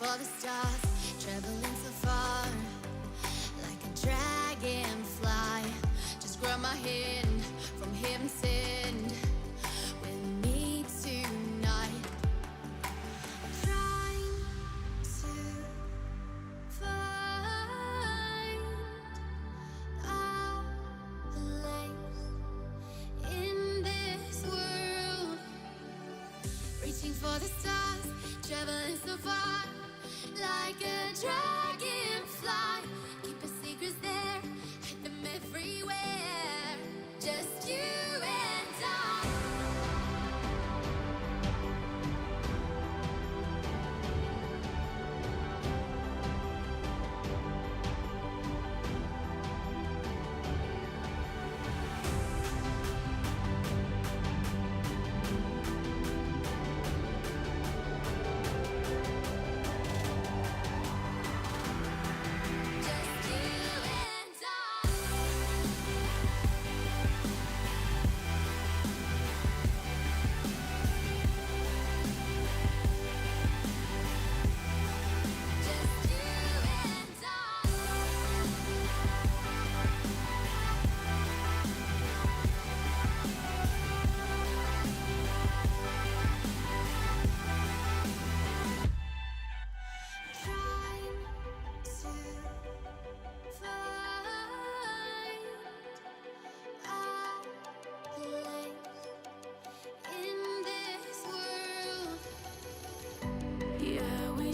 for the stars, traveling so far, like a dragonfly. Just grab my hand from heaven sent with me tonight. Trying to find our place in this world, reaching for the stars, traveling so far, like a dragonfly. Keep your secrets there, hide them everywhere. Just you and I.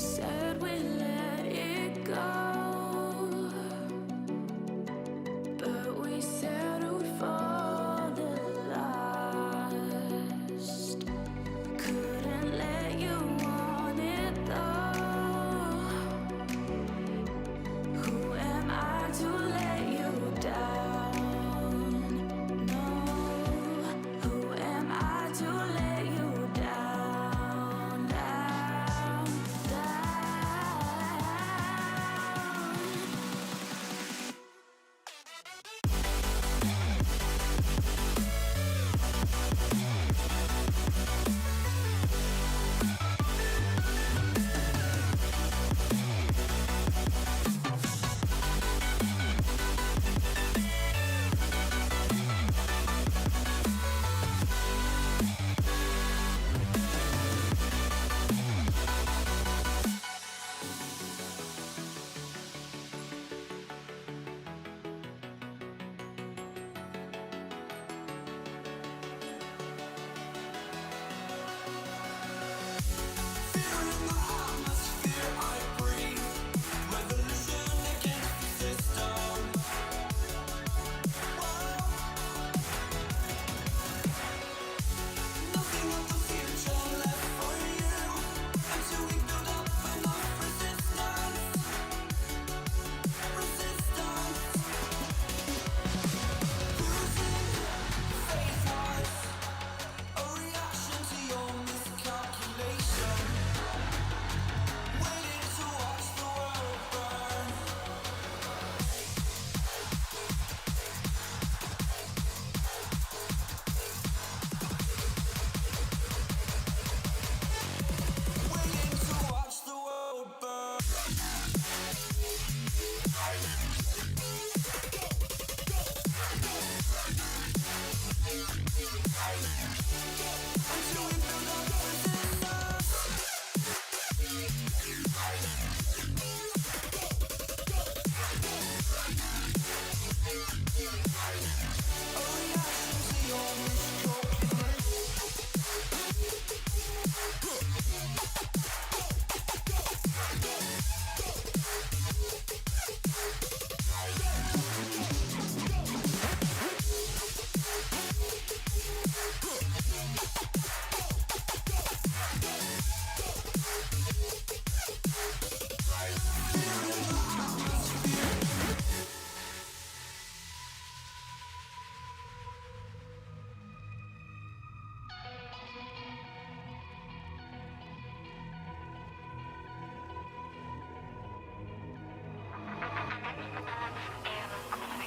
Said we let it go, but we settled for the last. Couldn't let you want it though. Who am I to let you down? No, who am I to let you down?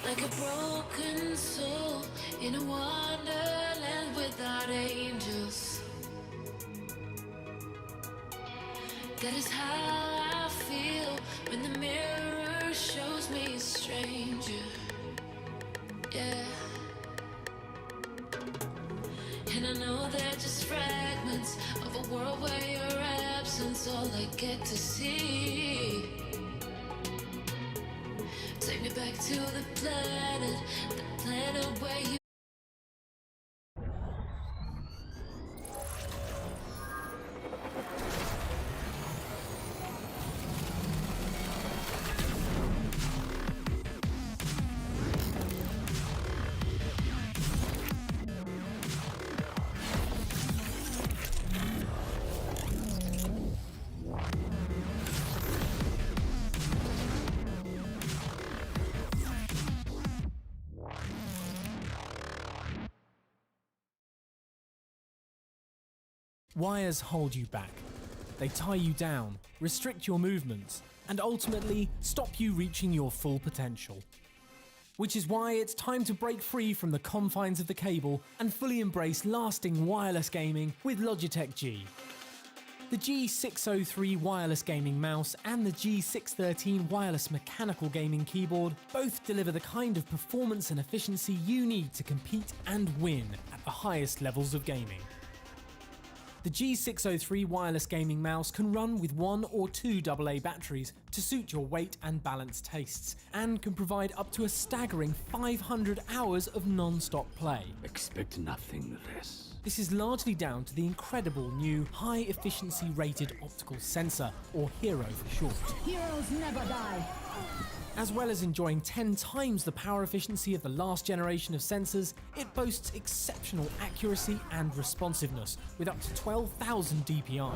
Like a broken soul in a wonderland without angels. That is how I feel when the mirror shows me a stranger. Yeah. And I know they're just fragments of a world where your absence all I get to see. Take me back to the planet where you. Wires hold you back. They tie you down, restrict your movements, and ultimately stop you reaching your full potential. Which is why it's time to break free from the confines of the cable and fully embrace lasting wireless gaming with Logitech G. The G603 wireless gaming mouse and the G613 wireless mechanical gaming keyboard both deliver the kind of performance and efficiency you need to compete and win at the highest levels of gaming. The G603 wireless gaming mouse can run with 1 or 2 AA batteries to suit your weight and balance tastes, and can provide up to a staggering 500 hours of non-stop play. Expect nothing less. This is largely down to the incredible new high-efficiency rated optical sensor, or HERO for short. Heroes never die. As well as enjoying 10 times the power efficiency of the last generation of sensors, it boasts exceptional accuracy and responsiveness with up to 12,000 dpi.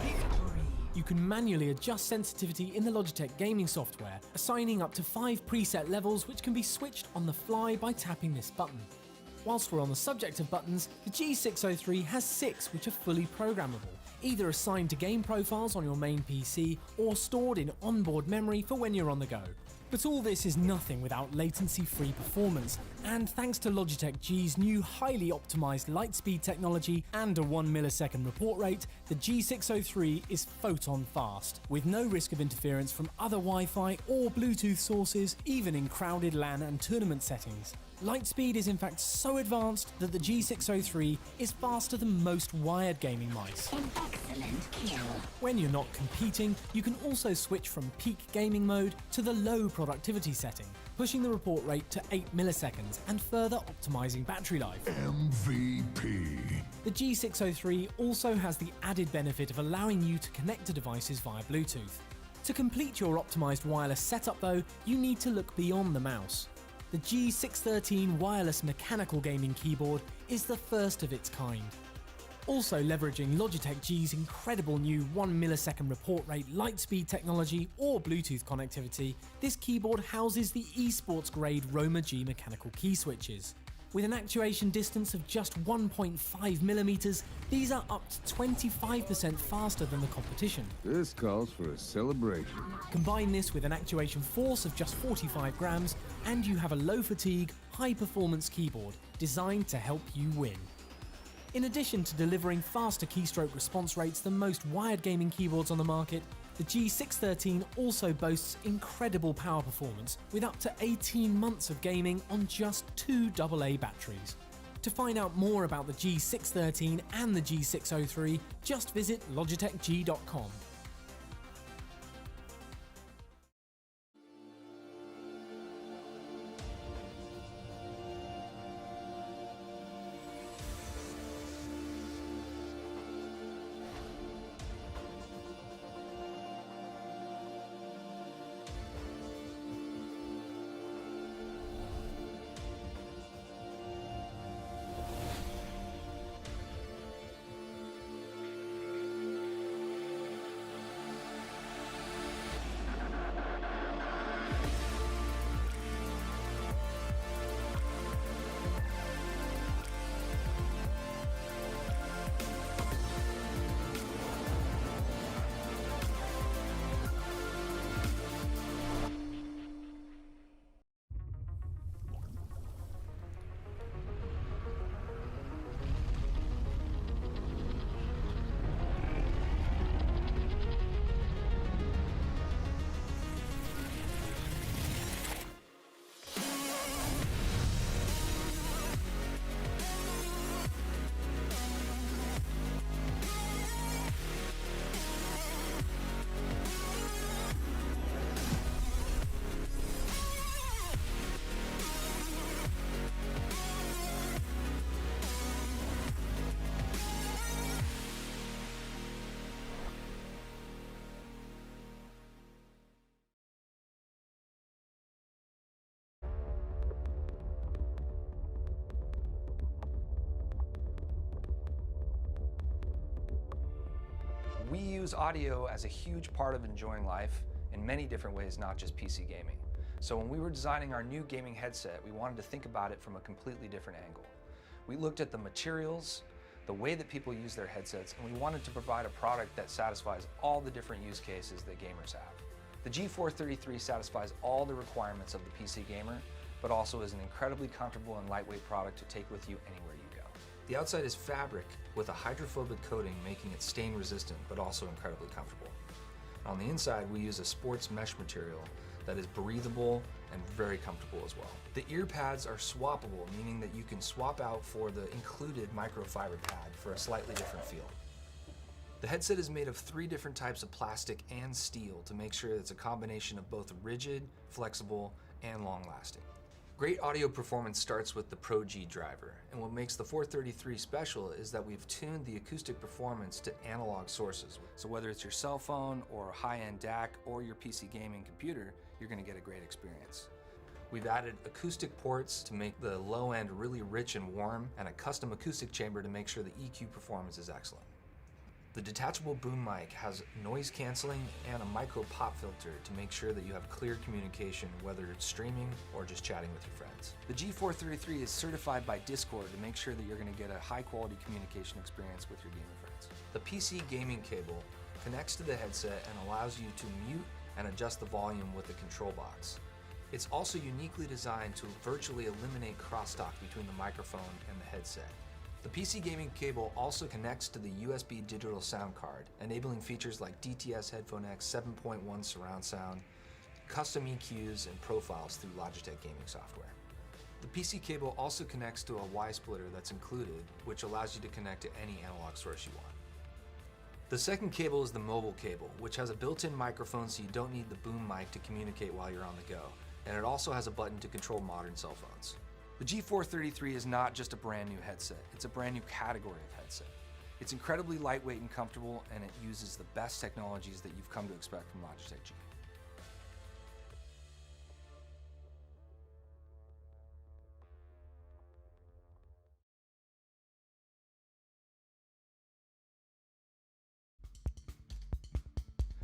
You can manually adjust sensitivity in the Logitech gaming software, assigning up to 5 preset levels which can be switched on the fly by tapping this button. Whilst we're on the subject of buttons, the G603 has 6 which are fully programmable, either assigned to game profiles on your main PC or stored in onboard memory for when you're on the go. But all this is nothing without latency-free performance, and thanks to Logitech G's new highly optimized light speed technology and a 1 millisecond report rate, the G603 is photon fast, with no risk of interference from other Wi-Fi or Bluetooth sources, even in crowded LAN and tournament settings. Lightspeed is in fact so advanced that the G603 is faster than most wired gaming mice. An excellent kill. When you're not competing, you can also switch from peak gaming mode to the low productivity setting, pushing the report rate to 8 milliseconds and further optimizing battery life. MVP. The G603 also has the added benefit of allowing you to connect to devices via Bluetooth. To complete your optimized wireless setup though, you need to look beyond the mouse. The G613 wireless mechanical gaming keyboard is the first of its kind. Also leveraging Logitech G's incredible new 1 millisecond report rate lightspeed technology or Bluetooth connectivity, this keyboard houses the esports grade Roma G mechanical key switches. With an actuation distance of just 1.5 millimeters, these are up to 25% faster than the competition. This calls for a celebration. Combine this with an actuation force of just 45 grams, and you have a low fatigue, high performance keyboard designed to help you win. In addition to delivering faster keystroke response rates than most wired gaming keyboards on the market, the G613 also boasts incredible power performance with up to 18 months of gaming on just 2 AA batteries. To find out more about the G613 and the G603, just visit logitechg.com. We use audio as a huge part of enjoying life in many different ways, not just PC gaming. So when we were designing our new gaming headset, we wanted to think about it from a completely different angle. We looked at the materials, the way that people use their headsets, and we wanted to provide a product that satisfies all the different use cases that gamers have. The G433 satisfies all the requirements of the PC gamer, but also is an incredibly comfortable and lightweight product to take with you anywhere you go. The outside is fabric with a hydrophobic coating, making it stain resistant, but also incredibly comfortable. On the inside, we use a sports mesh material that is breathable and very comfortable as well. The ear pads are swappable, meaning that you can swap out for the included microfiber pad for a slightly different feel. The headset is made of 3 different types of plastic and steel to make sure it's a combination of both rigid, flexible, and long-lasting. Great audio performance starts with the Pro G driver, and what makes the 433 special is that we've tuned the acoustic performance to analog sources. So whether it's your cell phone or a high-end DAC or your PC gaming computer, you're gonna get a great experience. We've added acoustic ports to make the low end really rich and warm, and a custom acoustic chamber to make sure the EQ performance is excellent. The detachable boom mic has noise canceling and a micro pop filter to make sure that you have clear communication, whether it's streaming or just chatting with your friends. The G433 is certified by Discord to make sure that you're going to get a high quality communication experience with your gaming friends. The PC gaming cable connects to the headset and allows you to mute and adjust the volume with the control box. It's also uniquely designed to virtually eliminate crosstalk between the microphone and the headset. The PC gaming cable also connects to the USB digital sound card, enabling features like DTS Headphone X 7.1 surround sound, custom EQs, and profiles through Logitech gaming software. The PC cable also connects to a Y splitter that's included, which allows you to connect to any analog source you want. The second cable is the mobile cable, which has a built-in microphone so you don't need the boom mic to communicate while you're on the go, and it also has a button to control modern cell phones. The G433 is not just a brand new headset, it's a brand new category of headset. It's incredibly lightweight and comfortable, and it uses the best technologies that you've come to expect from Logitech G.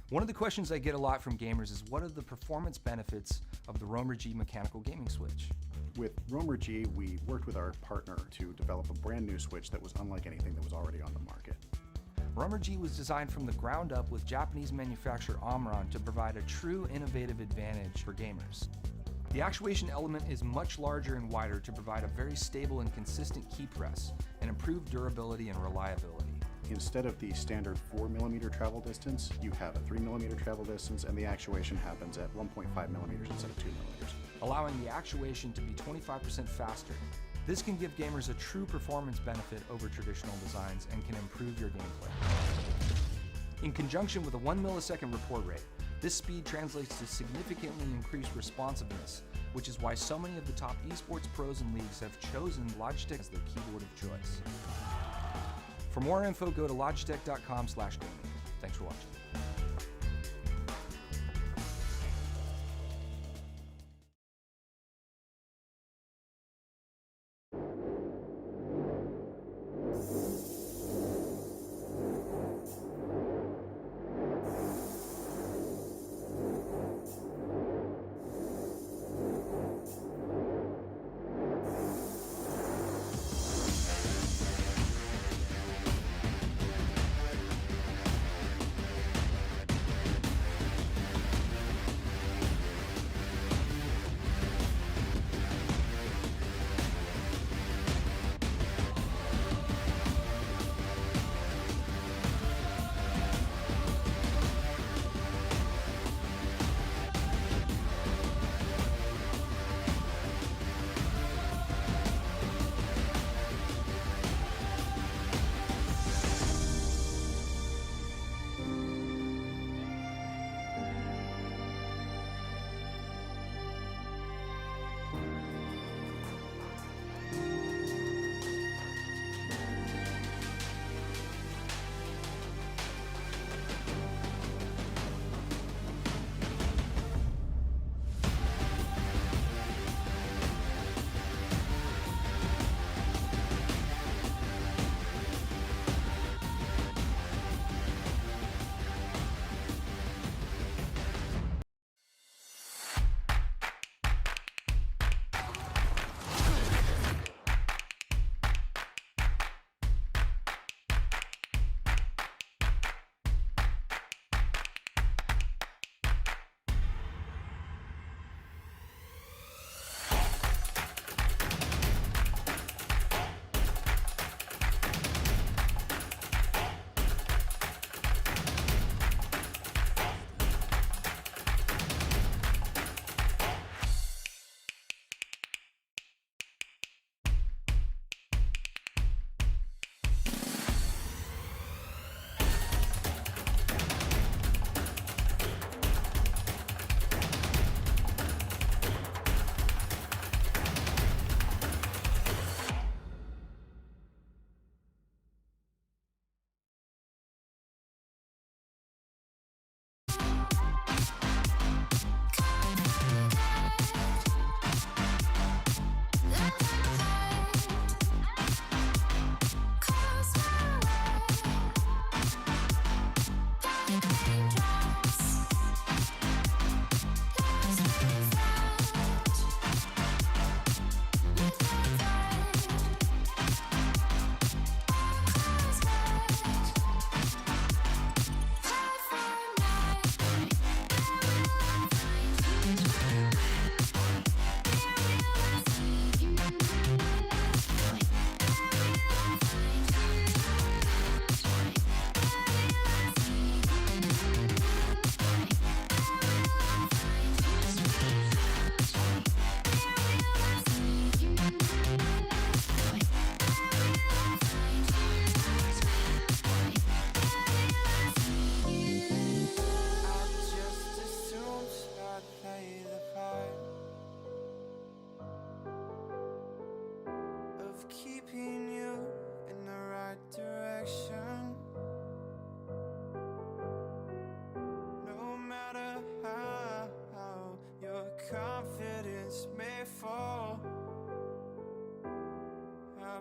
One of the questions I get a lot from gamers is what are the performance benefits of the Roamer G mechanical gaming switch? With Roamer G, we worked with our partner to develop a brand new switch that was unlike anything that was already on the market. Roamer G was designed from the ground up with Japanese manufacturer Omron to provide a true innovative advantage for gamers. The actuation element is much larger and wider to provide a very stable and consistent key press and improved durability and reliability. Instead of the standard 4mm travel distance, you have a 3mm travel distance, and the actuation happens at 1.5mm instead of 2mm. Allowing the actuation to be 25% faster. This can give gamers a true performance benefit over traditional designs and can improve your gameplay. In conjunction with a 1 millisecond report rate, this speed translates to significantly increased responsiveness, which is why so many of the top esports pros and leagues have chosen Logitech as their keyboard of choice. For more info, go to logitech.com/gaming. Thanks for watching.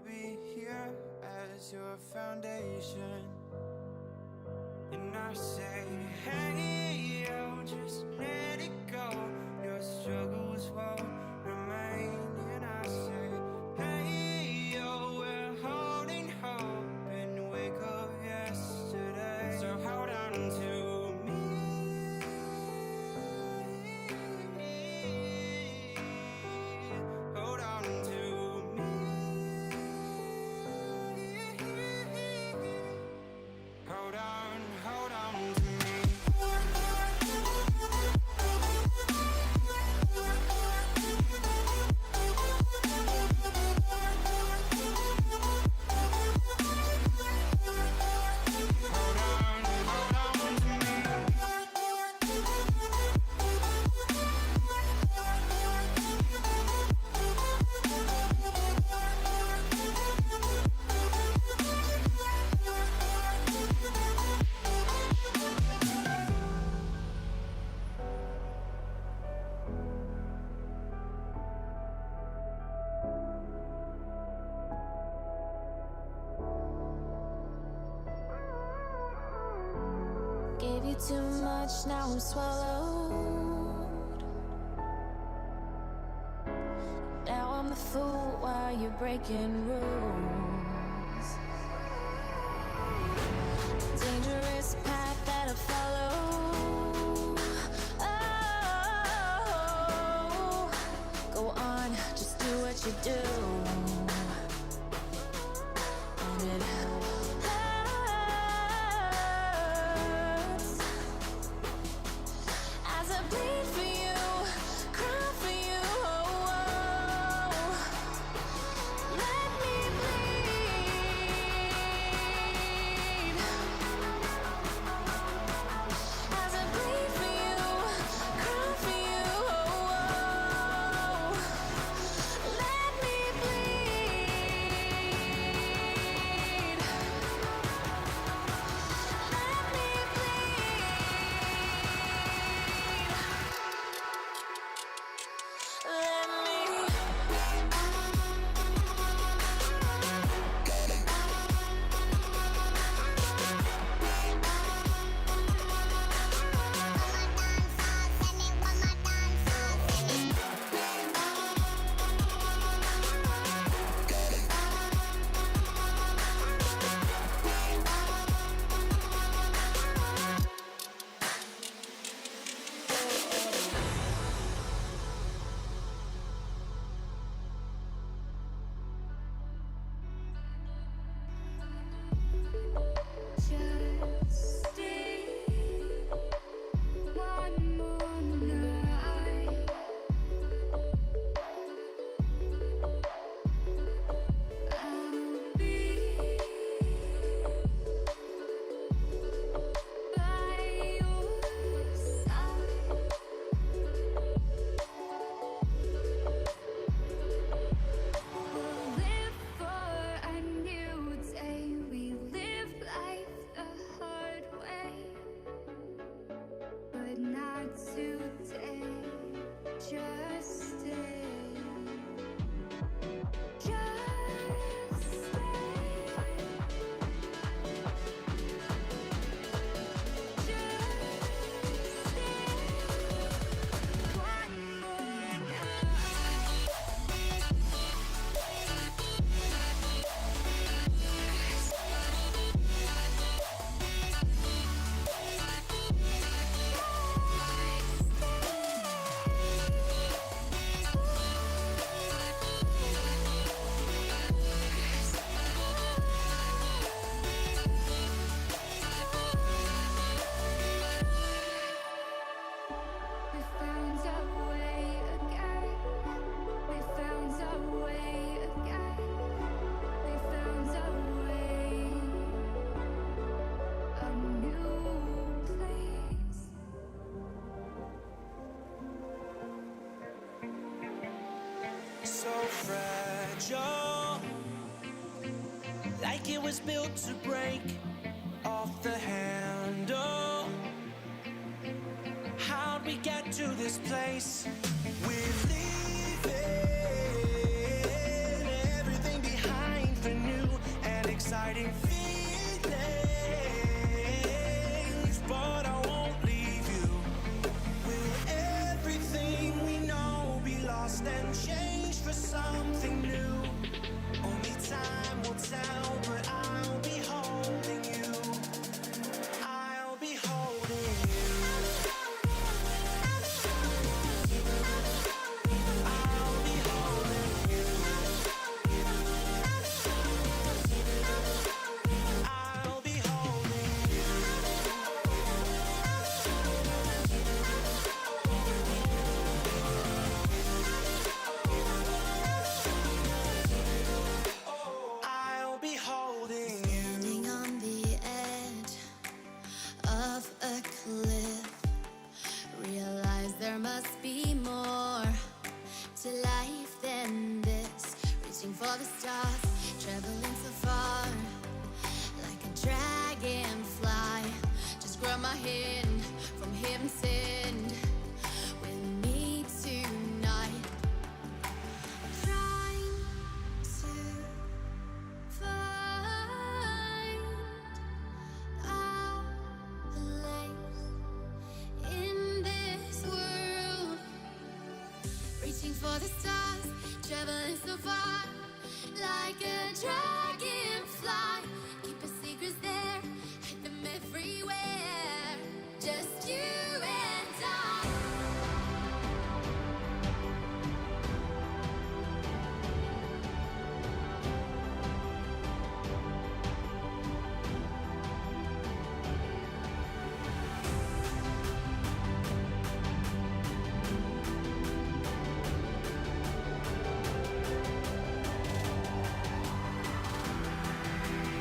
be here as your foundation. And I say, hey, yo, just let it go. Your struggles won't remain. And I say, hey, yo, we're holding hope and wake up yesterday. So hold on to me. Hold on to me. Hold on to me. Gave you too much, now I'm swallowed. Now I'm the fool while you're breaking rules. Dangerous path that I follow. Oh, go on, just do what you do. And it as I bleed for you, cry for you, oh, oh. Let me bleed. As I bleed for you, cry for you, oh, oh. Let me bleed. Let me fragile, like it was built to break off the handle. How'd we get to this place? We're leaving everything behind. fighting feelings, but I won't leave you. Will everything we know be lost and changed for something new? Only time will tell, but I'll be holding you. I'll be holding you. I'll be holding you. I'll be holding you. I'll be holding you. Standing on the edge of a cliff, realize there must be more to life than this. Reaching for the stars, traveling so far, like a dragonfly. Just grab my hand from heaven's end with me tonight. Trying to find our place in this world. Reaching for the stars, traveling so far, like a dragonfly. Keep our secrets there, hide them everywhere. Just you and I.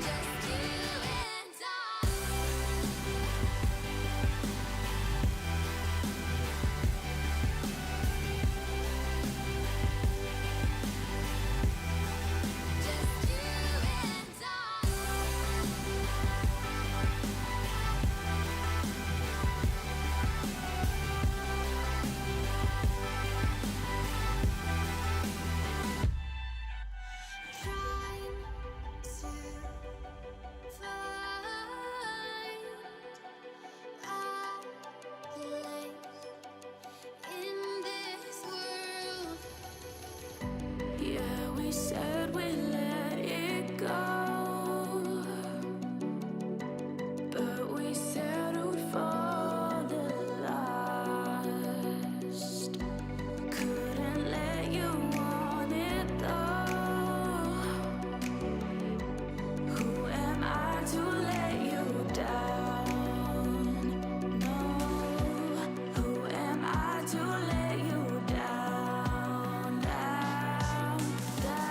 Just you and I. Just you and Trying to find our place in this world. Yeah, we said we let it go, but we settled for the last. Couldn't let you want it though. Who am I to let you down? No, who am I to let you down, down, down?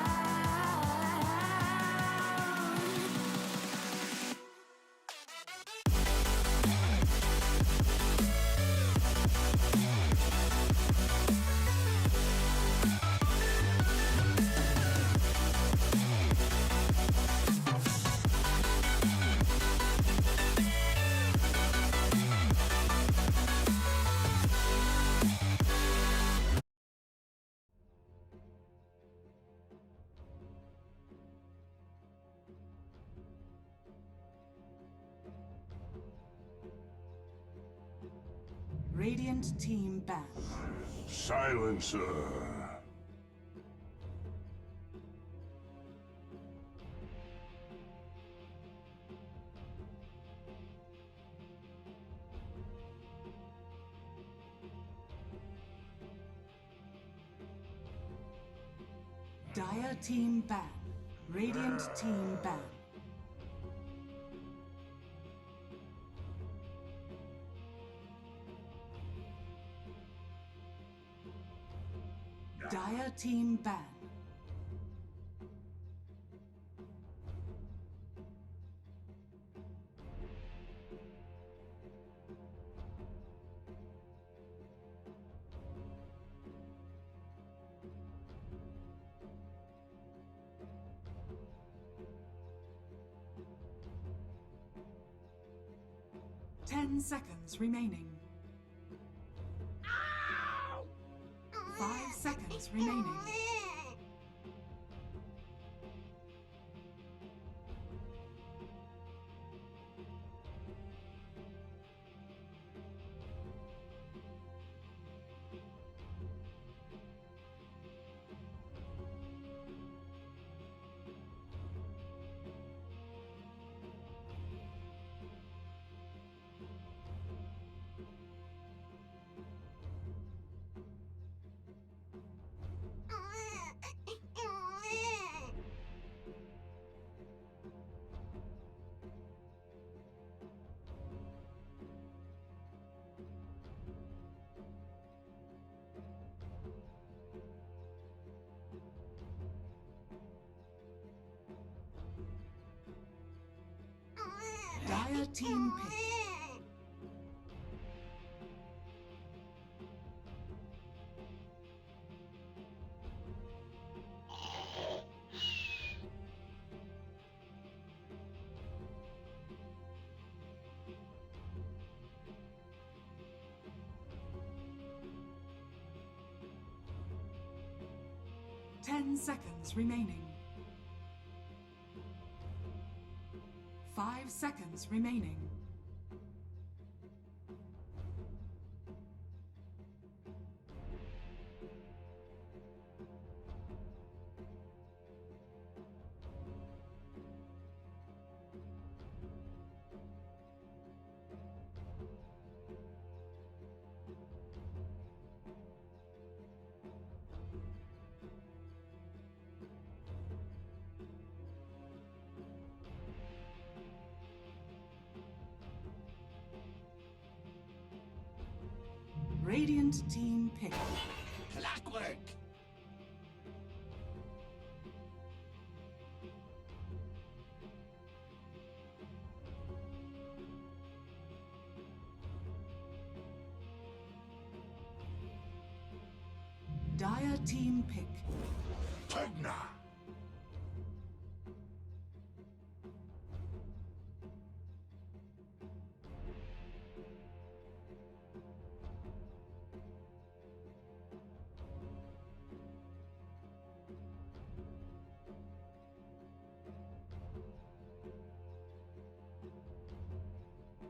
Radiant team ban. Silencer. Dire team ban. Radiant team ban. Dire team ban. Ten seconds remaining. 5 seconds remaining. 4, team pick. Ten seconds remaining. 5 seconds remaining. Radiant team pick. Clockwork. Dire team pick. Pugna.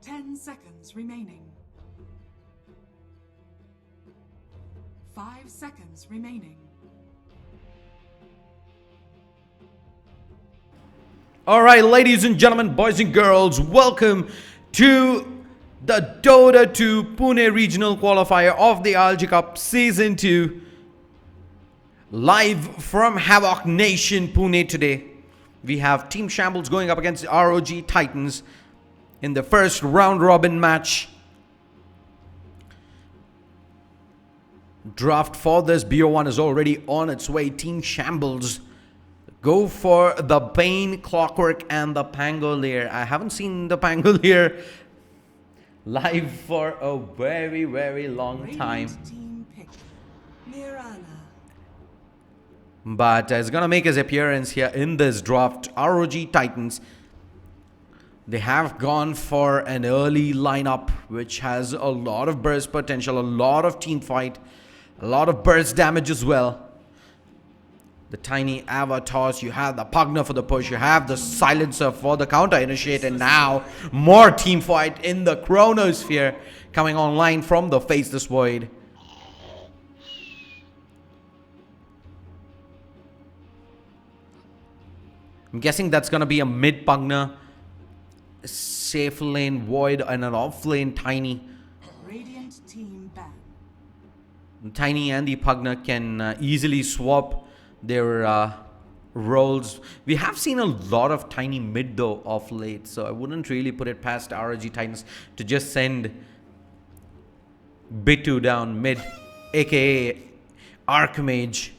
10 seconds remaining. 5 seconds remaining. All right, ladies and gentlemen, boys and girls, welcome to the Dota 2 Pune Regional Qualifier of the ILG Cup Season 2. Live from Havok Nation, Pune today. We have Team Shambles going up against the ROG Titans in the first round robin match. Draft for this BO1 is already on its way. Team Shambles go for the Bane, Clockwork, and the Pangolier. I haven't seen the Pangolier live for a very, very long time. Team pick. Mirana. But it's going to make his appearance here in this draft. ROG Titans, they have gone for an early lineup which has a lot of burst potential, a lot of team fight, a lot of burst damage as well. The tiny avatars, you have the Pugna for the push, you have the silencer for the counter initiate, and now more team fight in the Chronosphere coming online from the Faceless Void. I'm guessing that's going to be a mid Pugna, safe lane Void, and an off lane Tiny. Radiant team ban. Tiny and the Pugna can easily swap their roles. We have seen a lot of Tiny mid though of late, so I wouldn't really put it past ROG Titans to just send Bitu down mid, aka Archmage,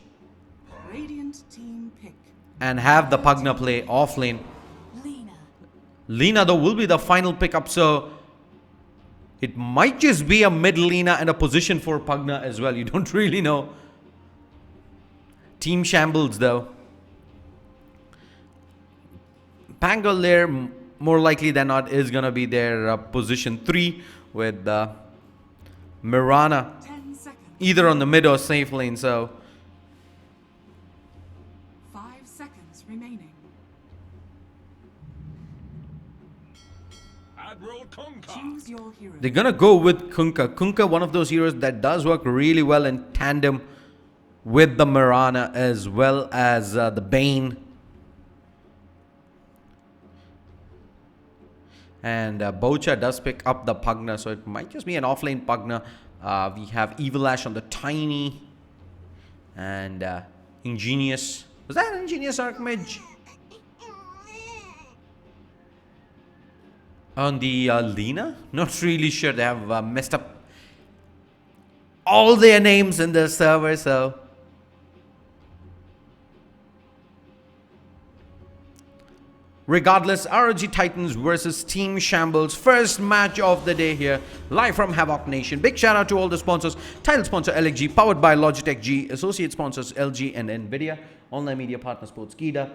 Radiant team pick. and have the Pugna play off lane. Lina though will be the final pickup, so it might just be a mid Lina and a position for Pugna as well. You don't really know. Team Shambles though. Pangolier, more likely than not, is going to be their position 3 with Mirana either on the mid or safe lane. So 5 seconds remaining. Admiral Kunkka. Choose your hero. they're going to go with Kunkka. Kunkka, one of those heroes that does work really well in tandem with the Mirana as well as the Bane. And Bocha does pick up the Pugna, so it might just be an offlane Pugna. We have Evil Ash on the Tiny and Ingenious. Was that an Ingenious Archmage? On the Lina? Not really sure. They have messed up all their names in the server, so Regardless, ROG Titans versus Team Shambles. First match of the day here, live from Havok Nation. Big shout out to all the sponsors. Title sponsor LXG, powered by Logitech G. Associate sponsors LG and Nvidia. Online media partner Sportskeeda.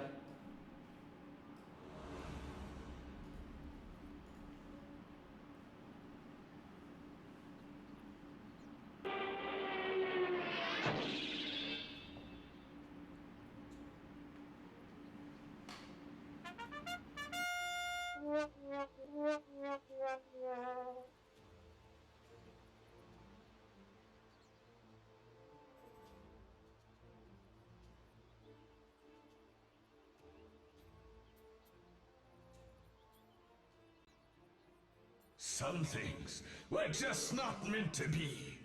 Some things were just not meant to be.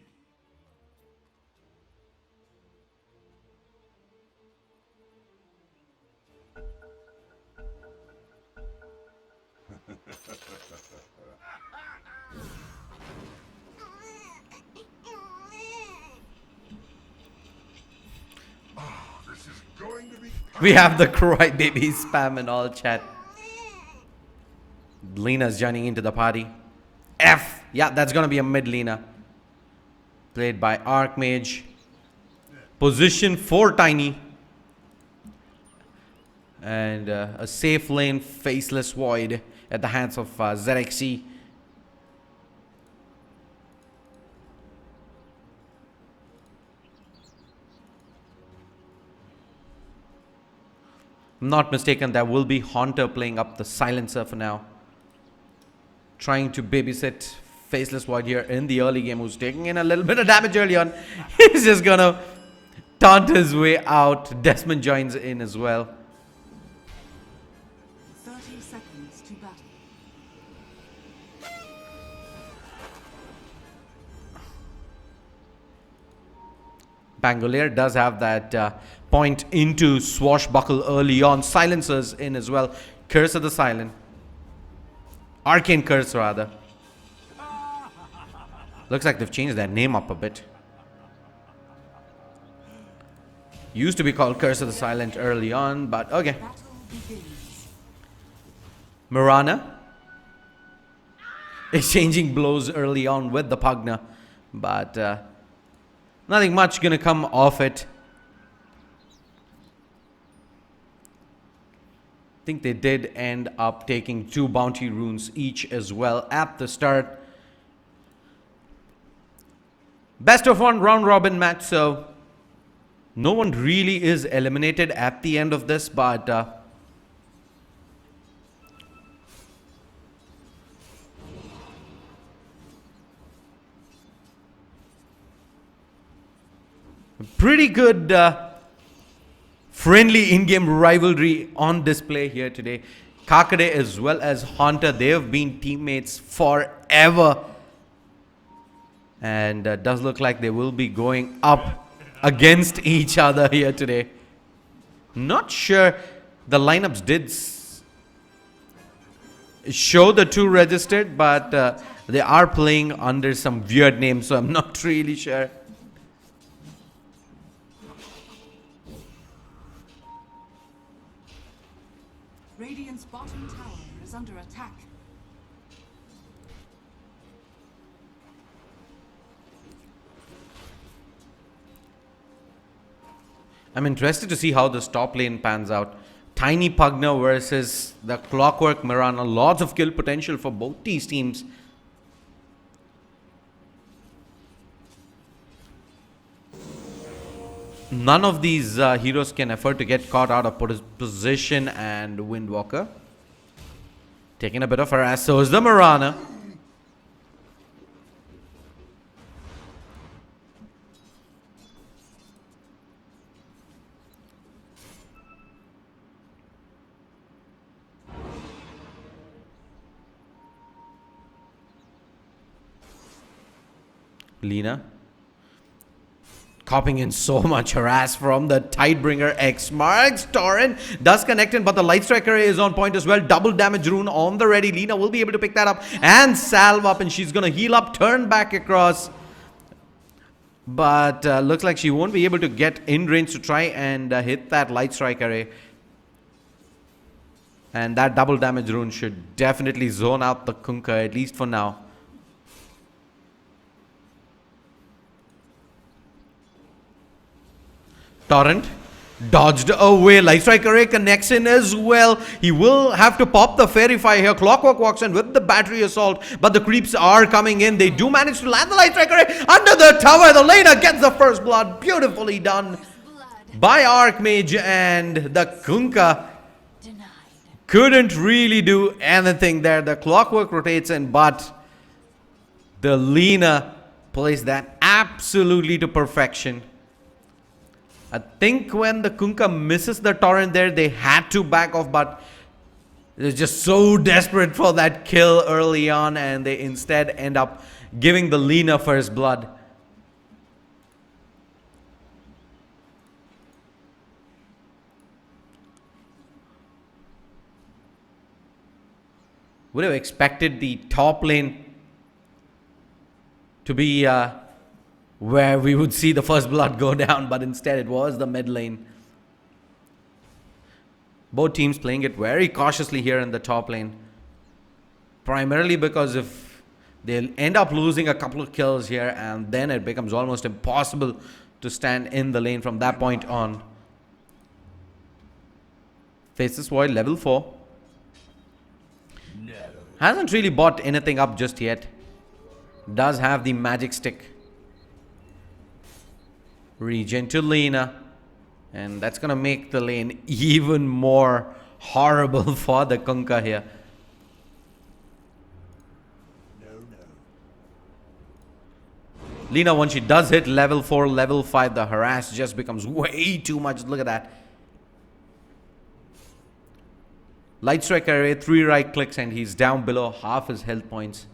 This is going to be... We have the crybaby spam in all chat. Lena's joining into the party. F. Yeah, that's going to be a mid Lena. Played by Archmage. Position for Tiny. And a safe lane, Faceless Void at the hands of ZXC. I'm not mistaken, there will be Haunter playing up the Silencer for now. Trying to babysit Faceless Void here in the early game, who's taking in a little bit of damage early on. He's just gonna taunt his way out. Desmond joins in as well. 30 seconds to battle. Bangalore does have that point into Swashbuckle early on. Silencers in as well. Curse of the Silent. Arcane Curse rather. Looks like they've changed their name up a bit. Used to be called Curse of the Silent early on, but okay. Mirana exchanging blows early on with the Pugna, but nothing much gonna come off it. I think they did end up taking 2 bounty runes each as well at the start. Best of 1 round robin match, so no one really is eliminated at the end of this, but pretty good friendly in-game rivalry on display here today. Kakade as well as Haunter, they have been teammates forever. And does look like they will be going up against each other here today. Not sure the lineups did show the 2 registered, but they are playing under some weird names, so I'm not really sure. Radiant's bottom tower is under attack. I'm interested to see how this top lane pans out. Tiny Pugna versus the Clockwork Mirana. Lots of kill potential for both these teams. None of these heroes can afford to get caught out of position, and Windwalker taking a bit of harass. So is the Mirana. Lena copying in so much harass from the Tidebringer X. Marks Torrent does connect in, but the Light Striker is on point as well. Double damage rune on the ready. Lena will be able to pick that up and salve up, and she's going to heal up, turn back across. But looks like she won't be able to get in range to try and hit that Light Strike array. And that double damage rune should definitely zone out the Kunkka, at least for now. Torrent dodged away. Light Strike Array connects in as well. He will have to pop the Fairy Fire here. Clockwork walks in with the Battery Assault, but the creeps are coming in. They do manage to land the Light Strike Array under the tower. The laner gets the first blood. Beautifully done by Archmage, and the Kunkka couldn't really do anything there. The Clockwork rotates in, but the Lina plays that absolutely to perfection. I think when the Kunkka misses the Torrent there, they had to back off, but they're just so desperate for that kill early on, and they instead end up giving the Lina first blood. Would have expected the top lane to be where we would see the first blood go down, but instead it was the mid lane. Both teams playing it very cautiously here in the top lane, primarily because if they'll end up losing a couple of kills here, and then it becomes almost impossible to stand in the lane from that point on. Faces Void level 4. Hasn't really bought anything up just yet. Does have the magic stick. Regen to Lina, and that's gonna make the lane even more horrible for the Kunkka here. Lina, once she does hit level 4, level 5, the harass just becomes way too much. Look at that. Light Strike Array, 3 right clicks, and he's down below half his health points.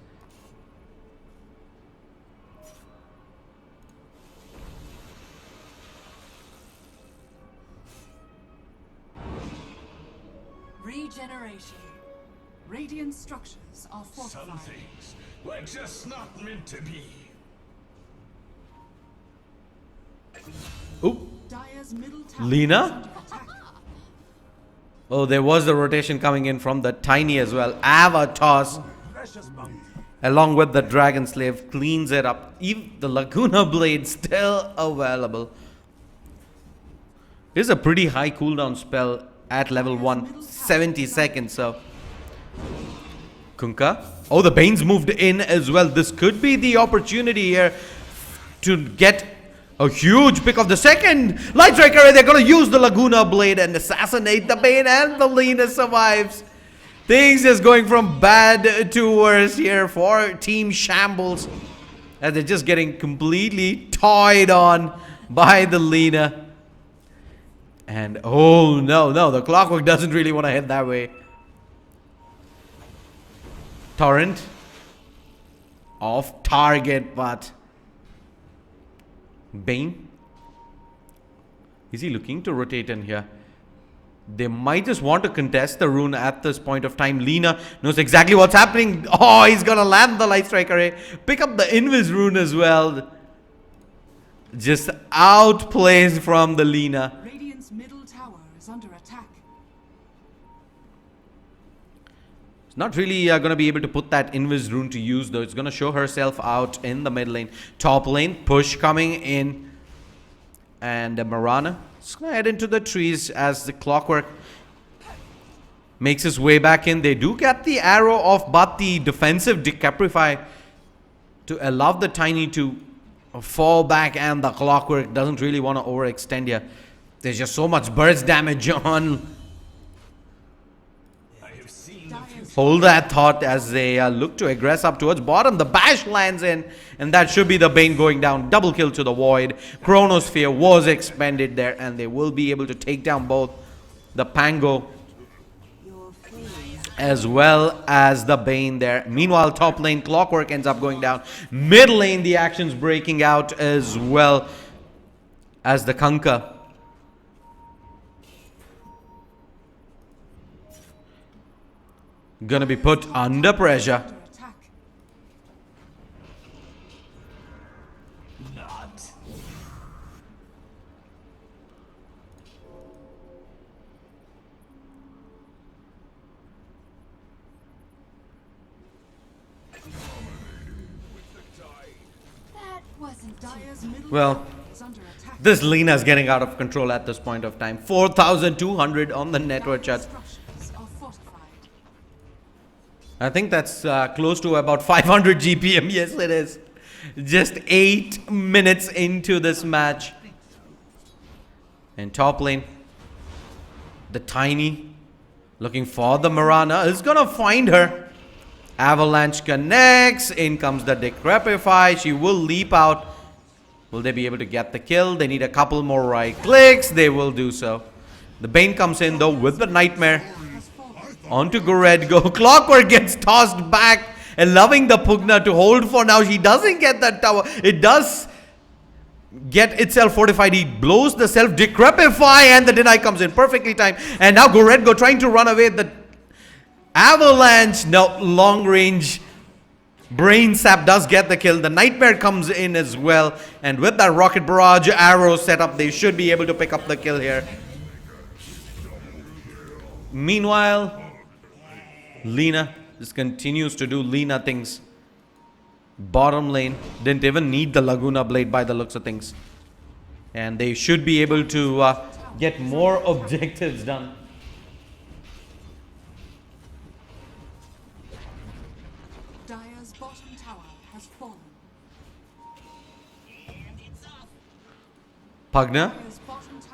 Regeneration. Radiant structures are fortified. Some things were just not meant to be. Oop. Dire's middle tower Lina? is under attack. Oh, there was the rotation coming in from the Tiny as well. Avatars, along with the Dragon Slave, cleans it up. Even the Laguna Blade still available. This is a pretty high cooldown spell at level 1, 70 seconds. So Kunkka. Oh, the Banes moved in as well. This could be the opportunity here to get a huge pick of the second Light Strike Array. They're going to use the Laguna Blade and assassinate the Bane, and the Lina survives. Things is going from bad to worse here for Team Shambles, as they're just getting completely toyed on by the Lina. And oh no, the Clockwork doesn't really want to head that way. Torrent off target, but Bane, is he looking to rotate in here? They might just want to contest the rune at this point of time. Lina knows exactly what's happening. Oh, he's gonna land the Light Strike Array, pick up the Invis rune as well. Just outplays from the Lina. Radiant's middle tower is under attack. It's not really going to be able to put that Invis rune to use, though. It's going to show herself out in the mid lane. Top lane, push coming in. And Marana is going to head into the trees as the Clockwork makes his way back in. They do get the arrow off, but the defensive Decaprify to allow the Tiny to fall back, and the Clockwork doesn't really want to overextend here. There's just so much burst damage on. Hold that thought as they look to aggress up towards bottom. The bash lands in, and that should be the Bane going down. Double kill to the Void. Chronosphere was expended there, and they will be able to take down both the Pango as well as the Bane there. Meanwhile, top lane, Clockwork ends up going down. Mid lane, the action's breaking out as well as the Kunkka gonna be put under pressure. Well, this Lena's getting out of control at this point of time. 4,200 on the network chat. I think that's close to about 500 GPM. Yes, it is. Just 8 minutes into this match. And top lane, the Tiny looking for the Mirana is gonna find her. Avalanche connects. In comes the Decrepify. She will leap out. Will they be able to get the kill? They need a couple more right clicks. They will do so. The Bane comes in though with the Nightmare. Onto Goredgo. Clockwork gets tossed back. Allowing the Pugna to hold for now. She doesn't get that tower. It does get itself fortified. He blows the self Decrepify and the deny comes in perfectly timed. And now Goredgo trying to run away. The Avalanche, no, long range Brain Sap does get the kill. The Nightmare comes in as well. And with that Rocket Barrage arrow set up, they should be able to pick up the kill here. Meanwhile, Lena just continues to do Lena things. Bottom lane didn't even need the Laguna Blade by the looks of things. And they should be able to get more objectives done. Dire's bottom tower has fallen. Pugna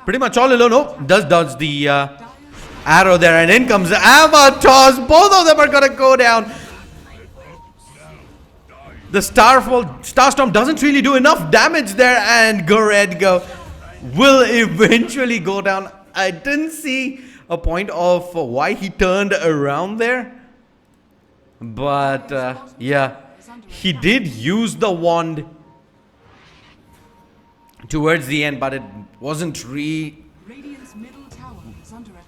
pretty much all alone. Oh, does dodge the arrow there, and in comes the Avatars. Both of them are gonna go down. The Starstorm doesn't really do enough damage there, and Goredgo will eventually go down. I didn't see a point of why he turned around there, but yeah, he did use the wand towards the end, but it wasn't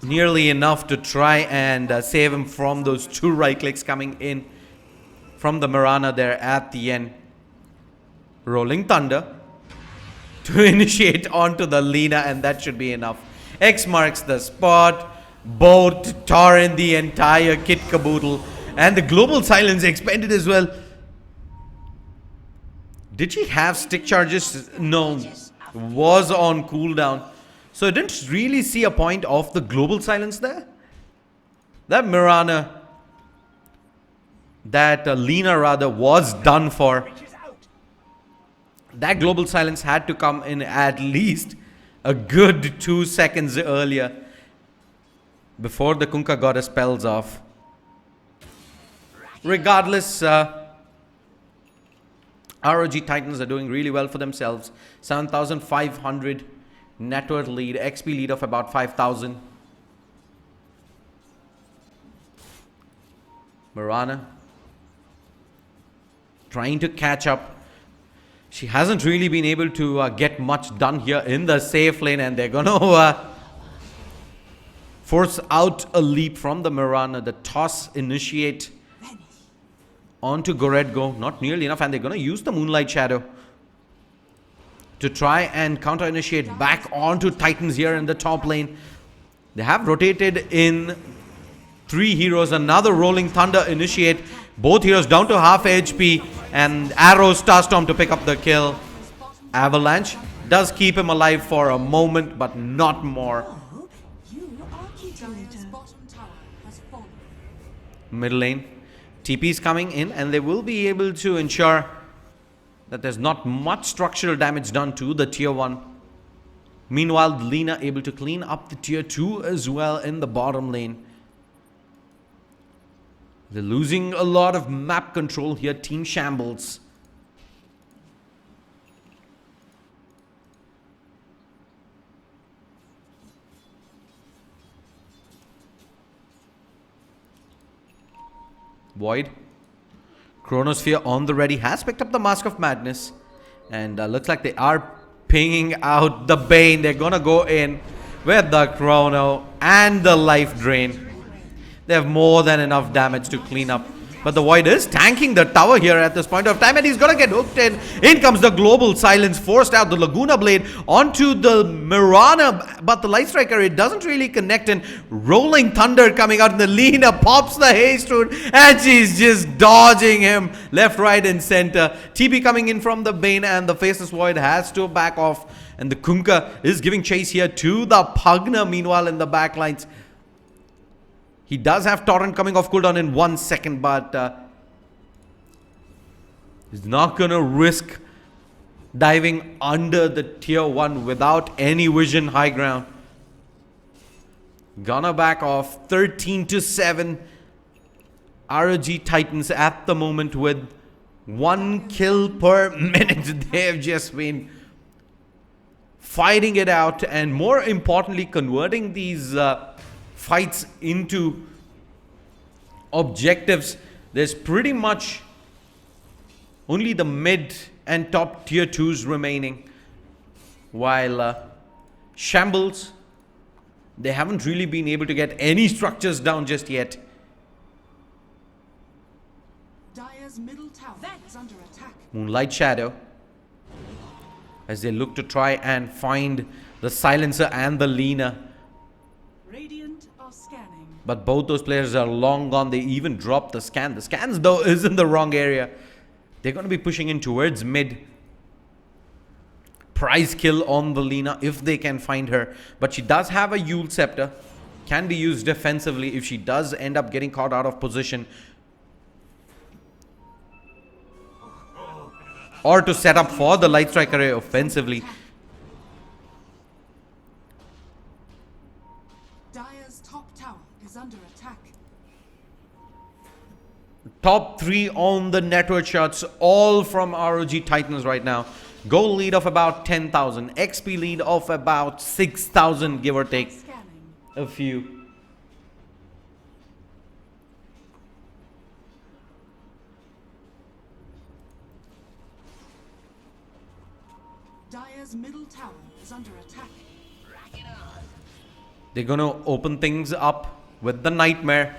nearly enough to try and save him from those 2 right clicks coming in from the Mirana there at the end. Rolling Thunder to initiate onto the Lena, and that should be enough. X marks the spot. Both Torrent, the entire kit caboodle, and the global silence expended as well. Did she have stick charges? No, was on cooldown. So I didn't really see a point of the global silence there. That Mirana, that Lena rather, was done for. That global silence had to come in at least a good 2 seconds earlier before the Kunkka got his spells off. Regardless, ROG Titans are doing really well for themselves. 7,500 net worth lead, XP lead of about 5,000. Mirana trying to catch up. She hasn't really been able to get much done here in the safe lane, and they're going to force out a leap from the Mirana. The toss initiate onto Goredgo, not nearly enough, and they're going to use the Moonlight Shadow to try and counter initiate back onto Titans here in the top lane. They have rotated in 3 heroes. Another Rolling Thunder initiate. Both heroes down to half HP, and Arrow Starstorm to pick up the kill. Avalanche does keep him alive for a moment, but not more. Middle lane, TP's coming in, and they will be able to ensure that there's not much structural damage done to the tier 1. Meanwhile, Lena able to clean up the tier 2 as well in the bottom lane. They're losing a lot of map control here. Team Shambles. Void. Chronosphere on the ready. Has picked up the Mask of Madness. And looks like they are pinging out the Bane. They're gonna go in with the Chrono and the Life Drain. They have more than enough damage to clean up But the Void is tanking the tower here at this point of time, and he's gonna get hooked in. In comes the Global Silence, forced out the Laguna Blade onto the Mirana, but the Light Striker, it doesn't really connect, and Rolling Thunder coming out, and the Lina pops the haste rune, and she's just dodging him left, right, and center. TB coming in from the Bane, and the Faceless Void has to back off, and the Kunkka is giving chase here to the Pugna, meanwhile in the back lines. He does have Torrent coming off cooldown in 1 second, but he's not going to risk diving under the tier 1 without any vision high ground. Gonna back off 13-7. ROG Titans at the moment with 1 kill per minute. They've just been fighting it out, and more importantly, converting these fights into objectives. There's pretty much only the mid and top tier 2s remaining, while Shambles, they haven't really been able to get any structures down just yet. Dire's middle tower is under attack. Moonlight Shadow, as they look to try and find the Silencer and the Lina. Radiant are scanning. But both those players are long gone. They even dropped the scan. The scans, though, is in the wrong area. They're going to be pushing in towards mid. Prize kill on the Lina if they can find her. But she does have a Yule Scepter. Can be used defensively if she does end up getting caught out of position. Or to set up for the Light Striker offensively. Dire's top tower is under attack. Top 3 on the network shots, all from ROG Titans right now. Goal lead of about 10,000. XP lead of about 6,000, give or take a few. Dire's middle tower is under attack. They're going to open things up with the Nightmare.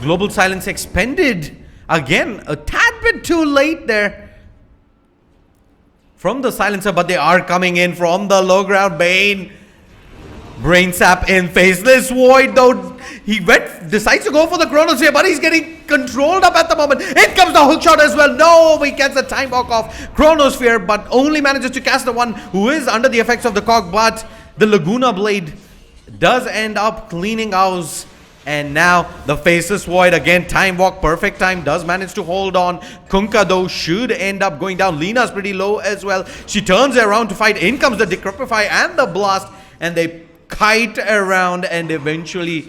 Global Silence expended. Again, a tad bit too late there from the Silencer, but they are coming in from the low ground. Bane. Brain Sap in. Faceless Void, though. He decides to go for the Chronosphere, but he's getting controlled up at the moment. In comes the hook shot as well. No, he gets the time walk off Chronosphere, but only manages to cast the one who is under the effects of the cog. But the Laguna Blade does end up cleaning house. And now the Faceless Void again, time walk, perfect time, does manage to hold on. Kunkka, though, should end up going down. Lina's pretty low as well. She turns around to fight. In comes the Decrepify and the Blast, and they kite around and eventually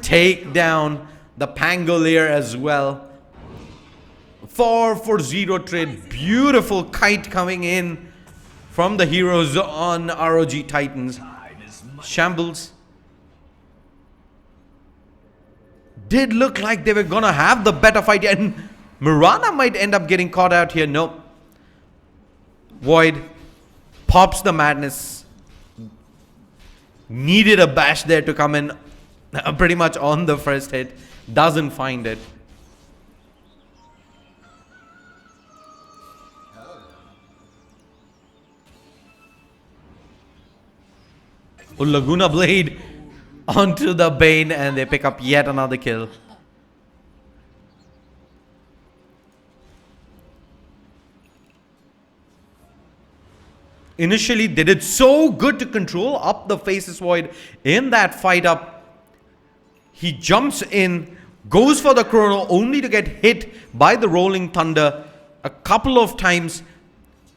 take down the Pangolier as well. 4-for-0 trade. Beautiful kite coming in from the heroes on ROG Titans. Shambles did look like they were gonna have the better fight, and Mirana might end up getting caught out here. Nope. Void pops the Madness. Needed a bash there to come in pretty much on the first hit. Doesn't find it. Laguna Blade onto the Bane, and they pick up yet another kill. Initially, they did so good to control up the Faceless Void in that fight up. He jumps in, goes for the Chrono, only to get hit by the Rolling Thunder a couple of times.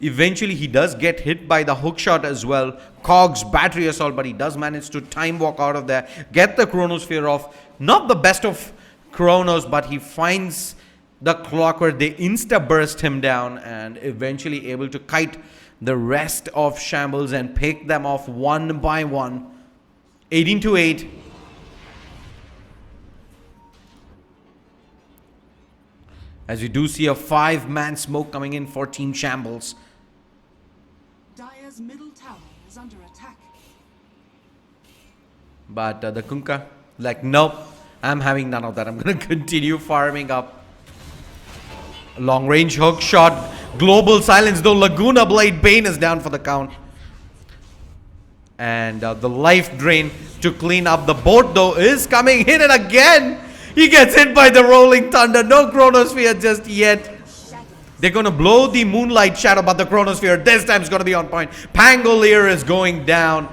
Eventually, he does get hit by the hook shot as well. Cogs, battery assault, but he does manage to time walk out of there. Get the Chronosphere off. Not the best of Chronos, but he finds the Clockwork. They insta-burst him down and eventually able to kite the rest of Shambles and pick them off one by one. 18-8. As we do see a 5-man smoke coming in for Team Shambles. Dire's middle tower is under attack. But the Kunkka, like, nope. I'm having none of that. I'm going to continue farming up. Long range hook shot. Global silence though. Laguna Blade Bane is down for the count. And the life drain to clean up the board though is coming in, and again he gets hit by the rolling thunder. No chronosphere just yet. They're going to blow the moonlight shadow, but the chronosphere this time is going to be on point. Pangolier is going down.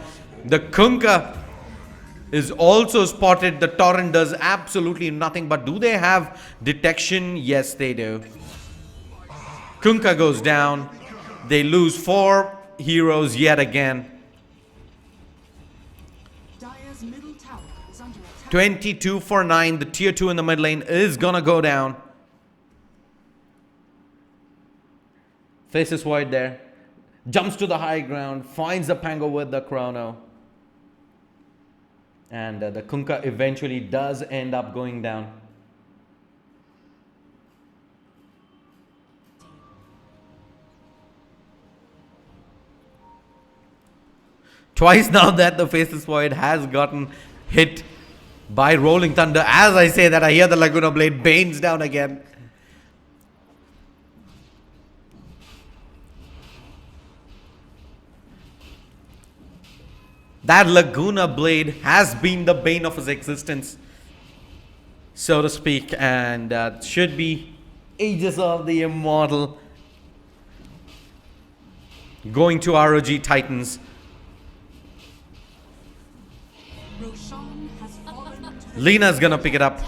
The Kunkka is also spotted. The Torrent does absolutely nothing, but do they have detection? Yes, they do. Kunkka goes down. They lose 4 heroes yet again. Dire's middle tower is under attack. 22 for 9. The tier 2 in the mid lane is gonna go down. Faces void there. Jumps to the high ground. Finds the Pango with the chrono. And the Kunkka eventually does end up going down. Twice now that the Faceless Void has gotten hit by Rolling Thunder. As I say that, I hear the Laguna Blade Banes down again. That Laguna Blade has been the bane of his existence, so to speak, and should be Aegis of the Immortal. Going to ROG Titans. Roshan has fallen to Lena's gonna pick it up,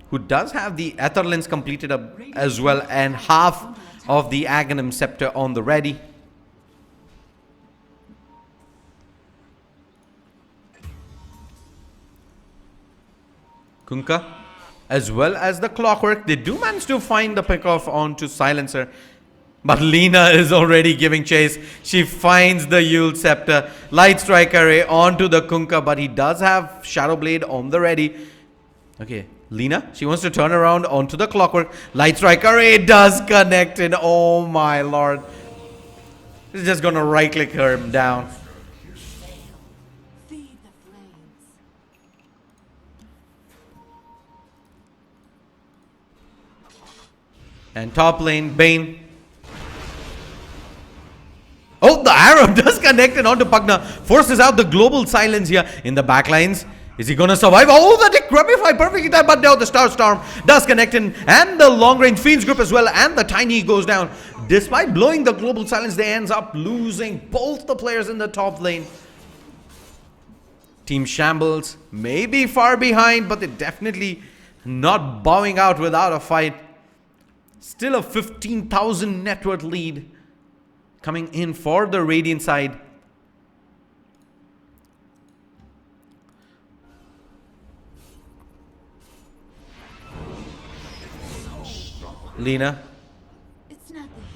who does have the Ether Lens completed up as well, and half of the Aghanim Scepter on the ready. Kunkka, as well as the Clockwork, they do manage to find the pickoff onto Silencer. But Lena is already giving chase. She finds the Yule Scepter. Light Strike Array onto the Kunkka, but he does have Shadow Blade on the ready. Okay, Lena, she wants to turn around onto the Clockwork. Light Strike Array does connect, and oh my lord. He's just gonna right click her down. feed the flames. And top lane, Bane. Oh, the arrow does connect and onto Pugna. Forces out the global silence here in the backlines. Is he gonna survive? Oh, the Decrepify perfectly timed, but now the Star Storm does connect in, and the long range Fiends group as well, and the Tiny goes down. Despite blowing the global silence, they ends up losing both the players in the top lane. Team Shambles may be far behind, but they're definitely not bowing out without a fight. Still a 15,000 net worth lead coming in for the Radiant side. Lena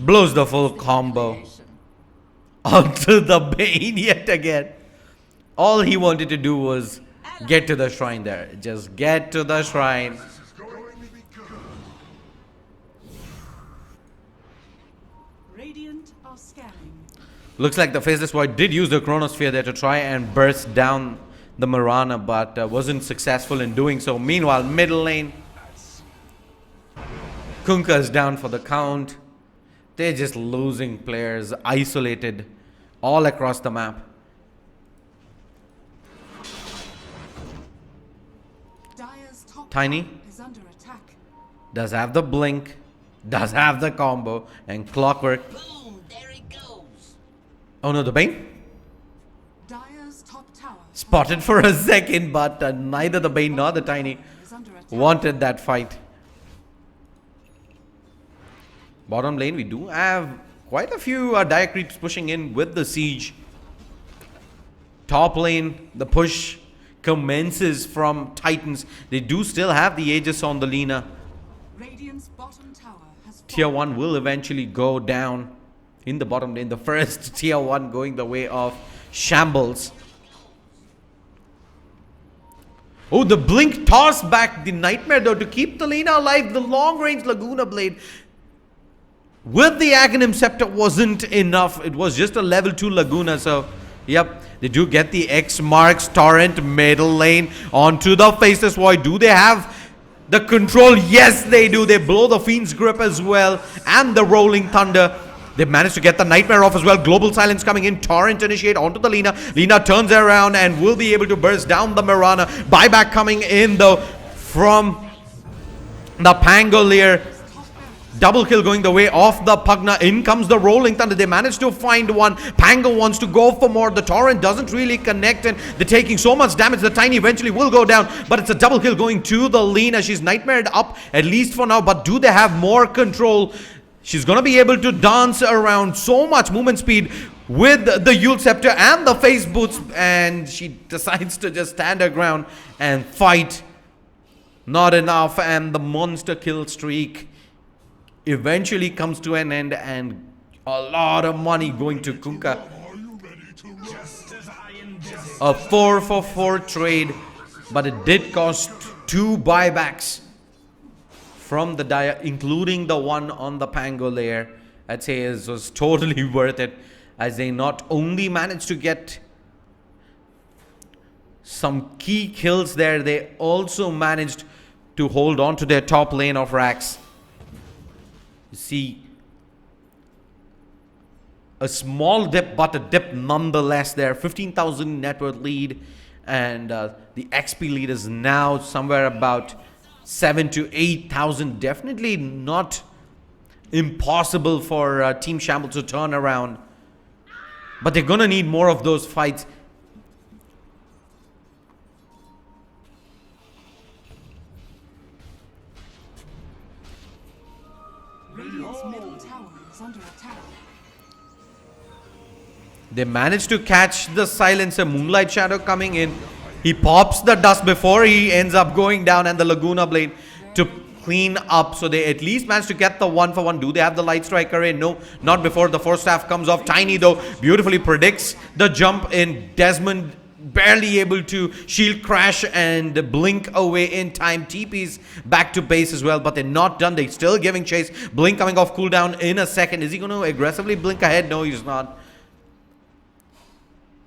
blows the full combo onto the Bane yet again. All he wanted to do was get to the shrine there. Just get to the shrine. Radiant are scanning. Looks like the Faceless Void did use the Chronosphere there to try and burst down the Mirana, but wasn't successful in doing so. Meanwhile, middle lane, Kunkka is down for the count. They're just losing players, isolated all across the map. Dire's top Tiny tower is under attack. does have the blink, does have the combo, and Clockwork. Boom, there he goes. Oh no, the Bane Dire's top tower spotted for a second, but neither the Bane nor the Tiny is under attack. wanted that fight. Bottom lane, we do have quite a few dire creeps pushing in with the siege. Top lane, the push commences from Titans. They do still have the Aegis on the Lena. Radiant's bottom tower has Tier fallen. 1 will eventually go down in the bottom lane. The first Tier 1 going the way of Shambles. Oh, the blink tossed back the Nightmare though to keep the Lena alive. The long range Laguna Blade with the Aghanim Scepter wasn't enough. It was just a level 2 Laguna, so Yep, they do get the X marks Torrent middle lane onto the Faceless Void. Do they have the control? Yes, they do. They blow the Fiend's Grip as well and the Rolling Thunder. They managed to get the Nightmare off as well. Global Silence coming in. Torrent initiate onto the Lina. Lina turns around and will be able to burst down the Mirana. Buyback coming in though from the Pangolier. Double kill going the way of the Pugna. In comes the Rolling Thunder. They managed to find one. Pango wants to go for more. The Torrent doesn't really connect and they're taking so much damage. The Tiny eventually will go down, but it's a double kill going to the Lina. She's nightmared up, at least for now, but do they have more control? She's going to be able to dance around. So much movement speed with the Yule Scepter and the Face Boots, and she decides to just stand her ground and fight. Not enough, and the monster kill streak eventually comes to an end, and a lot of money going to Kunkka. A 4-for-4 trade, but it did cost 2 buybacks from the Dire, including the one on the Pangolier. I'd say it was totally worth it, as they not only managed to get some key kills there, they also managed to hold on to their top lane of racks. You see a small dip, but a dip nonetheless there. 15,000 net worth lead, and the XP lead is now somewhere about 7,000 to 8,000. Definitely not impossible for Team Shambles to turn around, but they're gonna need more of those fights. Radiant's middle tower is under attack. They managed to catch the Silencer. Moonlight Shadow coming in. He pops the dust before he ends up going down, and the Laguna Blade to clean up. So they at least managed to get the 1-for-1. Do they have the Light Striker in? No, not before the Force Staff comes off. Tiny though beautifully predicts the jump in. Desmond barely able to shield crash and blink away in time. TP's back to base as well, but they're not done. They're still giving chase. Blink coming off cooldown in a second. Is he going to aggressively blink ahead? No, he's not.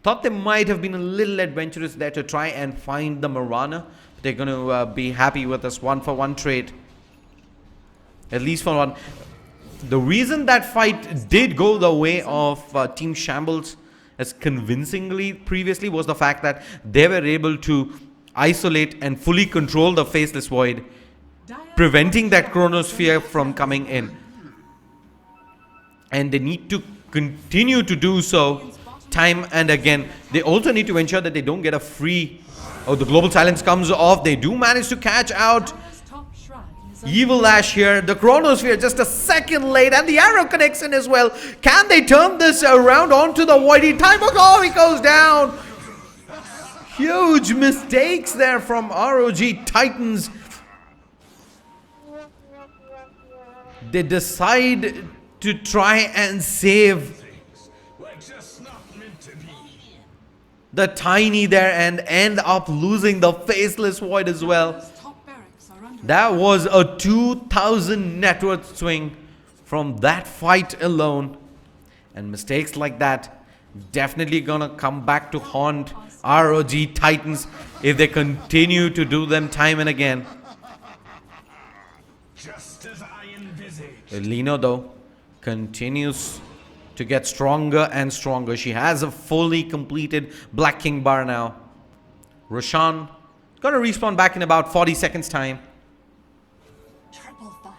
Thought they might have been a little adventurous there to try and find the Mirana. They're going to be happy with this 1-for-1 trade, at least for one. The reason that fight did go the way of Team Shambles as convincingly previously was the fact that they were able to isolate and fully control the Faceless Void, preventing that Chronosphere from coming in. And they need to continue to do so time and again. They also need to ensure that they don't get a free... Oh, the Global Silence comes off. They do manage to catch out Evil Ash here. The Chronosphere just a second late, and the arrow connects in as well. Can they turn this around onto the Voidy? Time of goal, he goes down. Huge mistakes there from ROG Titans. They decide to try and save the Tiny there and end up losing the Faceless Void as well. That was a 2,000 net worth swing from that fight alone. And mistakes like that definitely gonna come back to haunt ROG Titans if they continue to do them time and again. Just as I envisaged. Lino though continues to get stronger and stronger. She has a fully completed Black King bar now. Roshan gonna respawn back in about 40 seconds time. Triple fire.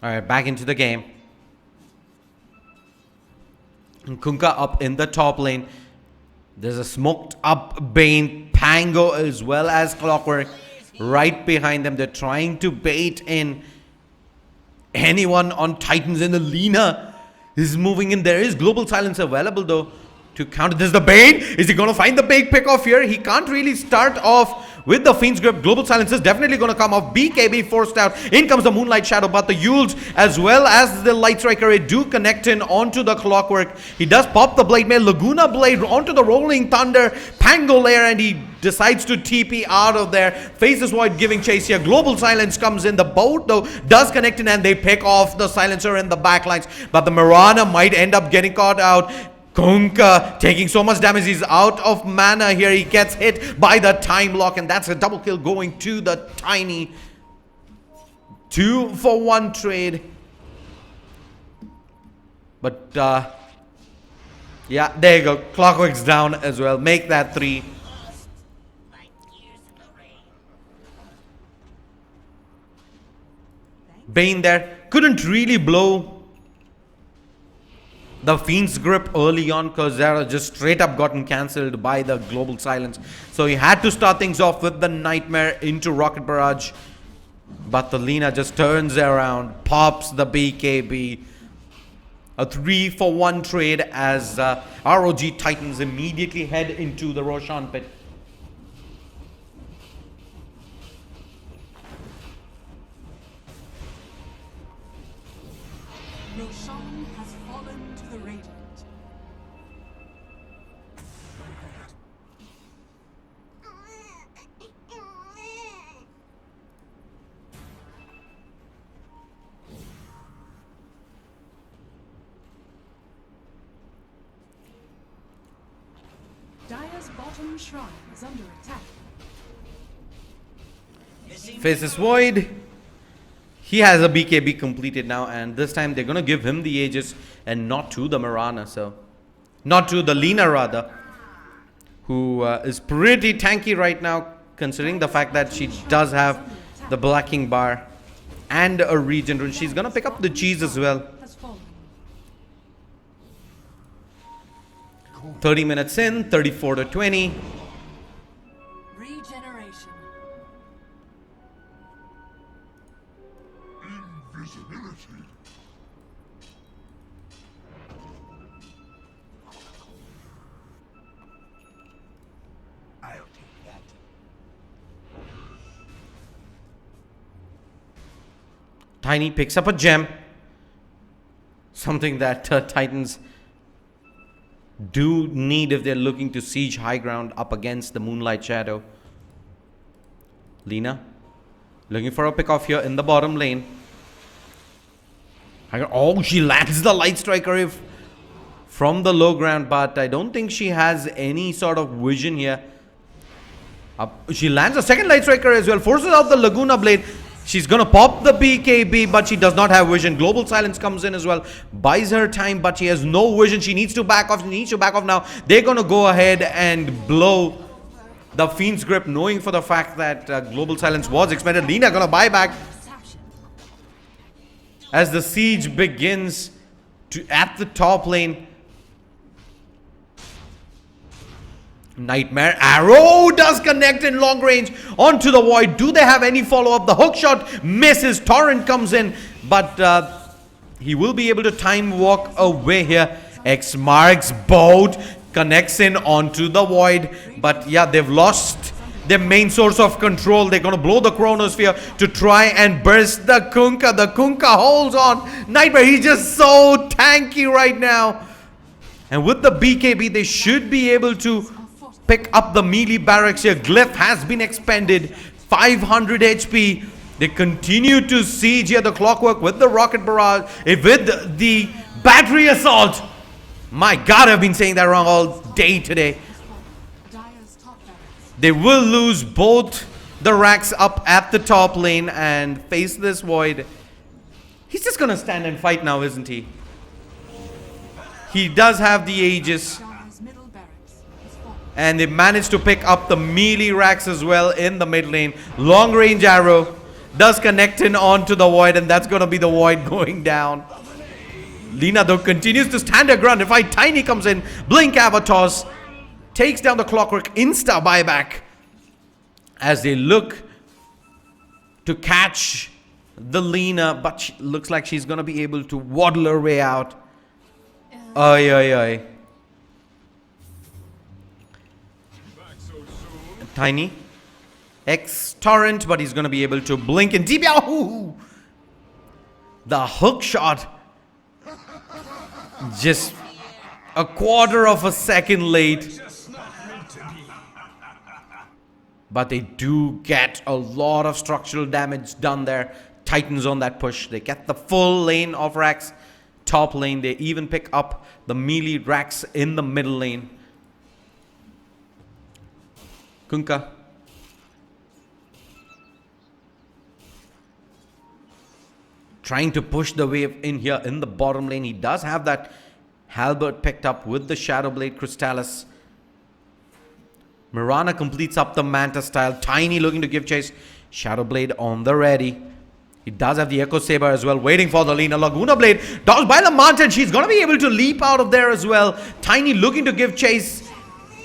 Alright, back into the game. And Kunkka up in the top lane. There's a smoked up Bane, Pango as well as Clockwork right behind them. They're trying to bait in anyone on Titans, and the Lina is moving in. There is Global Silence available though to counter this. The Bane, is he going to find the big pick off here? He can't really start off with the Fiend's Grip. Global Silence is definitely going to come off. BKB forced out. In comes the Moonlight Shadow, but the Yules as well as the Light Striker do connect in onto the Clockwork. He does pop the Blade Mail. Laguna Blade onto the Rolling Thunder. Pango Lair, and he decides to TP out of there. Faces Void giving chase here. Global Silence comes in. The boat though does connect in, and they pick off the Silencer in the backlines. But the Mirana might end up getting caught out. Kunkka taking so much damage. He's out of mana here. He gets hit by the time lock, and that's a double kill going to the Tiny. 2-for-1 trade. But yeah, there you go. Clockwork's down as well. Make that 3. Bane there couldn't really blow the Fiend's Grip early on because they are just straight up gotten cancelled by the Global Silence. So he had to start things off with the Nightmare into Rocket Barrage. But the Lina just turns around, pops the BKB. A 3-for-1 trade as ROG Titans immediately head into the Roshan pit. Roshan has fallen to the Radiant. Dire's bottom shrine is under attack. Faces Void. He has a BKB completed now, and this time they're going to give him the Aegis and not to the Mirana. So, not to the Lina rather, who is pretty tanky right now considering the fact that she does have the blacking bar and a regen. She's going to pick up the cheese as well. 30 minutes in, 34-20. Regeneration. Invisibility. I'll take that. Tiny picks up a gem. Something that Titans do need if they're looking to siege high ground up against the Moonlight Shadow. Lina looking for a pick off here in the bottom lane. Oh, she lands the Light Striker from the low ground, but I don't think she has any sort of vision here. She lands a second Light Striker as well, forces out the Laguna Blade. She's going to pop the BKB, but she does not have vision. Global Silence comes in as well. Buys her time, but she has no vision. She needs to back off. She needs to back off now. They're going to go ahead and blow the Fiend's Grip, knowing for the fact that Global Silence was expended. Lina going to buy back. As the siege begins at the top lane. Nightmare Arrow does connect in long range onto the Void. Do they have any follow-up? The hook shot misses. Torrent comes in, but he will be able to time walk away here. X marks boat, connects in onto the Void, but yeah, they've lost their main source of control. They're going to blow the Chronosphere to try and burst the Kunkka. The Kunkka holds on. Nightmare, he's just so tanky right now. And with the BKB, they should be able to pick up the melee barracks here. Glyph has been expended. 500 HP. They continue to siege here. The Clockwork with the Rocket Barrage. With the Battery Assault. My God, I've been saying that wrong all day today. They will lose both the racks up at the top lane and face this Void. He's just going to stand and fight now, isn't he? He does have the Aegis. And they managed to pick up the melee racks as well in the mid lane. Long range arrow does connect in onto the Void, and that's going to be the Void going down. Lina, though, continues to stand her ground. If Tiny comes in, Blink Avatars takes down the Clockwork, insta buyback as they look to catch the Lina, but she looks like she's going to be able to waddle her way out. Ay, ay, ay. Tiny. X-Torrent, but he's going to be able to blink and deep. Yahoo! The hook shot. Just a quarter of a second late. But they do get a lot of structural damage done there. Titans on that push. They get the full lane of racks. Top lane. They even pick up the melee racks in the middle lane. Kunkka. Trying to push the wave in here in the bottom lane. He does have that halberd picked up with the Shadowblade Crystallis. Mirana completes up the Manta style. Tiny looking to give chase. Shadowblade on the ready. He does have the Echo Saber as well, waiting for the Lina. Laguna Blade dodged by the Manta. She's going to be able to leap out of there as well. Tiny looking to give chase.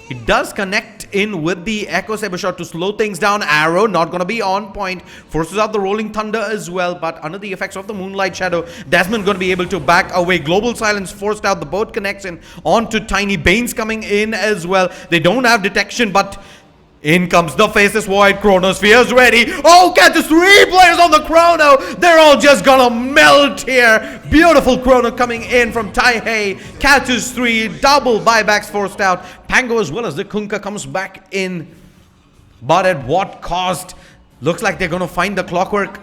He does connect in with the Echo Saber shot to slow things down. Arrow not going to be on point. Forces out the Rolling Thunder as well, but under the effects of the Moonlight Shadow, Desmond going to be able to back away. Global Silence forced out. The boat connection onto Tiny. Bane's coming in as well. They don't have detection, but in comes the Faceless Void. Chronosphere's ready. Oh, catches 3 players on the Chrono. They're all just gonna melt here. Beautiful Chrono coming in from Taihei. Catches 3. Double buybacks forced out. Pango as well as the Kunkka comes back in. But at what cost? Looks like they're gonna find the Clockwork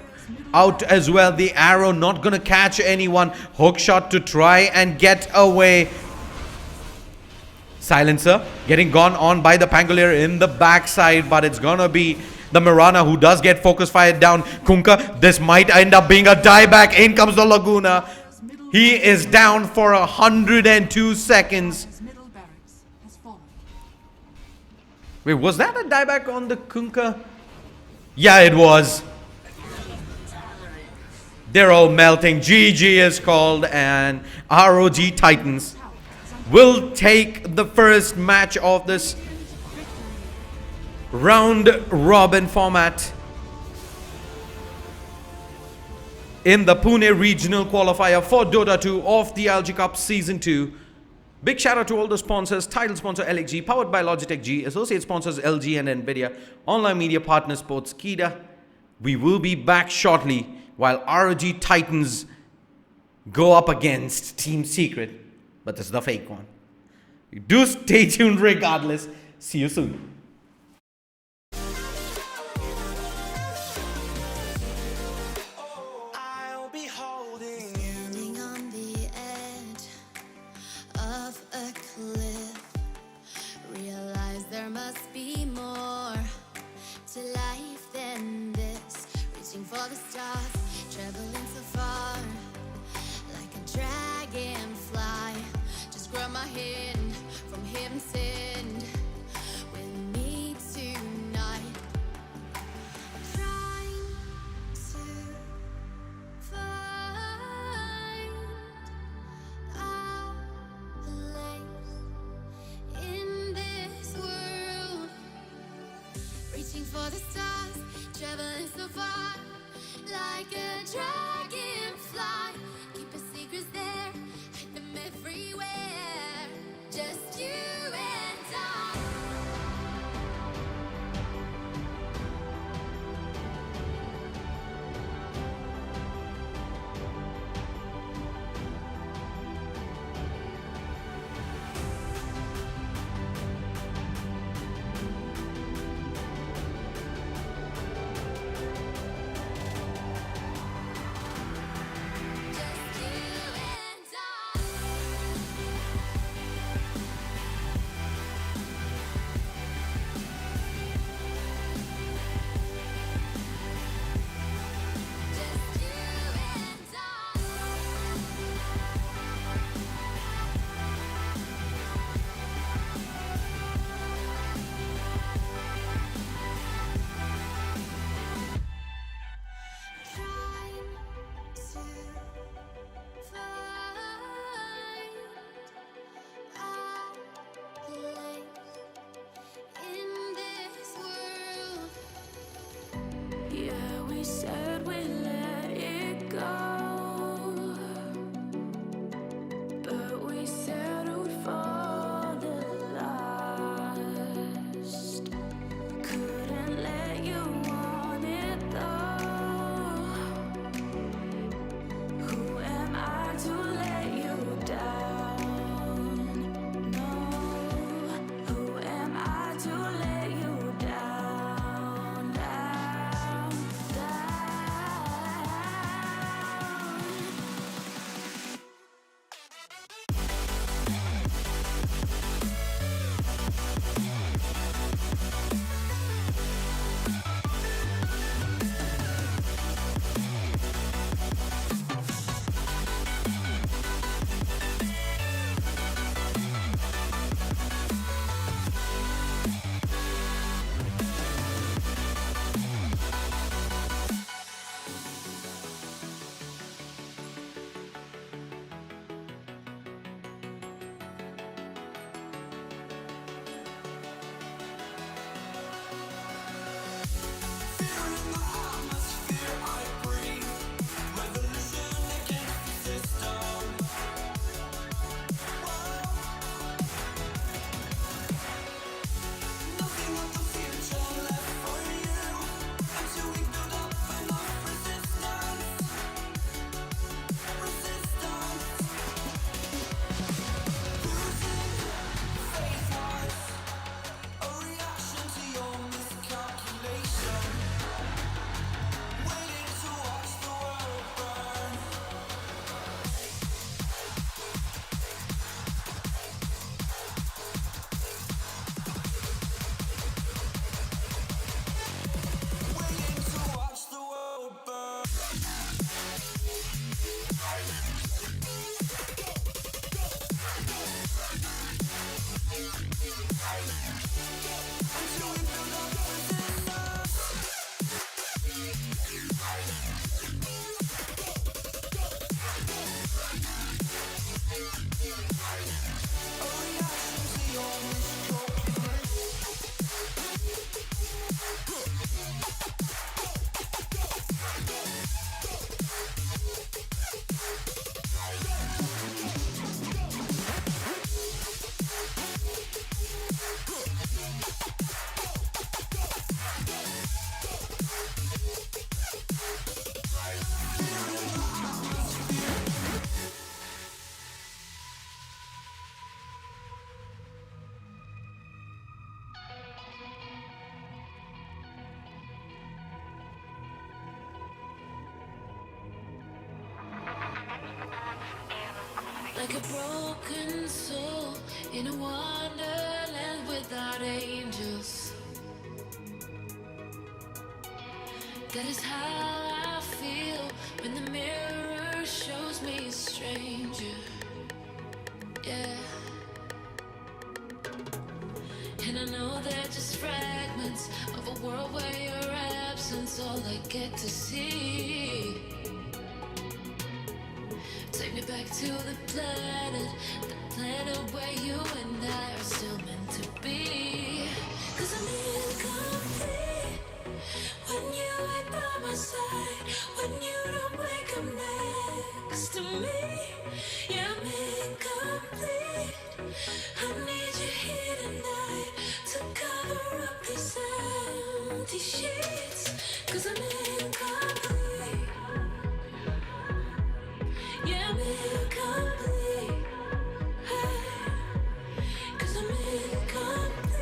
out as well. The Arrow not gonna catch anyone. Hook shot to try and get away. Silencer getting gone on by the Pangolier in the backside, but it's gonna be the Mirana who does get focus fired down. Kunkka, this might end up being a dieback. In comes the Laguna. He is down for 102 seconds. Wait, was that a dieback on the Kunkka? Yeah, it was. They're all melting. GG is called, and ROG Titans will take the first match of this round robin format in the Pune regional qualifier for Dota 2 of the ILG Cup Season 2. Big shout out to all the sponsors. Title sponsor LXG, powered by Logitech G. Associate sponsors LG and Nvidia. Online media partner Sportskeeda. We will be back shortly while ROG Titans go up against Team Secret. But this is the fake one. Do stay tuned regardless. See you soon. I'll be holding Standing on the edge of a cliff, realize there must be more to life than this. Reaching for the stars, traveling so far, like a dragonfly. Just grab my hand from heaven send with me tonight. Trying to find our place in this world. Reaching for the stars, traveling so far, like a dragonfly. Keep the secrets there, hide them everywhere. Just you and I. said we let it go, but we settled for the last. Couldn't let you want it though. Who am I to let you down? No. Who am I to let you down, down, down? Like a broken soul in a wonderland without angels. That is how I feel when the mirror shows me a stranger. Yeah. And I know they're just fragments of a world where your absence all I get to see. Take me back to the planet where you and I are still meant to be. 'Cause I'm incomplete when you ain't by my side, when you don't wake up next to me. Yeah, I'm incomplete. I need you here tonight to cover up these empty sheets. 'Cause I'm incomplete. Yeah, I'm incomplete. Hey, 'cause I'm incomplete.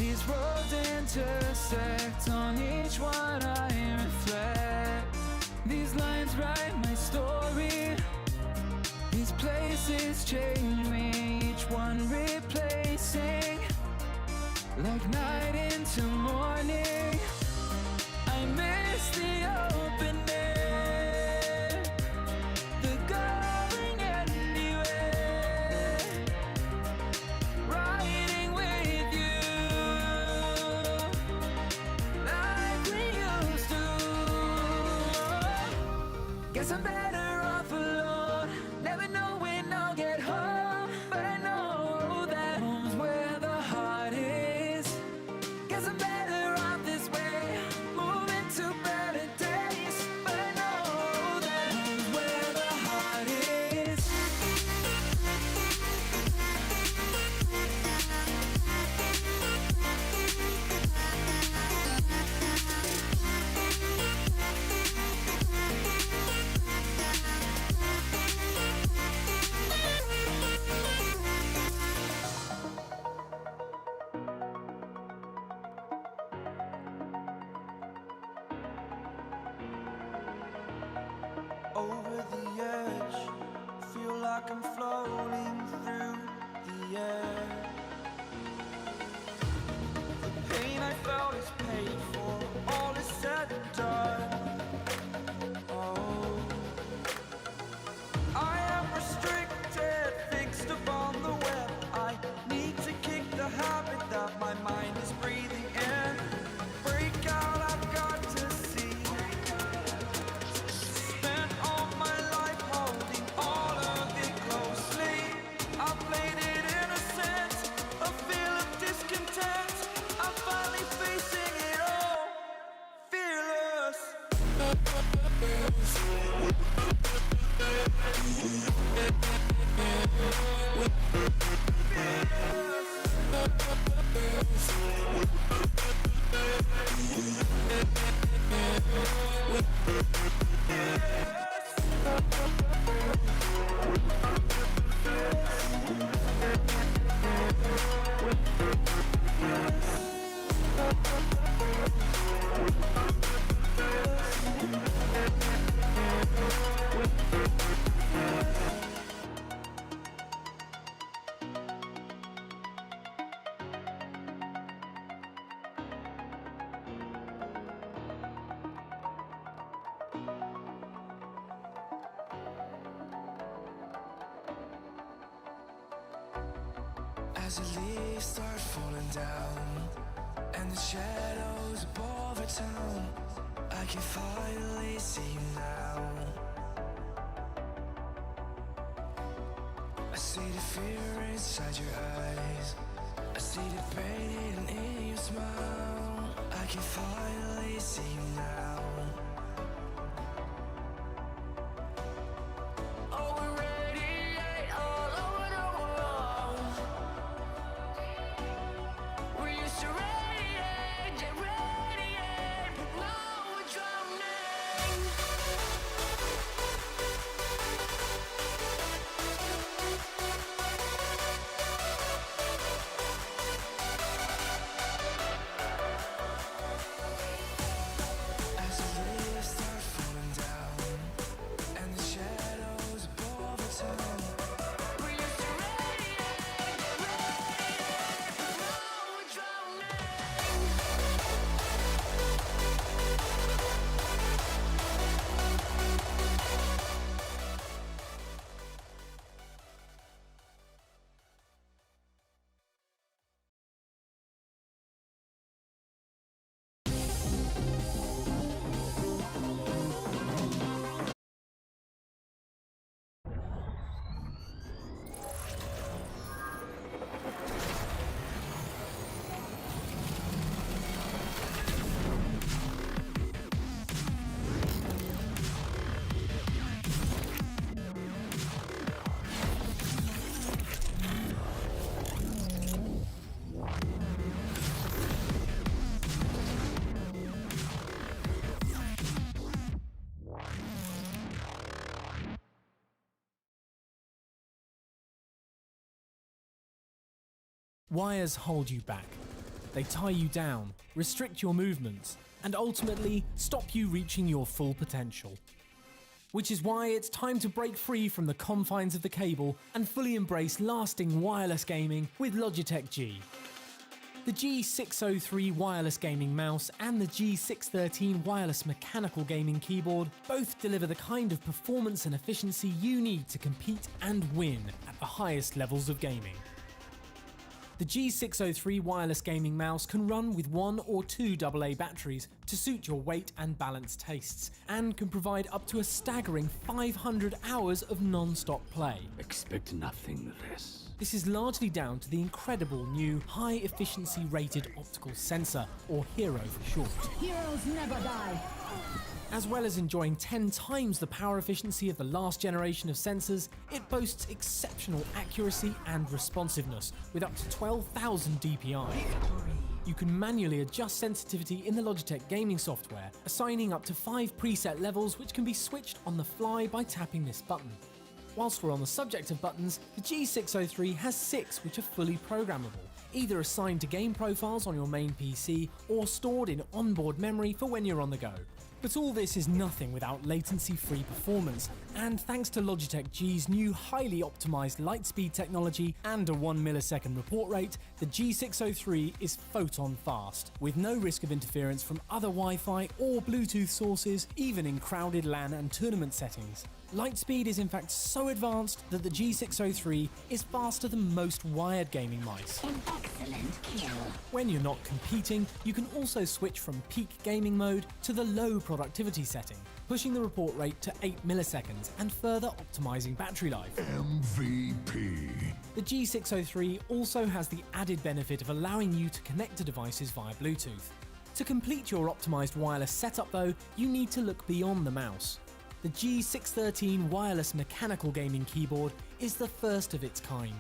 These roads intersect, on each one I reflect. These lines write my story. These places change me, each one replacing. Like night into morning, I miss the open air, the going anywhere, riding with you, like we used to. Guess I'm better off alone, never know when I'll get home, but I know that home's where the heart is. Guess I'm better off this way, moving to better days, but I know that home's where the heart is. Over the edge, feel like I'm floating through the air. The pain I felt is paid for, all is said and done. Oh, I am restricted, fixed upon the web. I need to kick the habit that my mind is breathing in. Break out, I've got to see. Spent all my life holding all of it closely. I played it innocent, a feel of discontent. I'm finally facing it all, fearless. As the leaves start falling down and the shadows above the town, I can finally see you now. I see the fear inside your eyes, I see the pain in your smile. I can finally see you now. Oh, we radiate all over the world. We used to radiate, but now we're drowning. As the leaves start falling down and the shadows above the town, we used to radiate, but now we're drowning. Wires hold you back. They tie you down, restrict your movements, and ultimately stop you reaching your full potential. Which is why it's time to break free from the confines of the cable and fully embrace lasting wireless gaming with Logitech G. The G603 wireless gaming mouse and the G613 wireless mechanical gaming keyboard both deliver the kind of performance and efficiency you need to compete and win at the highest levels of gaming. The G603 wireless gaming mouse can run with 1 or 2 AA batteries to suit your weight and balance tastes, and can provide up to a staggering 500 hours of non-stop play. Expect nothing less. This is largely down to the incredible new high-efficiency rated optical sensor, or HERO for short. Heroes never die. As well as enjoying 10 times the power efficiency of the last generation of sensors, it boasts exceptional accuracy and responsiveness with up to 12,000 DPI. You can manually adjust sensitivity in the Logitech gaming software, assigning up to 5 preset levels which can be switched on the fly by tapping this button. Whilst we're on the subject of buttons, the G603 has 6 which are fully programmable, either assigned to game profiles on your main PC or stored in onboard memory for when you're on the go. But all this is nothing without latency-free performance, and thanks to Logitech G's new highly optimized light speed technology and a 1 millisecond report rate, the G603 is photon fast, with no risk of interference from other Wi-Fi or Bluetooth sources, even in crowded LAN and tournament settings. Lightspeed is in fact so advanced that the G603 is faster than most wired gaming mice. An excellent kill. When you're not competing, you can also switch from peak gaming mode to the low productivity setting, pushing the report rate to 8 milliseconds and further optimizing battery life. MVP. The G603 also has the added benefit of allowing you to connect to devices via Bluetooth. To complete your optimized wireless setup though, you need to look beyond the mouse. The G613 wireless mechanical gaming keyboard is the first of its kind.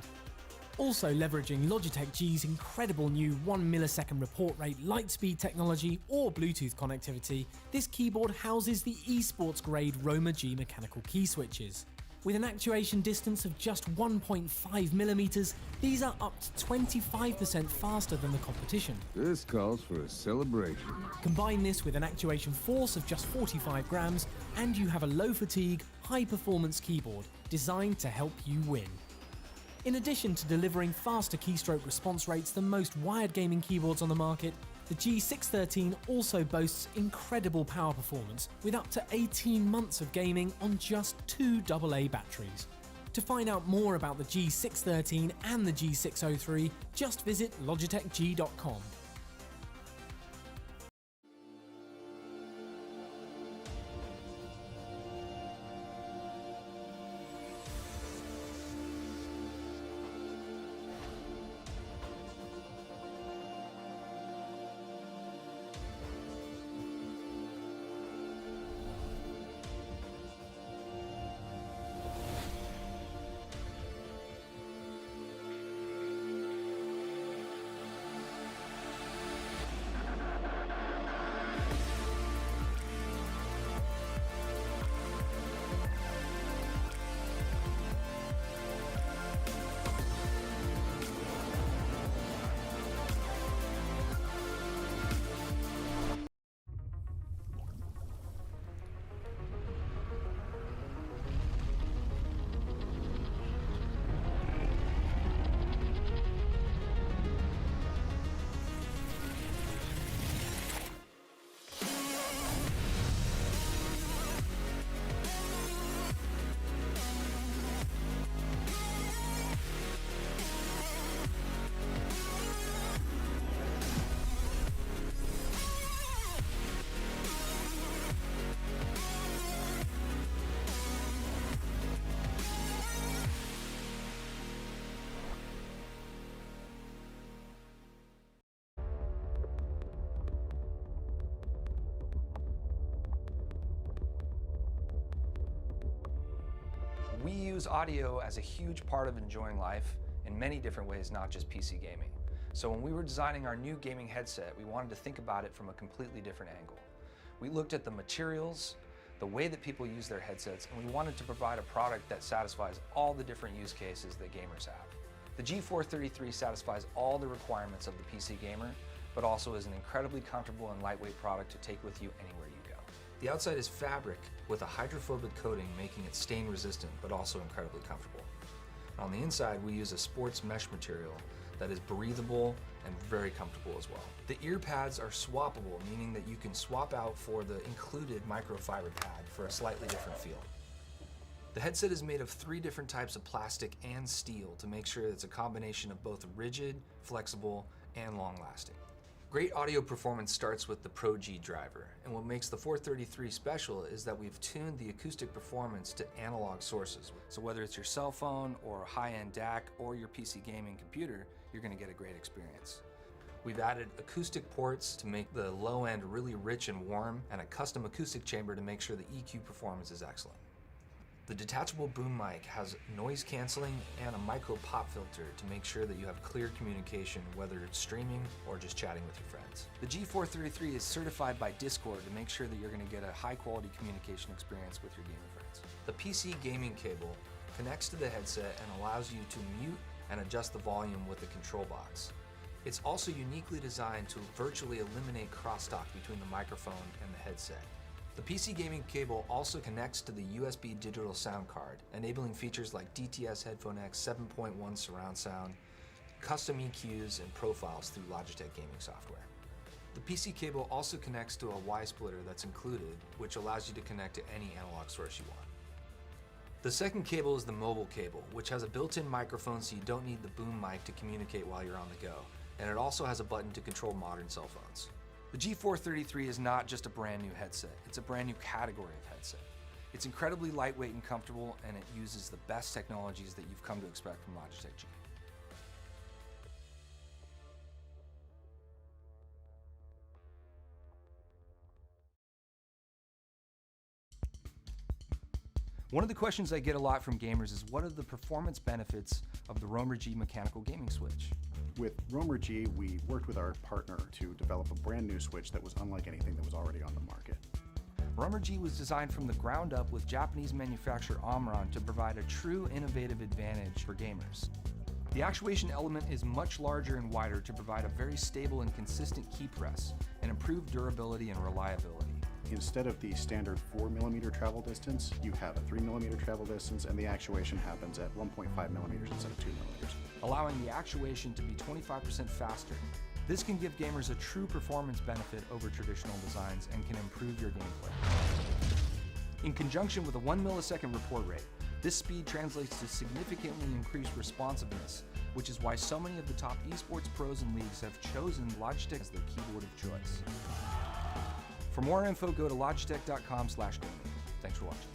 Also leveraging Logitech G's incredible new 1 millisecond report rate lightspeed technology or Bluetooth connectivity, this keyboard houses the esports grade Roma G mechanical key switches. With an actuation distance of just 1.5 millimeters, these are up to 25% faster than the competition. This calls for a celebration. Combine this with an actuation force of just 45 grams, and you have a low fatigue, high performance keyboard designed to help you win. In addition to delivering faster keystroke response rates than most wired gaming keyboards on the market, the G613 also boasts incredible power performance with up to 18 months of gaming on just 2 AA batteries. To find out more about the G613 and the G603, just visit logitechg.com. We use audio as a huge part of enjoying life in many different ways, not just PC gaming. So when we were designing our new gaming headset, we wanted to think about it from a completely different angle. We looked at the materials, the way that people use their headsets, and we wanted to provide a product that satisfies all the different use cases that gamers have. The G433 satisfies all the requirements of the PC gamer, but also is an incredibly comfortable and lightweight product to take with you anywhere you go. The outside is fabric with a hydrophobic coating, making it stain resistant, but also incredibly comfortable. On the inside, we use a sports mesh material that is breathable and very comfortable as well. The ear pads are swappable, meaning that you can swap out for the included microfiber pad for a slightly different feel. The headset is made of 3 different types of plastic and steel to make sure it's a combination of both rigid, flexible, and long-lasting. Great audio performance starts with the Pro G driver, and what makes the 433 special is that we've tuned the acoustic performance to analog sources. So whether it's your cell phone or high-end DAC or your PC gaming computer, you're going to get a great experience. We've added acoustic ports to make the low end really rich and warm, and a custom acoustic chamber to make sure the EQ performance is excellent. The detachable boom mic has noise canceling and a micro pop filter to make sure that you have clear communication, whether it's streaming or just chatting with your friends. The G433 is certified by Discord to make sure that you're going to get a high quality communication experience with your gaming friends. The PC gaming cable connects to the headset and allows you to mute and adjust the volume with the control box. It's also uniquely designed to virtually eliminate crosstalk between the microphone and the headset. The PC gaming cable also connects to the USB digital sound card, enabling features like DTS Headphone X 7.1 surround sound, custom EQs, and profiles through Logitech gaming software. The PC cable also connects to a Y splitter that's included, which allows you to connect to any analog source you want. The second cable is the mobile cable, which has a built-in microphone so you don't need the boom mic to communicate while you're on the go, and it also has a button to control modern cell phones. The G433 is not just a brand new headset, it's a brand new category of headset. It's incredibly lightweight and comfortable, and it uses the best technologies that you've come to expect from Logitech G. One of the questions I get a lot from gamers is what are the performance benefits of the Roamer G mechanical gaming switch? With Roamer G, we worked with our partner to develop a brand new switch that was unlike anything that was already on the market. Roamer G was designed from the ground up with Japanese manufacturer Omron to provide a true innovative advantage for gamers. The actuation element is much larger and wider to provide a very stable and consistent key press and improved durability and reliability. Instead of the standard 4mm travel distance, you have a 3mm travel distance, and the actuation happens at 1.5mm instead of 2mm. Allowing the actuation to be 25% faster. This can give gamers a true performance benefit over traditional designs and can improve your gameplay. In conjunction with a 1 millisecond report rate, this speed translates to significantly increased responsiveness, which is why so many of the top esports pros and leagues have chosen Logitech as their keyboard of choice. For more info, go to logitech.com/gaming. Thanks for watching.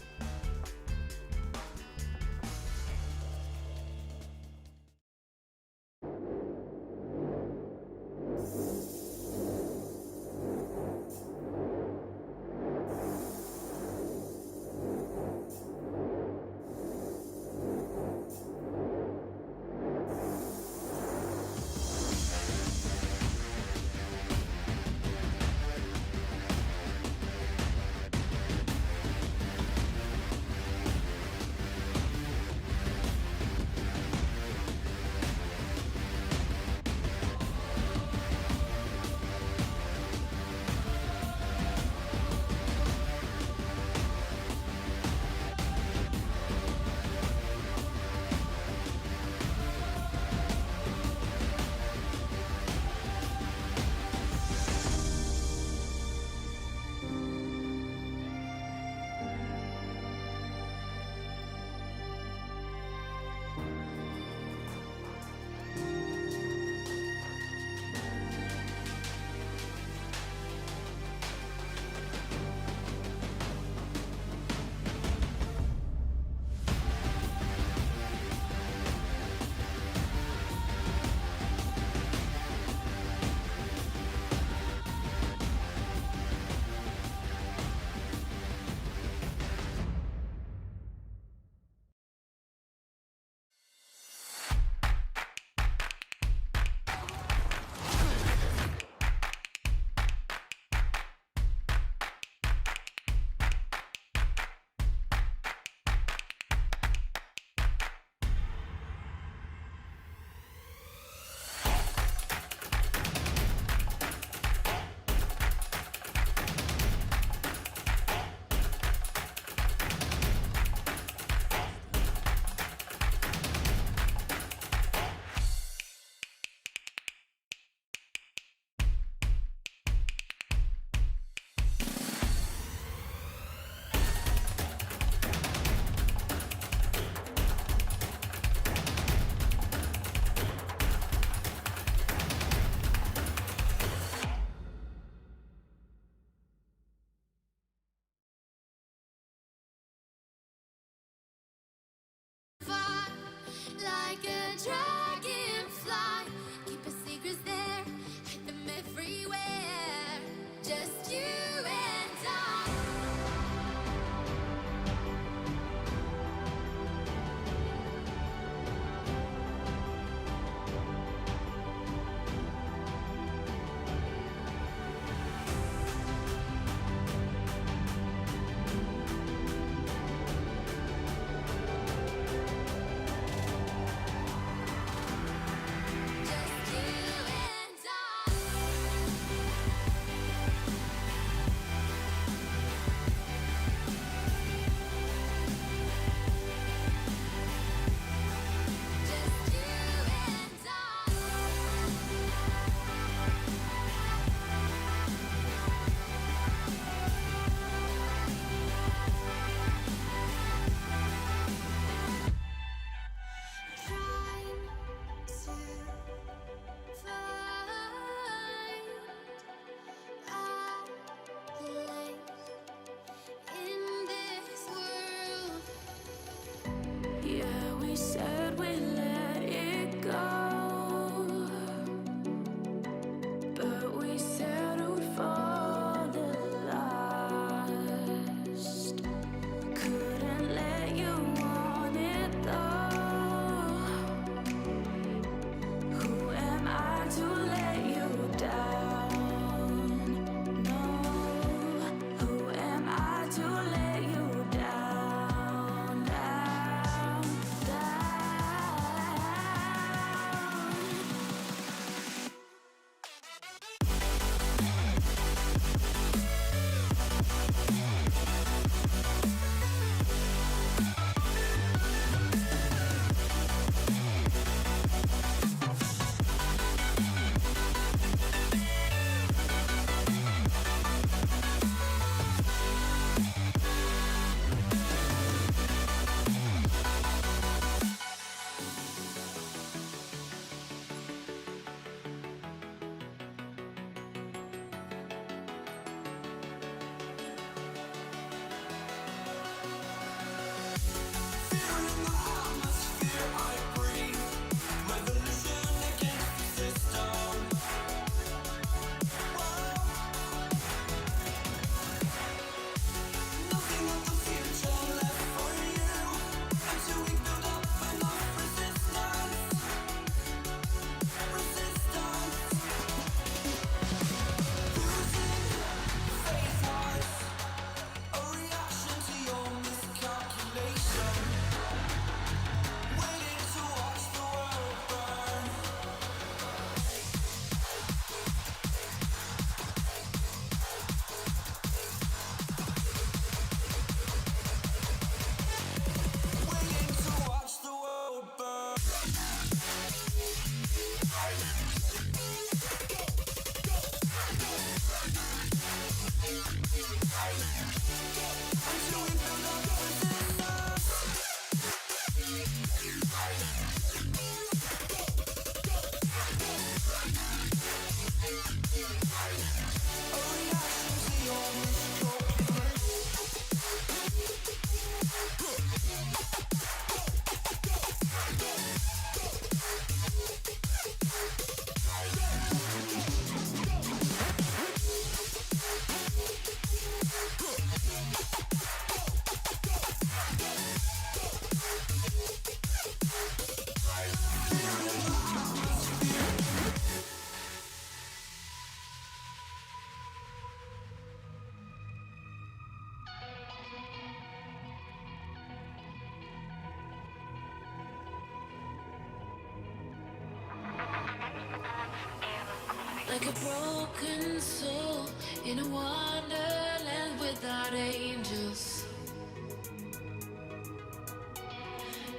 Like a broken soul in a wonderland without angels.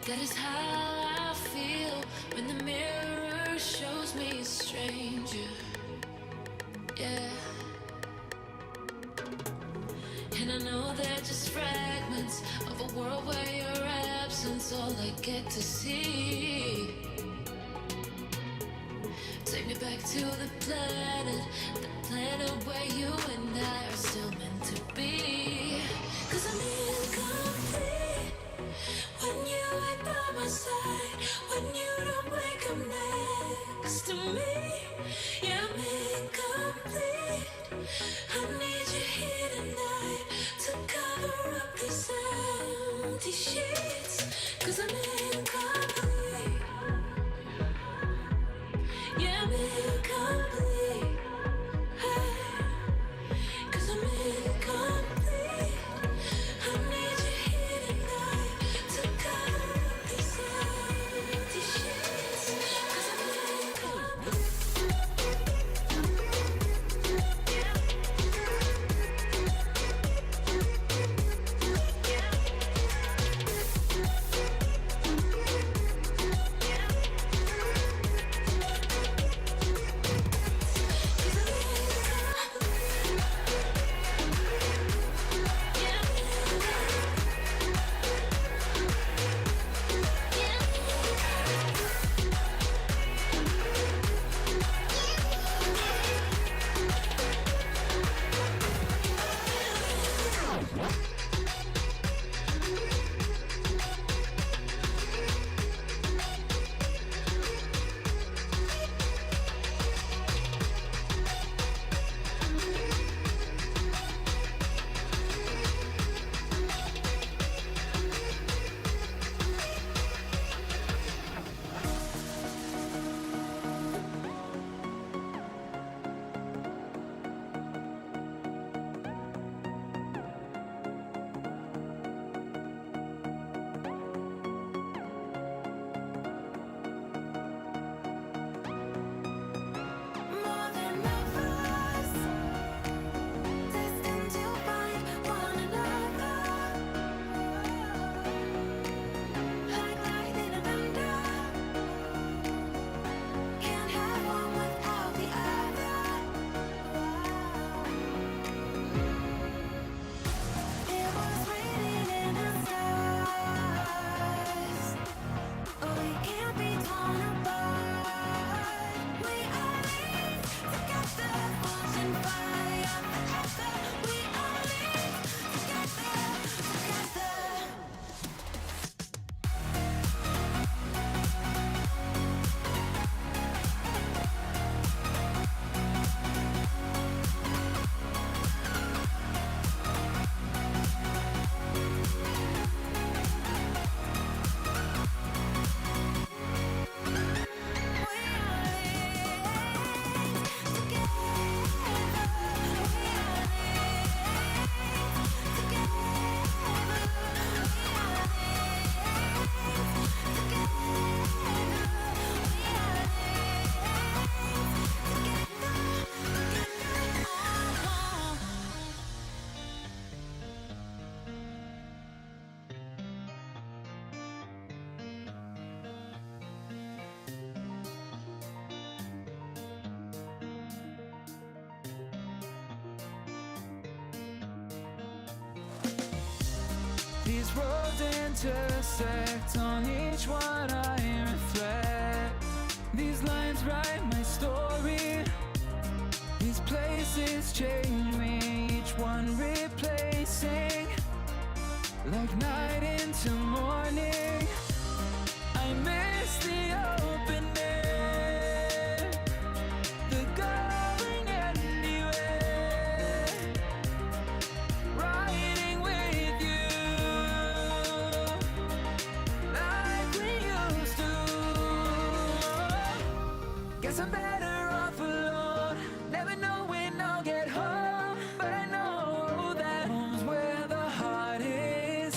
That is how I feel when the mirror shows me a stranger. Yeah. And I know they're just fragments of a world where your absence all I get to see. Take me back to the planet where you and I are still meant to be. 'Cause I'm incomplete when you ain't by my side, when you don't wake up next to me. Yeah, I'm incomplete. I need you here tonight to cover up these empty sheets. 'Cause I'm incomplete. Yeah, I'm incomplete. Hey, 'cause I'm incomplete. intersect. On each one I reflect. These lines write my story. These places change me, each one replacing. Like night into morning, I miss the open air, the going anywhere, riding with you, like we used to. Guess I'm better off alone, never know when I'll get home, but I know that home's where the heart is.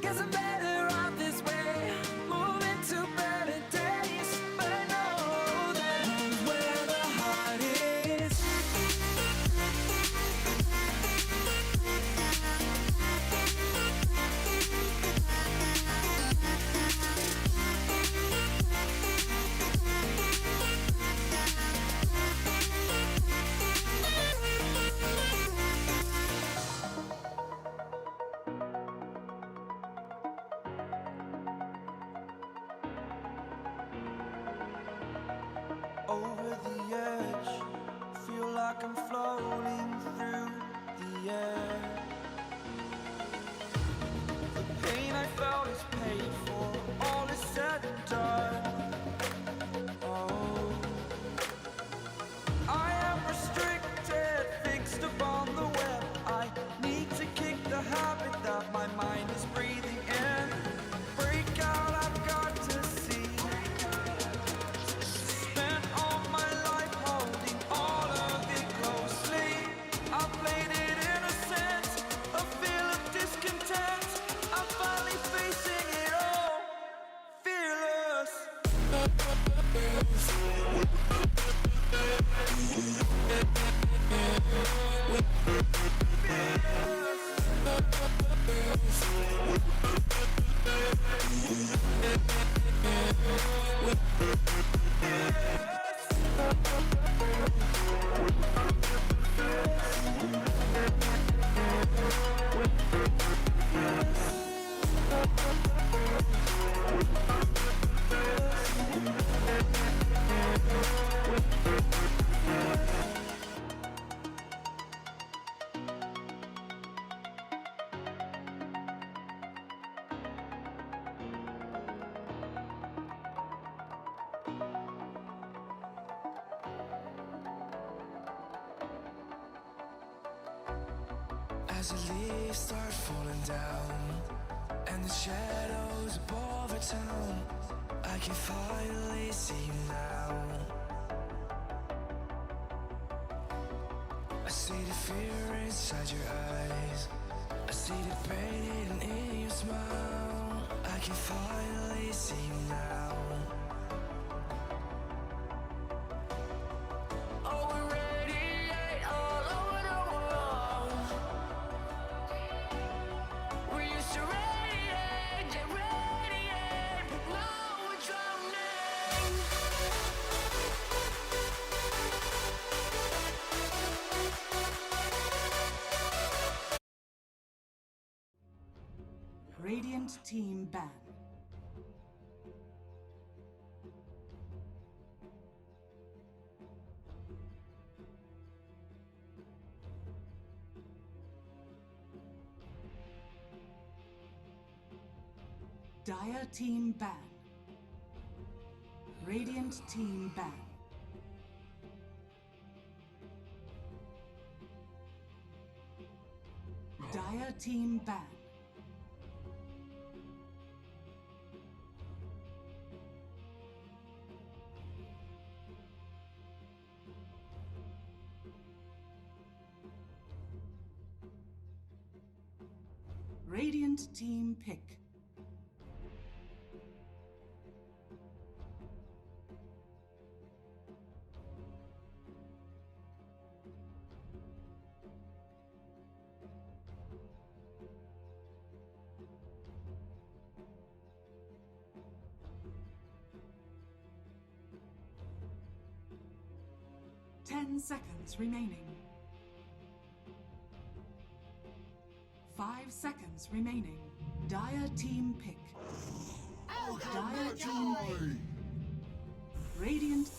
Guess I'm better off this way, moving to better days, but I know that home's where the heart is. Over the edge, feel like I'm floating through the air. The pain I felt is paid for, all is said and done. Oh, I am restricted, fixed upon the web. I need to kick the habit that my mind is breathing in. Break out, I've got to see. Spent all my life holding all of it closely. I played it innocent, a feel of discontent. I'm finally facing it all, fearless. As the leaves start falling down and the shadows above our town, I can finally see you now. I see the fear inside your eyes, I see the pain in your smile. I can finally see you now. Oh, we radiate all over the world. We used to radiate, but now we're drowning. Radiant team ban. Dire team ban. Radiant team ban. Dire team ban. Radiant team pick. Ten seconds remaining. 5, 5 seconds remaining. Dire team pick. Dire team pick. Radiant.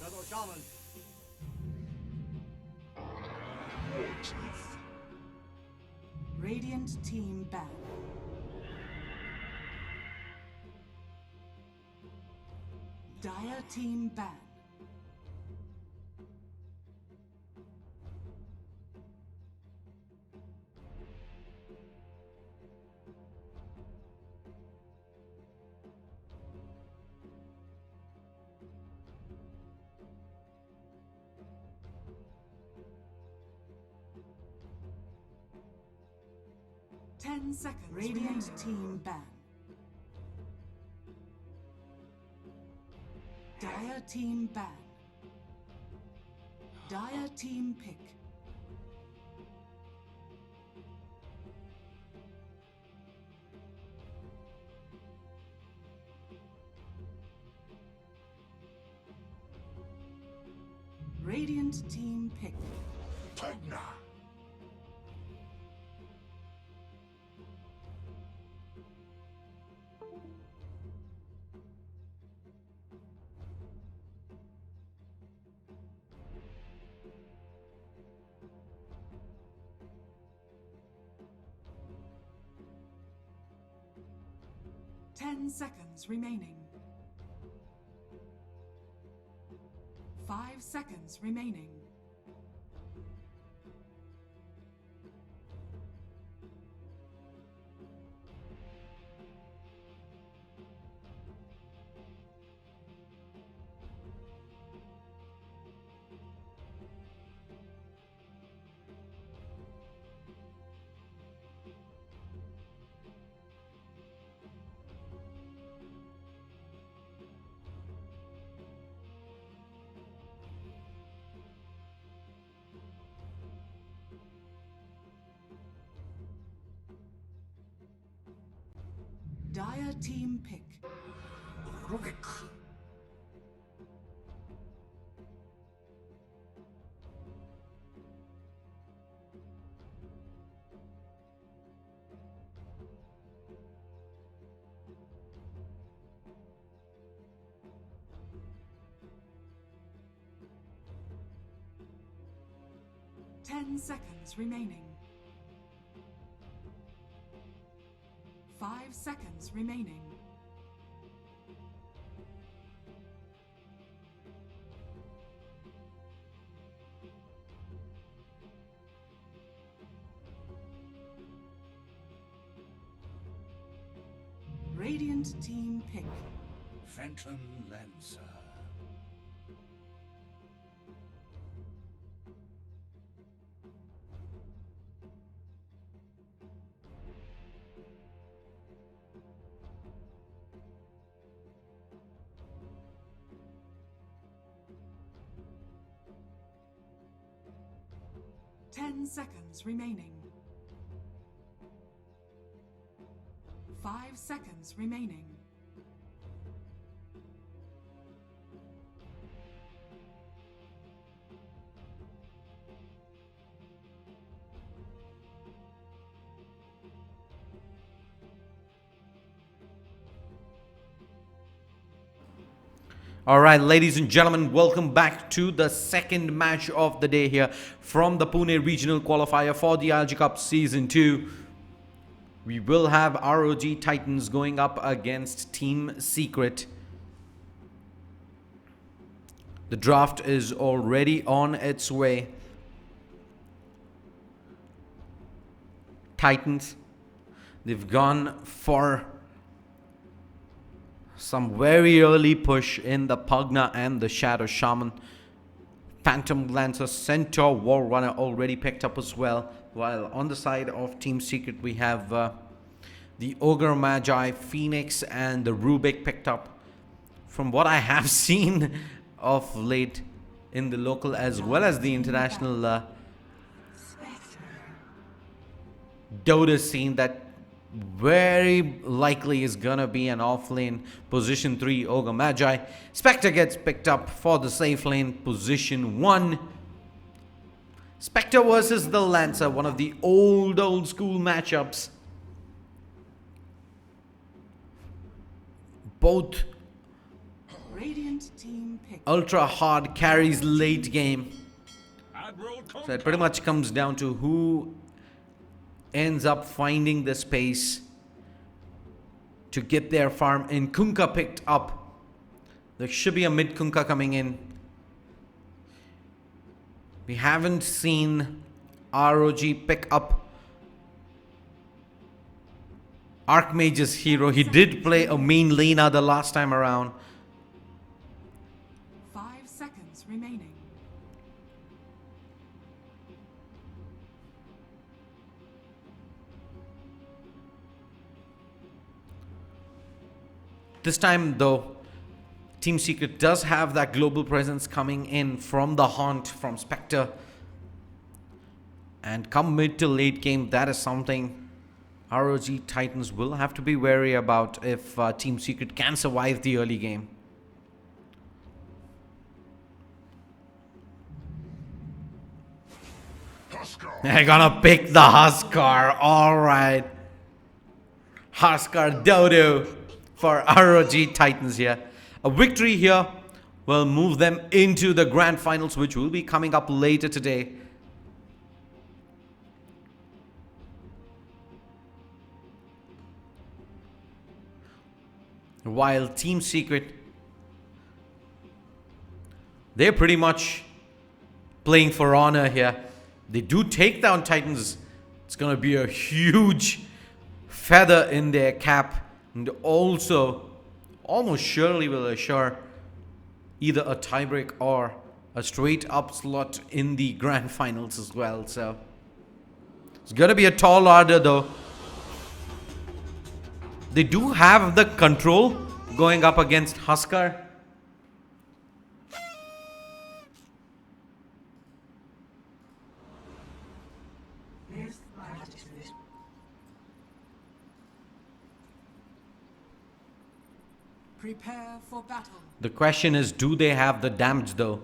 Radiant team ban. Dire team ban. Ten seconds. Radiant team ban. Dire team ban. Dire team pick. Radiant team pick. Pugna. Ten seconds remaining. 5 seconds remaining. Dire team pick. Rubik. 10 seconds remaining. 5 seconds remaining. Radiant team pick. Phantom Lancer. Ten seconds remaining. 5 seconds remaining. All right, ladies and gentlemen, welcome back to the second match of the day here from the Pune Regional Qualifier for the ILG Cup Season 2. We will have ROG Titans going up against Team Secret. The draft is already on its way. Titans, they've gone for some very early push in the Pugna and the Shadow Shaman. Phantom Lancer, Centaur, War Runner already picked up as well. While on the side of Team Secret, we have the Ogre Magi, Phoenix, and the Rubik picked up. From what I have seen of late in the local as well as the international Dota scene, that very likely is gonna be an off-lane position 3 Ogre Magi. Spectre gets picked up for the safe lane position 1. Spectre versus the Lancer, one of the old school matchups. both Radiant team pick. ultra hard carries late game. So it pretty much comes down to who ends up finding the space to get their farm in. Kunkka picked up. There should be a mid Kunkka coming in. We haven't seen ROG pick up Archmage's hero. He did play a main laner the last time around. 5 seconds remaining. This time though, Team Secret does have that global presence coming in from the Haunt, from Spectre. And come mid to late game, that is something ROG Titans will have to be wary about if Team Secret can survive the early game. They're gonna pick the Huskar. Alright. Huskar Dodo for ROG Titans here. A victory here will move them into the grand finals, which will be coming up later today. While Team Secret, they're pretty much playing for honor here. They do take down Titans. It's going to be a huge feather in their cap, and also almost surely will assure either a tiebreak or a straight up slot in the grand finals as well. So it's going to be a tall order though. They do have the control going up against Huskar. Prepare for battle. The question is, do they have the damage though?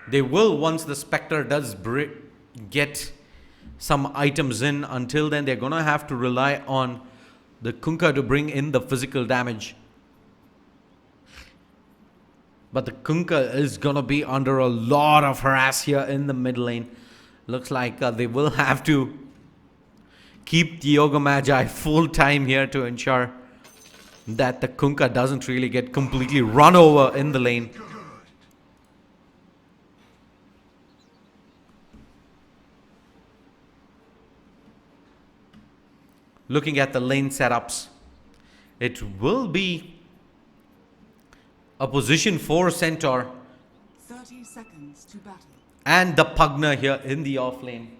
They will once the Spectre does get some items in. Until then, they're going to have to rely on the Kunkka to bring in the physical damage. But the Kunkka is going to be under a lot of harass here in the mid lane. Looks like they will have to keep the Yoga Magi full time here to ensure that the Kunkka doesn't really get completely run over in the lane. Looking at the lane setups, it will be a position for Centaur 30 seconds to battle. and the Pugner here in the off lane.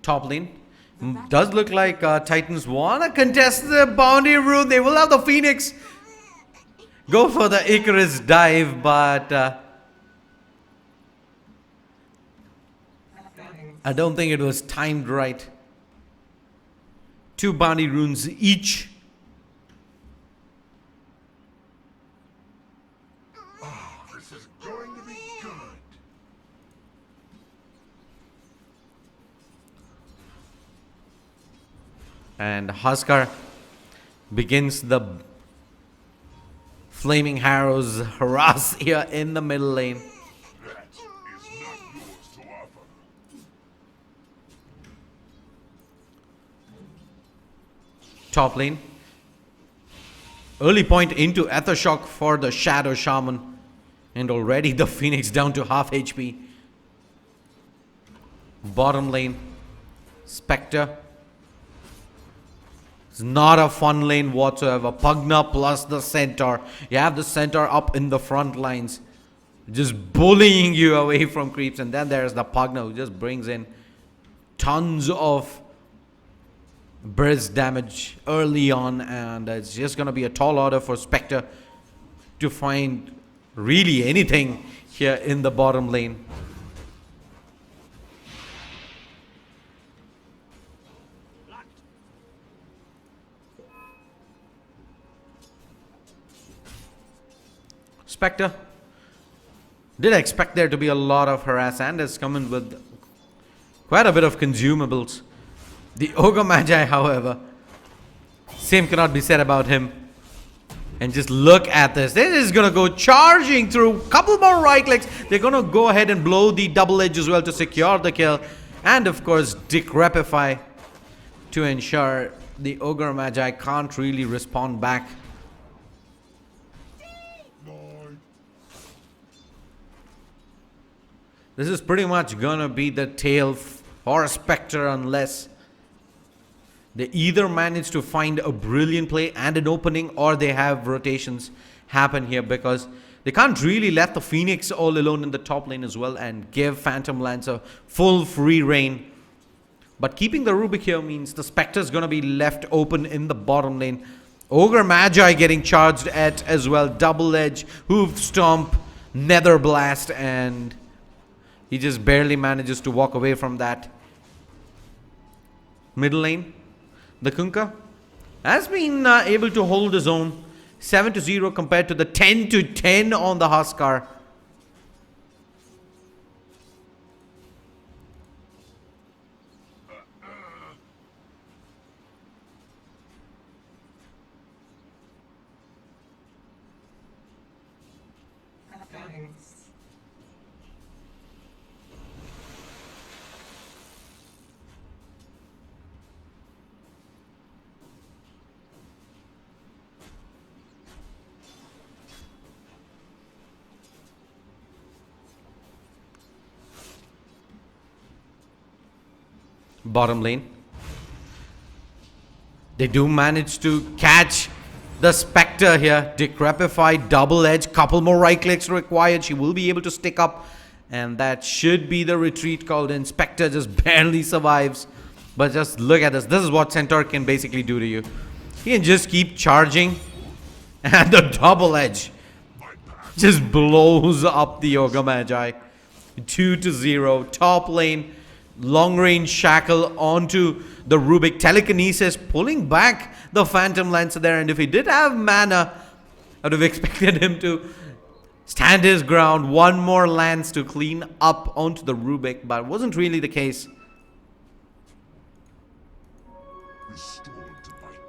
Top lane. Does look like Titans want to contest the boundary rune. They will have the Phoenix go for the Icarus dive, but I don't think it was timed right. 2 bounty runes each. This is going to be good. And Huskar begins the Flaming Harrow's harass here in the middle lane. That is not yours to offer. Top lane. Early point into Aethershock for the Shadow Shaman. And already the Phoenix down to half HP. Bottom lane. Spectre. It's not a fun lane whatsoever. Pugna plus the Centaur. You have the Centaur up in the front lines, just bullying you away from creeps. And then there's the Pugna who just brings in tons of burst damage early on. And it's just going to be a tall order for Spectre to find really anything here in the bottom lane. Spectre. Did expect there to be a lot of harass, and is coming with quite a bit of consumables. The Ogre Magi, however, same cannot be said about him. And just look at this. This is going to go charging through. Couple more right clicks. They're going to go ahead and blow the double edge as well to secure the kill. And of course, decrepify to ensure the Ogre Magi can't really respond back. This is pretty much going to be the tail for Spectre unless they either manage to find a brilliant play and an opening, or they have rotations happen here, because they can't really let the Phoenix all alone in the top lane as well and give Phantom Lancer full free reign. But keeping the Rubik here means the Spectre's going to be left open in the bottom lane. Ogre Magi getting charged at as well. Double Edge, Hoof Stomp, Nether Blast, and he just barely manages to walk away from that. Middle lane. The Kunkka has been able to hold his own. 7-0 compared to the 10-10 on the Huskar. Bottom lane. They do manage to catch the Spectre here. Decrepify, double edge, couple more right clicks required. She will be able to stick up, and that should be the retreat called in. Spectre just barely survives. But just look at this. This is what Centaur can basically do to you. He can just keep charging, and the double edge just blows up the Ogre Magi. 2-0. Top lane. Long range shackle onto the Rubik. Telekinesis pulling back the Phantom Lancer there. And if he did have mana, I would have expected him to stand his ground. One more lance to clean up onto the Rubik, but it wasn't really the case.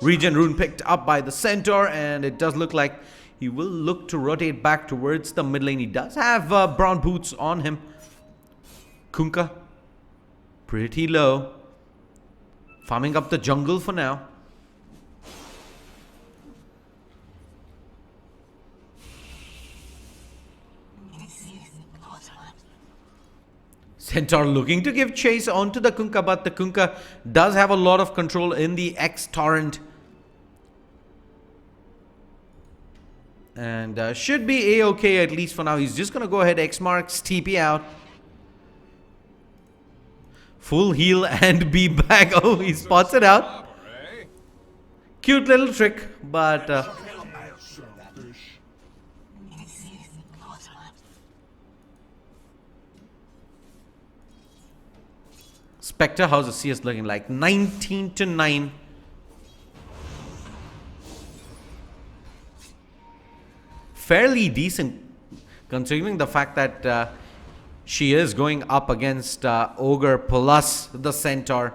Regen rune picked up by the Centaur, and it does look like he will look to rotate back towards the mid lane. He does have brown boots on him. Kunkka pretty low, farming up the jungle for now. Centaur looking to give chase onto the Kunkka, but the Kunkka does have a lot of control in the X torrent. And should be A-okay at least for now. He's just going to go ahead, X marks, TP out. Full heal and be back. Oh, he spots it out. Cute little trick, but Spectre, how's the CS looking like? 19-9. Fairly decent, considering the fact that she is going up against Ogre plus the Centaur.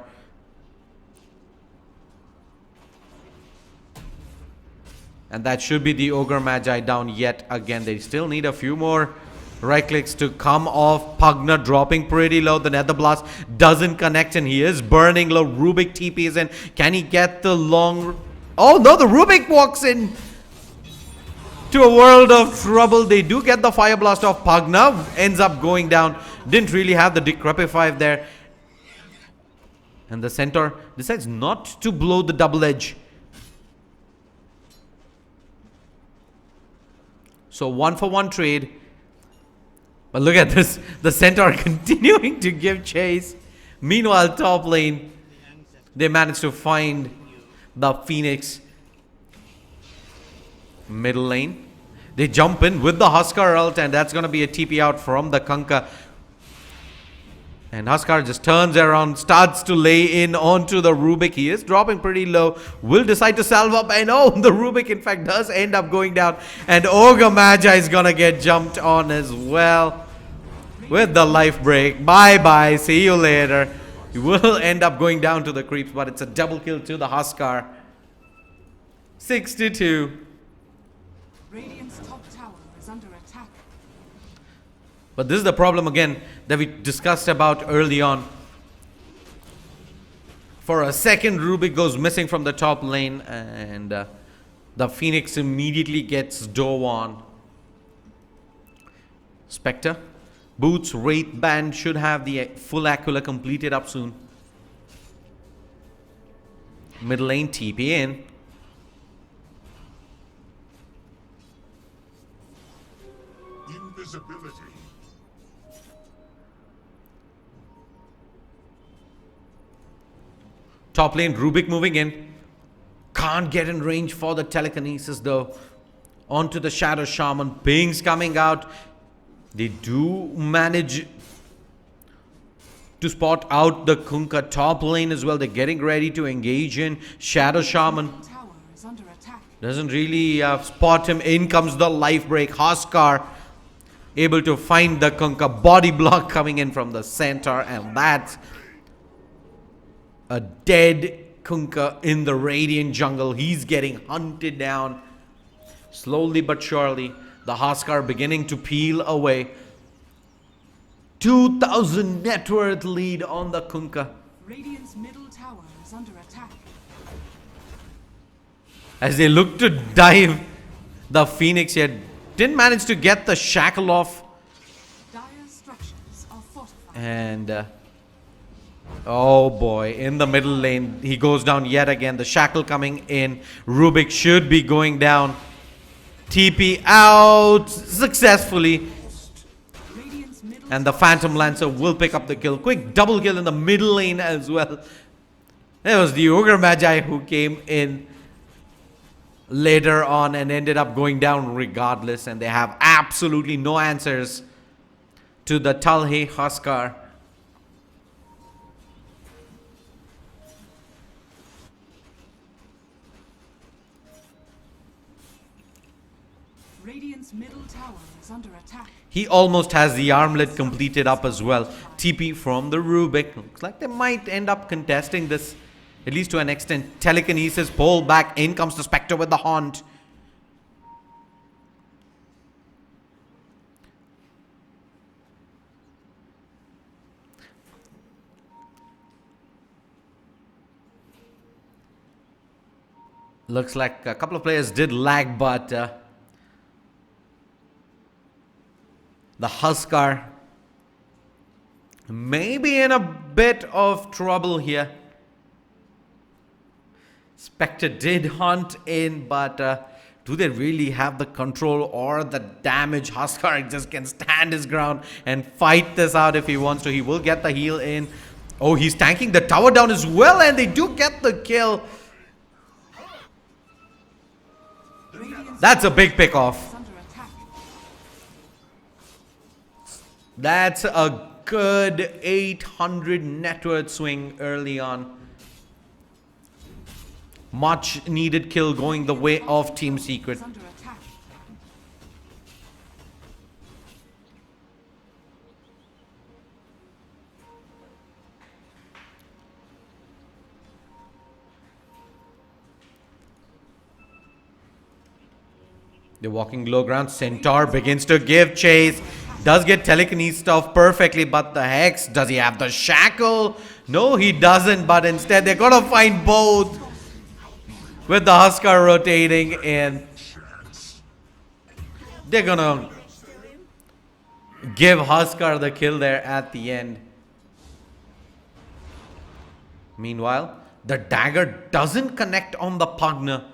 And that should be the Ogre Magi down yet again. They still need a few more right clicks to come off. Pugna dropping pretty low. The Nether Blast doesn't connect, and he is burning low. Rubik TPs in. Can he get the long... Oh no, the Rubik walks in to a world of trouble. They do get the Fire Blast off. Pugna ends up going down. Didn't really have the Decrepify there. And the Centaur decides not to blow the double edge. So 1-for-1 trade. But look at this. The Centaur continuing to give chase. Meanwhile, top lane, they managed to find the Phoenix. Middle lane. They jump in with the Huskar ult, and that's going to be a TP out from the Kunkka. And Huskar just turns around, starts to lay in onto the Rubik. He is dropping pretty low. Will decide to salve up. And oh, the Rubik in fact does end up going down. And Ogre Magi is gonna get jumped on as well. With the life break. Bye-bye. See you later. He will end up going down to the creeps. But it's a double kill to the Huskar. 6-2. Radiant's top tower is under attack. But this is the problem again that we discussed about early on. For a second, Rubik goes missing from the top lane, and the Phoenix immediately gets dove on. Spectre, Boots, Wraith Band should have the full Aquila completed up soon. Mid lane TP in. Invisibility. Top lane, Rubik moving in. Can't get in range for the telekinesis though. Onto the Shadow Shaman. Pings coming out. They do manage to spot out the Kunkka top lane as well. They're getting ready to engage in. Shadow Shaman Tower is under attack. doesn't really spot him. In comes the life break. Huskar able to find the Kunkka. Body block coming in from the center, and that's a dead Kunkka in the Radiant jungle. He's getting hunted down. Slowly but surely, the Huskar beginning to peel away. 2,000 net worth lead on the Kunkka. Radiant's middle tower is under attack. As they look to dive, the Phoenix here didn't manage to get the shackle off. Dire structures are fortified. And oh boy, in the middle lane, he goes down yet again. The shackle coming in. Rubik should be going down. TP out successfully. And the Phantom Lancer will pick up the kill. Quick double kill in the middle lane as well. There was the Ogre Magi who came in later on and ended up going down regardless. And they have absolutely no answers to the Talhe Huskar. Radiant's middle tower is under attack. He almost has the armlet completed up as well. TP from the Rubik. Looks like they might end up contesting this, at least to an extent. Telekinesis, pull back. In comes the Spectre with the Haunt. Looks like a couple of players did lag, but the Huskar may be in a bit of trouble here. Spectre did hunt in, but do they really have the control or the damage? Huskar just can stand his ground and fight this out if he wants to. He will get the heal in. Oh, he's tanking the tower down as well, and they do get the kill. That's a big pick off. That's a good 800 net worth swing early on. Much needed kill going the way of Team Secret. They're walking low ground. Centaur begins to give chase. Does get telekinesis off perfectly, but the Hex, does he have the shackle? No, he doesn't, but instead they're going to find both. With the Huskar rotating in. They're going to give Huskar the kill there at the end. Meanwhile, the dagger doesn't connect on the Pugna.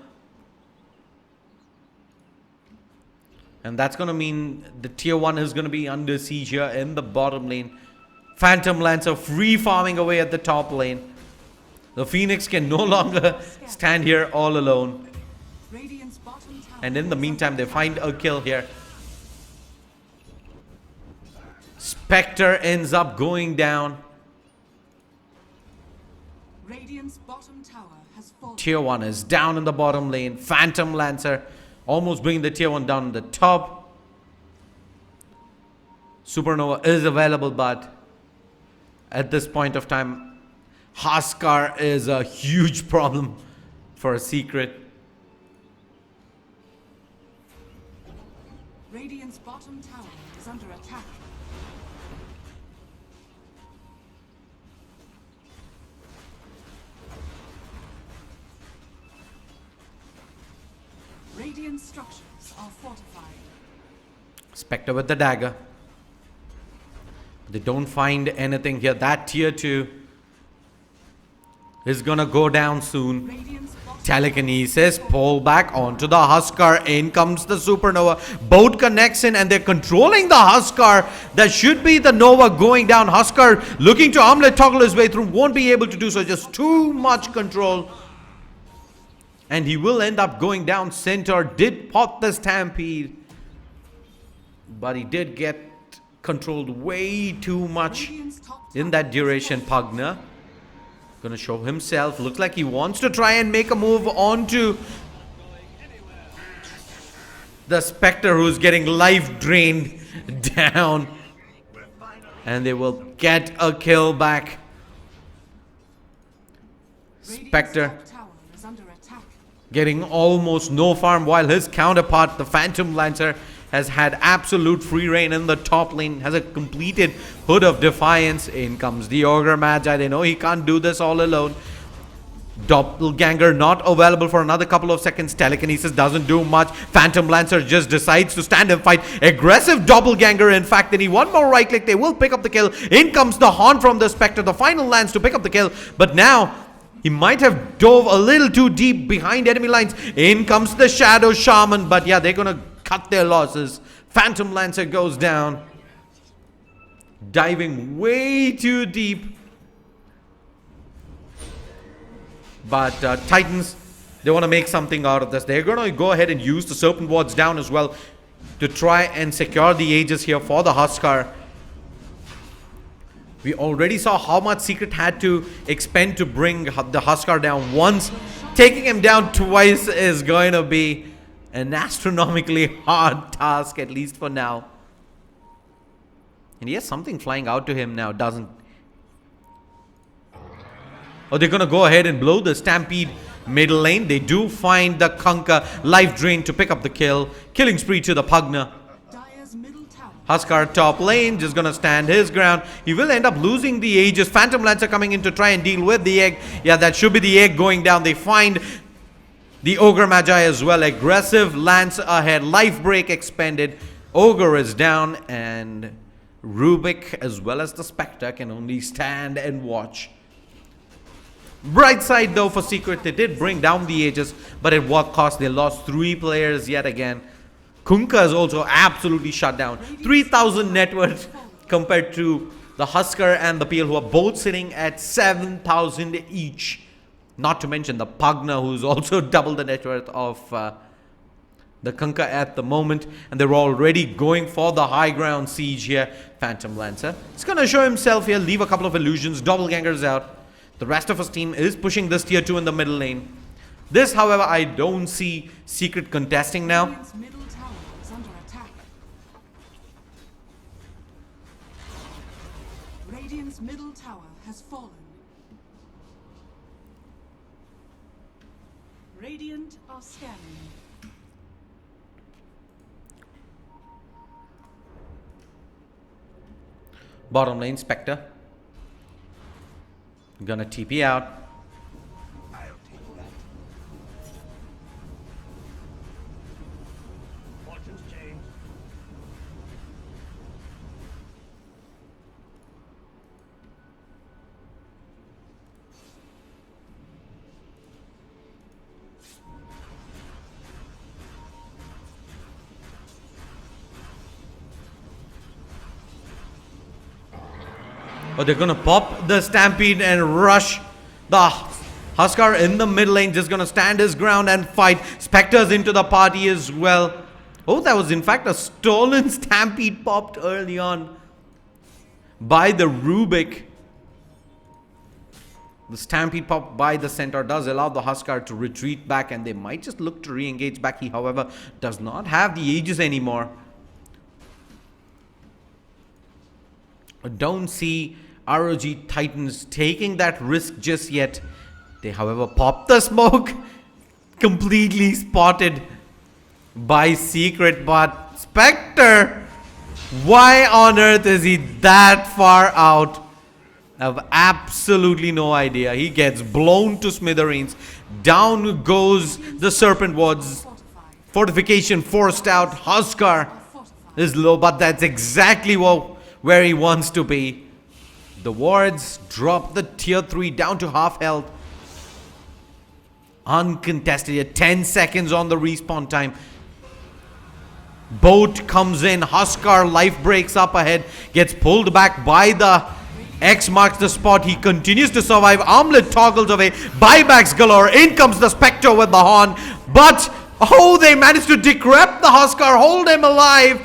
And that's going to mean the tier 1 is going to be under siege here in the bottom lane. Phantom Lancer free farming away at the top lane. The Phoenix can no longer stand here all alone. And in the meantime, they find a kill here. Spectre ends up going down. Radiant's bottom tower has fallen. Tier 1 is down in the bottom lane. Phantom Lancer almost bringing the Tier 1 down in the top. Supernova is available, but at this point of time, Huskar is a huge problem for a Secret. Radiant's bottom tower is under attack. Radiant structures are fortified. Spectre with the dagger. They don't find anything here. That tier 2 is gonna go down soon. Telekinesis, pull back onto the Huskar. In comes the Supernova. Both connects in and they're controlling the Huskar. That should be the Nova going down. Huskar looking to armlet toggle his way through. Won't be able to do so. Just too much control. And he will end up going down. Centaur did pop the Stampede, but he did get controlled way too much in that duration. Pugna gonna show himself. Looks like he wants to try and make a move onto the Spectre, who's getting life drained down. And they will get a kill back. Spectre getting almost no farm, while his counterpart, the Phantom Lancer, has had absolute free reign in the top lane, has a completed Hood of Defiance. In comes the Ogre Magi. They know he can't do this all alone. Doppelganger not available for another couple of seconds. Telekinesis doesn't do much. Phantom Lancer just decides to stand and fight. Aggressive Doppelganger, in fact. They need one more right click. They will pick up the kill. In comes the Horn from the Spectre. The final lands to pick up the kill. But now he might have dove a little too deep behind enemy lines. In comes the Shadow Shaman. But yeah, they're gonna cut their losses. Phantom Lancer goes down, diving way too deep. But Titans, they want to make something out of this. They're going to go ahead and use the Serpent Wards down as well to try and secure the Aegis here for the Huskar. We already saw how much Secret had to expend to bring the Huskar down once. Taking him down twice is going to be an astronomically hard task, at least for now. And he has something flying out to him now, doesn't? Oh, they're gonna go ahead and blow the Stampede middle lane. They do find the Kunkka life drain to pick up the kill. Killing spree to the Pugna. Huskar top lane, just gonna stand his ground. He will end up losing the Aegis. Phantom Lancer coming in to try and deal with the egg. Yeah, that should be the egg going down. They find the Ogre Magi as well. Aggressive lance ahead. Life break expended. Ogre is down, and Rubik as well as the Spectre can only stand and watch. Bright side though for Secret, they did bring down the Aegis, but at what cost? They lost 3 players yet again. Kunkka is also absolutely shut down. 3,000 net worth compared to the Huskar and the PL, who are both sitting at 7,000 each. Not to mention the Pugna, who's also double the net worth of the Kunkka at the moment. And they're already going for the high ground siege here. Phantom Lancer, he's going to show himself here, leave a couple of illusions. Doppelganger's out. The rest of his team is pushing this tier 2 in the middle lane. This, however, I don't see Secret contesting now. Radiant's middle tower is under attack. Radiant's middle tower has fallen. Radiant are scanning. Bottom lane, Spectre. Gonna TP out. I'll take that. Fortune's changed. Oh, they're gonna pop the Stampede and rush the Huskar in the mid lane. Just gonna stand his ground and fight. Spectres into the party as well. Oh, that was in fact a stolen Stampede popped early on by the Rubik. The stampede pop by the center does allow the Huskar to retreat back, and they might just look to re-engage back. He, however, does not have the Aegis anymore. Don't see ROG Titans taking that risk just yet. They, however, pop the smoke. Completely spotted by Secret, but Spectre, why on earth is he that far out? I have absolutely no idea. He gets blown to smithereens. Down goes the Serpent Wards. Fortification forced out. Huskar is low, but that's exactly where he wants to be. The wards drop the tier 3 down to half health. Uncontested here. 10 seconds on the respawn time. Boat comes in. Huskar life breaks up ahead. Gets pulled back by the X marks the spot. He continues to survive. Armlet toggles away. Buybacks galore. In comes the Spectre with the horn. But, oh, they managed to decrep the Huskar. Hold him alive.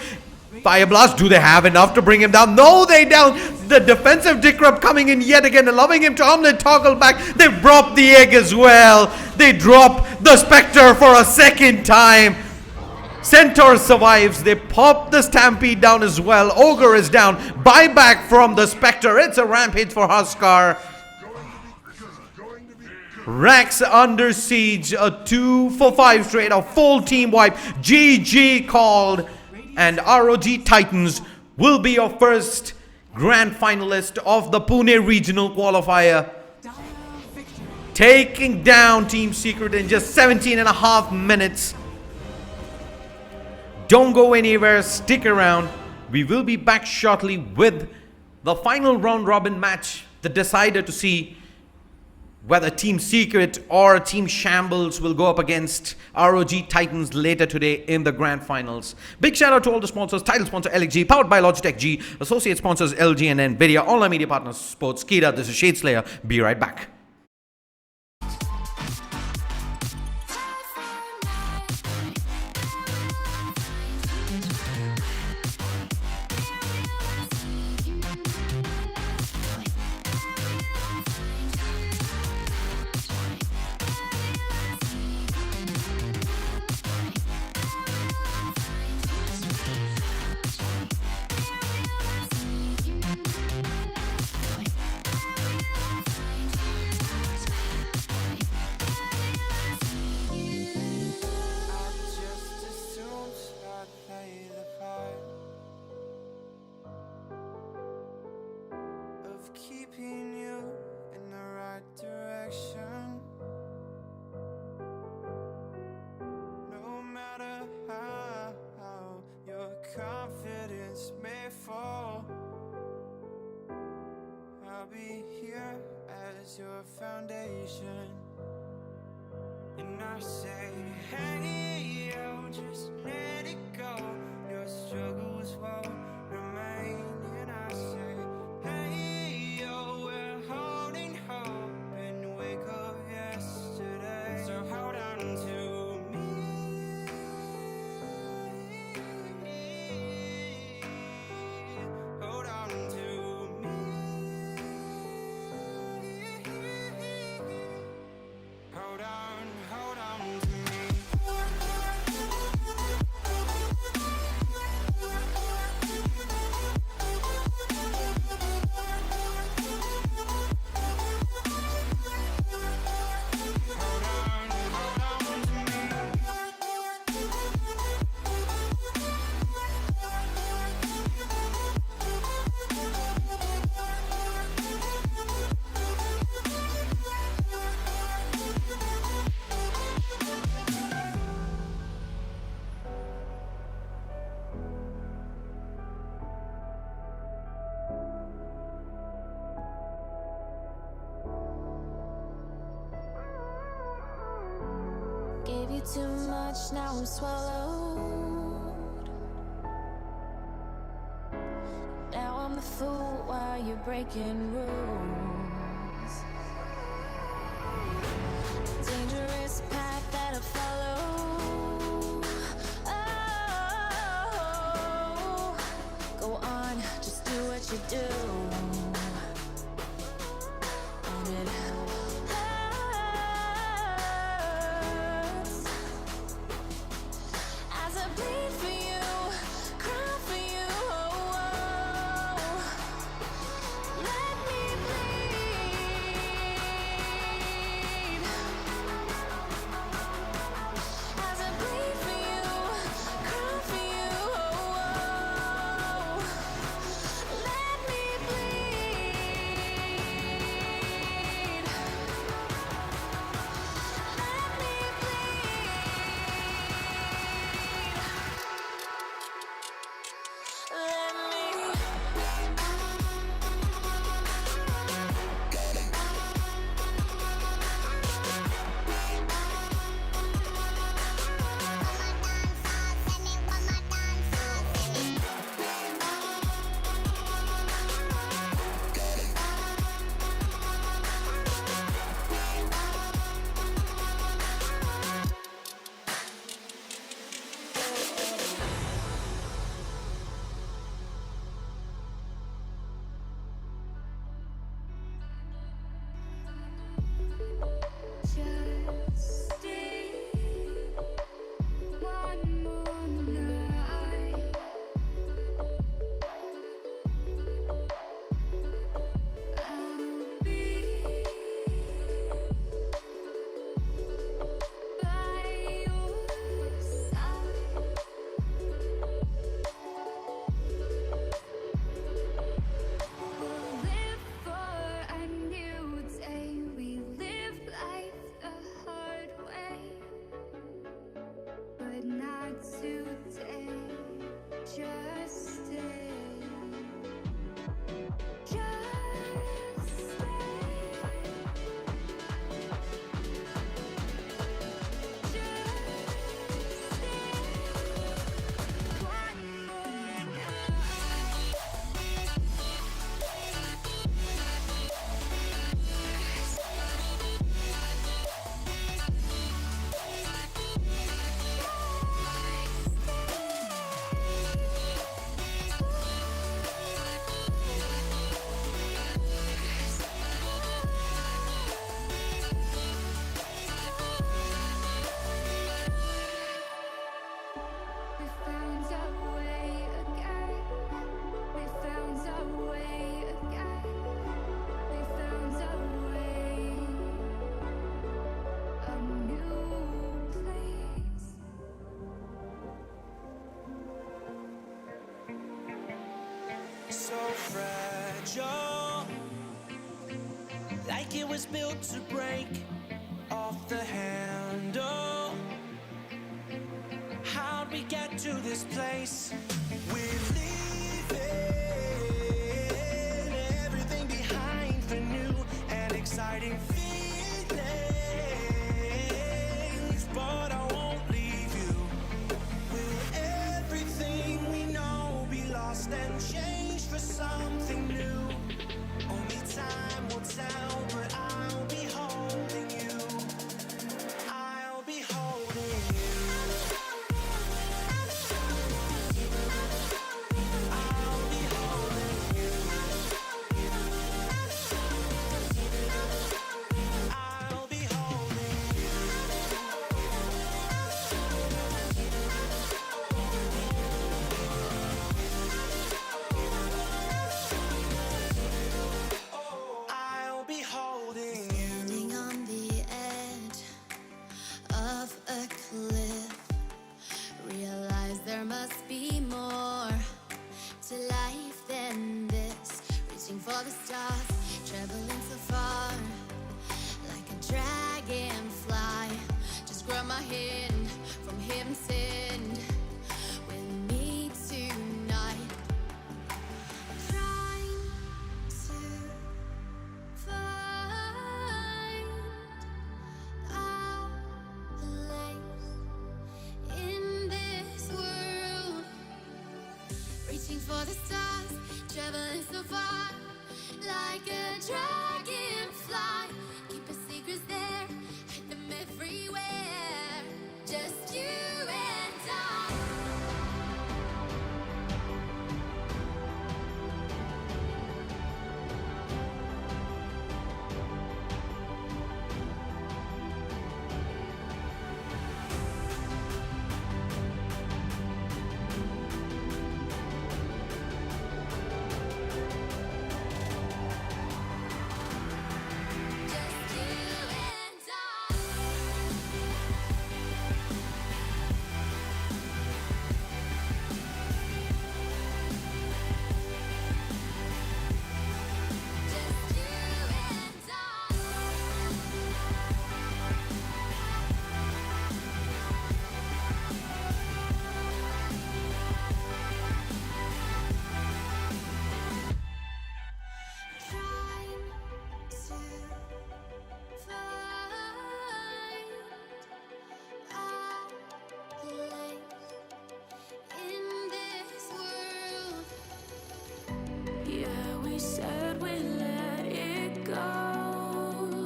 Fire Blast. Do they have enough to bring him down? No, they don't. The defensive decrep coming in yet again, allowing him to Armlet toggle back. They drop the egg as well. They drop the Spectre for a second time. Centaur survives. They pop the Stampede down as well. Ogre is down. Buyback from the Spectre. It's a rampage for Huskar. Rax under siege. A 2 for 5 straight. A full team wipe. GG called. And ROG Titans will be your first grand finalist of the Pune regional qualifier. Taking down Team Secret in just 17.5 minutes. Don't go anywhere, stick around. We will be back shortly with the final round robin match, the decider to see whether Team Secret or Team Shambles will go up against ROG Titans later today in the grand finals. Big shout out to all the sponsors. Title sponsor LXG, powered by Logitech G. Associate sponsors LG and Nvidia. Online media partners Sportskeeda. This is Shadeslayer. Be right back. Keeping you in the right direction, no matter how your confidence may fall, I'll be here as your foundation. And I say, hey, yo, just let it go. Your struggles won't remain. And I say, hey, yo, we're holding hope and wake up yesterday. So hold on to me. Hold on to me. Hold on to me. Gave you too much, now I'm swallowed. Now I'm the fool while you're breaking rules. Dangerous path that I follow. Oh, go on, just do what you do. Own it. angel, like it was built to break off the handle. How'd we get to this place? We're leaving everything behind for new and exciting feelings, but I won't leave you. Will everything we know be lost and changed for something new? Only time will tell, but I'll be holding you. I'll be holding you. I'll be holding you. I'll be holding you. I'll be holding you. Standing on the edge of a cliff, realize there must be more to life than this. Reaching for the stars, traveling so far, like a dragonfly. Just grab my hand from heaven's end with me tonight. Trying to find our place in this world. Reaching for the stars, traveling so far, like a dragonfly. Keep our secrets there, hide them everywhere. Just you and I. Just you and I. Just you and Trying to find our place in this world. Yeah, we said we let it go,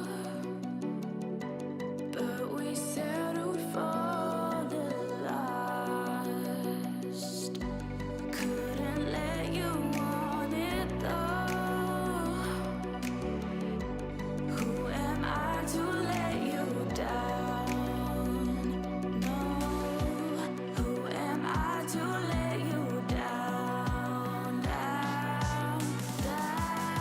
but we settled for the last. Couldn't let you want it though. Who am I to let you down? No, who am I to let you down, down, down?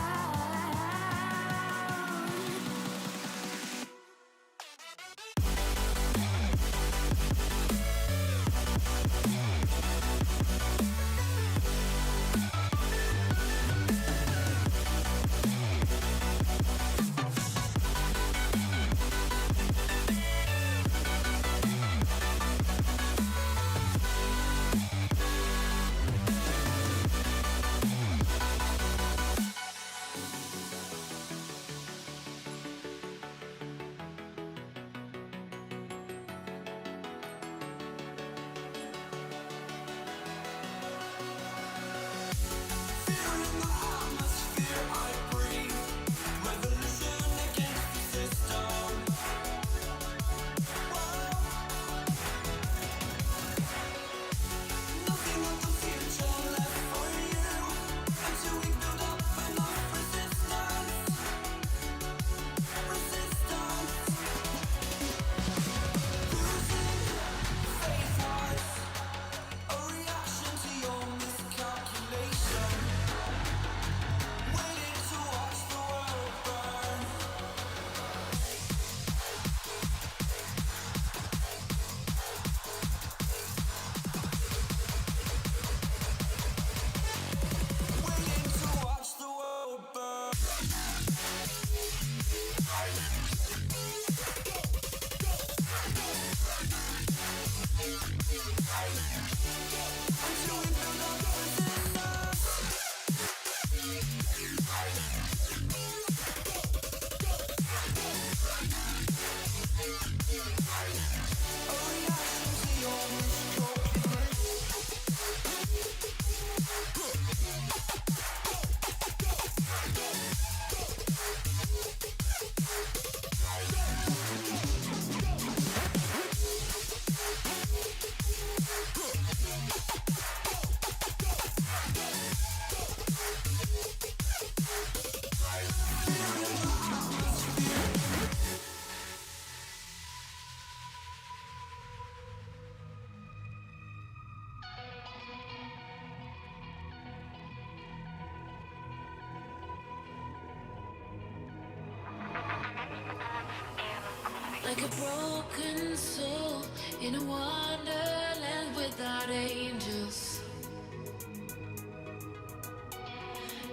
Like a broken soul in a wonderland without angels.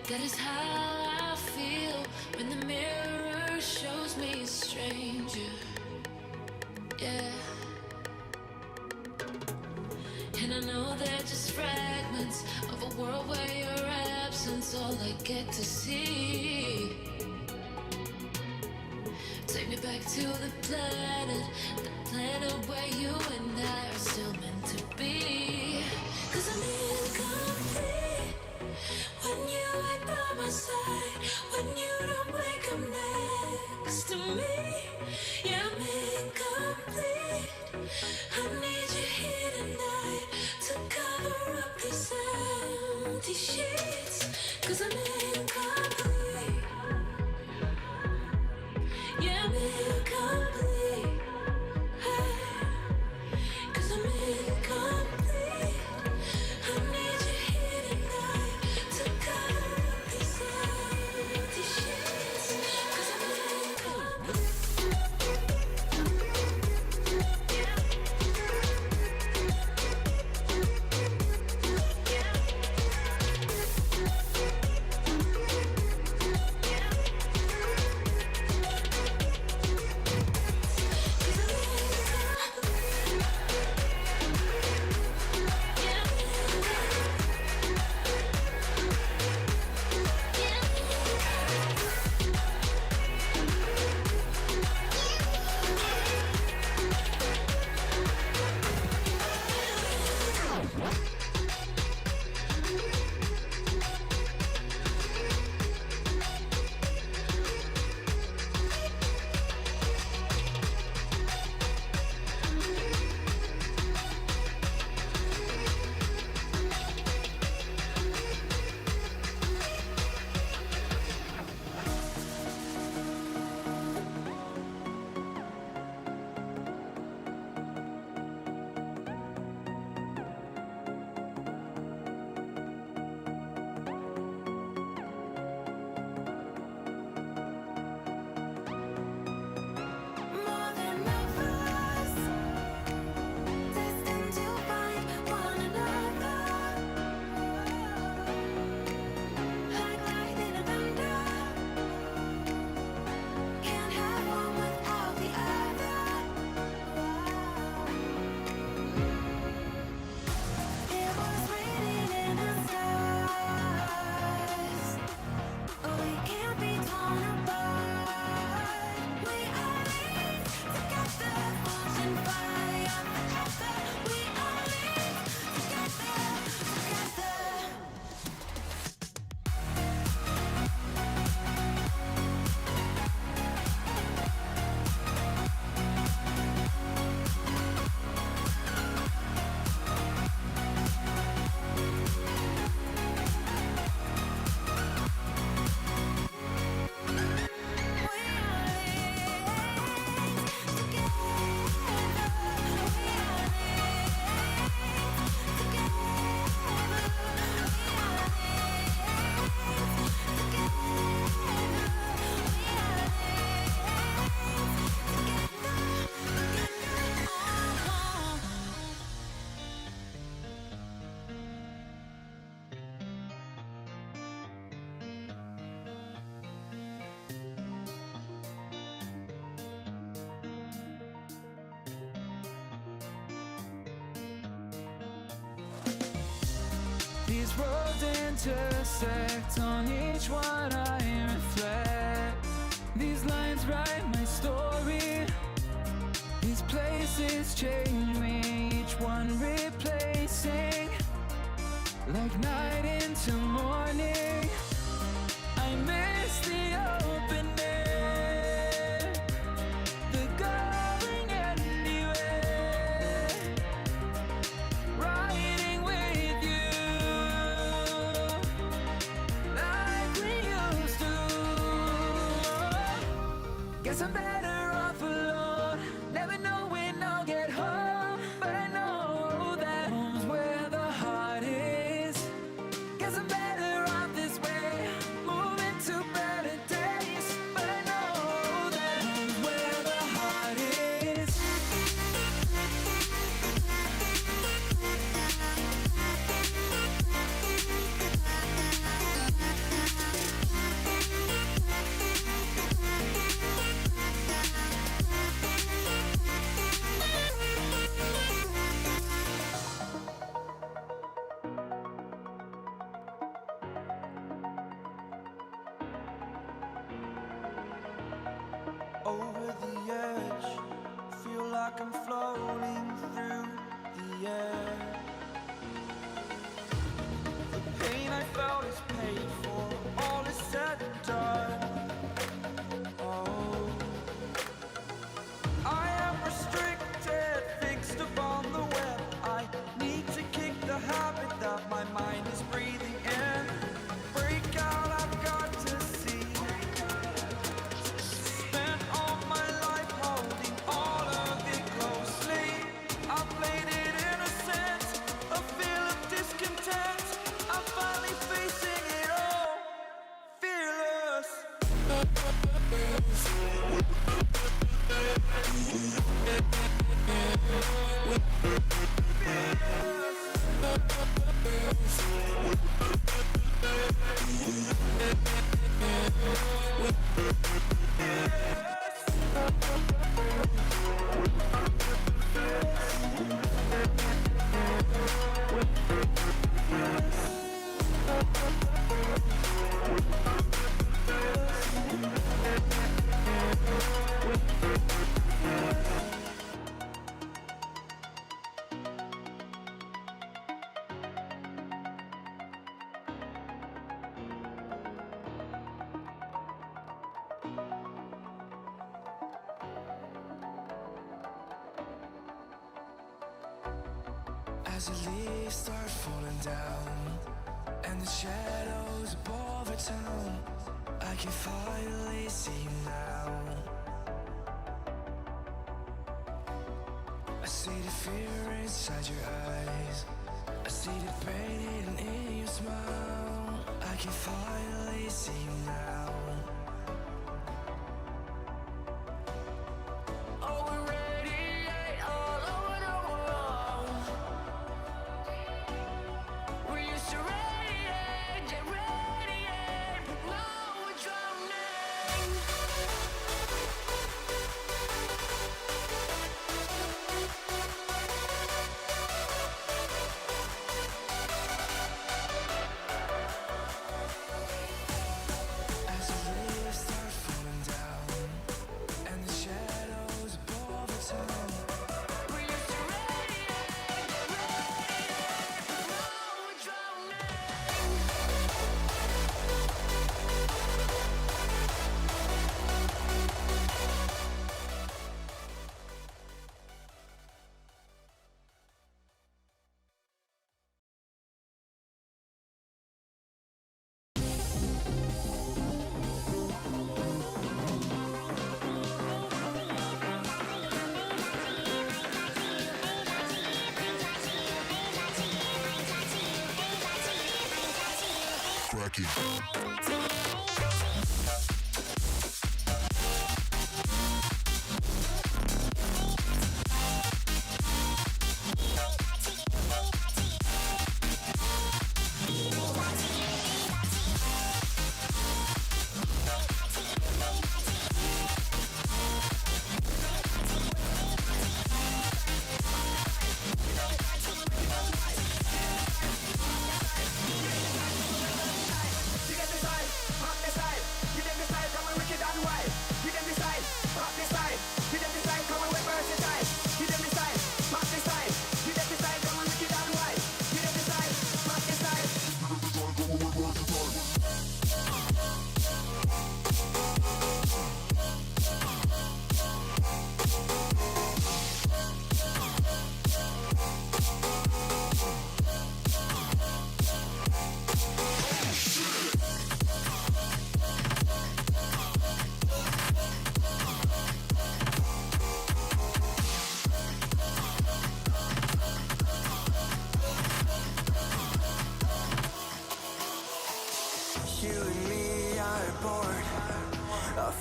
That is how I feel when the mirror shows me a stranger. Yeah. And I know they're just fragments of a world where your absence all I get to see. Take me back to the planet where you and I are still meant to be. 'Cause I'm incomplete when you ain't by my side, when you don't wake up next to me. Yeah, I'm incomplete. I need you here tonight to cover up these empty sheets. 'Cause I'm incomplete. Yeah, I'm incomplete. Hey, 'cause I'm incomplete. I need you here tonight to cover up these empty sheets. 'Cause These roads intersect, on each one I reflect. These lines write my story. These places change me, each one replacing. Like night into morning, I miss the open air, the going anywhere, riding with you, like we used to. Guess I'm better off alone, never know when I'll get home, but I know that home's where the heart is. Guess I'm better off this way, moving to better days, but I know that home's where the heart is. Over the edge, feel like I'm floating through the air. The pain I felt is paid for, all is said and done. Oh, I am restricted, fixed upon the web. I need to kick the habit that my mind is breathing in. Break out, I've got to see. Spent all my life holding all of it closely. I played it innocent, a feel of discontent. I'm finally facing it all, fearless. As the leaves start falling down and the shadows above our town, I can finally see you now. I see the fear inside your eyes, I see the pain hidden in your smile. I can finally see you now. Oh, we radiate all over the world. We used to radiate, but now we're drowning. As the leaves start falling down and the shadows above the town, we used to radiate, but now we're drowning.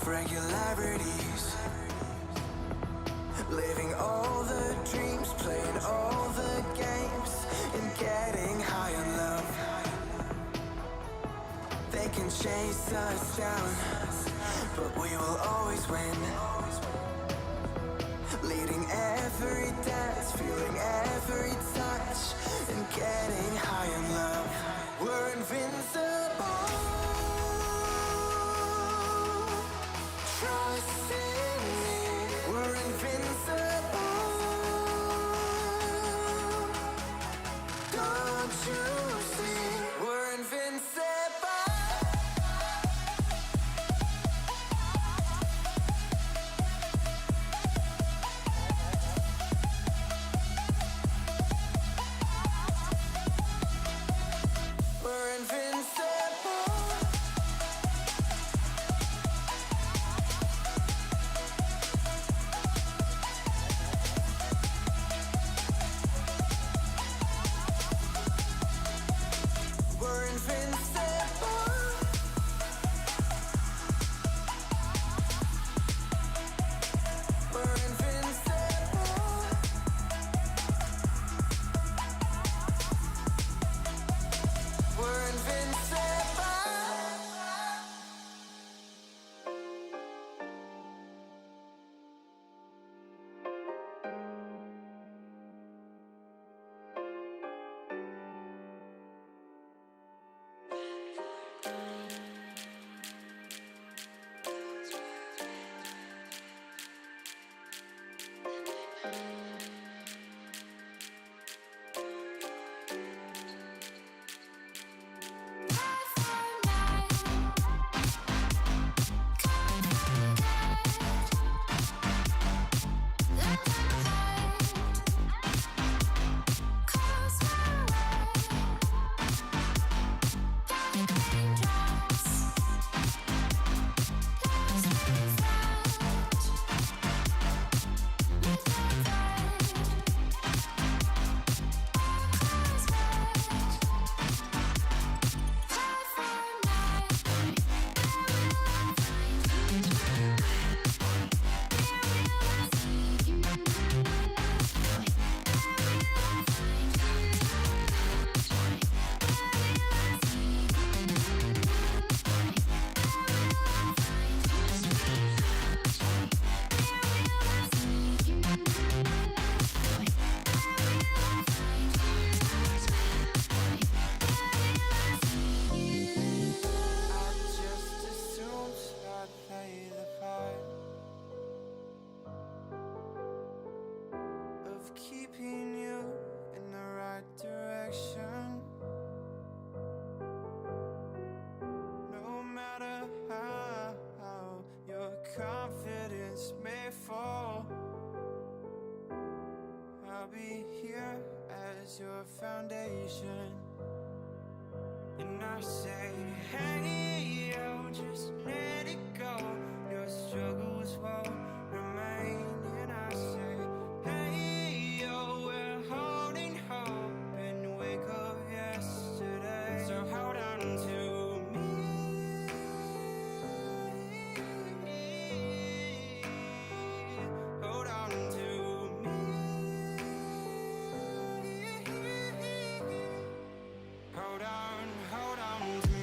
regularities. Living all the dreams, playing all the games, and getting high on love. They can chase us down, but we will always win. Leading every dance, feeling every touch, and getting high on love. We're invincible. Trust in me. We're invincible. Don't you see? We're invincible. We're invincible. We're invincible. We're invincible. We're invincible. I just assumed I'd play the part of keeping you in the right direction. No matter how your confidence may fall, I'll be here as your foundation. And I say, hey, yo, just let it go. Your struggles won't remain. And I say, hey, yo, we're holding hope and wake up yesterday. So hold on to me. Hold on to me. Hold on to me.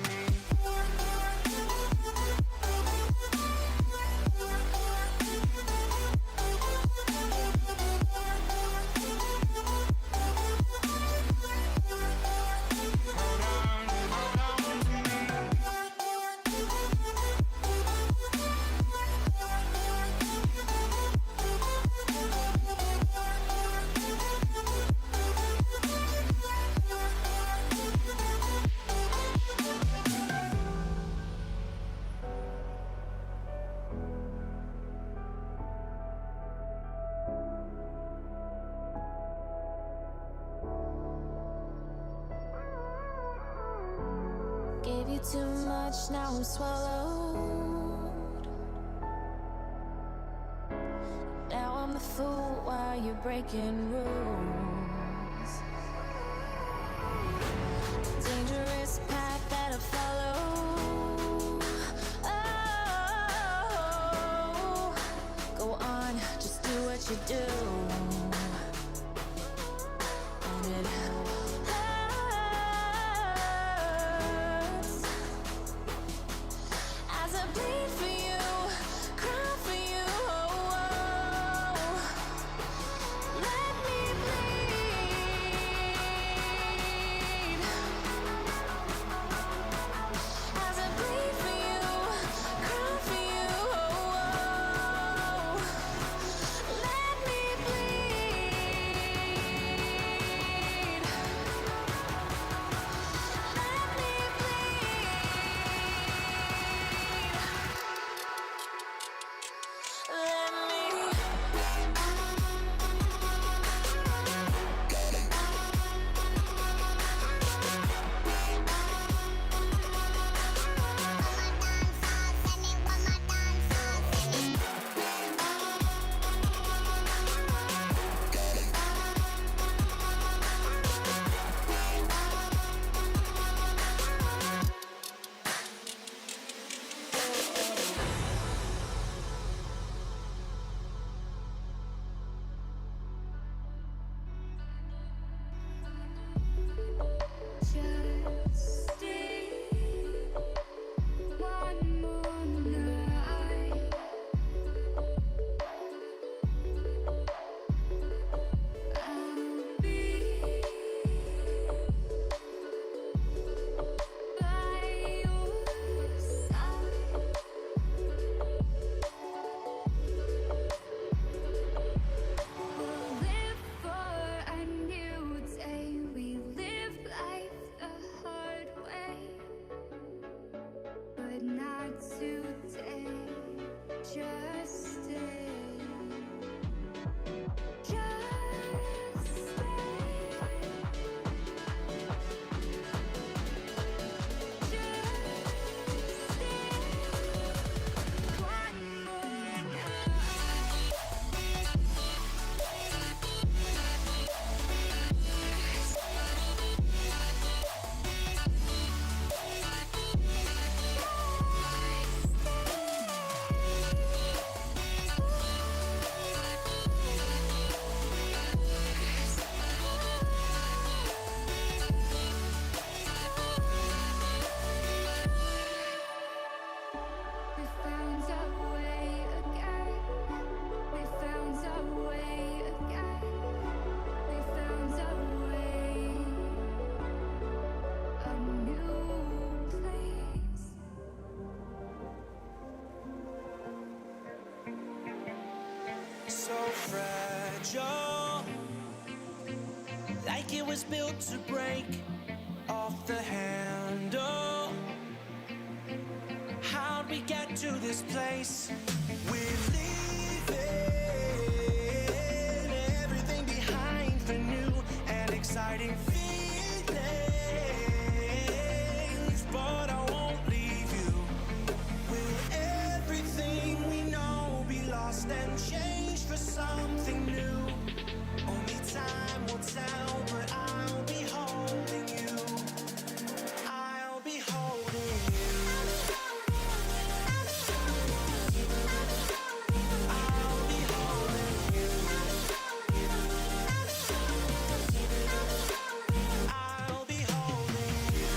Gave you too much, now I'm swallowed. Now I'm the fool while you're breaking rules. Dangerous path that I follow. Oh, what you do. And it hurts as I bleed for you, cry for you. Let me bleed as I bleed for you, cry for you. Let me bleed. Let me just stay one more night. I'll be by your side. We'll live for a new day. We live life the hard way, but not today. Just stay. Just stay. Just stay. One more We found our way again. We found our way again. We found our way. A new place. So fragile, like it was built to break off the handle. How'd we get to this place? We're leaving everything behind for new and exciting feelings, but I won't leave you. Will everything we know be lost and changed for something new? Only time will tell, but I'll be holding you. I'll be holding you. I'll be holding you. I'll be holding you. I'll be holding you.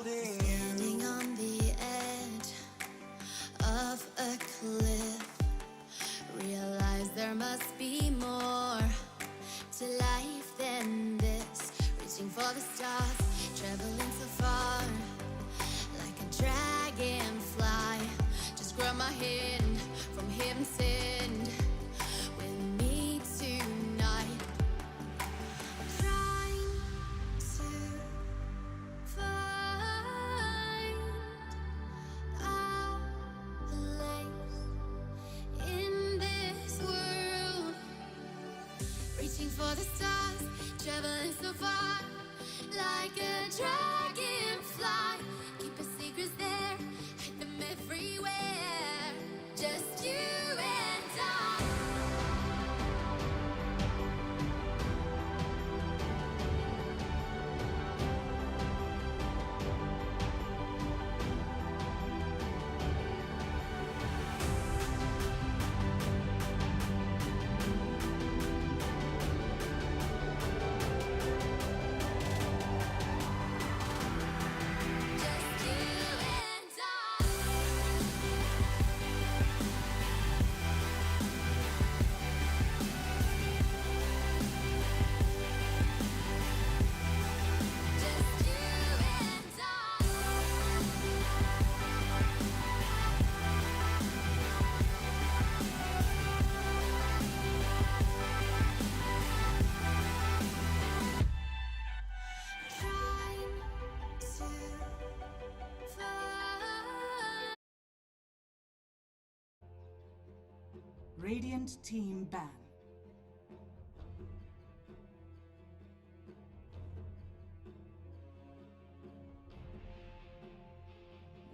Standing on the edge of a cliff, realize there must be more to life than this. Reaching for the stars, traveling so far, like a dragonfly. Just grab my hand from heaven's end with me tonight. Trying to find our place in this world. Reaching for the stars, traveling so far, like a dragonfly. Keep our secrets there, hide them everywhere. Just you and I. Radiant team ban.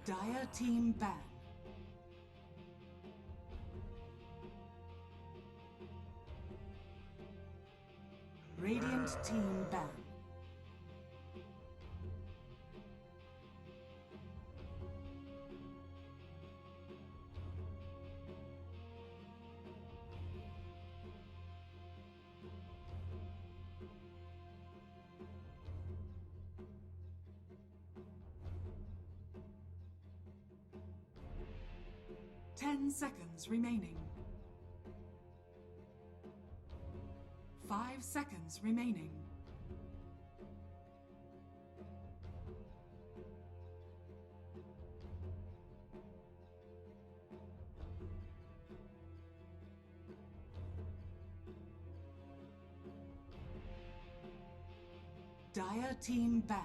Dire team ban. Radiant team ban. Ten seconds remaining. 5 seconds remaining. Dire team ban.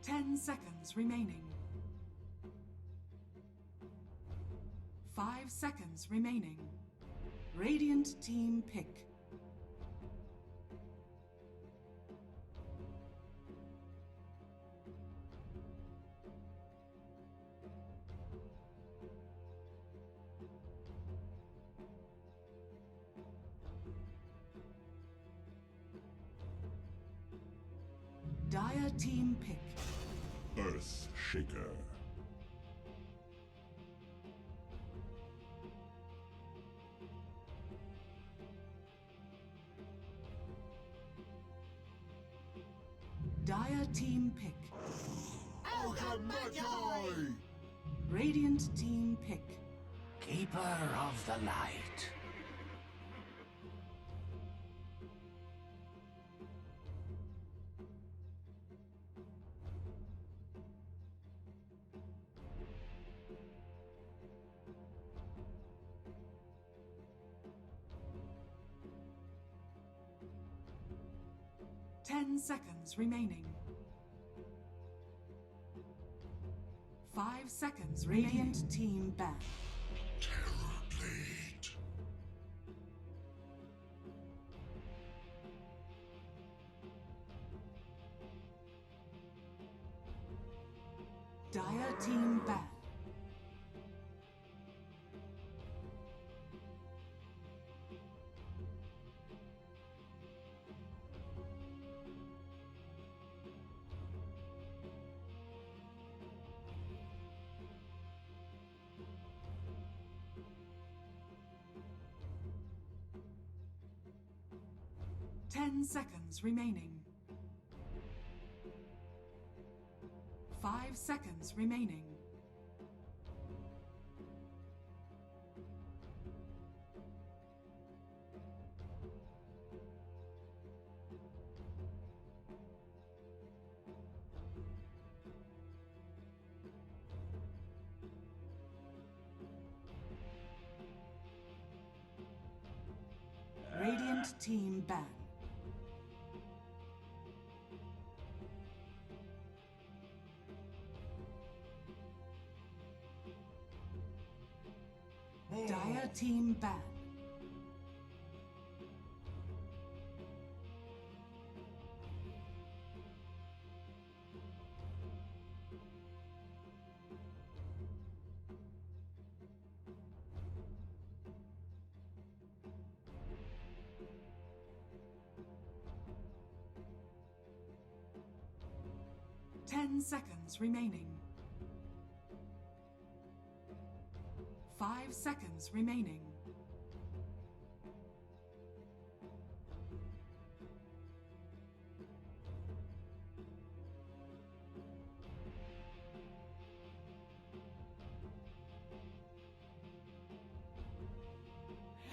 Ten seconds remaining. 5 seconds remaining. Radiant team pick. Dire team pick. Earth Shaker. Dire team pick. Magi! Radiant team pick. Keeper of the light. Ten seconds remaining. 5 seconds. Radiant team ban. Terrorblade. Dire team ban. Ten seconds remaining. 5 seconds remaining. Radiant team ban. Dire team ban. Ten seconds remaining. 5 seconds remaining.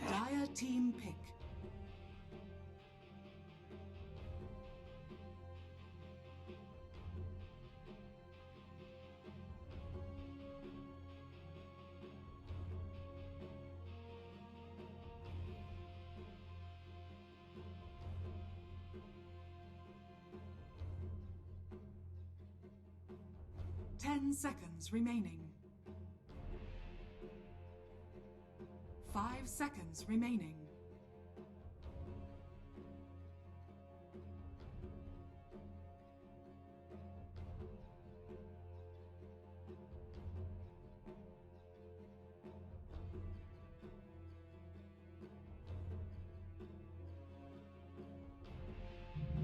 Dire team pick. 10 seconds remaining. 5 seconds remaining.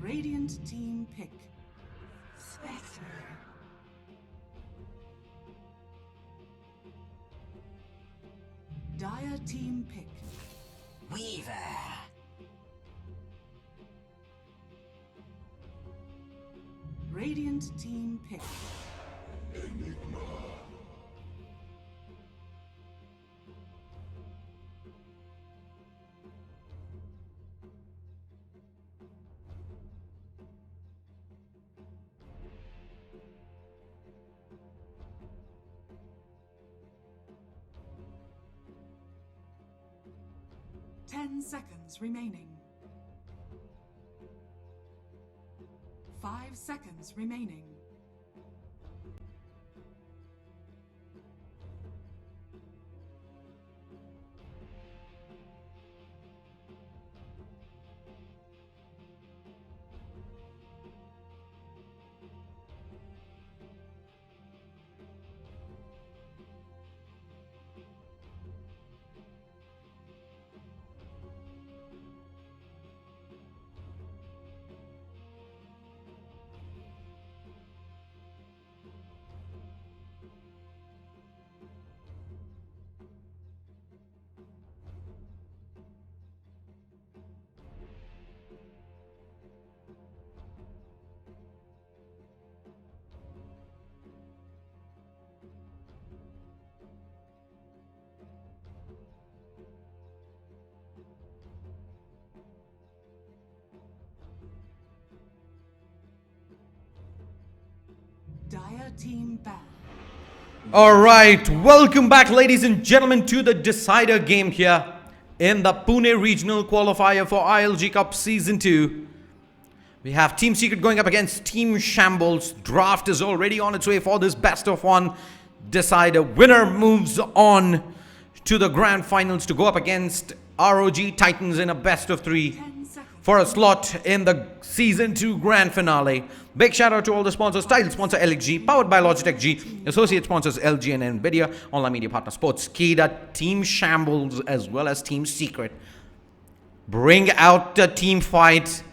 Radiant team pick. Spectre. Dire team pick. Weaver. Radiant team pick. Enigma. 10 seconds remaining. 5 seconds remaining. Dire team back. Alright, welcome back ladies and gentlemen to the decider game here in the Pune regional qualifier for ILG Cup Season 2. We have Team Secret going up against Team Shambles. Draft is already on its way for this best of one decider. Winner moves on to the grand finals to go up against ROG Titans in a best of 3 for a slot in the Season 2 grand finale. Big shout out to all the sponsors. Title sponsor LXG, powered by Logitech G. Associate sponsors LG and Nvidia. Online media partner Sportskeeda, Team Shambles as well as Team Secret. Bring out the team fight.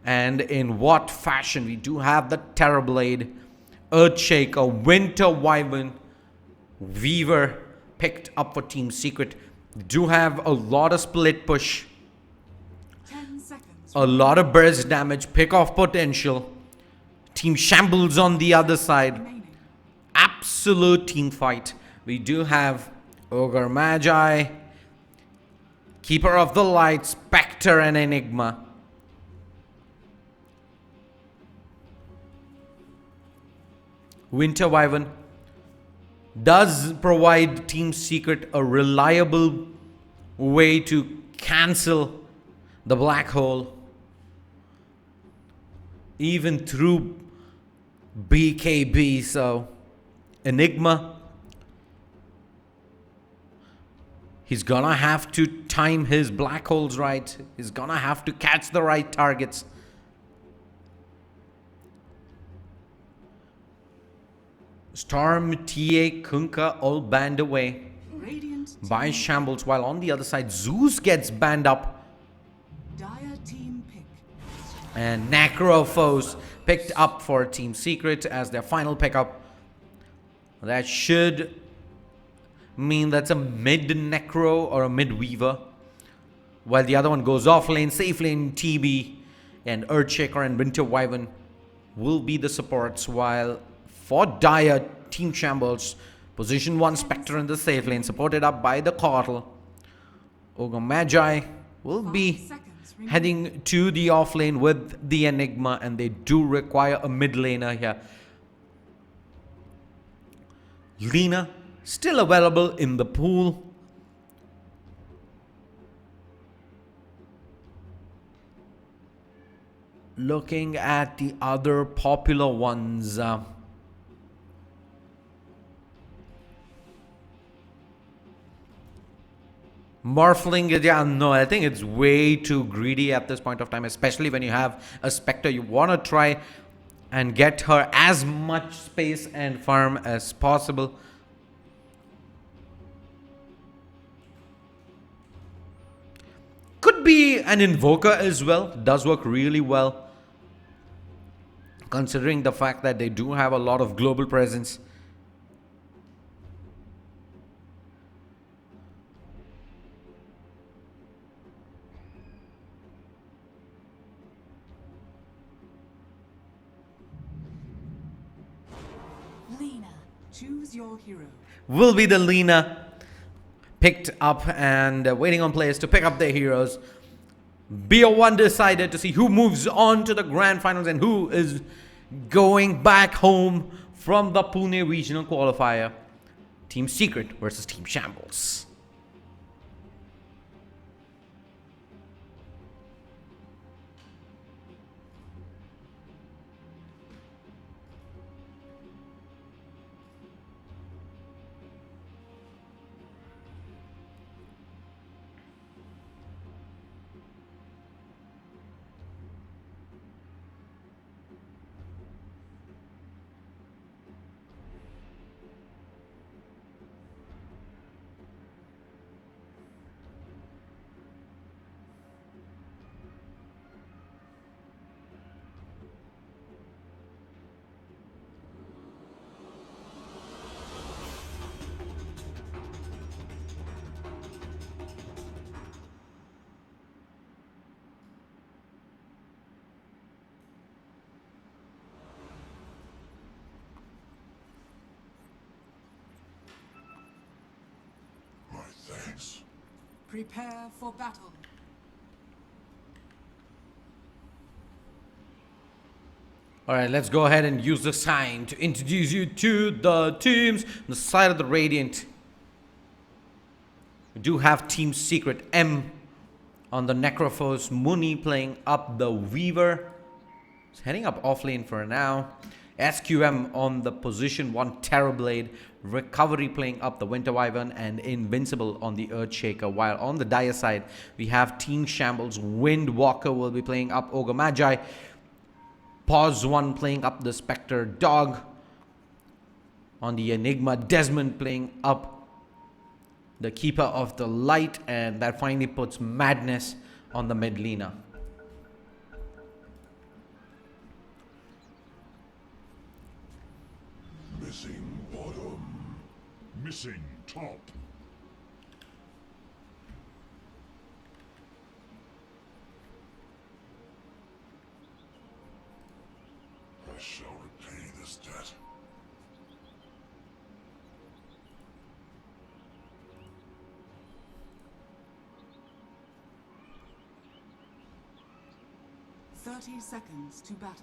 And in what fashion? We do have the Terrorblade, Earthshaker, Winter Wyvern, Weaver picked up for Team Secret. We do have a lot of split push. 10 seconds. A lot of burst damage, pick off potential. Team Shambles on the other side. Absolute team fight. We do have Ogre Magi, Keeper of the Light, Spectre and Enigma. Winter Wyvern does provide Team Secret a reliable way to cancel the black hole even through BKB. So Enigma, he's gonna have to time his black holes right. He's gonna have to catch the right targets. Storm, TA, Kunkka all banned away by Shambles, while on the other side Zeus gets banned up. Dire team pick. And Necrophos picked up for Team Secret as their final pickup. That should mean that's a mid Necro or a mid Weaver, while the other one goes off lane, safe lane TB, and Earthshaker and Winter Wyvern will be the supports, while for Dire, Team Shambles, position 1 Spectre in the safe lane, supported up by the Caudal. Ogre Magi will be heading to the off lane with the Enigma, and they do require a mid laner here. Lina still available in the pool. Looking at the other popular ones, Morphling, yeah, no, I think it's way too greedy at this point of time, especially when you have a Spectre. You want to try and get her as much space and farm as possible. Could be an Invoker as well. Does work really well, considering the fact that they do have a lot of global presence. Lena, choose your hero. Will be the Lena picked up and waiting on players to pick up their heroes. BO1 decided to see who moves on to the grand finals and who is going back home from the Pune regional qualifier. Team Secret versus Team Shambles. Prepare for battle. Alright, let's go ahead and use the sign to introduce you to the teams on the side of the Radiant. We do have Team Secret M on the Necrophos, Muni playing up the Weaver. He's heading up off lane for now. SQM on the position 1 Terrorblade, Recovery playing up the Winter Wyvern, and Invincible on the Earthshaker. While on the Dire side, we have Team Shambles, Windwalker will be playing up Ogre Magi, Pause 1 playing up the Spectre Dog. On the Enigma, Desmond playing up the Keeper of the Light, and that finally puts Madness on the mid laner. Missing bottom. Missing top. I shall repay this debt. Thirty seconds to battle.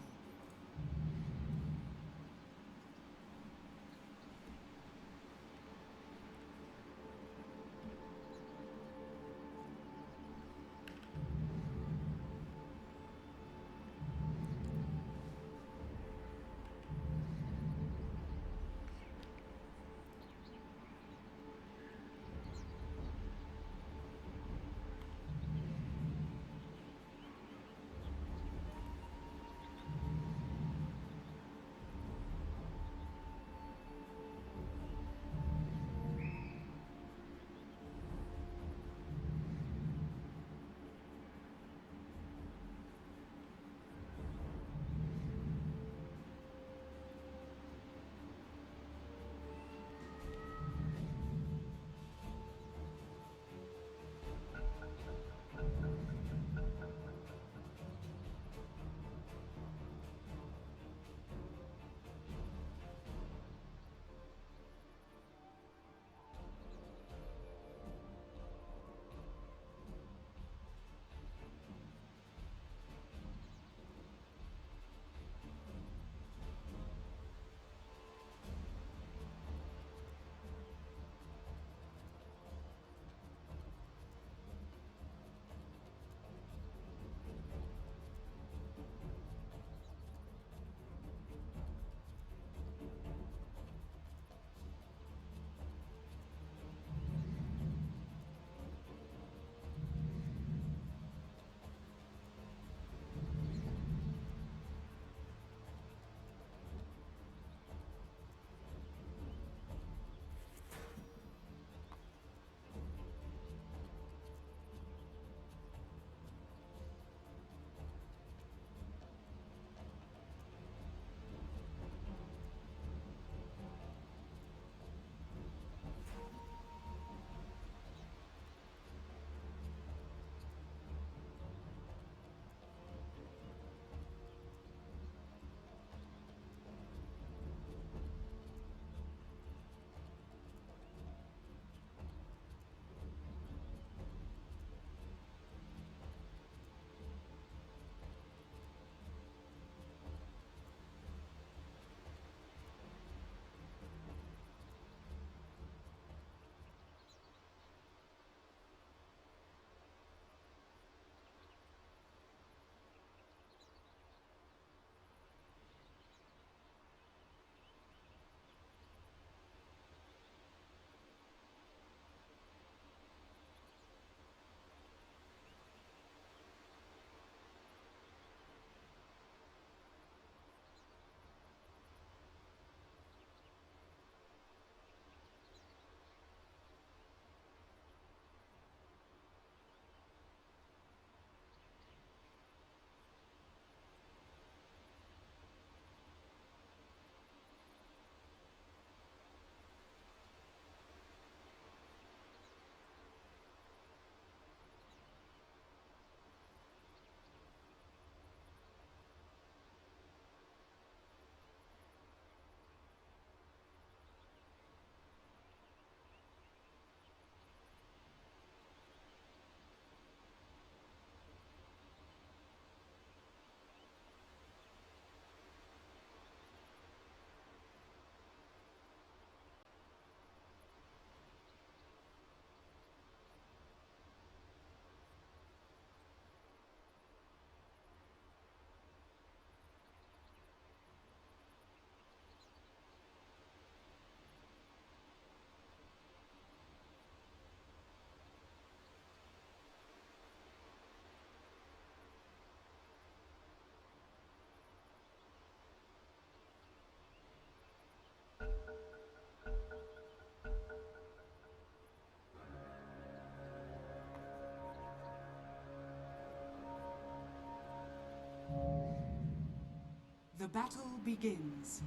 The battle begins.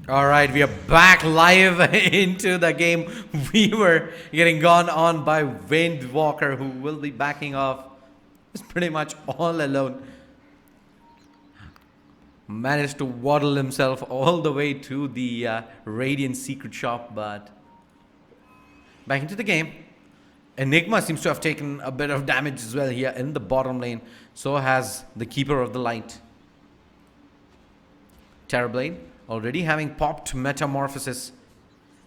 All right, we are back live into the game. We were getting gone on by Wayne Walker, who will be backing off. He's pretty much all alone. Managed to waddle himself all the way to the Radiant secret shop, but back into the game. Enigma seems to have taken a bit of damage as well here in the bottom lane. So has the Keeper of the Light. Terrorblade already having popped Metamorphosis,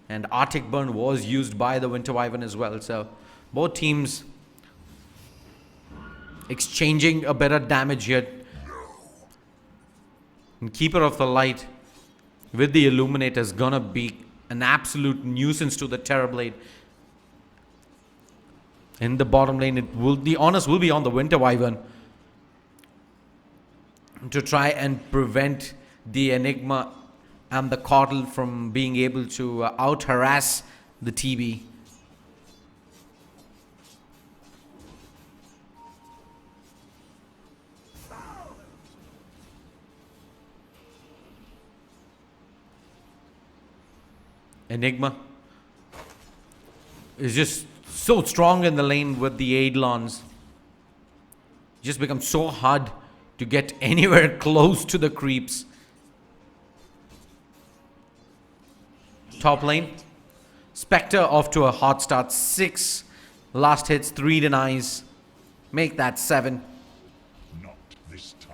and Arctic Burn was used by the Winter Wyvern as well. So both teams exchanging a bit of damage here. And Keeper of the Light with the Illuminator is gonna be an absolute nuisance to the Terrorblade. In the bottom lane, the onus will be on the Winter Wyvern to try and prevent the Enigma and the Caudal from being able to out-harass the TB. Enigma is just so strong in the lane with the Eidolons. Just becomes so hard to get anywhere close to the creeps. Top lane, Spectre off to a hot start. 6 last hits, 3 denies. Make that 7. Not this time.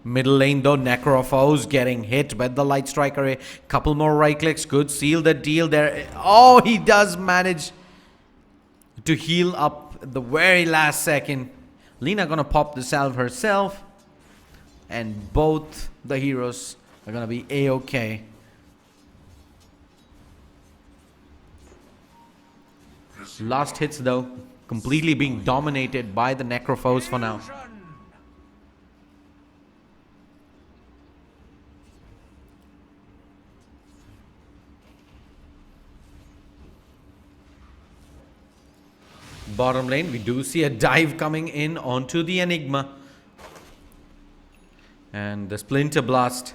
Middle lane though, Necrophos getting hit by the Light Striker. A couple more right clicks could seal the deal there. Oh, he does manage to heal up at the very last second. Lina gonna pop the salve herself, and both the heroes are gonna be A-okay. Last hits though, completely being dominated by the Necrophos for now. Bottom lane, we do see a dive coming in onto the Enigma. And the Splinter Blast.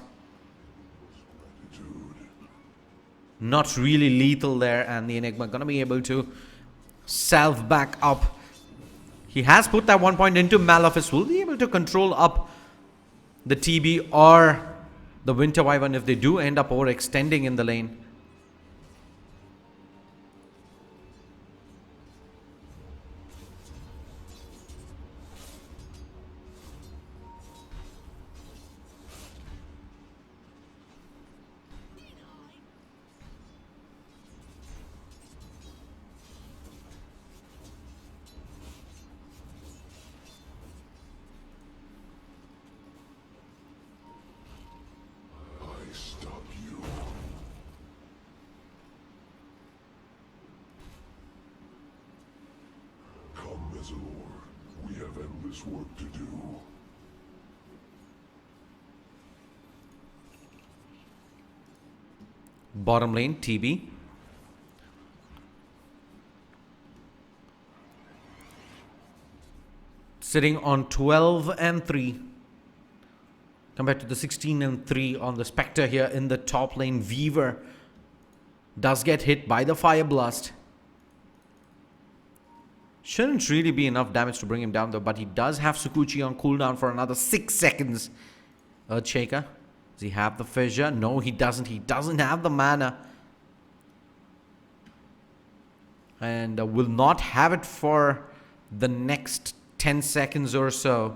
Not really lethal there, and the Enigma gonna be able to salve back up. He has put that 1 point into Maleficus. Will be able to control up the TB or the Winter Wyvern if they do end up overextending in the lane. We have endless work to do. Bottom lane, TB. Sitting on 12 and 3. Compared to the 16 and 3 on the Spectre here in the top lane. Weaver does get hit by the Fire Blast. Shouldn't really be enough damage to bring him down though, but he does have Sukuchi on cooldown for another 6 seconds. Earthshaker, does he have the fissure? No, he doesn't. He doesn't have the mana. And will not have it for the next 10 seconds or so.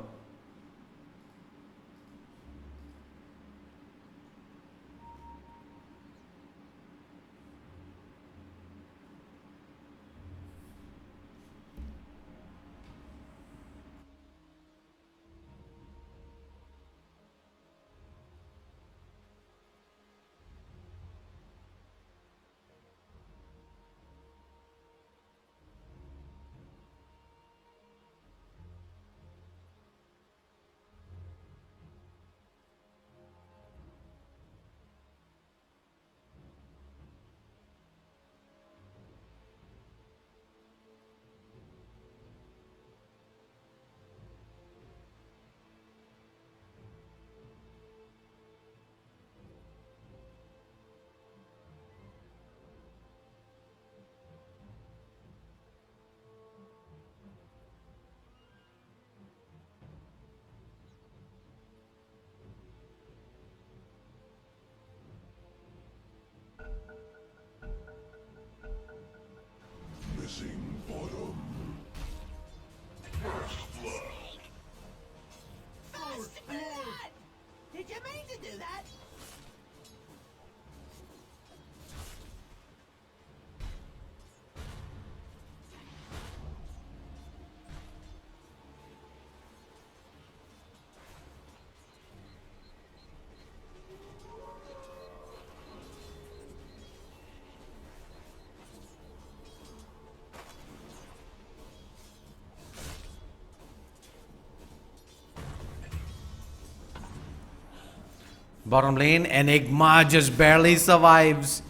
Bottom lane, Enigma just barely survives.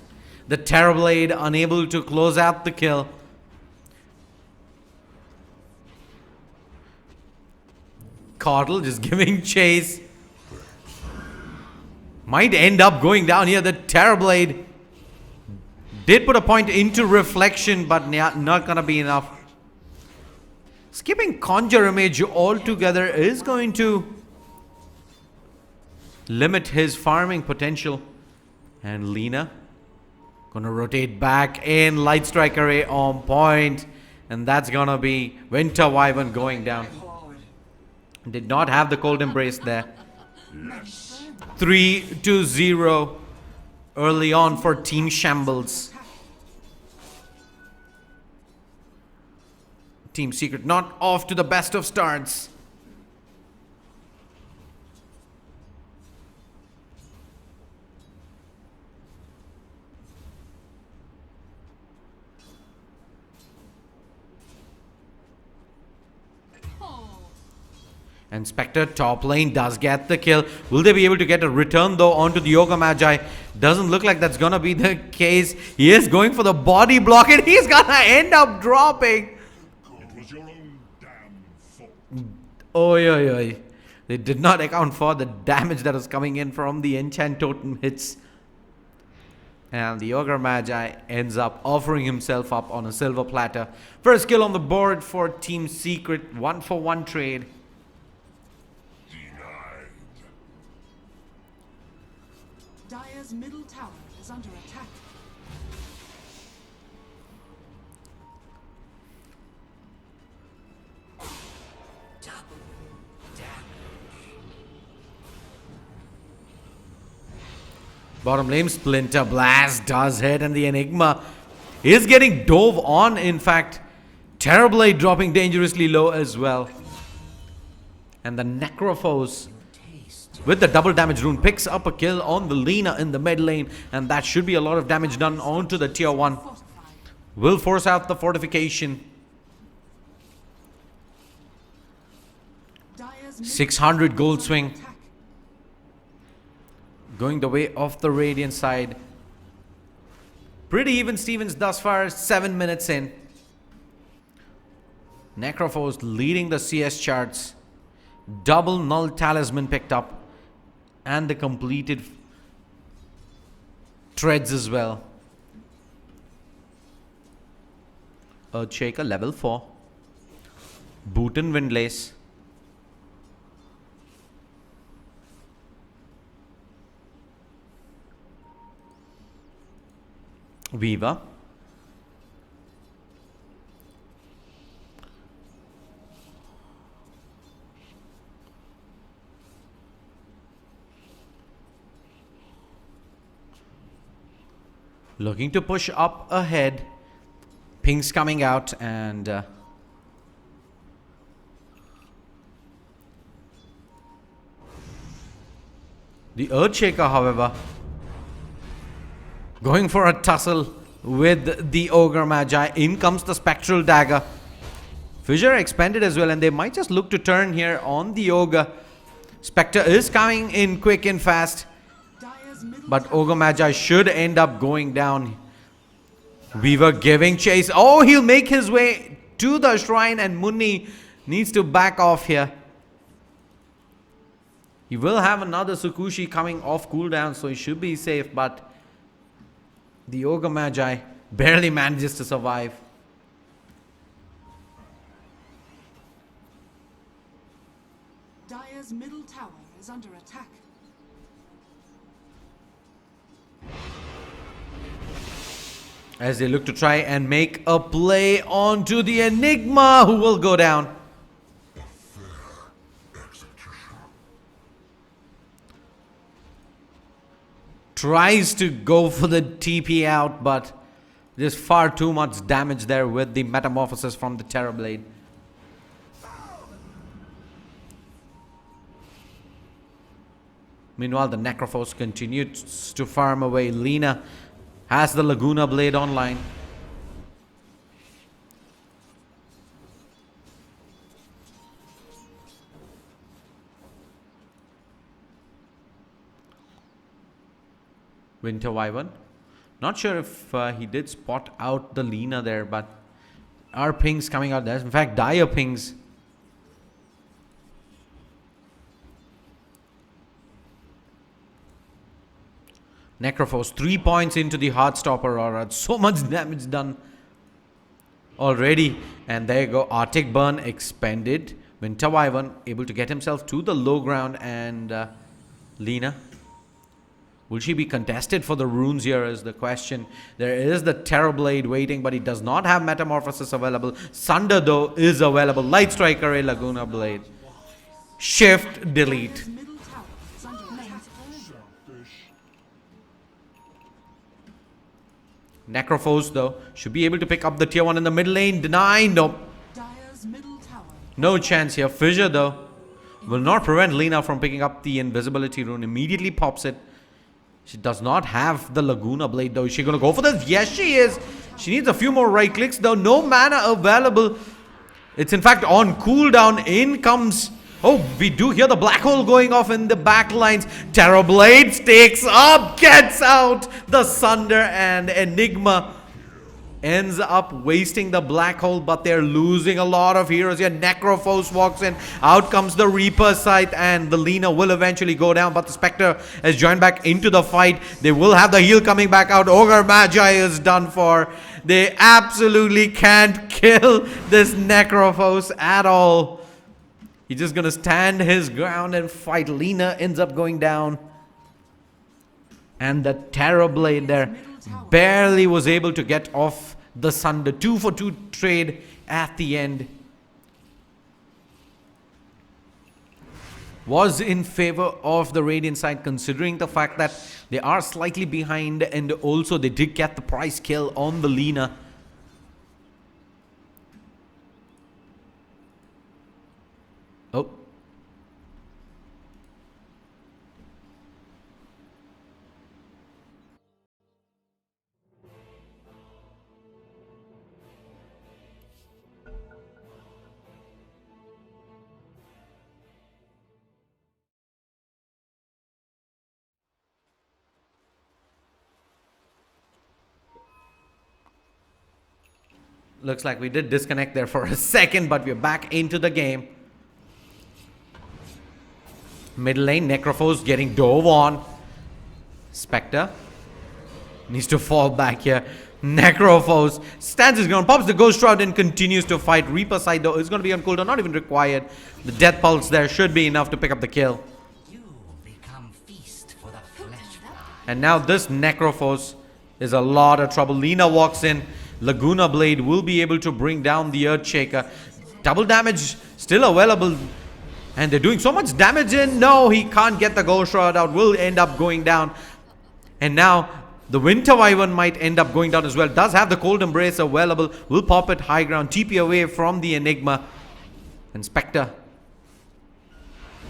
The Terrorblade unable to close out the kill. Caudle just giving chase. Might end up going down here. The Terrorblade did put a point into reflection, but not gonna be enough. Skipping Conjure Image altogether is going to limit his farming potential. And Lina gonna rotate back in. Light Strike Array on point. And that's gonna be Winter Wyvern going down. Did not have the Cold Embrace there. 3-0 early on for Team Shambles. Team Secret not off to the best of starts. And Spectre top lane does get the kill. Will they be able to get a return though onto the Yoga Magi? Doesn't look like that's gonna be the case. He is going for the body block and he's gonna end up dropping. It was your own damn fault. Oi, oi, oi. They did not account for the damage that was coming in from the enchant totem hits. And the Ogre Magi ends up offering himself up on a silver platter. First kill on the board for Team Secret. 1-for-1 trade. Dire's middle tower is under attack. Bottom lane Splinter Blast does hit and the Enigma is getting dove on. In fact, Terrorblade dropping dangerously low as well. And the Necrophos with the double damage rune picks up a kill on the Lina in the mid lane. And that should be a lot of damage done onto the tier 1. Will force out the fortification. 600 gold swing. Going the way of the Radiant side. Pretty even Stevens thus far, 7 minutes in. Necrophos leading the CS charts. Double Null Talisman picked up. And the completed treads as well. Earthshaker level 4. Boot and Windlace. Weaver. Looking to push up ahead. Pings coming out and the Earthshaker, however, going for a tussle with the Ogre Magi. In comes the Spectral Dagger. Fissure expended as well, and they might just look to turn here on the Ogre. Spectre is coming in quick and fast. But Ogre Magi should end up going down. Weaver giving chase. Oh, he'll make his way to the shrine and Munni needs to back off here. He will have another Tsukushi coming off cooldown, so he should be safe. But the Ogre Magi barely manages to survive. Dire's middle tower is under attack. As they look to try and make a play onto the Enigma, who will go down. Tries to go for the TP out, but there's far too much damage there with the Metamorphosis from the Terrorblade. Meanwhile, the Necrophos continues to farm away. Lina has the Laguna Blade online. Winter Wyvern. Not sure if he did spot out the Lina there, but our pings coming out there. In fact, dire pings. Necrophos, 3 points into the Heartstopper Aura. So much damage done already. And there you go. Arctic Burn expended. Winter Wyvern able to get himself to the low ground. And Lina, will she be contested for the runes here is the question. There is the Terrorblade waiting, but he does not have Metamorphosis available. Sunder, though, is available. Light Striker, a Laguna Blade. Shift, delete. Necrophos, though, should be able to pick up the tier 1 in the mid lane. Deny, nope. No chance here. Fissure, though, will not prevent Lina from picking up the invisibility rune. Immediately pops it. She does not have the Laguna Blade, though. Is she going to go for this? Yes, she is. She needs a few more right clicks, though. No mana available. It's in fact on cooldown. In comes... Oh, we do hear the black hole going off in the back lines. Terrorblade stakes up, gets out the Sunder, and Enigma ends up wasting the black hole, but they're losing a lot of heroes here. Necrophos walks in. Out comes the Reaper Scythe, and the Lina will eventually go down, but the Spectre has joined back into the fight. They will have the heal coming back out. Ogre Magi is done for. They absolutely can't kill this Necrophos at all. He's just going to stand his ground and fight. Lina ends up going down. And the Terrorblade there barely was able to get off the Sunder. 2-for-2 trade at the end. Was in favor of the Radiant side, considering the fact that they are slightly behind, and also they did get the price kill on the Lina. Oh. Looks like we did disconnect there for a second, but we're back into the game. Middle lane, Necrophos getting dove on. Spectre needs to fall back here. Necrophos stands his ground, pops the Ghost Shroud, and continues to fight. Reaper Scythe, though, is going to be on cooldown, not even required. The Death Pulse there should be enough to pick up the kill. And now this Necrophos is a lot of trouble. Lina walks in. Laguna Blade will be able to bring down the Earthshaker. Double damage still available. And they're doing so much damage in. No, he can't get the Ghost Shroud out. Will end up going down. And now the Winter Wyvern might end up going down as well. Does have the Cold Embrace available. Will pop it high ground. TP away from the Enigma. And Spectre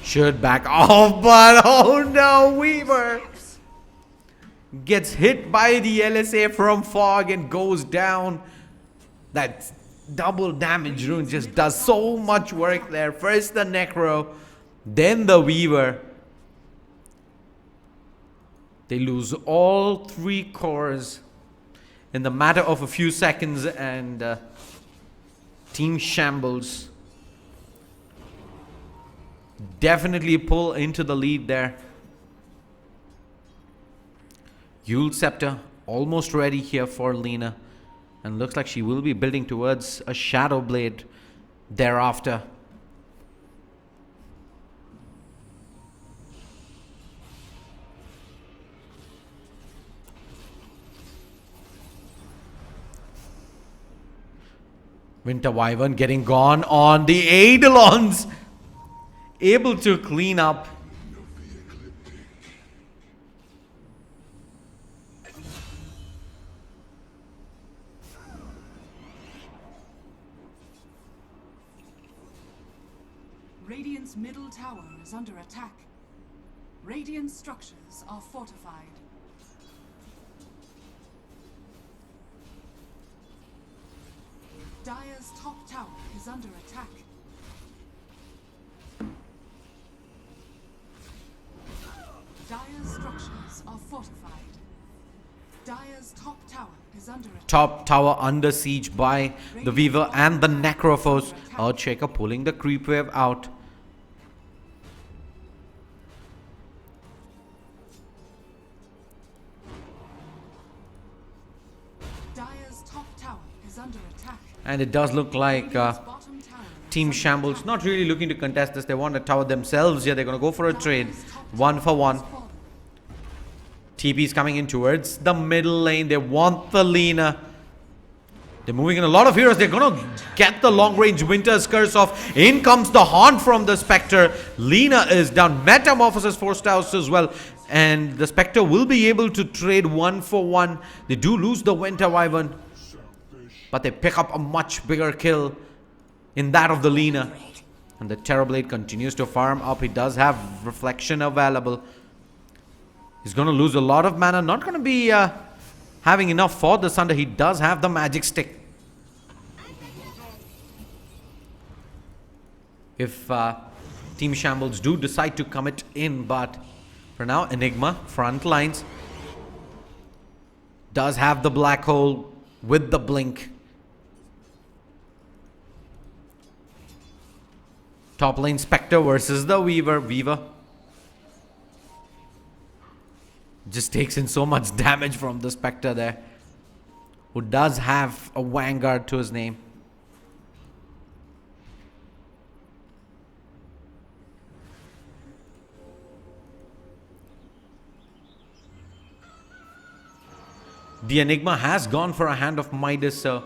should back off. But oh no, Weaver gets hit by the LSA from Fog and goes down. That double damage rune just does so much work there. First the Necro, then the Weaver. They lose all 3 cores in the matter of a few seconds, and Team Shambles definitely pull into the lead there. Yule Scepter almost ready here for Lina, and looks like she will be building towards a Shadow Blade thereafter. Winter Wyvern getting gone on the Eidolons, able to clean up. Radiant's middle tower is under attack. Radiant structures are fortified. Dire's top tower is under attack. Dire's structures are fortified. Dire's top tower is under attack. Top tower under siege by the Weaver and the Necrophos. Earthshaker pulling the creep wave out. Dire's top tower is under attack. And it does look like Team Shambles not really looking to contest this. They want a tower themselves here. They're going to go for a trade. 1 for 1. TP is coming in towards the middle lane. They want the Lina. They're moving in a lot of heroes. They're going to get the long range Winter's Curse off. In comes the Haunt from the Spectre. Lina is down. Metamorphosis forced out as well. And the Spectre will be able to trade 1 for 1. They do lose the Winter Wyvern, but they pick up a much bigger kill in that of the Lina. And the Terrorblade continues to farm up. He does have Reflection available. He's going to lose a lot of mana. Not going to be having enough for the Sunder. He does have the Magic Stick. If Team Shambles do decide to commit in, but for now, Enigma, front lines, does have the Black Hole with the Blink. Top lane Spectre versus the Weaver. Weaver just takes in so much damage from the Spectre there, who does have a Vanguard to his name. The Enigma has gone for a Hand of Midas, so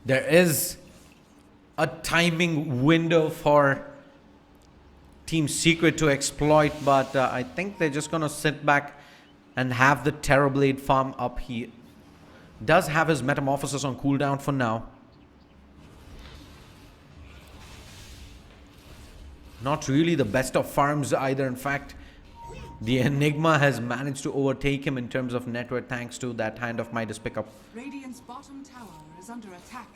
there is a timing window for Team Secret to exploit, but I think they're just going to sit back and have the Terrorblade farm up. He does have his Metamorphosis on cooldown for now. Not really the best of farms either. In fact, the Enigma has managed to overtake him in terms of net worth thanks to that Hand of Midas pickup. Radiant's bottom tower is under attack.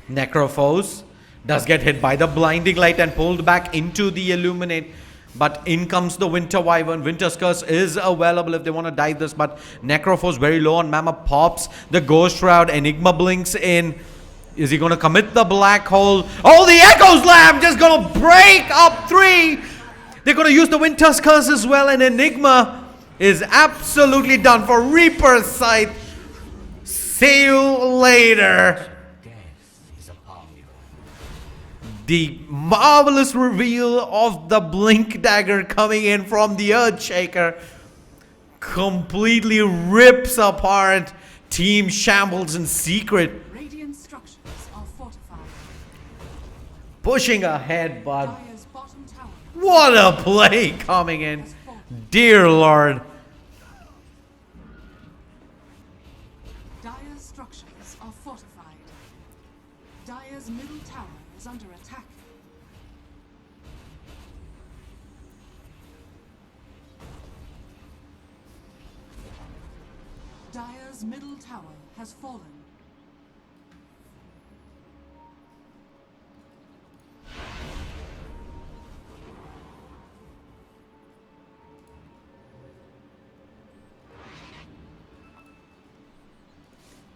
Necrophos does get hit by the Blinding Light and pulled back into the Illuminate. But in comes the Winter Wyvern. Winter's Curse is available if they want to dive this. But Necrophos very low on Mama, pops the Ghost Shroud. Enigma blinks in. Is he going to commit the Black Hole? Oh, the Echo Slam just going to break up 3. They're going to use the Winter's Curse as well. And Enigma is absolutely done for Reaper's Sight. See you later. The marvelous reveal of the Blink Dagger coming in from the Earthshaker completely rips apart Team Shambles in Secret. Radiant structures are fortified. Pushing ahead, but what a play coming in. Dear Lord. Dire's structures are fortified. Dire's middle tower is under attack. Dire's middle tower has fallen.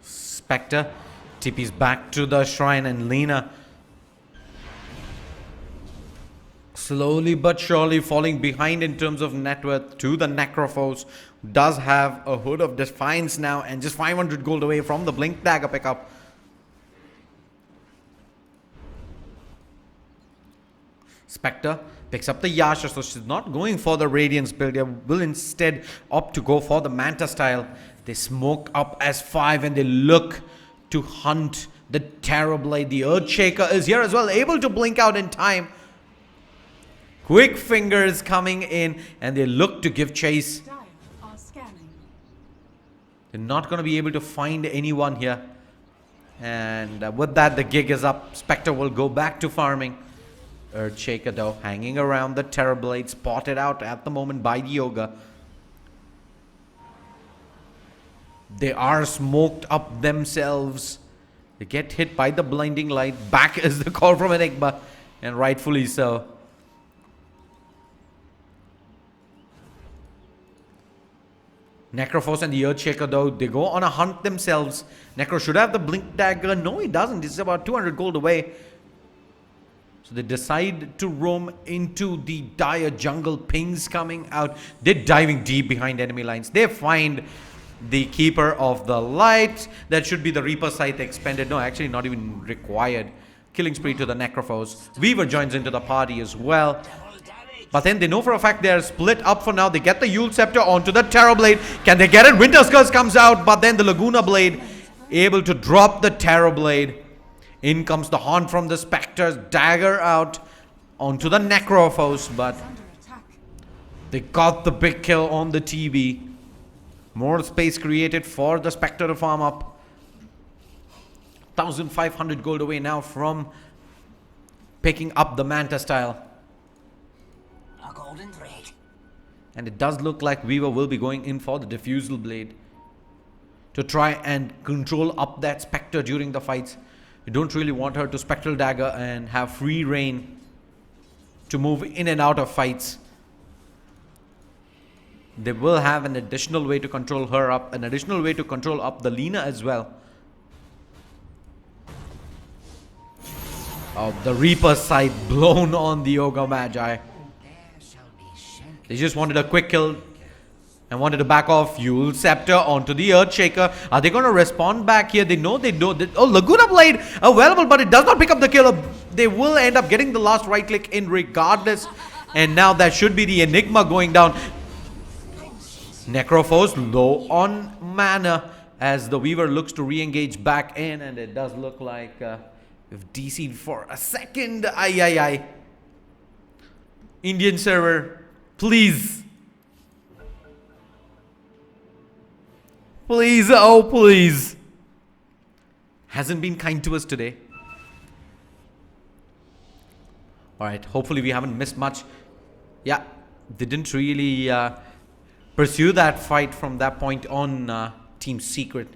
Spectre TP's back to the shrine, and Lina slowly but surely falling behind in terms of net worth to the Necrophos. Does have a Hood of Defiance now and just 500 gold away from the Blink Dagger pickup. Spectre picks up the Yasha, so she's not going for the Radiance build. They will instead opt to go for the Manta style. They smoke up as 5 and they look to hunt the Terrorblade. The Earthshaker is here as well, able to blink out in time. Quick fingers coming in and they look to give chase. They're not going to be able to find anyone here. And with that, the gig is up. Spectre will go back to farming. Earthshaker though hanging around the Terrorblade, spotted out at the moment by the Yoga. They are smoked up themselves. They get hit by the blinding light. Back is the call from Enigma, and rightfully so. Necrophos and the Earthshaker, though, they go on a hunt themselves. Necro should have the blink dagger. No, he doesn't. It's about 200 gold away. So they decide to roam into the dire jungle. Pings coming out. They're diving deep behind enemy lines. They find the Keeper of the Light. That should be the Reaper Scythe expended. No, actually not even required. Killing spree to the Necrophos. Weaver joins into the party as well. But then they know for a fact they're split up for now. They get the Yule Scepter onto the Terrorblade. Can they get it? Winter's Curse comes out, but then the Laguna Blade able to drop the Terrorblade. In comes the Haunt from the Spectre's dagger out onto the Necrophos, but they got the big kill on the TB. More space created for the Spectre to farm up. 1,500 gold away now from picking up the Manta style. A golden thread. And it does look like Weaver will be going in for the Diffusal Blade to try and control up that Spectre during the fights. You don't really want her to Spectral Dagger and have free reign to move in and out of fights. They will have an additional way to control her up, an additional way to control up the Lina as well. Oh, the Reaper side blown on the Ogre Magi. They just wanted a quick kill and wanted to back off. Yule Scepter onto the Earthshaker. Are they going to respond back here? They know they don't. Oh, Laguna Blade available, but it does not pick up the kill. They will end up getting the last right click in regardless. And now that should be the Enigma going down. Necrophos low on mana as the Weaver looks to re-engage back in. And it does look like we've DC'd for a second. Aye. Indian server. Please. Please, oh please. Hasn't been kind to us today. Alright, hopefully we haven't missed much. Yeah, they didn't really pursue that fight from that point on Team Secret.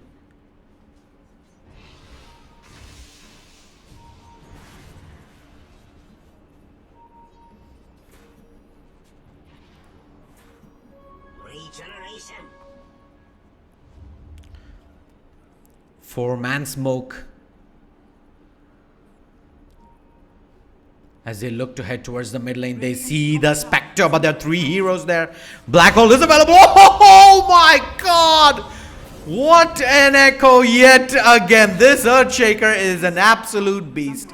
Regeneration. 4-man smoke as they look to head towards the mid lane. They see the Spectre, but there are 3 heroes there. Black Hole is available. Oh my god! What an echo yet again. This Earthshaker is an absolute beast.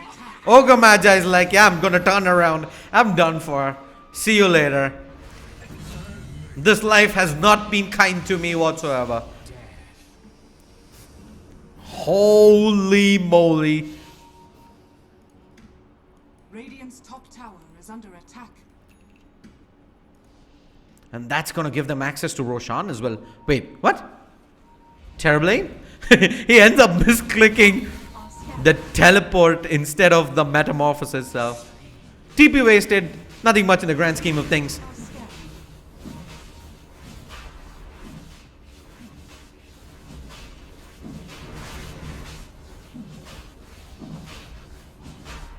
Ogre Magi is like, yeah, I'm gonna turn around. I'm done for. See you later. This life has not been kind to me whatsoever. Holy moly. Radiant's top tower is under attack. And that's going to give them access to Roshan as well. Wait, what? Terrorblade? He ends up misclicking the teleport instead of the metamorphosis. So TP wasted. Nothing much in the grand scheme of things.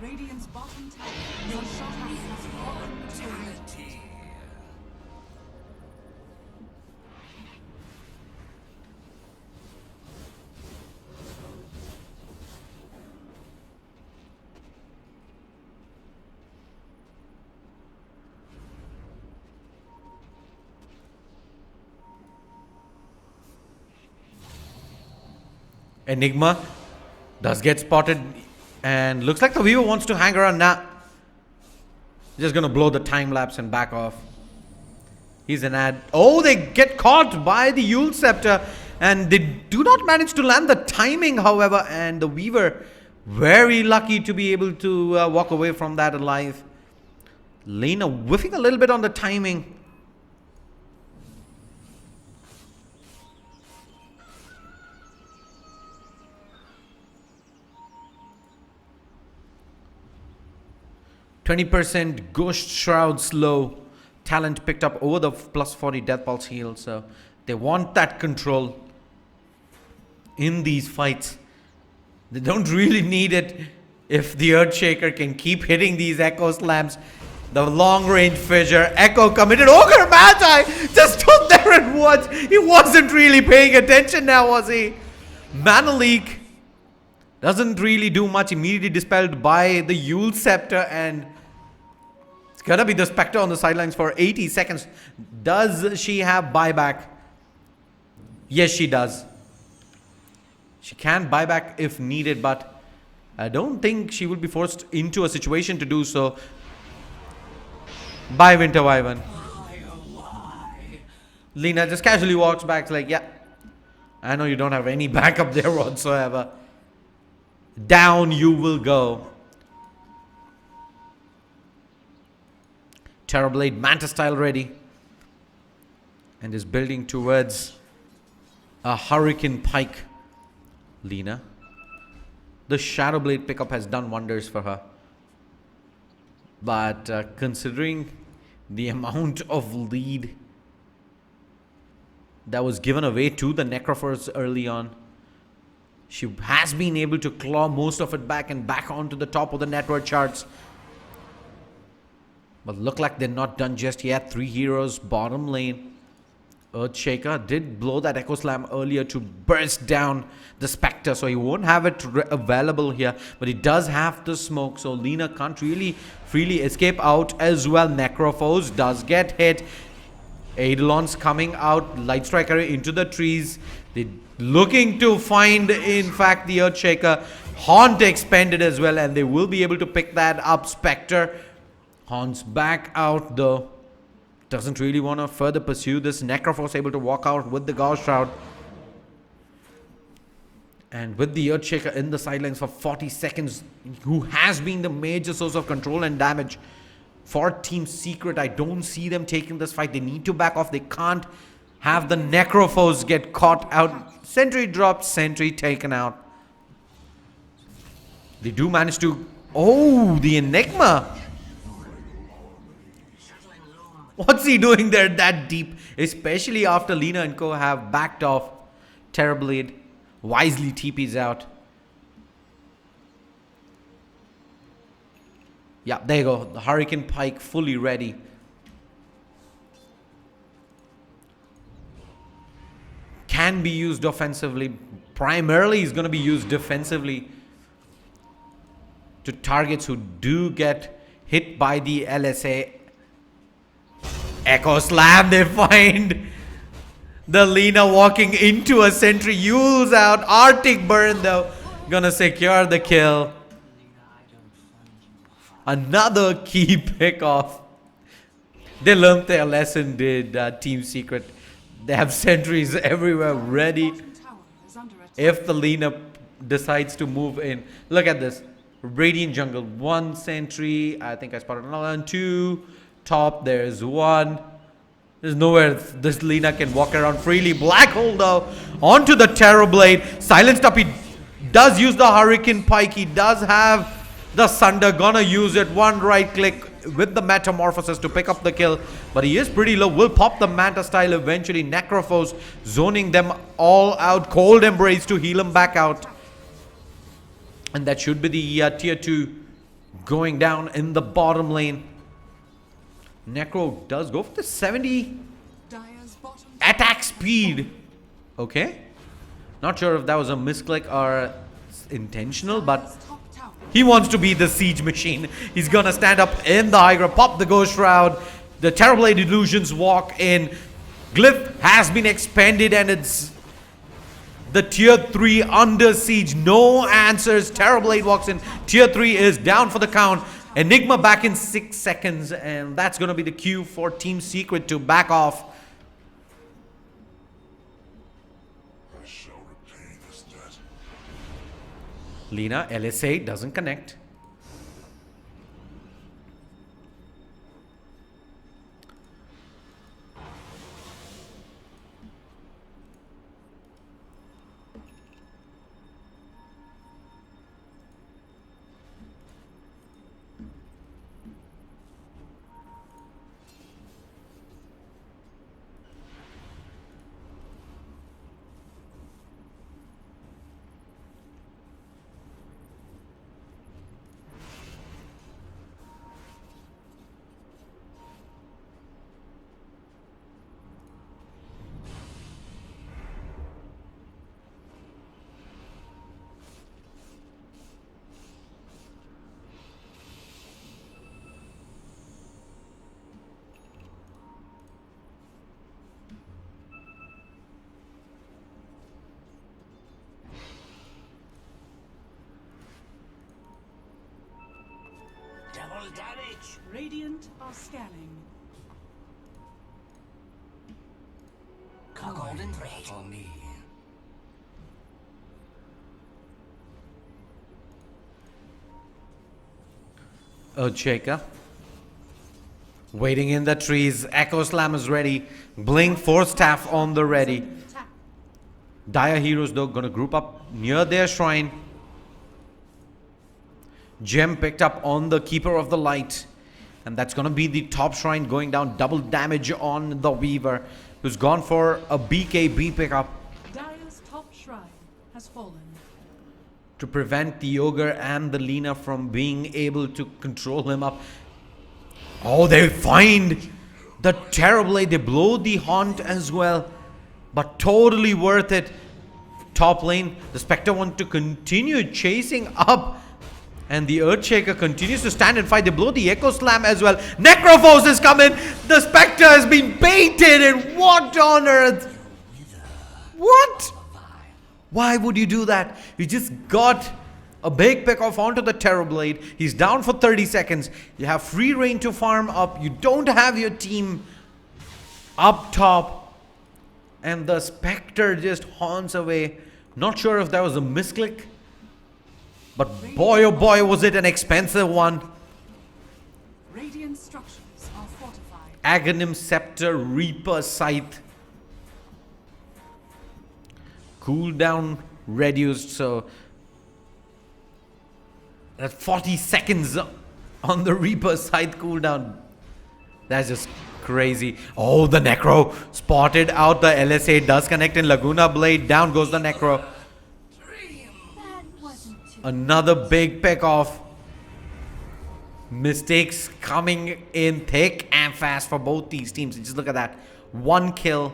Radiant's bottom tower is on shot has fallen material. Enigma does get spotted, and looks like the Weaver wants to hang around now. Just gonna blow the time lapse and back off. He's an ad. Oh, they get caught by the Yule Scepter, and they do not manage to land the timing, however, and the Weaver very lucky to be able to walk away from that alive. Lena whiffing a little bit on the timing. %, Ghost Shroud slow. Talent picked up over the +40 Death Pulse heal. So they want that control. in these fights. They don't really need it if the Earthshaker can keep hitting these Echo Slams. The long range fissure. Echo committed. Ogre Magi just stood there and watched. He wasn't really paying attention now, was he? Manalik doesn't really do much. Immediately dispelled by the Yule Scepter, and it's gonna be the Spectre on the sidelines for 80 seconds. Does she have buyback? Yes, she does. She can buy back if needed, but I don't think she will be forced into a situation to do so. Bye, Winter Wyvern. Lena just casually walks back like, yeah, I know you don't have any backup there whatsoever. Down you will go. Terrorblade Manta style ready. And is building towards a Hurricane Pike. Lena. The Shadowblade pickup has done wonders for her. But considering the amount of lead that was given away to the Necrophores early on, she has been able to claw most of it back and back onto the top of the network charts. But look like they're not done just yet. 3 heroes, bottom lane. Earthshaker did blow that Echo Slam earlier to burst down the Spectre, so he won't have it available here, but he does have the smoke, so Lena can't really freely escape out as well. Necrophos does get hit. Eidolon's coming out. Light Striker into the trees. They're looking to find, in fact, the Earthshaker. Haunt expended as well, and they will be able to pick that up. Spectre Haunt's back out though. Doesn't really want to further pursue this. Necrophos able to walk out with the Gauss Shroud. And with the Earthshaker in the sidelines for 40 seconds, who has been the major source of control and damage for Team Secret, I don't see them taking this fight. They need to back off. They can't have the Necrophos get caught out. Sentry dropped, Sentry taken out. They do manage to... Oh, the Enigma! What's he doing there that deep? Especially after Lena and co have backed off. Terrorblade wisely TPs out. Yeah, there you go. The Hurricane Pike fully ready. Can be used offensively. Primarily is going to be used defensively to targets who do get hit by the LSA. Echo Slam, they find the Lena walking into a sentry. Yule's out. Arctic Burn though, gonna secure the kill. Another key pick off. They learned their lesson, did Team Secret. They have sentries everywhere ready if the Lena decides to move in. Look at this. Radiant Jungle, 1 sentry. I think I spotted another one. 2. Top, there's 1. There's nowhere this Lena can walk around freely. Black Hole though, onto the Terrorblade. Silenced up, he does use the Hurricane Pike. He does have the Sunder, gonna use it. 1 right click with the Metamorphosis to pick up the kill. But he is pretty low, will pop the Manta style eventually. Necrophos zoning them all out. Cold Embrace to heal him back out. And that should be the tier 2 going down in the bottom lane. Necro does go for the 70 attack speed. Okay. Not sure if that was a misclick or intentional, but he wants to be the siege machine. He's gonna stand up in the high ground, pop the Ghost Shroud. The Terrorblade Illusions walk in. Glyph has been expended and it's the tier 3 under siege. No answers. Terrorblade walks in. Tier 3 is down for the count. Enigma back in 6 seconds, and that's going to be the cue for Team Secret to back off. I shall repay this debt. Lena, LSA doesn't connect. cause damage. Radiant are scanning. A golden thread. For me. Earthshaker. Waiting in the trees. Echo Slam is ready. Blink Force Staff on the ready. Dire Heroes though gonna group up near their shrine. Gem picked up on the Keeper of the Light. And that's gonna be the top shrine going down. Double damage on the Weaver, who's gone for a BKB pickup. Dire's top shrine has fallen. To prevent the Ogre and the Lina from being able to control him up. Oh, they find the Terrorblade. They blow the Haunt as well. But totally worth it. Top lane, the Spectre want to continue chasing up. And the Earthshaker continues to stand and fight. They blow the Echo Slam as well. Necrophos is coming. The Spectre has been baited. And what on earth? What? Why would you do that? You just got a big pick off onto the Terrorblade. He's down for 30 seconds. You have free reign to farm up. You don't have your team up top. And the Spectre just haunts away. Not sure if that was a misclick. But boy, oh boy, was it an expensive one. Radiant structures are fortified. Aghanim Scepter, Reaper Scythe. Cooldown reduced, so that's 40 seconds on the Reaper Scythe cooldown. That's just crazy. Oh, the Necro spotted out. The LSA does connect in Laguna Blade. Down goes the Necro. Another big pick off. Mistakes coming in thick and fast for both these teams. Just look at that. 1 kill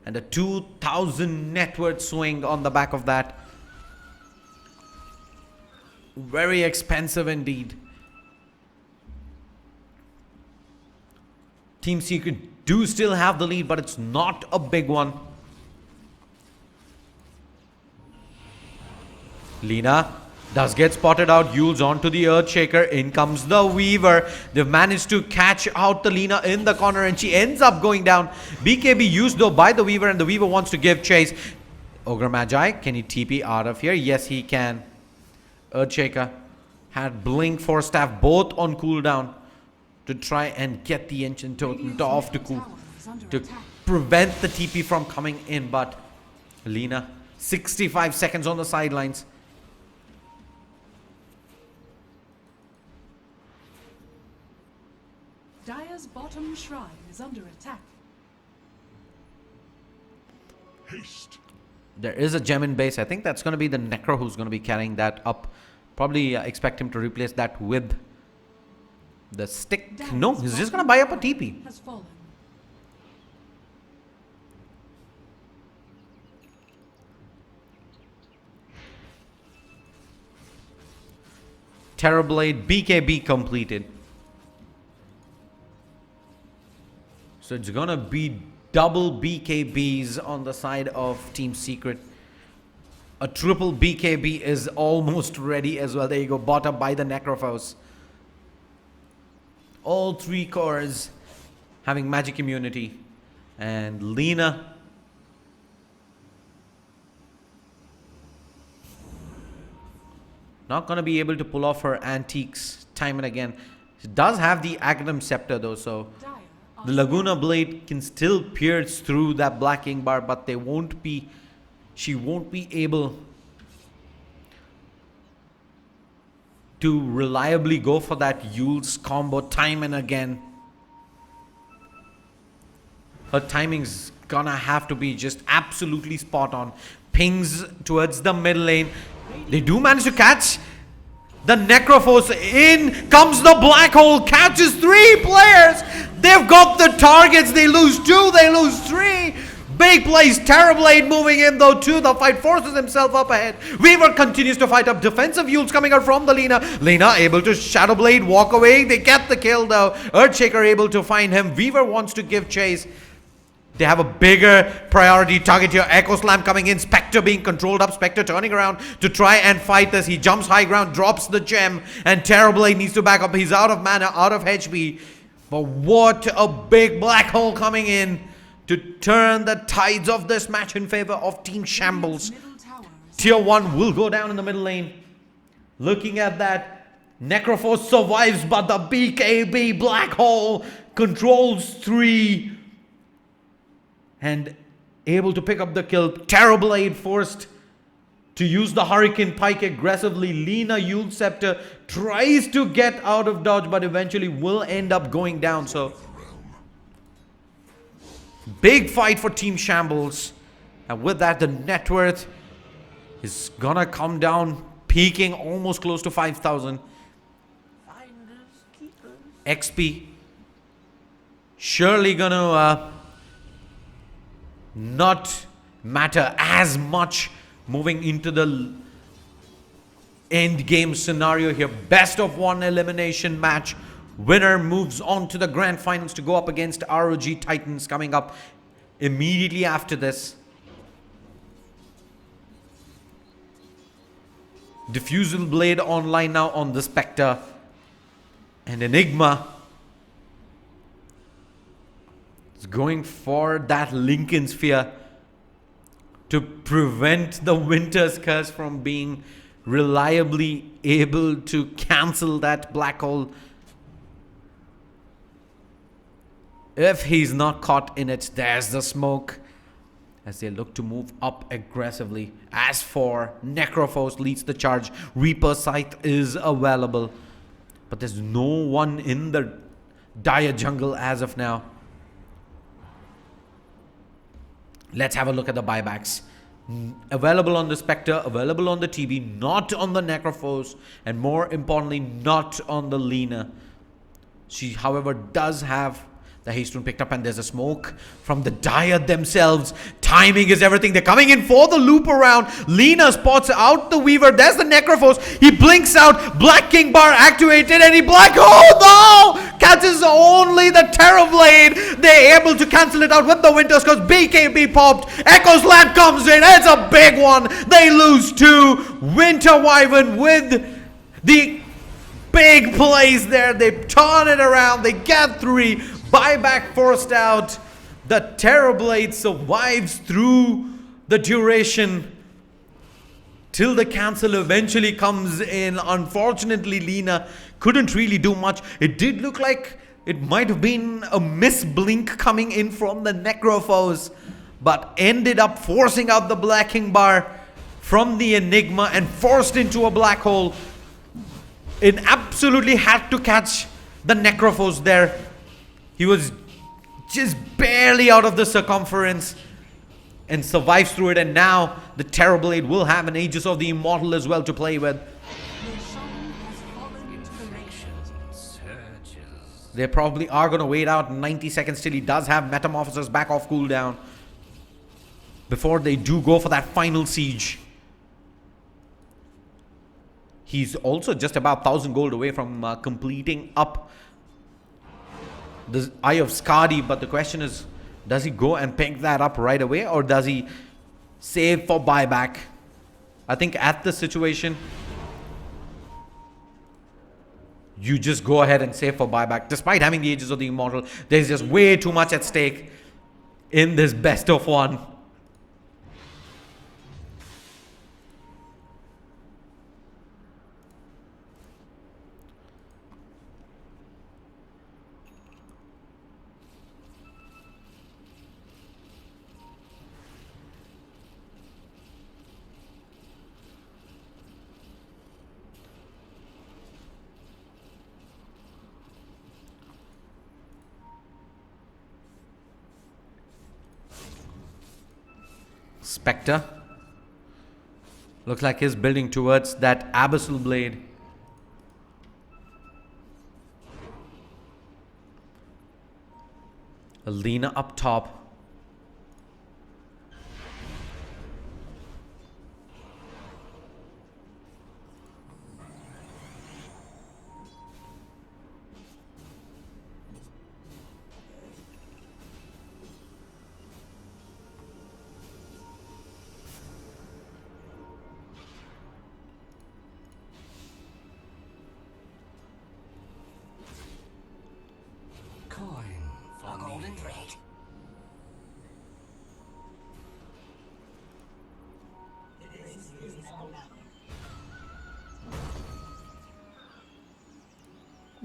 and a 2,000 net worth swing on the back of that. Very expensive indeed. Team Secret do still have the lead, but it's not a big one. Lina does get spotted out. Yule's onto the Earthshaker. In comes the Weaver. They've managed to catch out the Lina in the corner and she ends up going down. BKB used though by the Weaver and the Weaver wants to give chase. Ogre Magi, can he TP out of here? Yes, he can. Earthshaker had Blink Force Staff both on cooldown to try and get the Ancient Totem off to prevent the TP from coming in. But Lina, 65 seconds on the sidelines. Dire's bottom shrine is under attack. Haste. There is a gem in base. I think that's going to be the Necro who's going to be carrying that up. Probably expect him to replace that with the stick. No, he's just going to buy up a TP. Has fallen. Terrorblade BKB completed. So it's gonna be double BKBs on the side of Team Secret. A triple BKB is almost ready as well. There you go, bought up by the Necrophos. All 3 cores having magic immunity. And Lina not gonna be able to pull off her antiques time and again. She does have the Aghanim Scepter though, so the Laguna Blade can still pierce through that Black Ink bar, but she won't be able to reliably go for that Yule's combo time and again. Her timing's gonna have to be just absolutely spot on. Pings towards the mid lane. They do manage to catch the Necrophos. In comes the Black Hole, catches 3 players. They've got the targets. They lose 2, they lose 3. Big plays. Terrorblade moving in though too. The fight forces himself up ahead. Weaver continues to fight up. Defensive Yules coming out from the Lina. Lina able to Shadowblade walk away. They get the kill though. Earthshaker able to find him. Weaver wants to give chase. They have a bigger priority target here. Echo Slam coming in. Spectre being controlled up. Spectre turning around to try and fight this. He jumps high ground, drops the gem, and Terrorblade needs to back up. He's out of mana, out of HP. But what a big black hole coming in to turn the tides of this match in favor of Team Shambles. Tier 1 will go down in the middle lane. Looking at that, Necrophos survives, but the BKB black hole controls 3. And able to pick up the kill. Terrorblade forced to use the Hurricane Pike aggressively. Lina Yule Scepter tries to get out of dodge, but eventually will end up going down. So, big fight for Team Shambles. And with that, the net worth is gonna come down, peaking almost close to 5,000. XP surely gonna not matter as much moving into the end game scenario here. Best of 1 elimination match. Winner moves on to the grand finals to go up against ROG Titans coming up immediately after this. Diffusal Blade online now on the Spectre. And Enigma is going for that Lincoln Sphere to prevent the Winter's Curse from being reliably able to cancel that black hole. If he's not caught in it, there's the smoke as they look to move up aggressively. As for Necrophos leads the charge. Reaper Scythe is available, but there's no one in the dire jungle as of now. Let's have a look at the buybacks. Available on the Spectre, available on the TB, not on the Necrophos, and more importantly, not on the Lina. She, however, does have the Haystone picked up, and there's a smoke from the Dire themselves. Timing is everything. They're coming in for the loop around. Lina spots out the Weaver. There's the Necrophos. He blinks out. Black King Bar activated, and he black. Oh no! Catches only the Terrorblade. They're able to cancel it out with the Winter's Curse. BKB popped. Echo Slam comes in. It's a big one. They lose 2. Winter Wyvern with the big plays there. They turn it around. They get 3. Buyback forced out. The Terrorblade survives through the duration till the cancel eventually comes in. Unfortunately, Lina couldn't really do much. It did look like it might have been a misblink coming in from the Necrophos, but ended up forcing out the Black King Bar from the Enigma and forced into a black hole. It absolutely had to catch the Necrophos there. He was just barely out of the circumference and survives through it. And now the Terrorblade will have an Aegis of the Immortal as well to play with. They probably are going to wait out 90 seconds till he does have Metamorphosis back off cooldown before they do go for that final siege. He's also just about 1,000 gold away from completing up the Eye of Skadi, but the question is, does he go and pick that up right away, or does he save for buyback? I think at this situation, you just go ahead and save for buyback. Despite having the Aegis of the Immortal, there's just way too much at stake in this best of 1. Spectre looks like he's building towards that Abyssal Blade. Alina up top.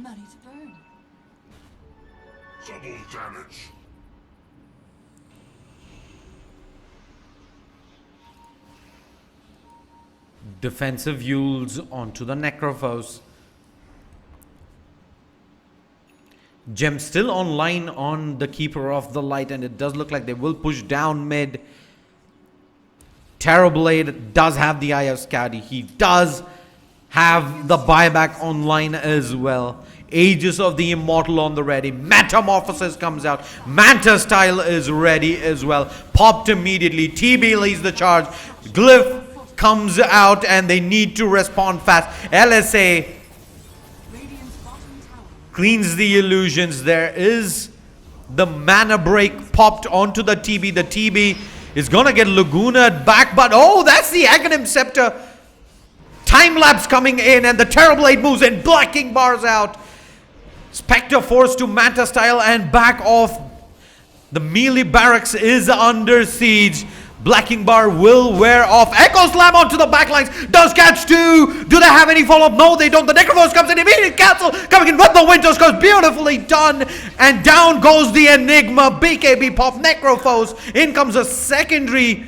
Money to burn. Double damage. Defensive Yules onto the Necrophos. Gem still online on the Keeper of the Light, and it does look like they will push down mid. Terrorblade does have the Eye of Skadi. He does have the buyback online as well. Aegis of the Immortal on the ready. Metamorphosis comes out. Manta Style is ready as well. Popped immediately. TB leads the charge. Glyph comes out and they need to respond fast. LSA cleans the illusions. There is the mana break popped onto the TB. The TB is gonna get Laguna back, but oh, that's the Aghanim Scepter. Time lapse coming in, and the Terrorblade moves in. Blacking bars out. Spectre forced to Manta Style and back off. The melee barracks is under siege. Blacking bar will wear off. Echo Slam onto the backlines. Does catch two. Do they have any follow-up? No, they don't. The Necrophos comes in. Immediate cancel. Coming in with the Winter Curse. Beautifully done. And down goes the Enigma. BKB pop. Necrophos. In comes a secondary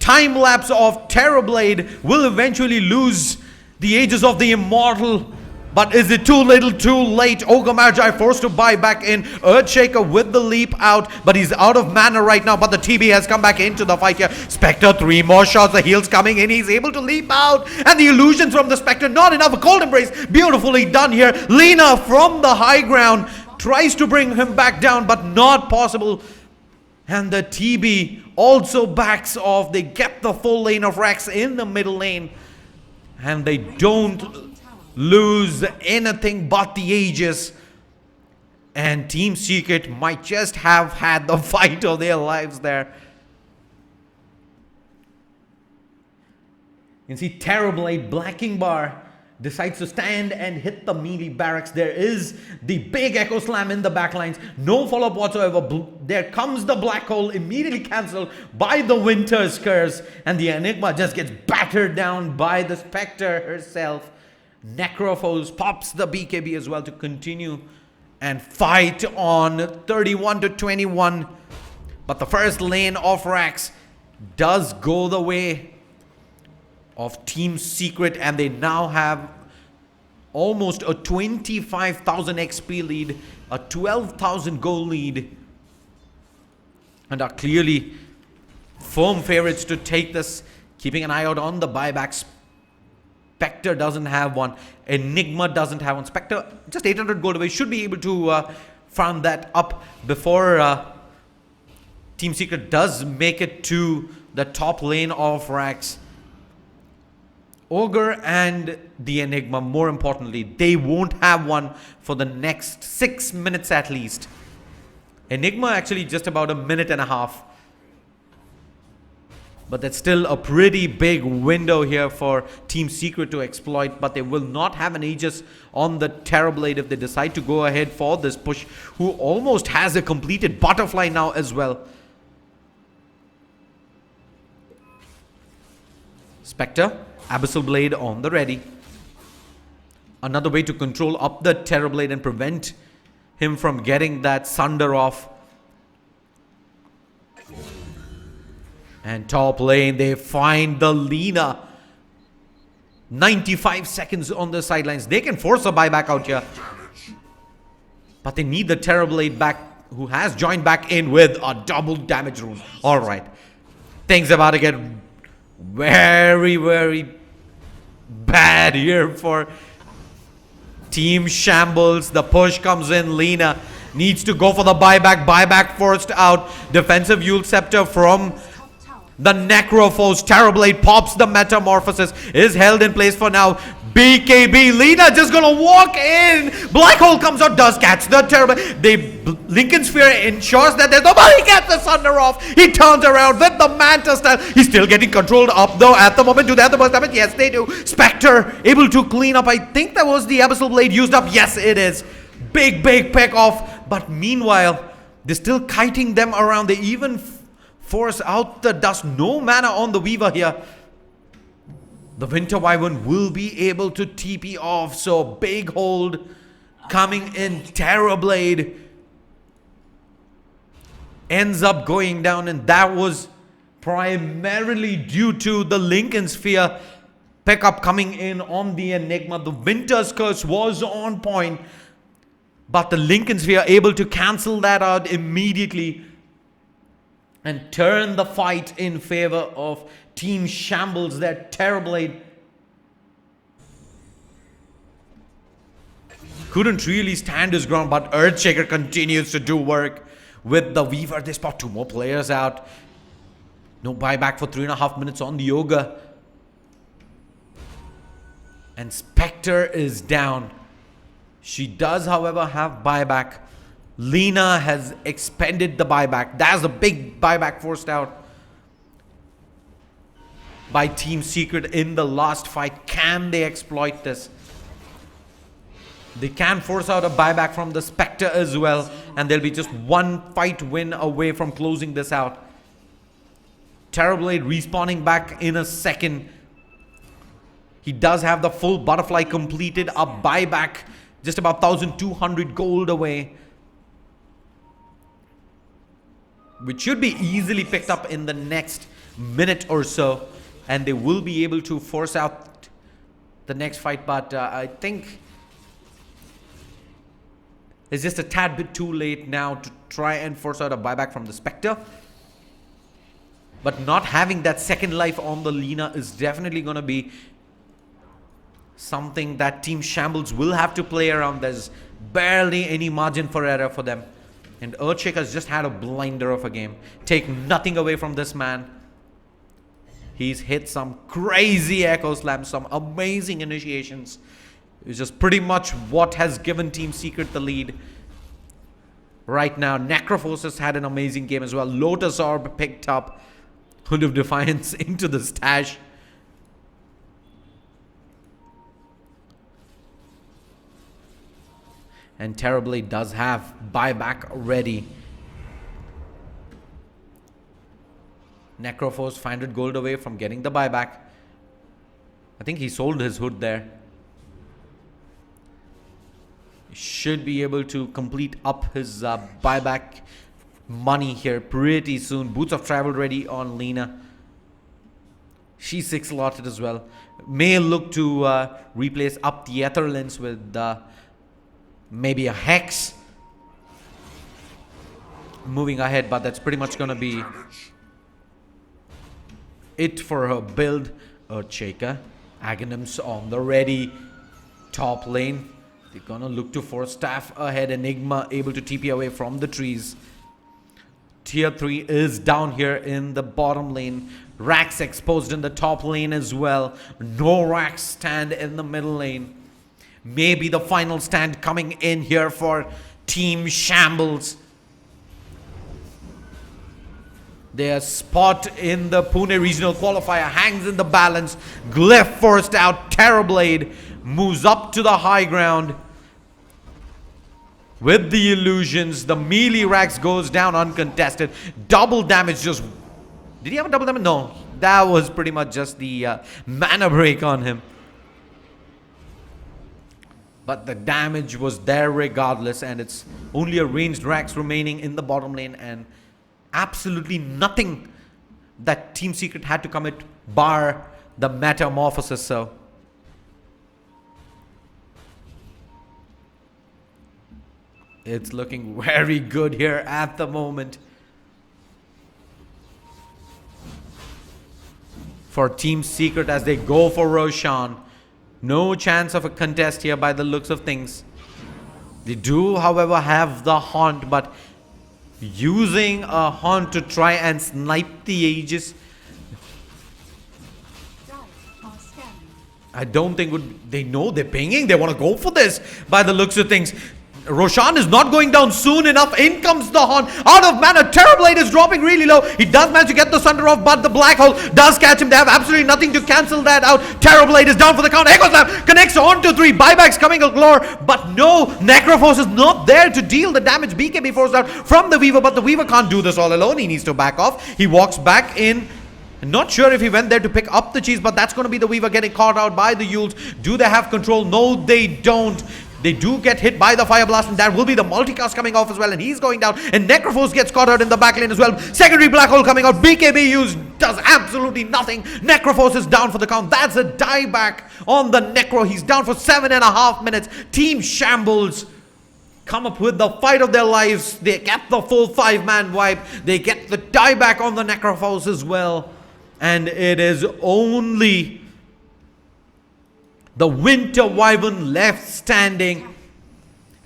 time lapse of Terrorblade. Will eventually lose the Aegis of the Immortal. But is it too little, too late? Ogre Magi forced to buy back in. Earthshaker with the leap out, but he's out of mana right now. But the TB has come back into the fight here. Spectre, 3 more shots. The heals coming in. He's able to leap out. And the illusions from the Spectre, not enough. A cold embrace, beautifully done here. Lina from the high ground tries to bring him back down, but not possible. And the TB also backs off. They get the full lane of Rex in the middle lane. And they don't lose anything but the Aegis, and Team Secret might just have had the fight of their lives there. You can see Terrorblade, Blacking Bar decides to stand and hit the melee barracks. There is the big Echo Slam in the backlines. No follow-up whatsoever. There comes the Black Hole, immediately cancelled by the Winter's Curse, and the Enigma just gets battered down by the Spectre herself. Necrophos pops the BKB as well to continue and fight on 31-21. But the first lane of Rax does go the way of Team Secret, and they now have almost a 25,000 XP lead, a 12,000 gold lead, and are clearly firm favorites to take this. Keeping an eye out on the buybacks. Spectre doesn't have one. Enigma doesn't have one. Spectre just 800 gold away. Should be able to farm that up before Team Secret does make it to the top lane of Rax. Ogre and the Enigma, more importantly, they won't have one for the next 6 minutes at least. Enigma actually just about a minute and a half. But that's still a pretty big window here for Team Secret to exploit. But they will not have an Aegis on the Terrorblade if they decide to go ahead for this push, who almost has a completed butterfly now as well. Spectre, Abyssal Blade on the ready. Another way to control up the Terrorblade and prevent him from getting that Sunder off. And top lane, they find the Lina. 95 seconds on the sidelines. They can force a buyback out here. But they need the Terrorblade back, who has joined back in with a double damage rune. Alright. Things about to get very, very bad here for Team Shambles. The push comes in. Lina needs to go for the buyback. Buyback forced out. Defensive Yule Scepter from the Necrophos. Terrorblade pops the Metamorphosis. Is held in place for now. BKB. Lina just gonna walk in. Black Hole comes out. Does catch the Terrorblade. Lincoln Sphere ensures that there's nobody gets the Sunder off. He turns around with the Manta Style. He's still getting controlled up though at the moment. Do they have the burst damage? Yes, they do. Spectre able to clean up. I think that was the Abyssal Blade used up. Yes, it is. Big pick off. But meanwhile, they're still kiting them around. They even force out the dust. No mana on the Weaver here. The Winter Wyvern will be able to TP off. So big hold coming in. Terrorblade ends up going down, and that was primarily due to the Lincoln Sphere pickup coming in on the Enigma. The Winter's Curse was on point, but the Lincoln Sphere able to cancel that out immediately and turn the fight in favor of Team Shambles. That Terrorblade couldn't really stand his ground, but Earthshaker continues to do work with the Weaver. They spot 2 more players out. No buyback for 3.5 minutes on the Yoga. And Spectre is down. She does, however, have buyback. Lena has expended the buyback. That's a big buyback forced out by Team Secret in the last fight. Can they exploit this? They can force out a buyback from the Spectre as well, and they'll be just 1 fight win away from closing this out. Terrorblade respawning back in a second. He does have the full butterfly completed. A buyback just about 1,200 gold away, which should be easily picked up in the next minute or so, and they will be able to force out the next fight. But I think it's just a tad bit too late now to try and force out a buyback from the Spectre. But not having that second life on the Lena is definitely going to be something that Team Shambles will have to play around. There's barely any margin for error for them. And Earthshaker has just had a blinder of a game. Take nothing away from this man. He's hit some crazy Echo Slams, some amazing initiations. It's just pretty much what has given Team Secret the lead right now. Necrophos has had an amazing game as well. Lotus Orb picked up. Hood of Defiance into the stash. And Terrorblade does have buyback ready. Necrophos 500 gold away from getting the buyback. I think he sold his hood there. Should be able to complete up his buyback money here pretty soon. Boots of Travel ready on Lena. She's 6 slotted as well. May look to replace up the Ether Lens with maybe a Hex. Moving ahead, but that's pretty much going to be it for her build. Earthshaker. Aghanims on the ready. Top lane. They're going to look to force staff ahead. Enigma able to TP away from the trees. Tier 3 is down here in the bottom lane. Rax exposed in the top lane as well. No Rax stand in the middle lane. Maybe the final stand coming in here for Team Shambles. Their spot in the Pune regional qualifier hangs in the balance. Glyph forced out. Terrorblade moves up to the high ground with the illusions. The melee Rax goes down uncontested. Double damage just... Did he have a double damage? No. That was pretty much just the mana break on him. But the damage was there regardless, and it's only a ranged Rax remaining in the bottom lane, and absolutely nothing that Team Secret had to commit bar the Metamorphosis. So it's looking very good here at the moment for Team Secret as they go for Roshan. No chance of a contest here by the looks of things. They do, however, have the Haunt, but using a Haunt to try and snipe the Aegis, I don't think they know they're pinging. They want to go for this by the looks of things. Roshan is not going down soon enough. In comes the Haunt. Out of mana. Terrorblade is dropping really low. He does manage to get the Sunder off, but the Black Hole does catch him. They have absolutely nothing to cancel that out. Terrorblade is down for the count. Echo Slam connects on to 3. Buybacks coming galore, but no. Necrophos is not there to deal the damage. BKB forced out from the Weaver, but the Weaver can't do this all alone. He needs to back off. He walks back in. Not sure if he went there to pick up the cheese, but that's going to be the Weaver getting caught out by the Yules. Do they have control? No, they don't. They do get hit by the fire blast, and that will be the multicast coming off as well, and he's going down, and Necrophos gets caught out in the back lane as well. Secondary black hole coming out. BKB does absolutely nothing. Necrophos is down for the count. That's a dieback on the Necro. He's down for 7.5 minutes. Team Shambles come up with the fight of their lives. They get the full 5-man wipe. They get the dieback on the Necrophos as well. And it is only the Winter Wyvern left standing.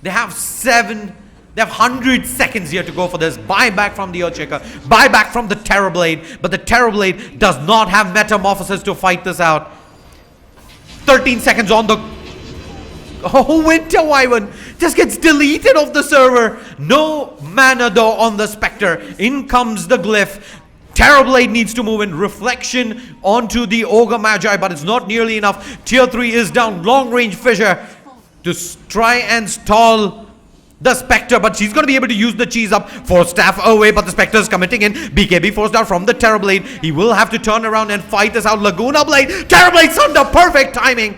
They have 100 seconds here to go for this. Buyback from the Earthshaker. Buyback from the Terrorblade. But the Terrorblade does not have Metamorphosis to fight this out. 13 seconds on the... Oh, Winter Wyvern just gets deleted off the server. No mana though on the Spectre. In comes the Glyph. Terrorblade needs to move in. Reflection onto the Ogre Magi, but it's not nearly enough. Tier 3 is down. Long range Fissure to try and stall the Spectre, but she's going to be able to use the cheese up. Force Staff away, but the Spectre is committing in. BKB forced out from the Terrorblade. He will have to turn around and fight this out. Laguna Blade. Terrorblade's under perfect timing.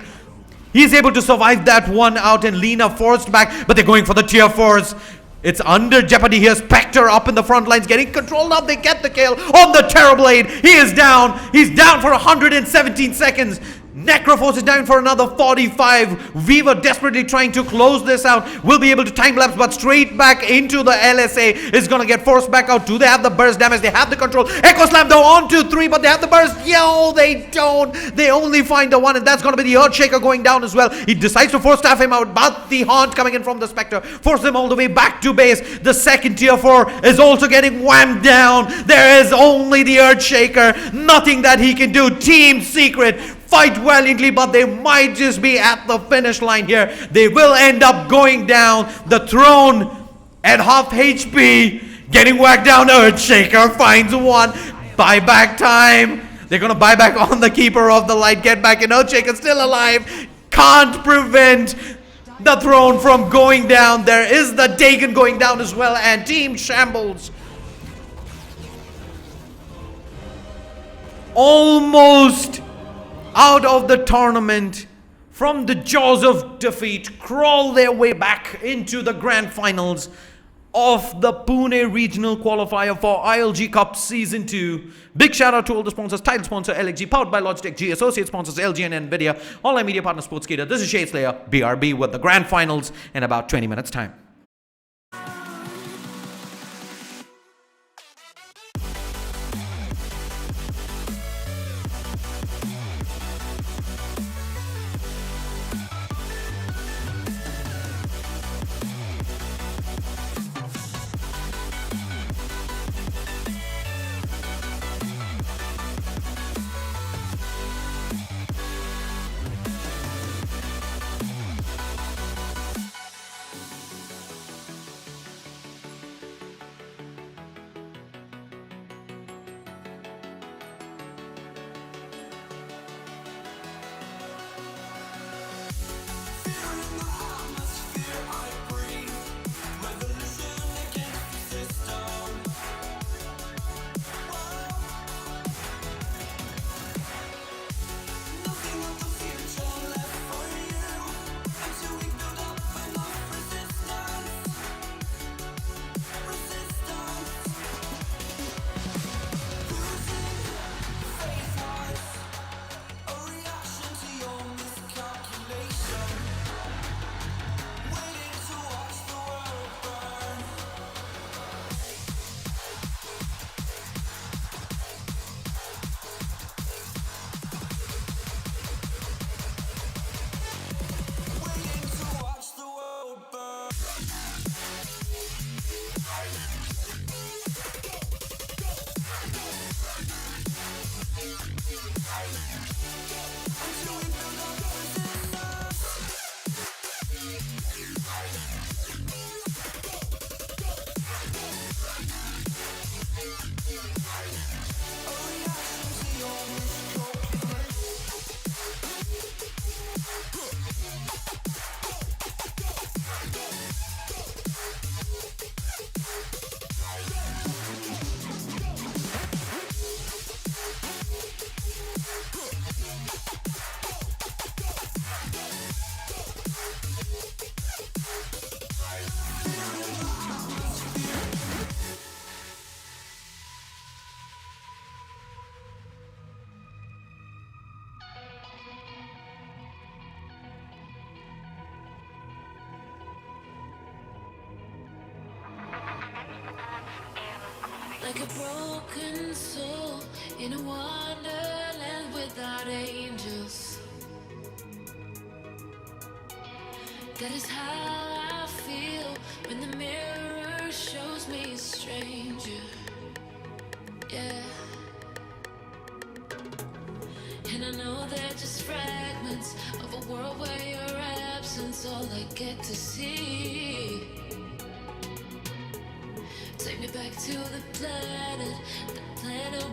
He's able to survive that one out, and Lina forced back, but they're going for the tier 4s. It's under jeopardy here. Spectre up in the front lines, getting controlled up. They get the kill on the Terrorblade. He is down. He's down for 117 seconds. Necrophos is down for another 45. Weaver desperately trying to close this out. Will be able to time lapse, but straight back into the LSA is going to get forced back out. Do they have the burst damage? They have the control. Echo Slam though on to 3, but they have the burst. Yo, they don't. They only find the 1, and that's going to be the Earthshaker going down as well. He decides to force staff him out, but the Haunt coming in from the Spectre forces him all the way back to base. The second tier 4 is also getting whammed down. There is only the Earthshaker. Nothing that he can do. Team Secret fight valiantly, but they might just be at the finish line here. They will end up going down. The throne at half HP, getting whacked down. Earthshaker finds 1. Buyback time. They're going to buy back on the Keeper of the Light. Get back in. Earthshaker still alive. Can't prevent the throne from going down. There is the Dagon going down as well, and Team Shambles almost out of the tournament, from the jaws of defeat, crawl their way back into the grand finals of the Pune regional qualifier for ILG Cup Season 2. Big shout out to all the sponsors. Title sponsor LXG, powered by Logitech G, associate sponsors LG and Nvidia, online media partner Sportskeeda. This is Shade Slayer, BRB, with the grand finals in about 20 minutes time. like a broken soul in a wonderland without angels. That is how I feel when the mirror shows me a stranger. Yeah. And I know they're just fragments of a world where your absence all I get to see. Take me back to the planet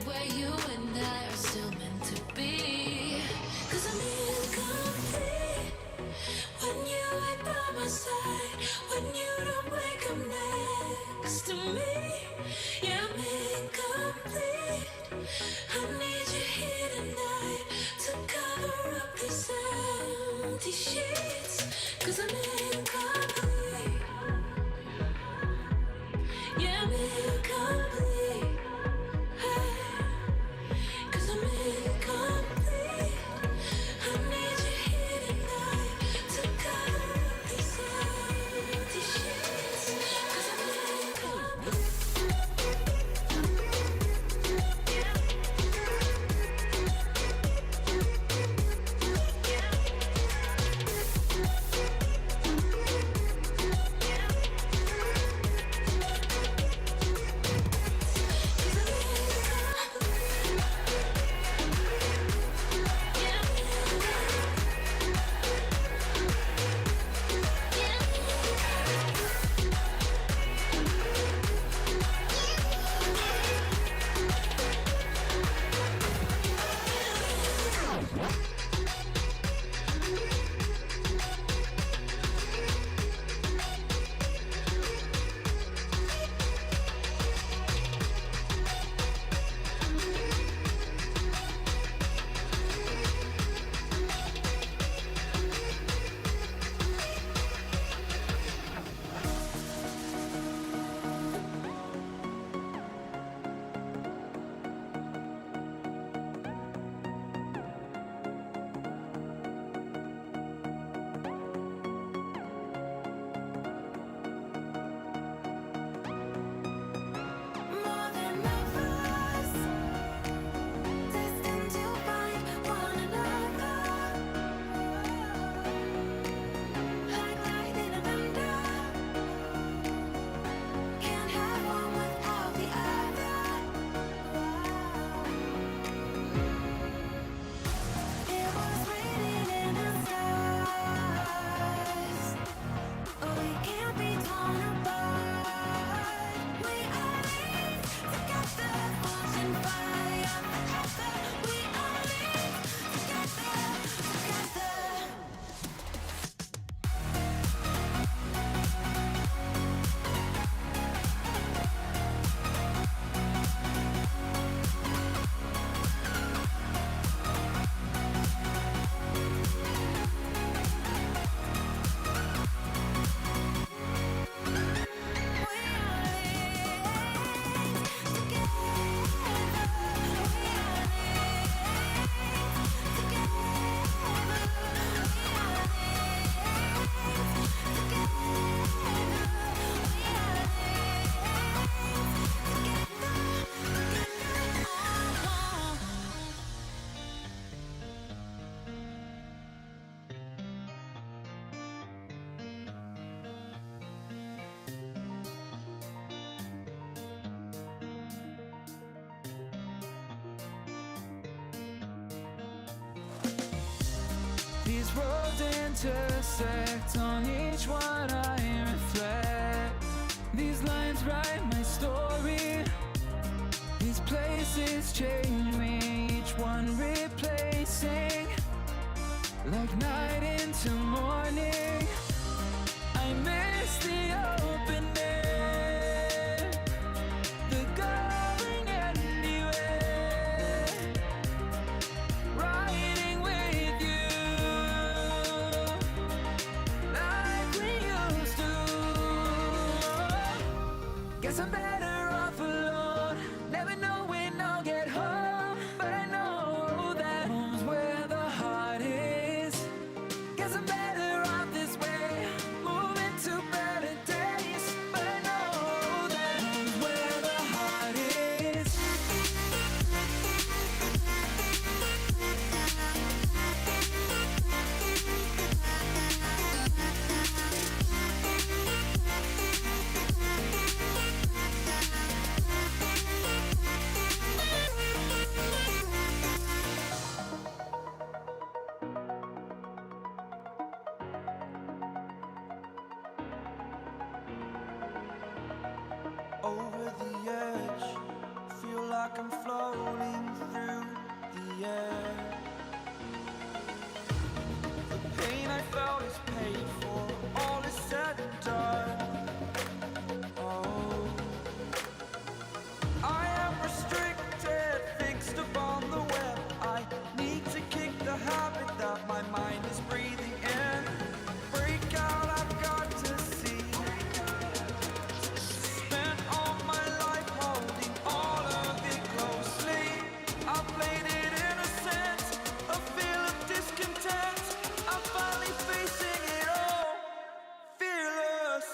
where you and I are still meant to be. 'Cause I'm incomplete when you ain't by my side, when you don't wake up next to me. Yeah, I'm incomplete. I need you here tonight to cover up these empty sheets. 'Cause I'm incomplete. Yeah, I'm incomplete. Hey, 'cause I'm incomplete. I need you here tonight to cover up these empty sheets. 'Cause I'm incomplete. More than lovers, destined to find one another. Like lightning and thunder, can't have one without the other. It was raining in the stars. We can't be torn apart. We are linked together, forging fire forever. We are linked together, together. These roads intersect, on each one I reflect. These lines write my story. These places change me, each one replacing. Like night into morning, I miss the open air, the going anywhere, riding with you like we used to. Guess I'm better off alone, never knowing I'll get home, but I know that home's where the heart is. Guess I'm better off this way, moving to better days, but I know that home's where the heart is. like I'm floating through the air. The pain I felt is paid for, all is said and done. Oh, I am restricted, fixed upon the web. I need to kick the habit that my mind is breathing in. Break out, I've got to see. Spent all my life holding all of it closely. I played it innocent, a feel of discontent. I'm finally facing it all, fearless.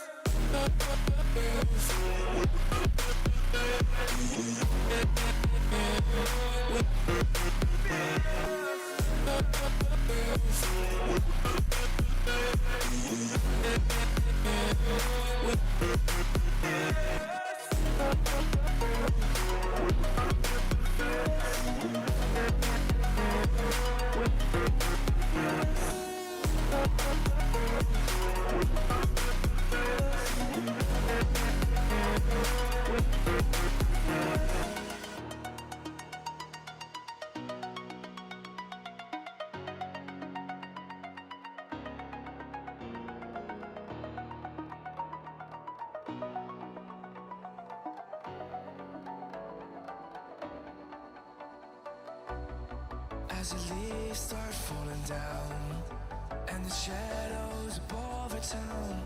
As the leaves start falling down and the shadows above the town,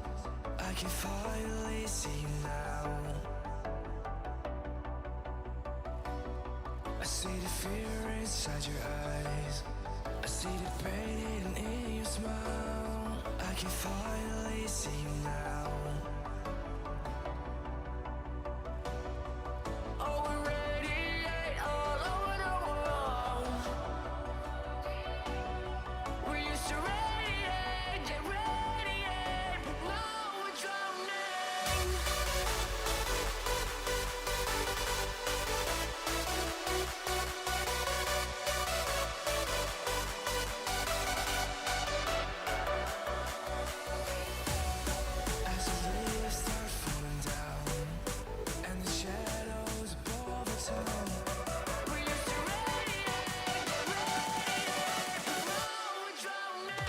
I can finally see you now. I see the fear inside your eyes, I see the pain hidden in your smile. I can finally see you now. Oh, we radiate all over the world. We used to radiate, yeah, radiate, but now we're drowning. As the leaves start falling down and the shadows above the town, we used to radiate, yeah, radiate, but now we're drowning.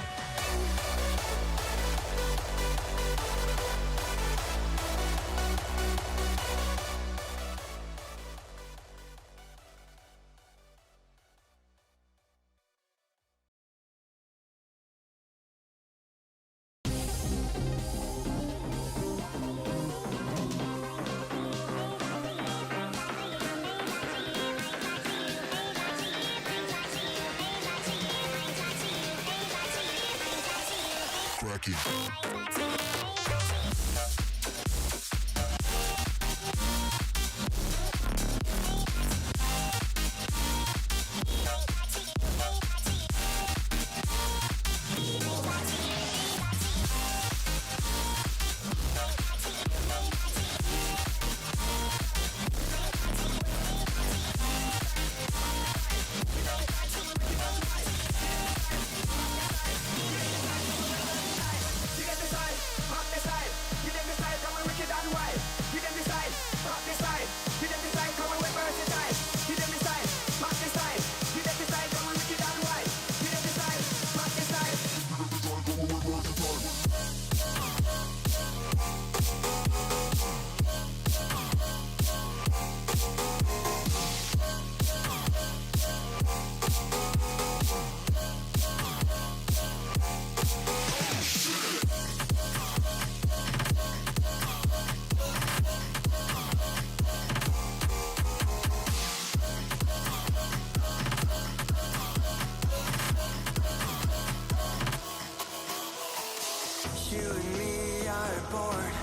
You and me are bored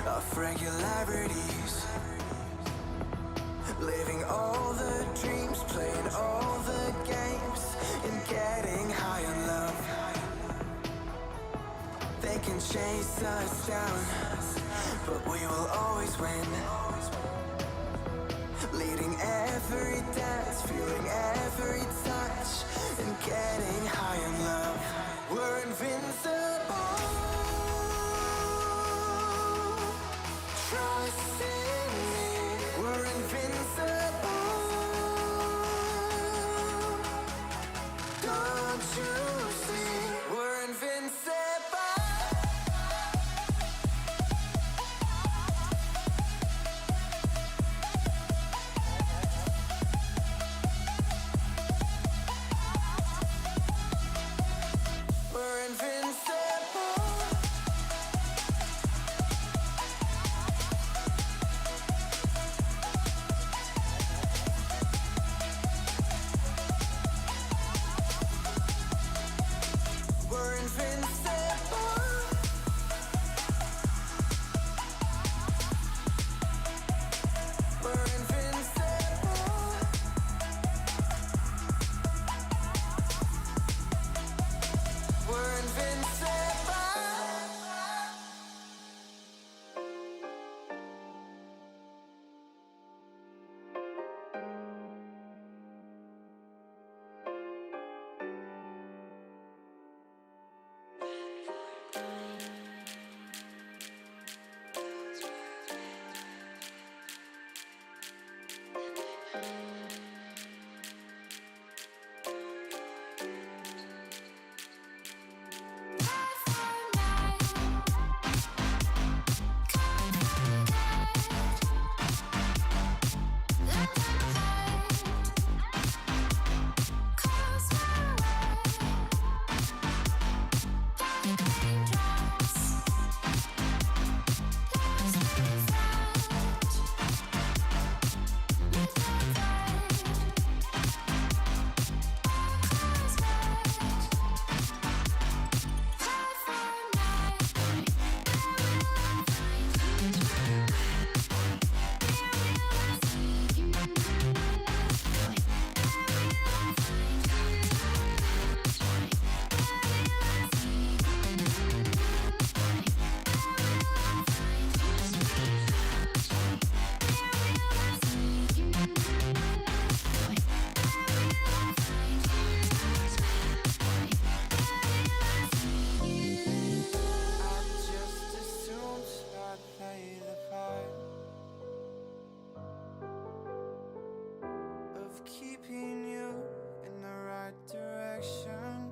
of regularities, living all the dreams, playing all the games, and getting high on love. They can chase us down, but we will always win. Leading every dance, feeling every touch, and getting high on love. We're invincible. Trust in me. We're invincible. you see? We're invincible. We're invincible. We're invincible. We're invincible. We're invincible. I just assumed I'd play the part of keeping you in the right direction.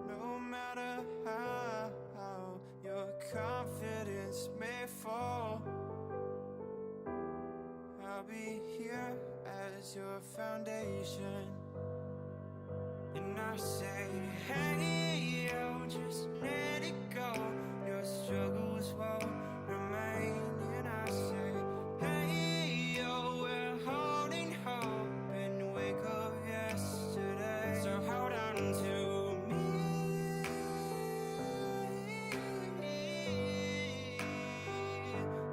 No matter how your confidence may fall, I'll be here as your foundation. And I say, hey, yo, just let it go. Your struggles won't remain. And I say, hey, yo, we're holding hope and wake up yesterday. So hold on to me.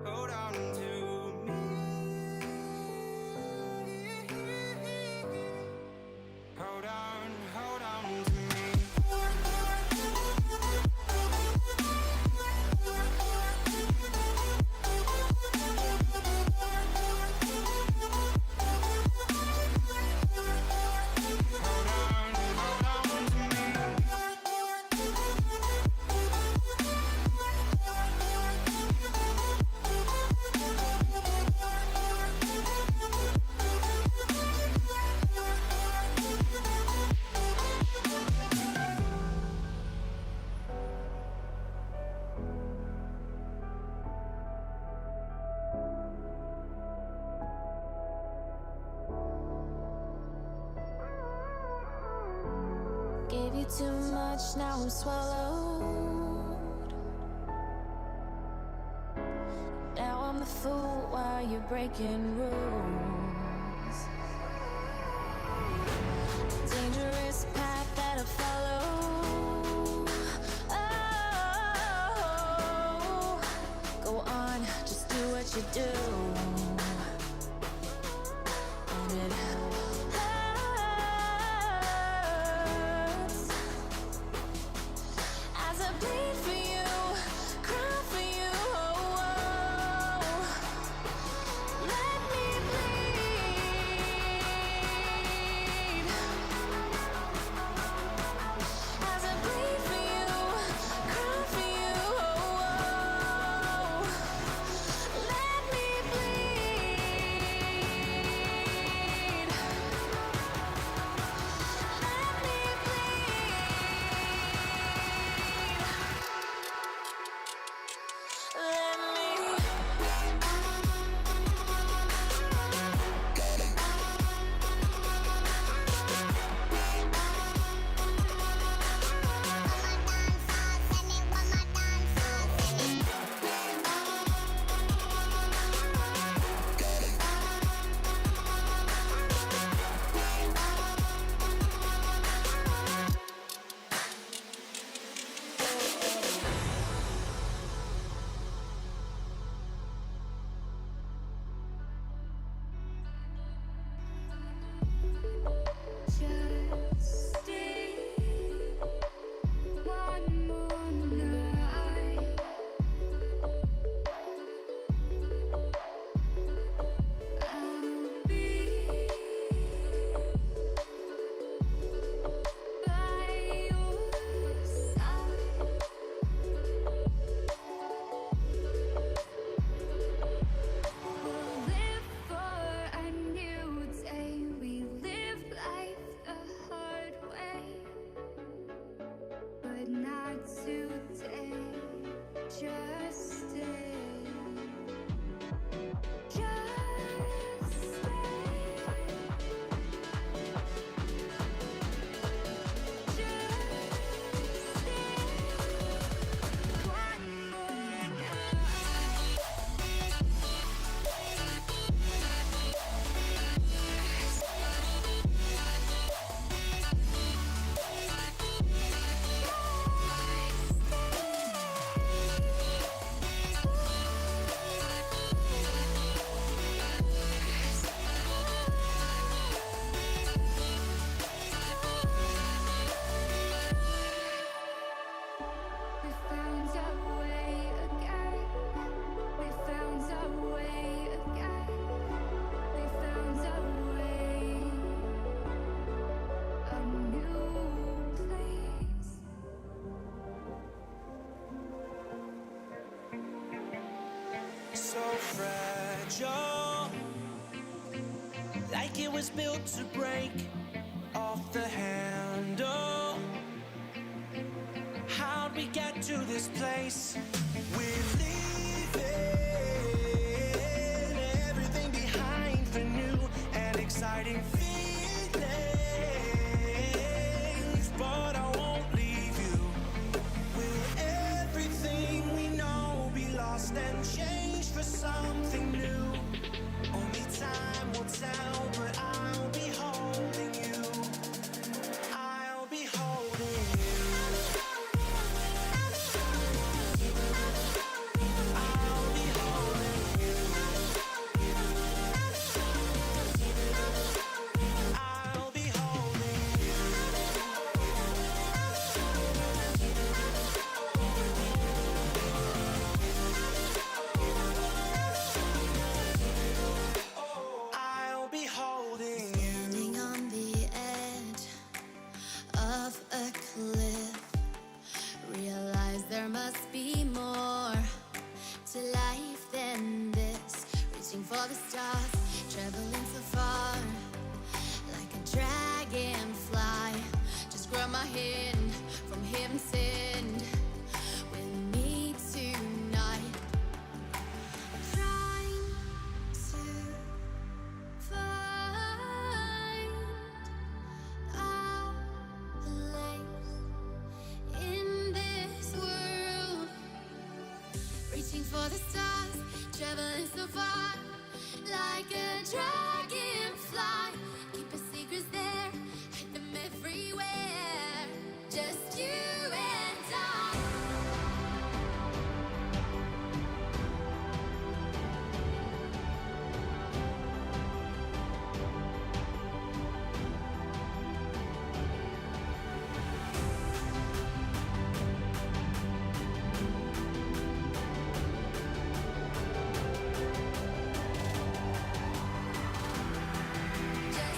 Hold on to me. Hold on to me. Gave you too much, now I'm swallowed. Now I'm the fool while you're breaking rules. Dangerous path that I follow. Oh, go on, just do what you do. And it hurts as I bleed for you, cry for you. Oh, let me bleed. was built to break off the handle. How'd we get to this place? We're leaving everything behind for new and exciting feelings, but I won't leave you. Will everything we know be lost and changed for something new? Only time will tell, but I'll be holding you. I'll be holding you. I'll be holding you. I'll be holding you. I'll be holding you. Standing on the edge of a cliff, realize there must be more to life than this. Reaching for the stars, traveling so far, like a dragonfly. Just grab my hand from heaven's end with me tonight. Trying to find our place in this world. Reaching for the stars, traveling so far, like a dragonfly. Keep your secrets there, hide them everywhere. Just you and I. Just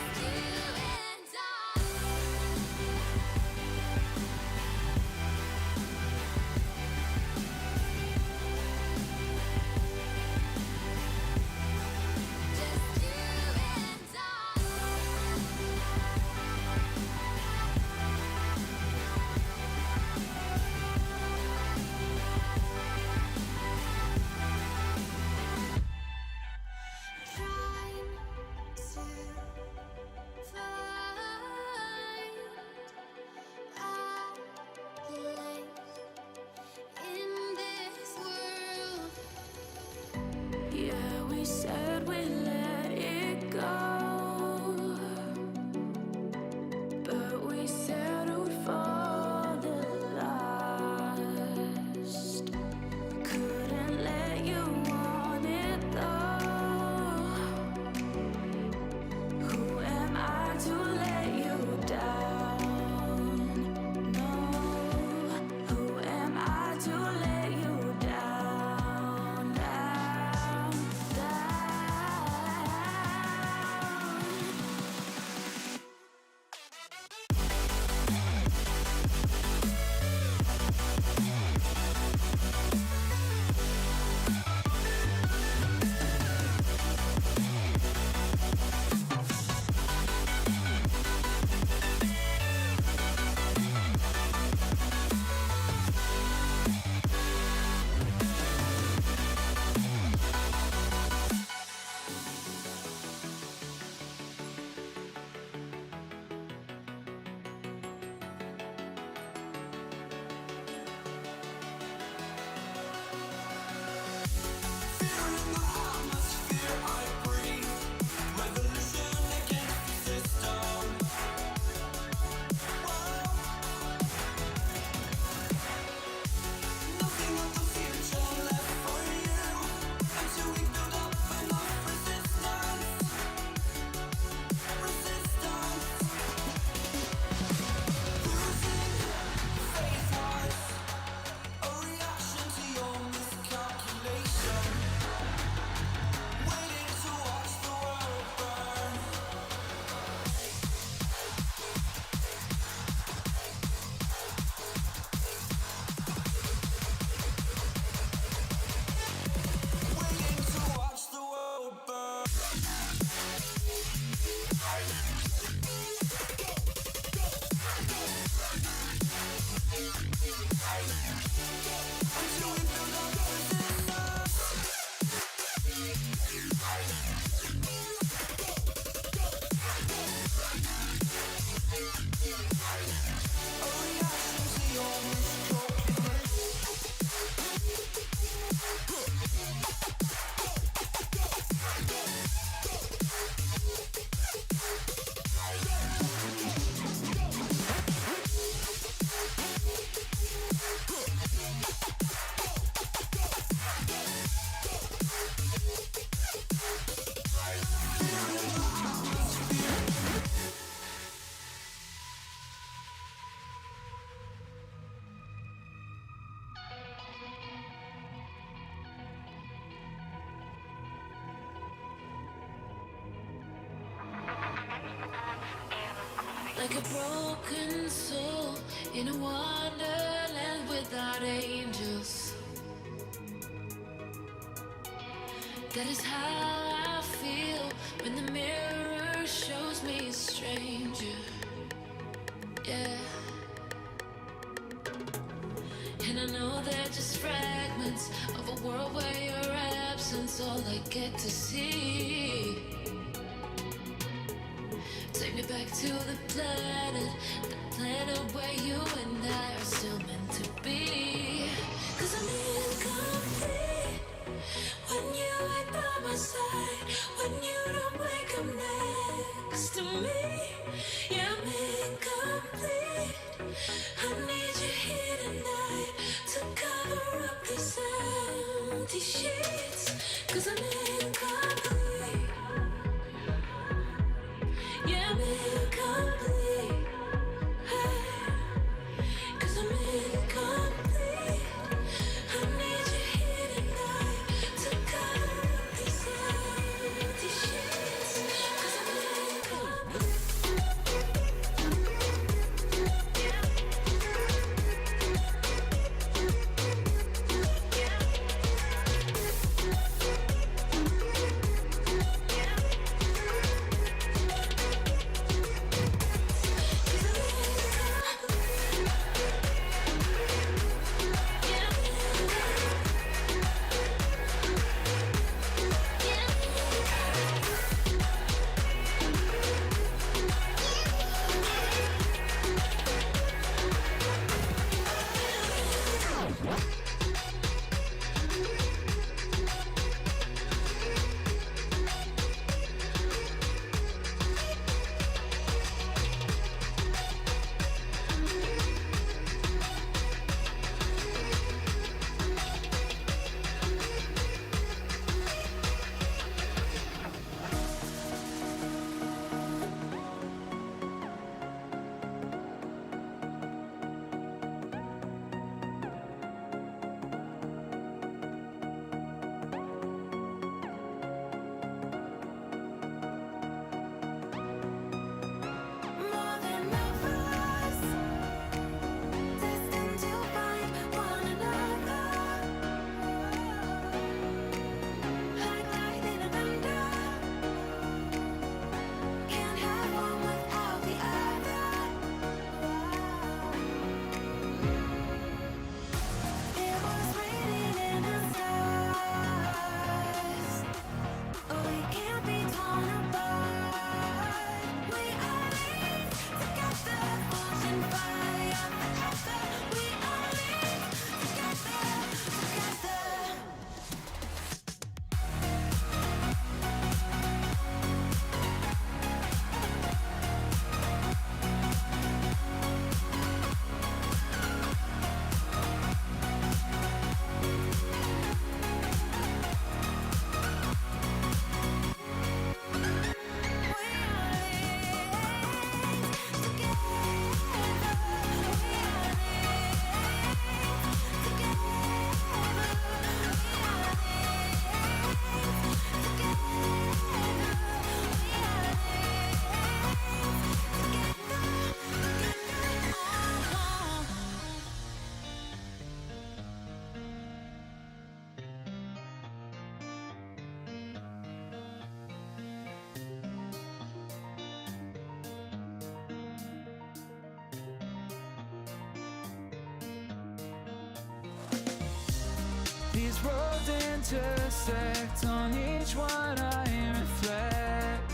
like a broken soul in a wonderland without angels. That is how I feel when the mirror shows me a stranger. Yeah. And I know they're just fragments of a world where your absence all I get to see. Take me back to the planet where you and I are still meant to be. 'Cause I'm incomplete when you ain't by my side, when you don't wake up next to me. Yeah, I'm incomplete. I need you here tonight to cover up these empty sheets. 'Cause I'm incomplete. Yeah, I'm incomplete. Hey, 'cause I'm incomplete. I need you here tonight to cover up these empty sheets. 'Cause I'm incomplete. More than lovers, destined to find one another. Like lightning and thunder, can't have one without the other. It was written in the stars. We can't be torn apart. We are linked together, forged in fire forever. We are linked together, together. These roads intersect, on each one I reflect.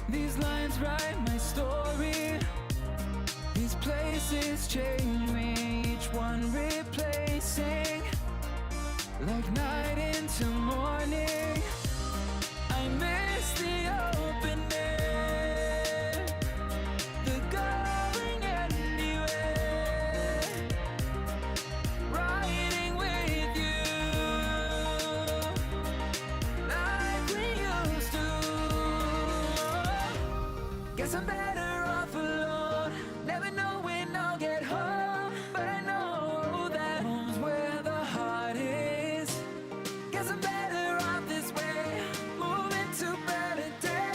These lines write my story. These places change me, each one replacing. Like night into morning, I miss the open air, the going anywhere, riding with you like we used to. Guess I'm better off alone, never know when I'll get home, but I know that home's where the heart is. Guess I'm better off this way, moving to better days.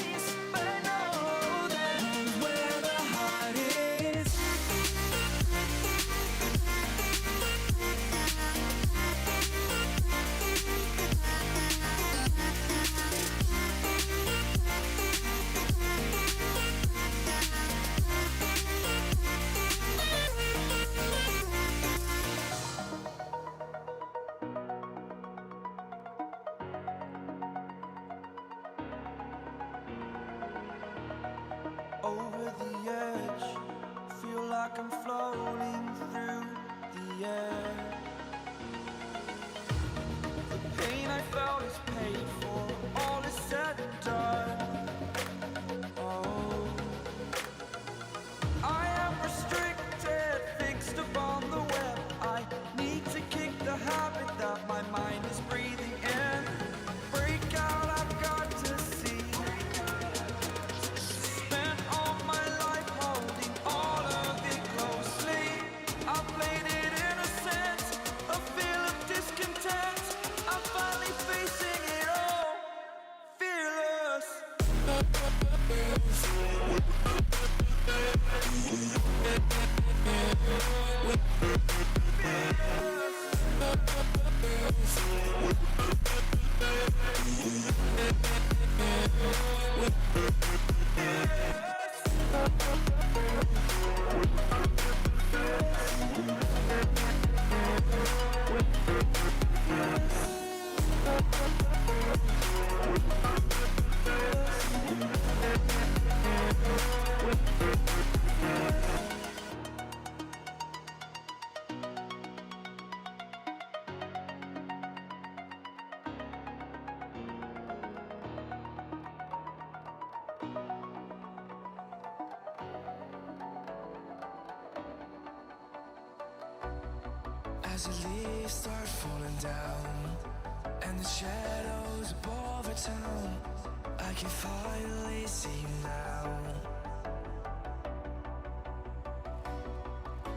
over the edge. Feel like I'm floating through the air. The pain I felt is paid for, all is said and done. Oh, I am restricted, fixed upon the web. I need to kick the habit that my mind is breathing in. Break out, I've got to see. Spent all my life holding all of it closely. I played it innocent, a feel of discontent. I'm finally facing it all, fearless. As the leaves start falling down and the shadows above our town, I can finally see you now.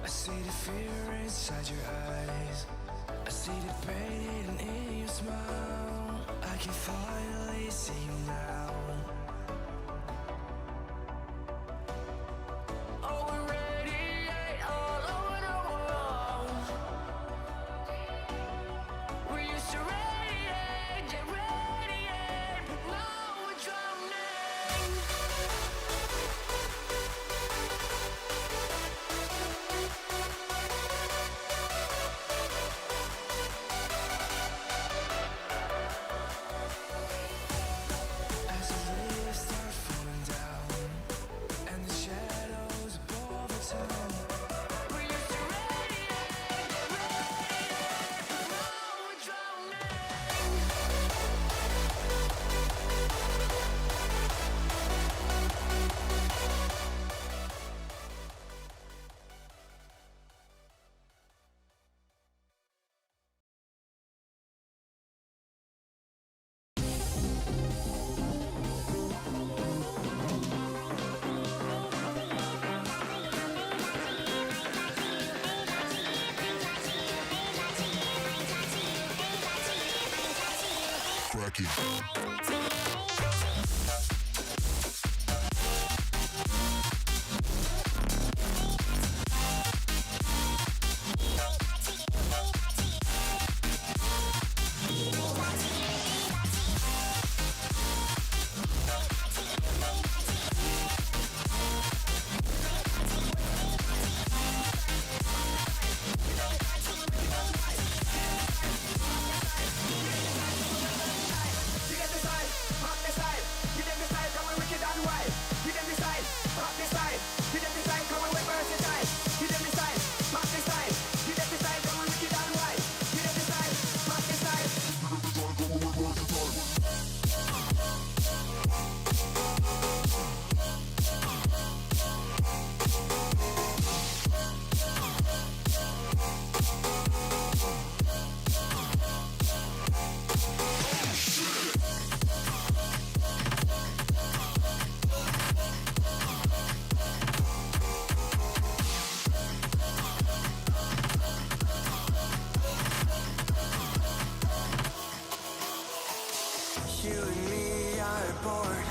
I see the fear inside your eyes, I see the pain hidden in your smile. I can finally see you now. Oh, we radiate all over the world. We used to radiate, yeah, radiate, but now we're drowning. As the leaves start falling down and the shadows above the town, we used to radiate, yeah, radiate, but now we're drowning. You and me are bored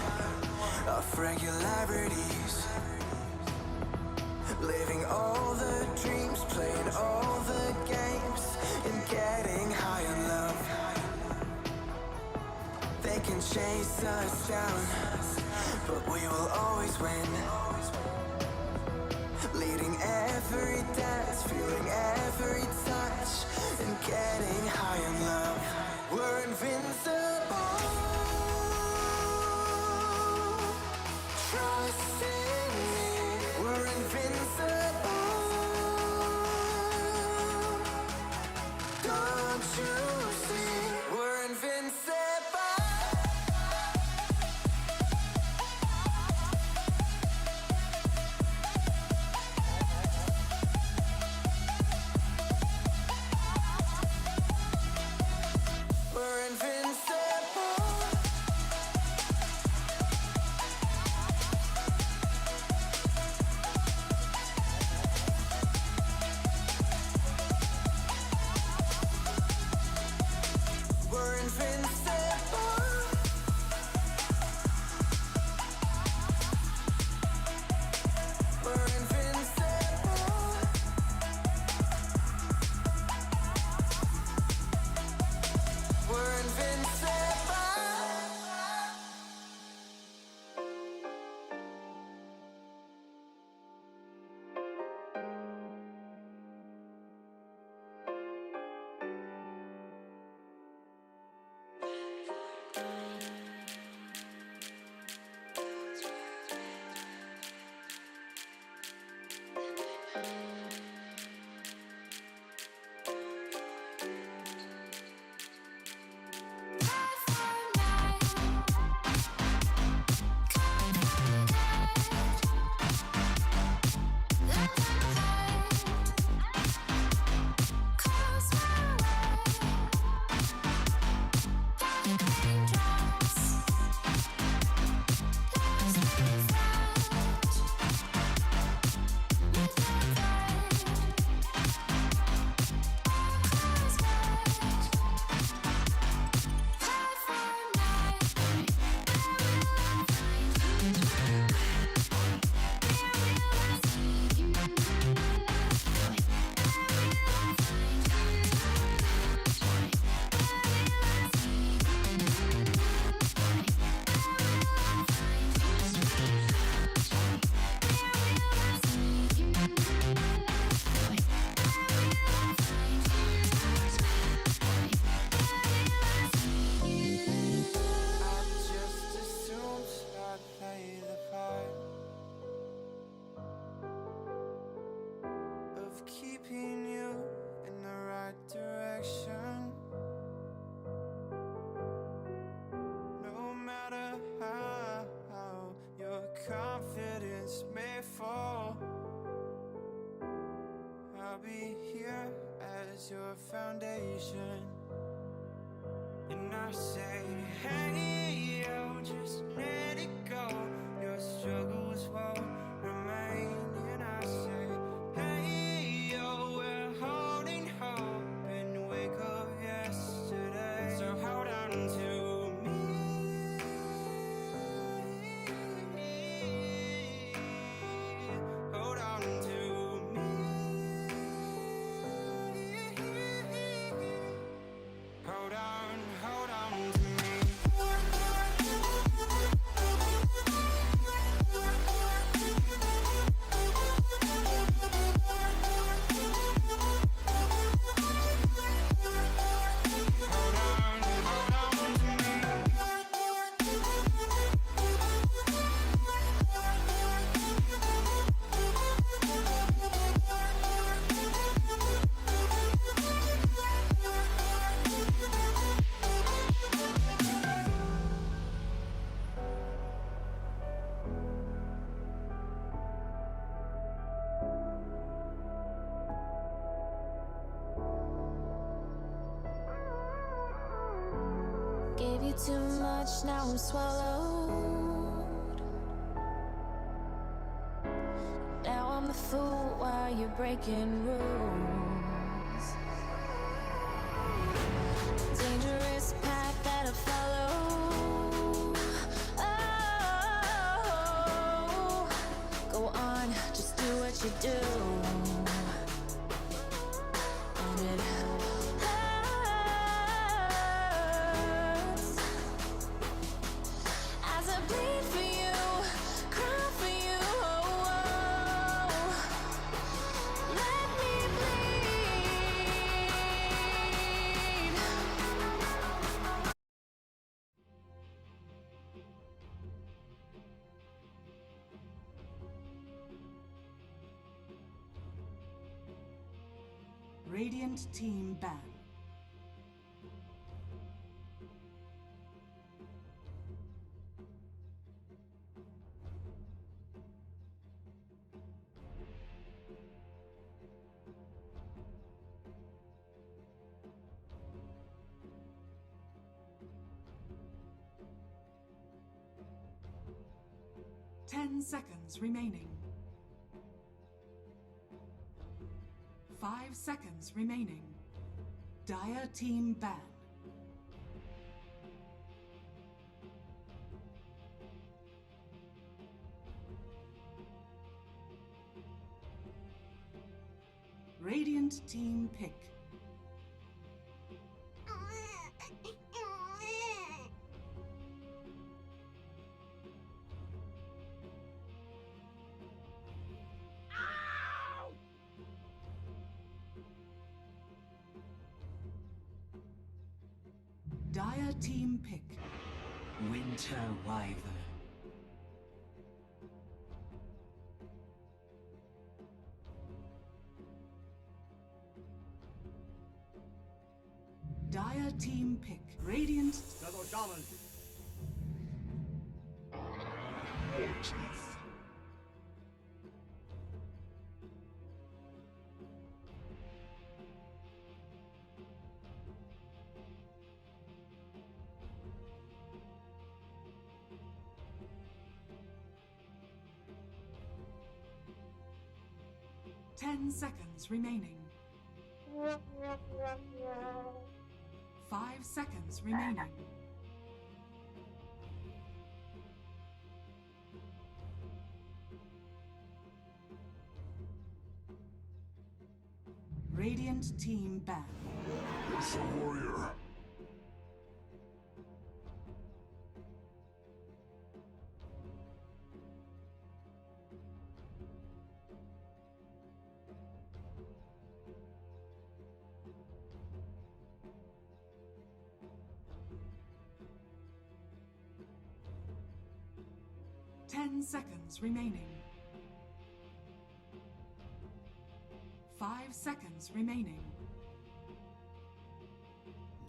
of regularities, living all the dreams, playing all the games, and getting high on love. They can chase us down, but we will always win. Leading every dance, feeling every touch, and getting high on love. We're invincible. Trust in me. invincible. Don't you see? We're invincible. We're invincible. We're invincible. We're invincible. We're invincible. I just assumed I'd play the part of keeping you in the right direction. No matter how your confidence may fall, I'll be here as your foundation. And I say, hey, yo, just let it go. Your struggles won't remain. And I say, hey, yo, we're holding hope and wake up yesterday. So hold on to me. Hold on to me. Hold on to me. Gave you too much, now I'm swallowed. Now I'm the fool while you're breaking rules. Dangerous path that I follow. Oh, go on, just do what you do. And it hurts as I bleed for you, cry for you. Let me bleed. Radiant team ban. Ten seconds remaining. 5 seconds remaining. Dire team ban. Radiant team pick. Dire team pick. Winter Wyvern. Dire team pick. Radiant. Ten seconds remaining. 5 seconds remaining. Radiant team ban. It's a warrior. Ten seconds remaining. 5 seconds remaining.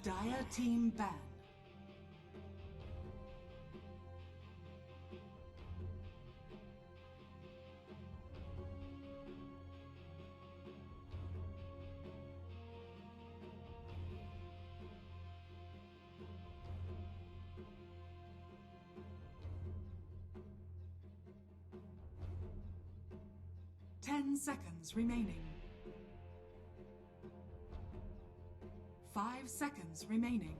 Dire team ban. Ten seconds remaining. 5 seconds remaining.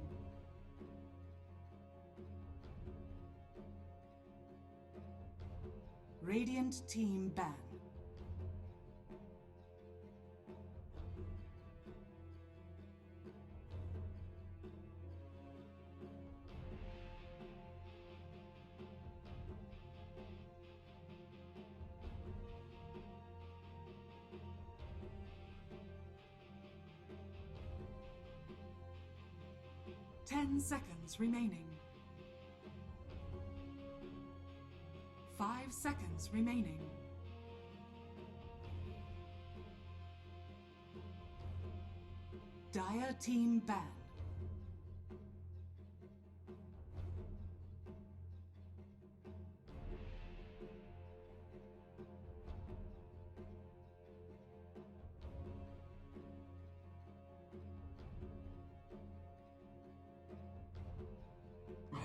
Radiant team ban. Ten seconds remaining. 5 seconds remaining. Dire team ban.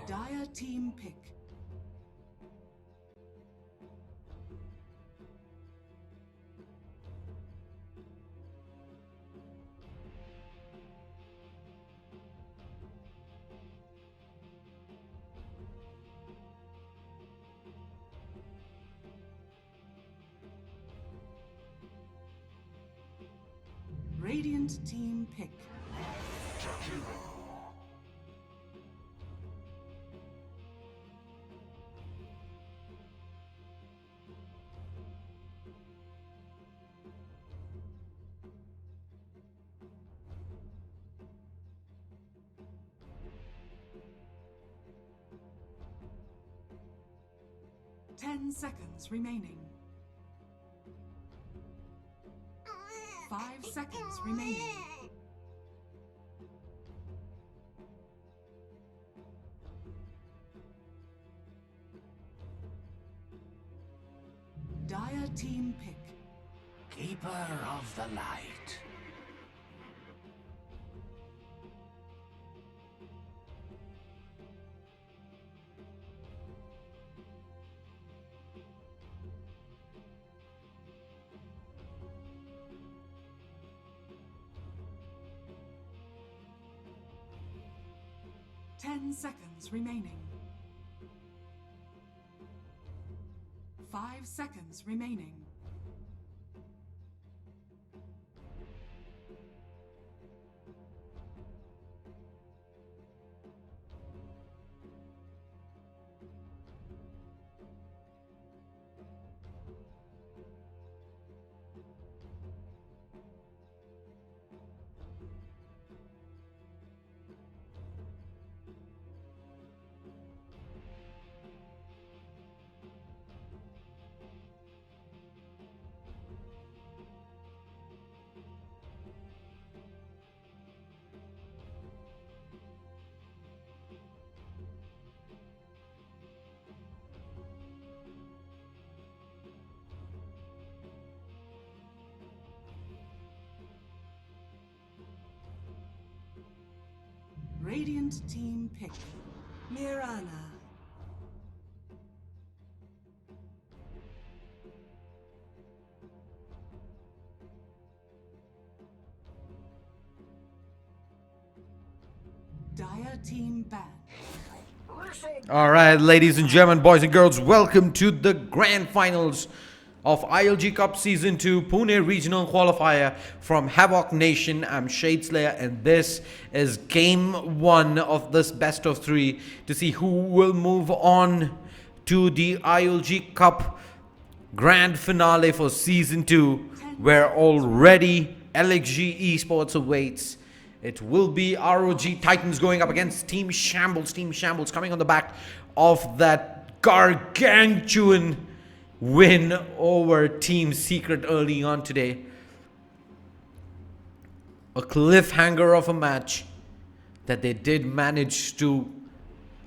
Dire team pick. Radiant team pick. Ten seconds remaining. 5 seconds remaining. Dire team pick. Keeper of the light. Ten seconds remaining. 5 seconds remaining. Radiant team pick. Mirana. Dire team ban. All right, ladies and gentlemen, boys and girls, welcome to the grand finals of ILG Cup Season 2 Pune Regional Qualifier from Havok Nation. I'm Shadeslayer, and this is Game 1 of this best of 3 to see who will move on to the ILG Cup Grand Finale for Season 2, where already LXG Esports awaits. It will be ROG Titans going up against Team Shambles. Team Shambles coming on the back of that gargantuan win over Team Secret early on today. A cliffhanger of a match that they did manage to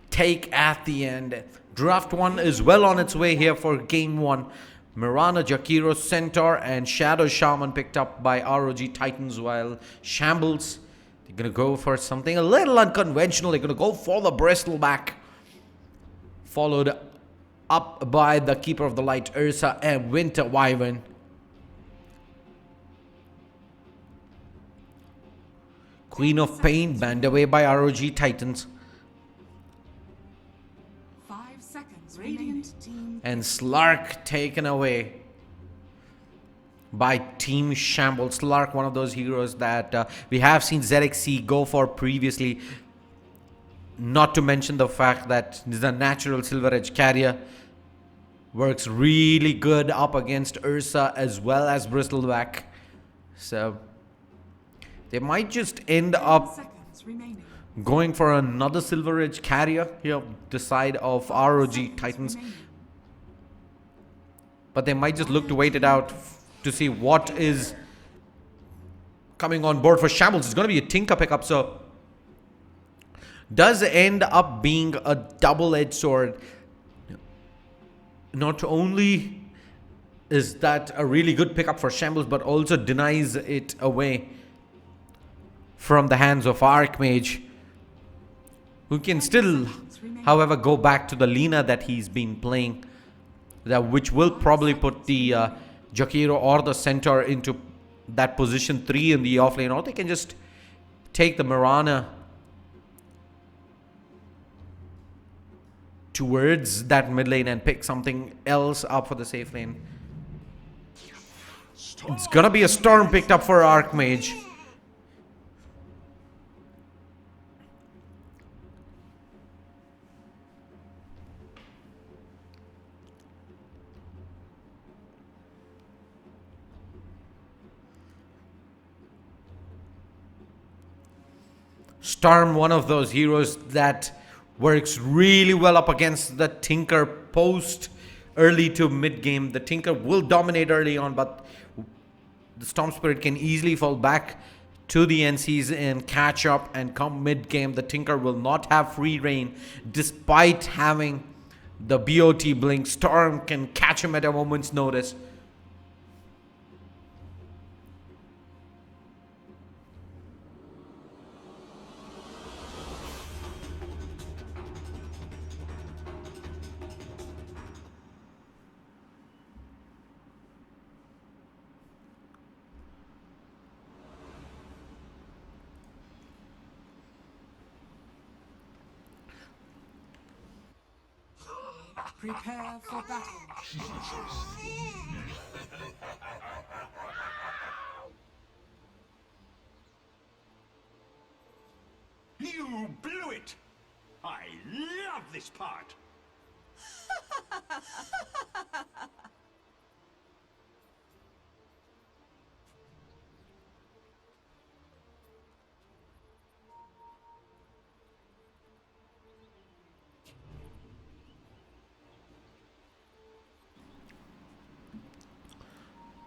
take at the end. Draft 1 is well on its way here for Game 1. Mirana, Jakiro, Centaur and Shadow Shaman picked up by ROG Titans, while Shambles, they're going to go for something a little unconventional. They're going to go for the Bristleback, followed up by the Keeper of the Light, Ursa, and Winter Wyvern. Queen of Pain banned away by ROG Titans. 5 seconds. Radiant team. And Slark taken away by Team Shambles. Slark, one of those heroes that we have seen ZXC go for previously. Not to mention the fact that he's a natural Silver Edge carrier. Works really good up against Ursa as well as Bristleback. So they might just end up going for another Silver Edge carrier here, the side of ROG Titans. But they might just look to wait it out to see what is coming on board for Shambles. It's going to be a Tinker pickup, so does end up being a double-edged sword. Not only is that a really good pickup for Shambles, but also denies it away from the hands of Archmage, who can still, however, go back to the Lina that he's been playing, which will probably put the Jakiro or the Centaur into that position 3 in the offlane, or they can just take the Mirana towards that mid lane and pick something else up for the safe lane. It's gonna be a Storm picked up for Archmage. Storm, one of those heroes that works really well up against the Tinker post early to mid game. The Tinker will dominate early on, but the Storm Spirit can easily fall back to the NCs and catch up, and come mid-game, the Tinker will not have free reign despite having the BOT blink. Storm can catch him at a moment's notice. Prepare for battle. You blew it! I love this part!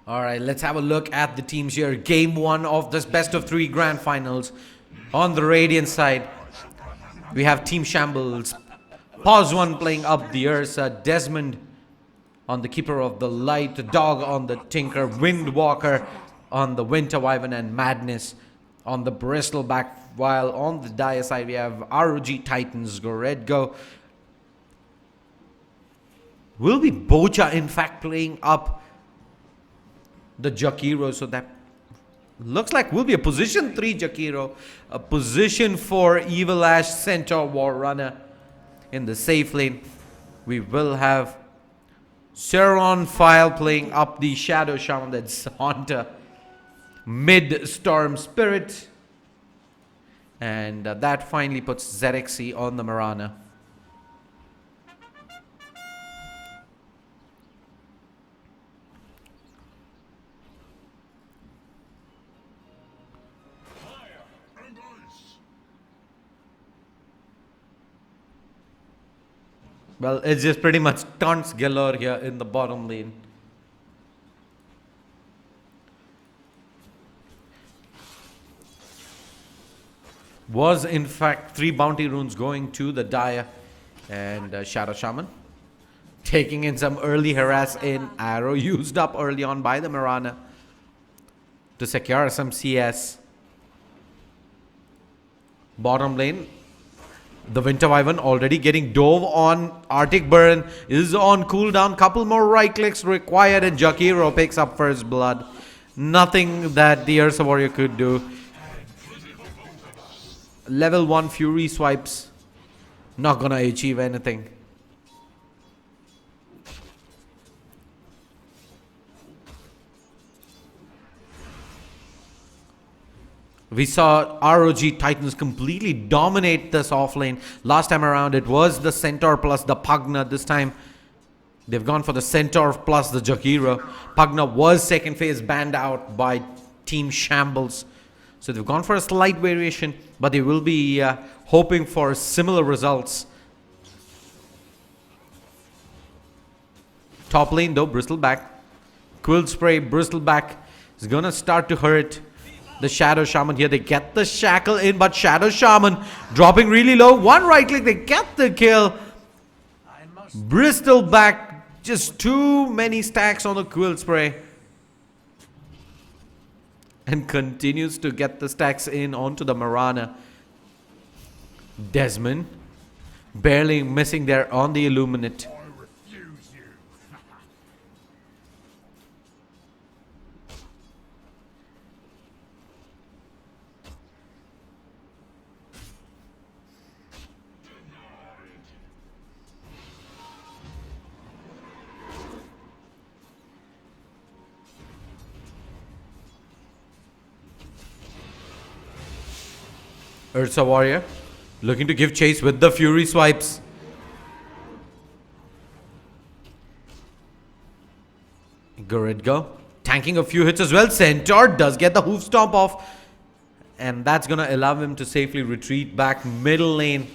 All right, let's have a look at the teams here. Game 1 of this best of 3 grand finals. On the Radiant side, we have Team Shambles. Pause 1 playing up the Ursa. Desmond on the Keeper of the Light. Dog on the Tinker. Windwalker on the Winter Wyvern. And Madness on the Bristleback. While on the Dire side, we have ROG Titans. Goredgo. Will be Bocha, in fact, playing up the Jakiro, so that looks like will be a position 3 Jakiro, a position 4 Evil Ash Centaur War Runner. In the safe lane, we will have Seron File playing up the Shadow Shaman. That's Haunter, mid Storm Spirit, and that finally puts Zerexy on the Marana. Well, it's just pretty much taunts galore here in the bottom lane. Was in fact 3 bounty runes going to the Dire and Shadow Shaman. Taking in some early harass in arrow used up early on by the Marana to secure some CS. Bottom lane, the Winter Wyvern already getting dove on. Arctic Burn is on cooldown. Couple more right clicks required and Jakiro picks up first blood. Nothing that the Ursa Warrior could do. Level 1 Fury swipes. Not gonna achieve anything. We saw ROG Titans completely dominate this offlane. Last time around, it was the Centaur plus the Pugna. This time, they've gone for the Centaur plus the Jakiro. Pugna was second phase banned out by Team Shambles. So they've gone for a slight variation, but they will be hoping for similar results. Top lane though, Bristleback. Quill Spray, Bristleback is going to start to hurt the Shadow Shaman here. They get the shackle in, but Shadow Shaman dropping really low. One right click, they get the kill. Bristleback, just too many stacks on the Quill Spray. And continues to get the stacks in onto the Marana. Desmond barely missing there on the Illuminate. Ursa Warrior looking to give chase with the Fury swipes. Goredgo tanking a few hits as well. Centaur does get the hoof stomp off, and that's gonna allow him to safely retreat back middle lane.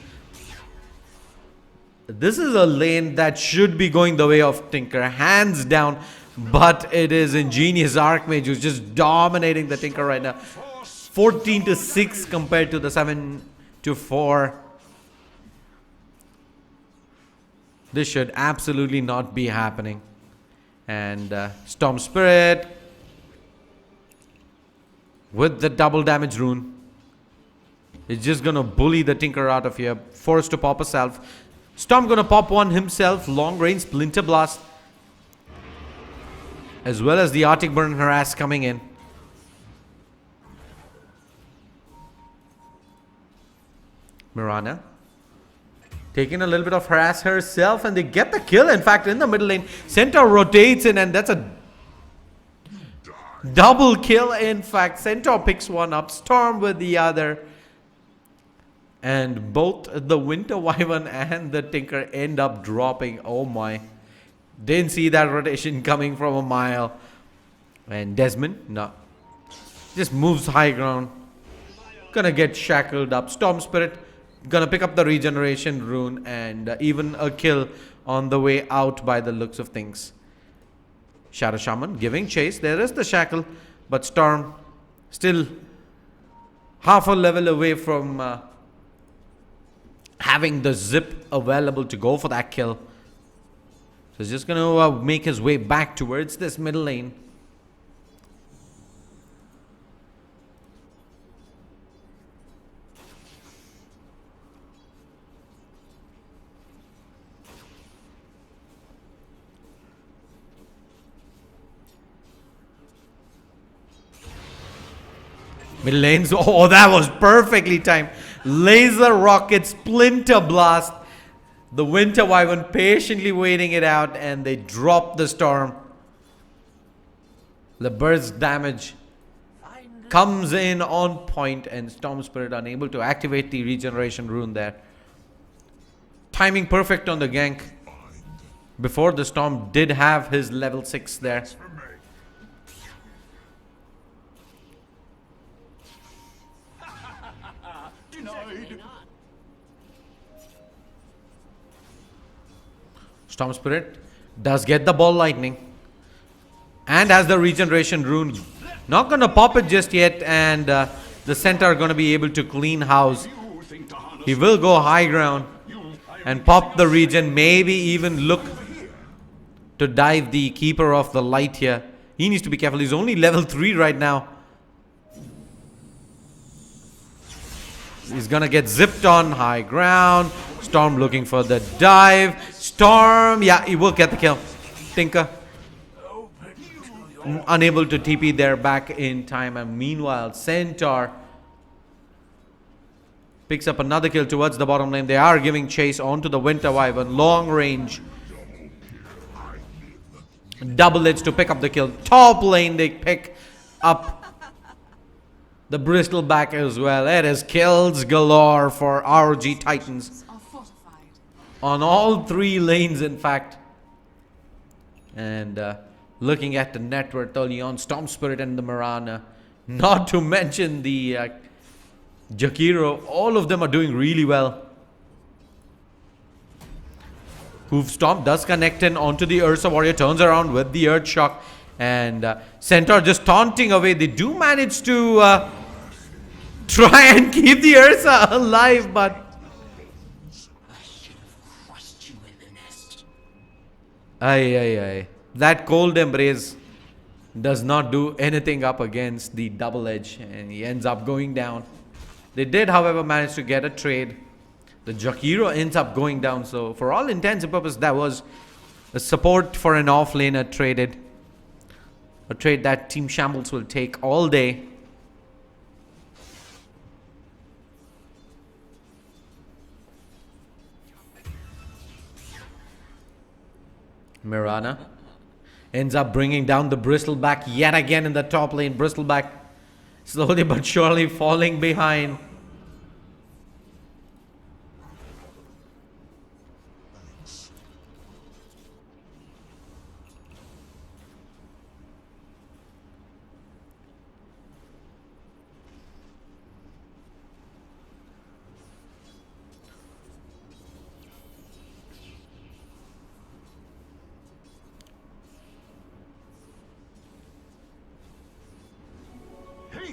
This is a lane that should be going the way of Tinker, hands down. But it is Ingenious Archmage who's just dominating the Tinker right now. 14-6 compared to the 7-4. This should absolutely not be happening. And Storm Spirit with the double damage rune. It's just gonna bully the Tinker out of here. Forced to pop a self. Storm gonna pop one himself. Long range Splinter Blast. As well as the Arctic Burn Harass coming in. Mirana taking a little bit of harass herself, and they get the kill. In fact, in the middle lane, Centaur rotates in, and that's a double kill. In fact, Centaur picks one up, Storm with the other. And both the Winter Wyvern and the Tinker end up dropping. Oh my. Didn't see that rotation coming from a mile. And Desmond, no. Just moves high ground. Gonna get shackled up. Storm Spirit gonna pick up the regeneration rune, and even a kill on the way out by the looks of things. Shadow Shaman giving chase. There is the shackle, but Storm still half a level away from having the zip available to go for that kill. So he's just gonna make his way back towards this middle lane. Middle lanes. Oh, that was perfectly timed. Laser rocket, Splinter Blast. The Winter Wyvern patiently waiting it out, and they drop the Storm. The burst damage comes in on point, and Storm Spirit unable to activate the regeneration rune there. Timing perfect on the gank. Before the Storm did have his level 6 there. Storm Spirit does get the ball lightning. And has the regeneration rune. Not going to pop it just yet. And the center are going to be able to clean house. He will go high ground and pop the regen. Maybe even look to dive the Keeper of the Light here. He needs to be careful. He's only level 3 right now. He's going to get zipped on high ground. Storm looking for the dive. Storm, yeah, he will get the kill. Tinker unable to TP there back in time. And meanwhile, Centaur picks up another kill towards the bottom lane. They are giving chase onto the Winter Wyvern. Long range. Double edge to pick up the kill. Top lane, they pick up the Bristleback as well. It is kills galore for ROG Titans. On all 3 lanes, in fact. And looking at the net worth early on, Storm Spirit and the Mirana. Not to mention the Jakiro. All of them are doing really well. Hoof Stomp does connect in onto the Ursa Warrior. Turns around with the Earth Shock. And Centaur just taunting away. They do manage to try and keep the Ursa alive, but Aye. That cold embrace does not do anything up against the double edge, and he ends up going down. They did, however, manage to get a trade. The Jakiro ends up going down, so for all intents and purposes, that was a support for an offlaner traded. A trade that Team Shambles will take all day. Mirana ends up bringing down the Bristleback yet again in the top lane. Bristleback slowly but surely falling behind.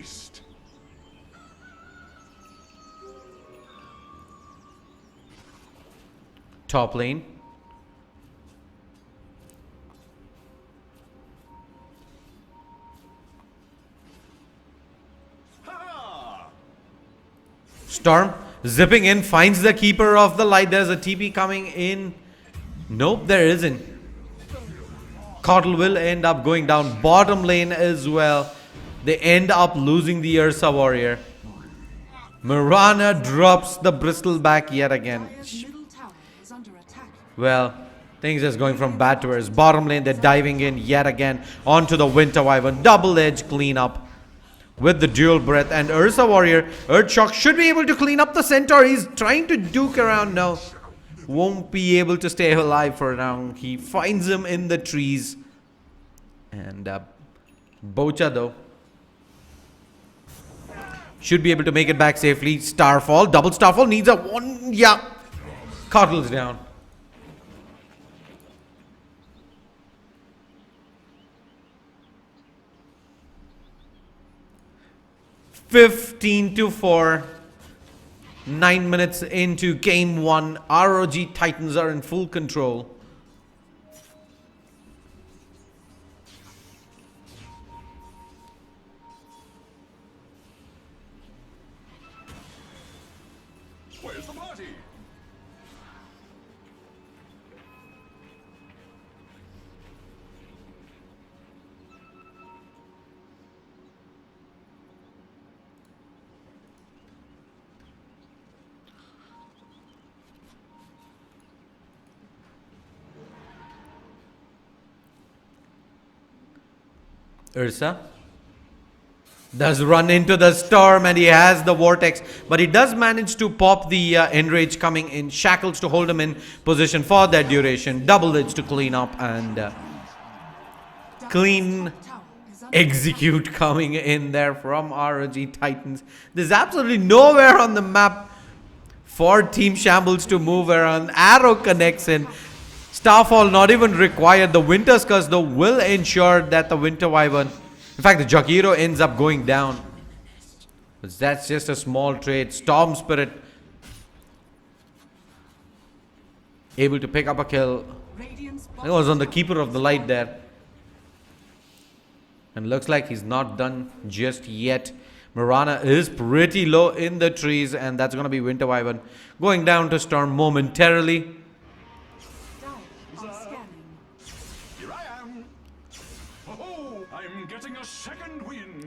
haste. Top lane. Storm zipping in, finds the keeper of the light. There's a TP coming in. Nope, there isn't. Cottle will end up going down bottom lane as well. They end up losing the Ursa warrior. Mirana drops the bristleback yet again. Well, things is going from bad to worse. Bottom lane, they're diving in yet again onto the Winter Wyvern. Double edge cleanup with the dual breath. And Ursa warrior, Earthshock should be able to clean up the centaur. He's trying to duke around now. Won't be able to stay alive for now. He finds him in the trees. And Bocha though should be able to make it back safely. Starfall, double Starfall needs a one. Yeah, Cottle's down. (15-4). 9 minutes into game 1. ROG Titans are in full control. Where's the party? Ursa does run into the storm and he has the vortex, but he does manage to pop the enrage coming in. Shackles to hold him in position for that duration. Double edge to clean up and clean execute coming in there from ROG Titans. There's absolutely nowhere on the map for Team Shambles to move around. Arrow connects in. Starfall not even required. The Winter's Curse though will ensure that the Winter Wyvern, in fact the Jakiro ends up going down. But that's just a small trade. Storm Spirit able to pick up a kill. It was on the Keeper of the Light there. And looks like he's not done just yet. Mirana is pretty low in the trees, and that's going to be Winter Wyvern going down to Storm momentarily.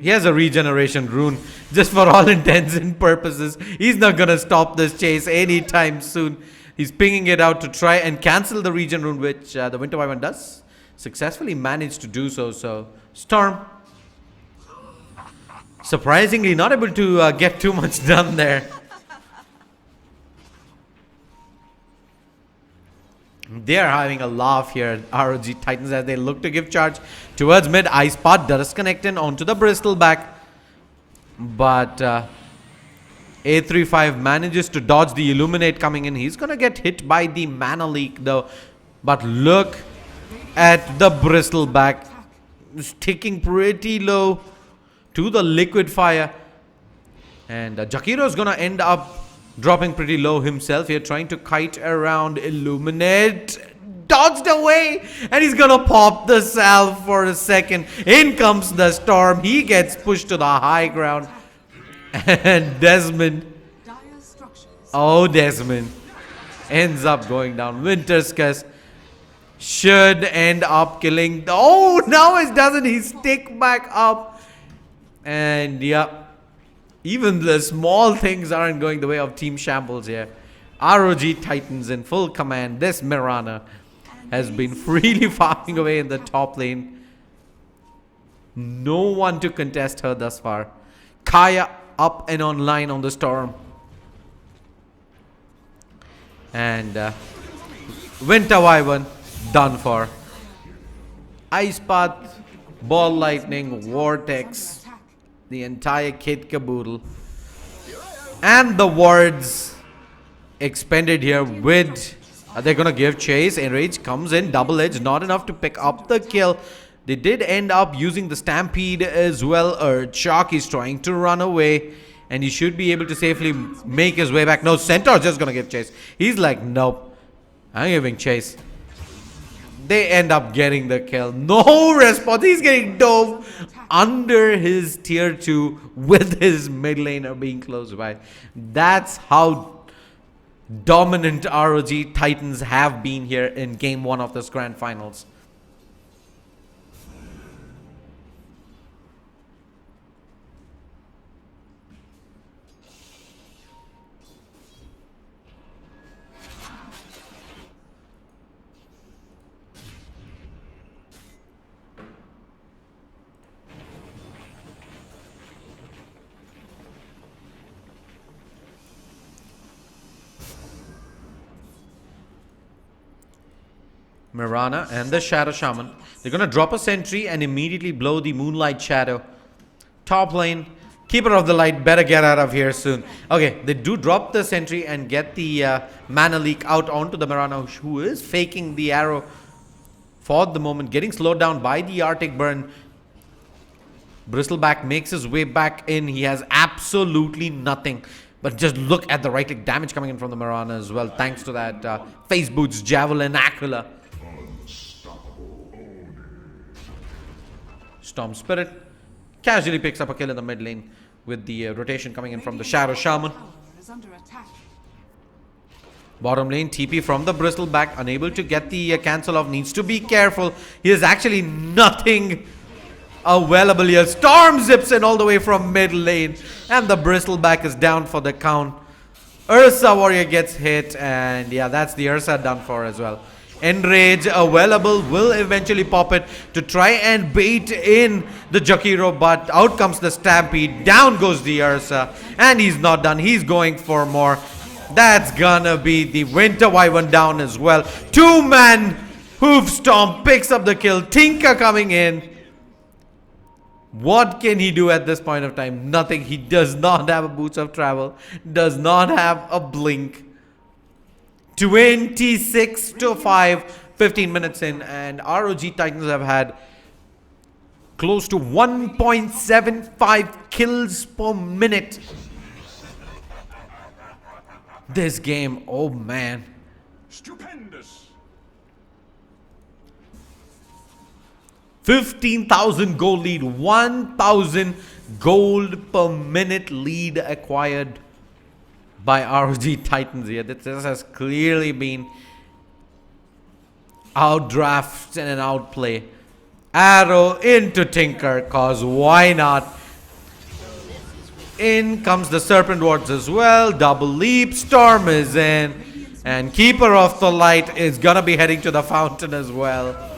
He has a regeneration rune just for all intents and purposes. He's not going to stop this chase anytime soon. He's pinging it out to try and cancel the regen rune, which the Winter Wyvern does successfully manage to do so. So Storm surprisingly not able to get too much done there. They are having a laugh here, ROG Titans, as they look to give charge towards mid. Ice Path does connect in onto the bristleback, but A35 manages to dodge the Illuminate coming in. He's gonna get hit by the mana leak though, but look at the bristleback sticking pretty low to the liquid fire, and Jakiro is gonna end up dropping pretty low himself here, trying to kite around. Illuminate dodged away, and he's gonna pop the salve for a second. In comes the storm. He gets pushed to the high ground, and Desmond, oh Desmond, ends up going down. Winter's Curse should end up killing. Oh, now it doesn't. He stick back up, and yeah, even the small things aren't going the way of Team Shambles here. ROG Titans in full command. This Mirana has been freely farming away in the top lane. No one to contest her thus far. Kaya up and online on the storm. And Winter Wyvern done for. Ice Path, Ball Lightning, Vortex, the entire kit caboodle, and the wards expended here with they're gonna give chase. Enrage comes in, double edge, not enough to pick up the kill. They did end up using the Stampede as well. Chalk is trying to run away, and he should be able to safely make his way back. No, Centaur's just gonna give chase. He's like, nope, I'm giving chase. They end up getting the kill. No response. He's getting dove under his tier 2 with his mid laner being close by. That's how dominant ROG Titans have been here in game 1 of this grand finals. Mirana and the Shadow Shaman. They're going to drop a sentry and immediately blow the Moonlight Shadow. Top lane, Keeper of the Light, better get out of here soon. Okay, they do drop the sentry and get the mana leak out onto the Mirana, who is faking the arrow for the moment. Getting slowed down by the Arctic Burn. Bristleback makes his way back in. He has absolutely nothing. But just look at the right click damage coming in from the Mirana as well. Thanks to that Face Boots, Javelin, Aquila. Storm Spirit casually picks up a kill in the mid lane with the rotation coming in from the Shadow Shaman. Bottom lane, TP from the Bristleback, unable to get the cancel off, needs to be careful. He has actually nothing available here. Storm zips in all the way from mid lane, and the Bristleback is down for the count. Ursa Warrior gets hit, and yeah, that's the Ursa done for as well. Enrage available, will eventually pop it to try and bait in the Jakiro, but out comes the Stampede, down goes the Ursa, and he's not done, he's going for more. That's gonna be the Winter Wyvern down as well. 2-man Hoof Stomp picks up the kill. Tinker coming in. What can he do at this point of time? Nothing. He does not have a Boots of Travel, does not have a Blink. 26 to 5, 15 minutes in, and ROG Titans have had close to 1.75 kills per minute. This game, oh man. Stupendous. 15,000 gold lead, 1,000 gold per minute lead acquired by ROG Titans here. This has clearly been outdraft and an outplay. Arrow into Tinker, cause why not? In comes the Serpent Wards as well. Double leap, Storm is in, and Keeper of the Light is gonna be heading to the fountain as well.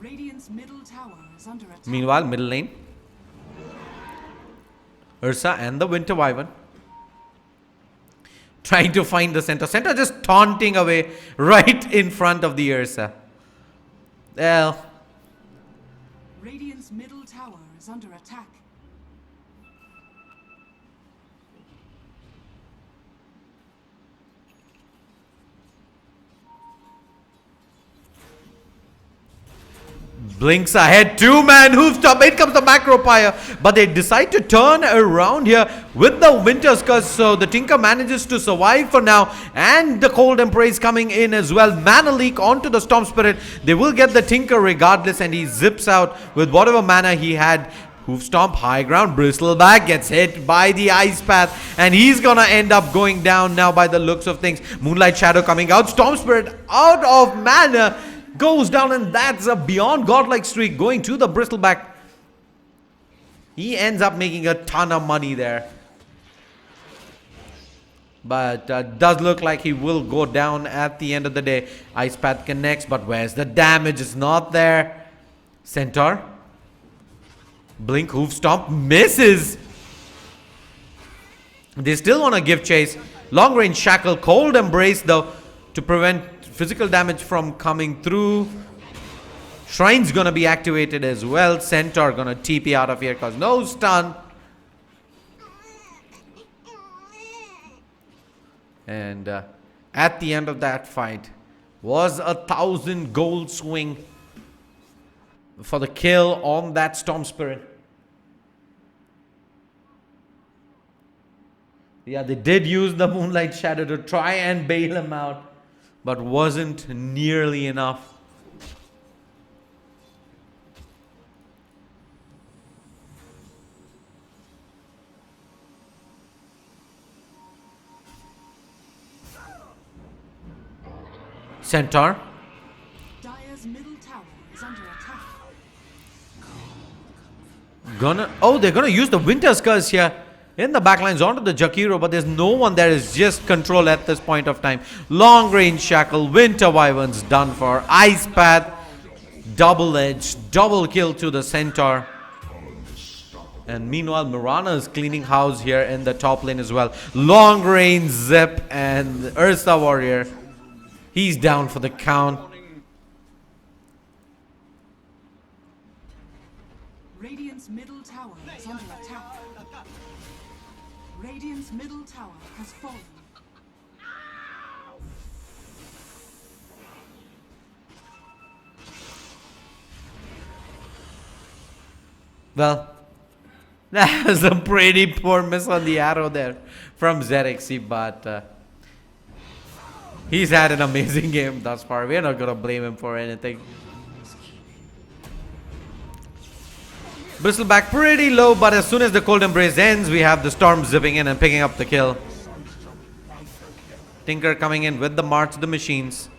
Radiant's middle tower is under attack. Meanwhile, middle lane, Ursa and the Winter Wyvern trying to find the center. Center just taunting away right in front of the Ursa. Well, Radiant's middle tower is under attack. blinks ahead, 2-man hoof top. In comes the Macro Pyre, but they decide to turn around here with the Winter's Curse. So the Tinker manages to survive for now, and the Cold Embrace coming in as well. Mana leak onto the Storm Spirit. They will get the Tinker regardless, and he zips out with whatever mana he had. Hoof Stomp, high ground, Bristleback gets hit by the Ice Path, and he's gonna end up going down now by the looks of things. Moonlight Shadow coming out, Storm Spirit out of mana, goes down, and that's a beyond godlike streak going to the Bristleback. He ends up making a ton of money there. But does look like he will go down at the end of the day. Ice Path connects, but where's the damage? It's not there. Centaur. Blink, Hoof Stomp, misses. They still want to give chase. Long range Shackle, Cold Embrace though, to prevent physical damage from coming through. Shrine's gonna be activated as well. Centaur gonna TP out of here because no stun. And at the end of that fight was 1,000 gold swing for the kill on that Storm Spirit. Yeah, they did use the Moonlight Shadow to try and bail him out, but wasn't nearly enough. Centaur. Dire's middle tower is under attack. They're gonna use the Winter's Curse here in the backlines onto the Jakiro, but there's no one there. Is just control at this point of time. Long range shackle, Winter Wyvern's done for. Ice Path, double edge, double kill to the Centaur. And meanwhile, Mirana is cleaning house here in the top lane as well. Long range zip and Ursa Warrior. He's down for the count. Radiant's middle tower is under attack. Radiant's middle tower has fallen. Well, that was a pretty poor miss on the arrow there from Xerxes, but he's had an amazing game thus far. We're not going to blame him for anything. Bristleback pretty low, but as soon as the Cold Embrace ends, we have the Storm zipping in and picking up the kill. Tinker coming in with the March of the Machines.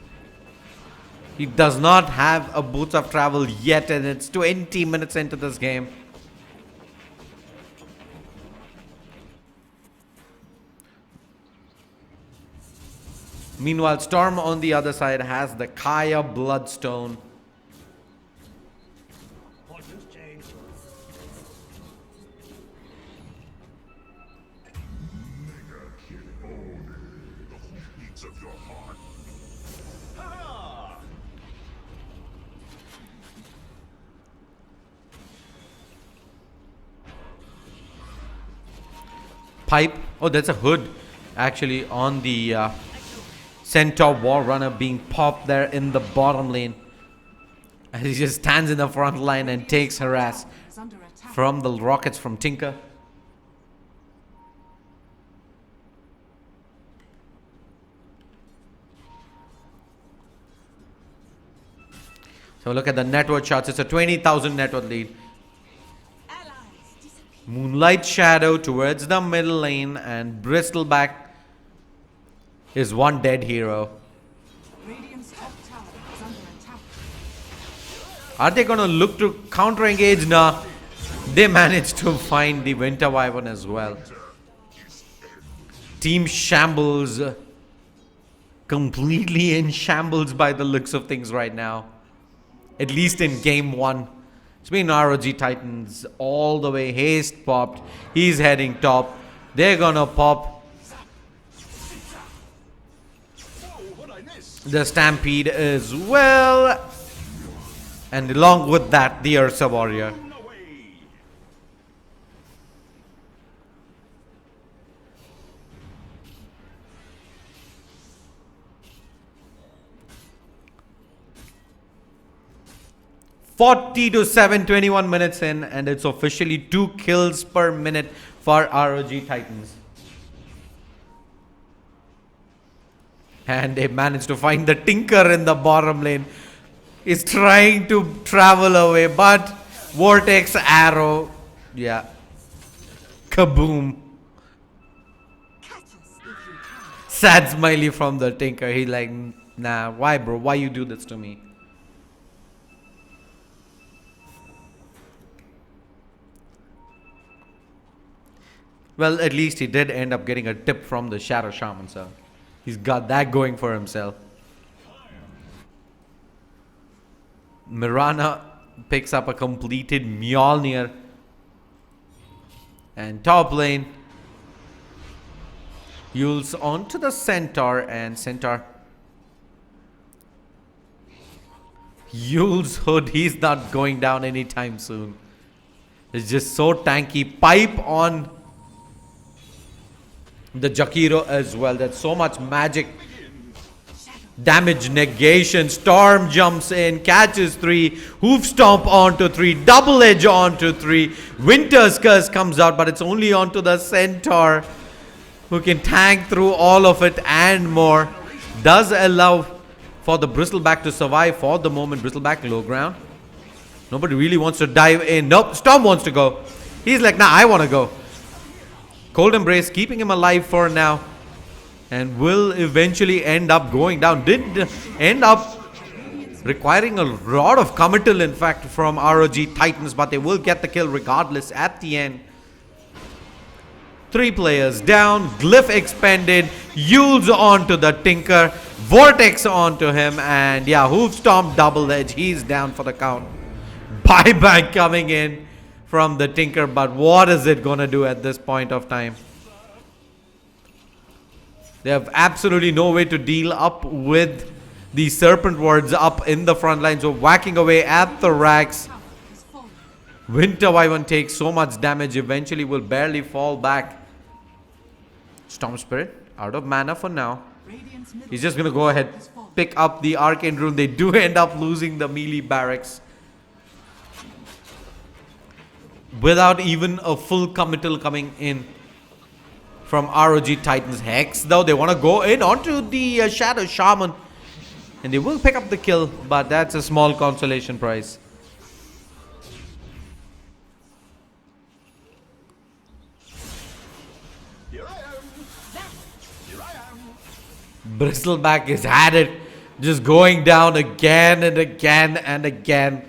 He does not have a Boots of Travel yet, and it's 20 minutes into this game. Meanwhile, Storm on the other side has the Kaya Bloodstone. Pipe. Oh, that's a hood actually on the Centaur War Runner being popped there in the bottom lane. And he just stands in the front line and takes harass from the rockets from Tinker. So look at the net worth charts. It's a 20,000 net worth lead. Moonlight Shadow towards the middle lane, and Bristleback is one dead hero. Are they going to look to counter engage? Nah. They managed to find the Winter Wyvern as well. Team Shambles. Completely in shambles by the looks of things right now. At least in game one. It's been ROG Titans all the way. Haste popped. He's heading top. They're gonna pop the Stampede as well. And along with that, the Ursa Warrior. (40-7), 21 minutes in, and it's officially 2 kills per minute for ROG Titans. And they managed to find the Tinker in the bottom lane. He's trying to travel away, but Vortex Arrow, yeah, kaboom. Sad smiley from the Tinker. He's like, nah, why bro, why you do this to me? Well, at least he did end up getting a tip from the Shadow Shaman, so he's got that going for himself. Mirana picks up a completed Mjolnir. And top lane, Yules onto the Centaur, and Centaur. Yules hood, he's not going down anytime soon. It's just so tanky. Pipe on The Jakiro as well. That's so much magic. Damage negation. Storm jumps in, catches 3. Hoof stomp onto 3. Double edge onto 3. Winter's Curse comes out, but it's only onto the Centaur, who can tank through all of it and more. Does allow for the Bristleback to survive for the moment. Bristleback low ground. Nobody really wants to dive in. Nope, Storm wants to go. He's like, nah, I want to go. Cold Embrace keeping him alive for now. And will eventually end up going down. Did end up requiring a lot of committal, in fact, from ROG Titans. But they will get the kill regardless at the end. 3 players down. Glyph expended. Yules onto the Tinker. Vortex onto him. And yeah, Hoof Stomp double edge. He's down for the count. Buyback coming in from the Tinker. But what is it going to do at this point of time? They have absolutely no way to deal up with the Serpent Wards up in the front line. So whacking away at the racks. Winter Wyvern takes so much damage. Eventually will barely fall back. Storm Spirit out of mana for now. He's just going to go ahead, pick up the Arcane Rune. They do end up losing the melee barracks. Without even a full committal coming in from ROG Titans. Hex, though, they want to go in onto the Shadow Shaman. And they will pick up the kill, but that's a small consolation prize. Bristleback is at it. Just going down again and again and again.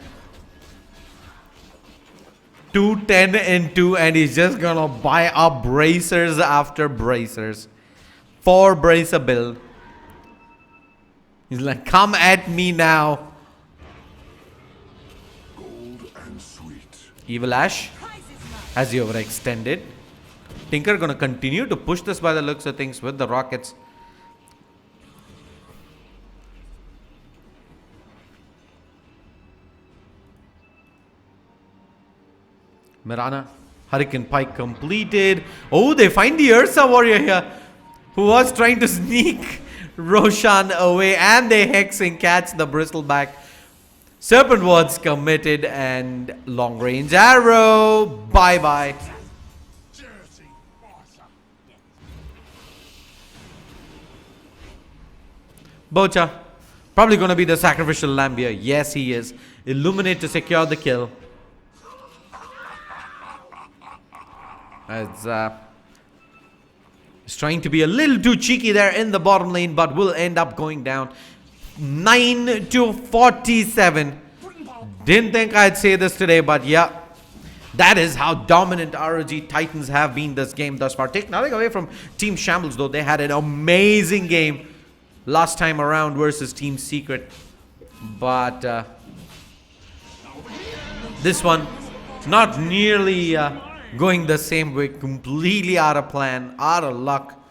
2, 10 and 2, and he's just gonna buy up bracers after bracers. 4 bracer build. He's like, come at me now. Gold and sweet. Evil Ash has he overextended. Tinker gonna continue to push this by the looks of things with the rockets. Mirana, Hurricane Pike completed. Oh, they find the Ursa Warrior here, who was trying to sneak Roshan away, and they hex and catch the Bristleback. Serpent Wards committed, and long range arrow. Bye bye. Bocha, probably going to be the sacrificial lamb here. Yes, he is. Illuminate to secure the kill. As he's trying to be a little too cheeky there in the bottom lane, but will end up going down 9-47. Didn't think I'd say this today, but yeah, that is how dominant ROG Titans have been this game thus far. Take nothing away from Team Shambles, though. They had an amazing game last time around versus Team Secret, but this one not nearly going the same way. Completely out of plan, out of luck.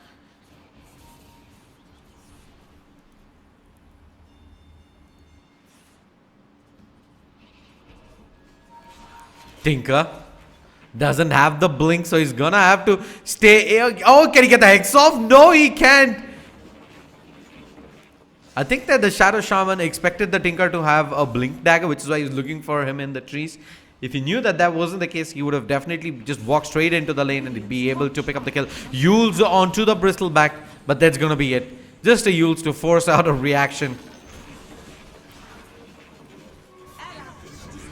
Tinker doesn't have the blink, so he's gonna have to stay. Oh, can he get the hex off? No, he can't. I think that the Shadow Shaman expected the Tinker to have a blink dagger, which is why he's looking for him in the trees. If he knew that that wasn't the case, he would have definitely just walked straight into the lane and be able to pick up the kill. Yules onto the Bristleback, but that's going to be it. Just a Yules to force out a reaction.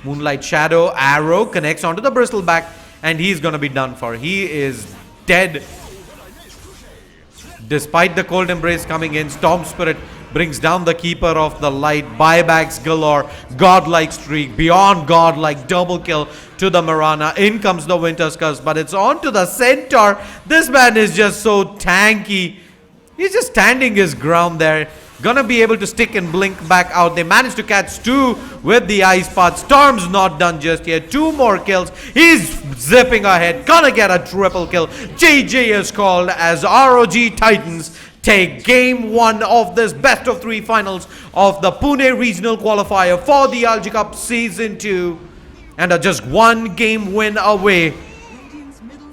Moonlight Shadow arrow connects onto the Bristleback, and he's going to be done for. He is dead. Despite the Cold Embrace coming in, Storm Spirit brings down the Keeper of the Light. Buybacks galore. Godlike streak. Beyond godlike. Double kill to the Mirana. In comes the Winter's Curse, but it's on to the Centaur. This man is just so tanky. He's just standing his ground there. Gonna be able to stick and blink back out. They managed to catch 2 with the Ice Path. Storm's not done just yet. 2 more kills. He's zipping ahead. Gonna get a triple kill. JJ is called as ROG Titans take game 1 of this best of 3 finals of the Pune regional qualifier for the ILG Cup Season 2, and are just 1 game win away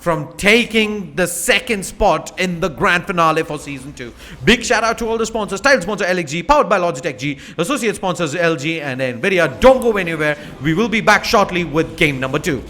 from taking the second spot in the grand finale for season 2. Big shout out to all the sponsors. Title sponsor LXG, powered by Logitech G, associate sponsors LG and Nvidia. Don't go anywhere. We will be back shortly with game number 2.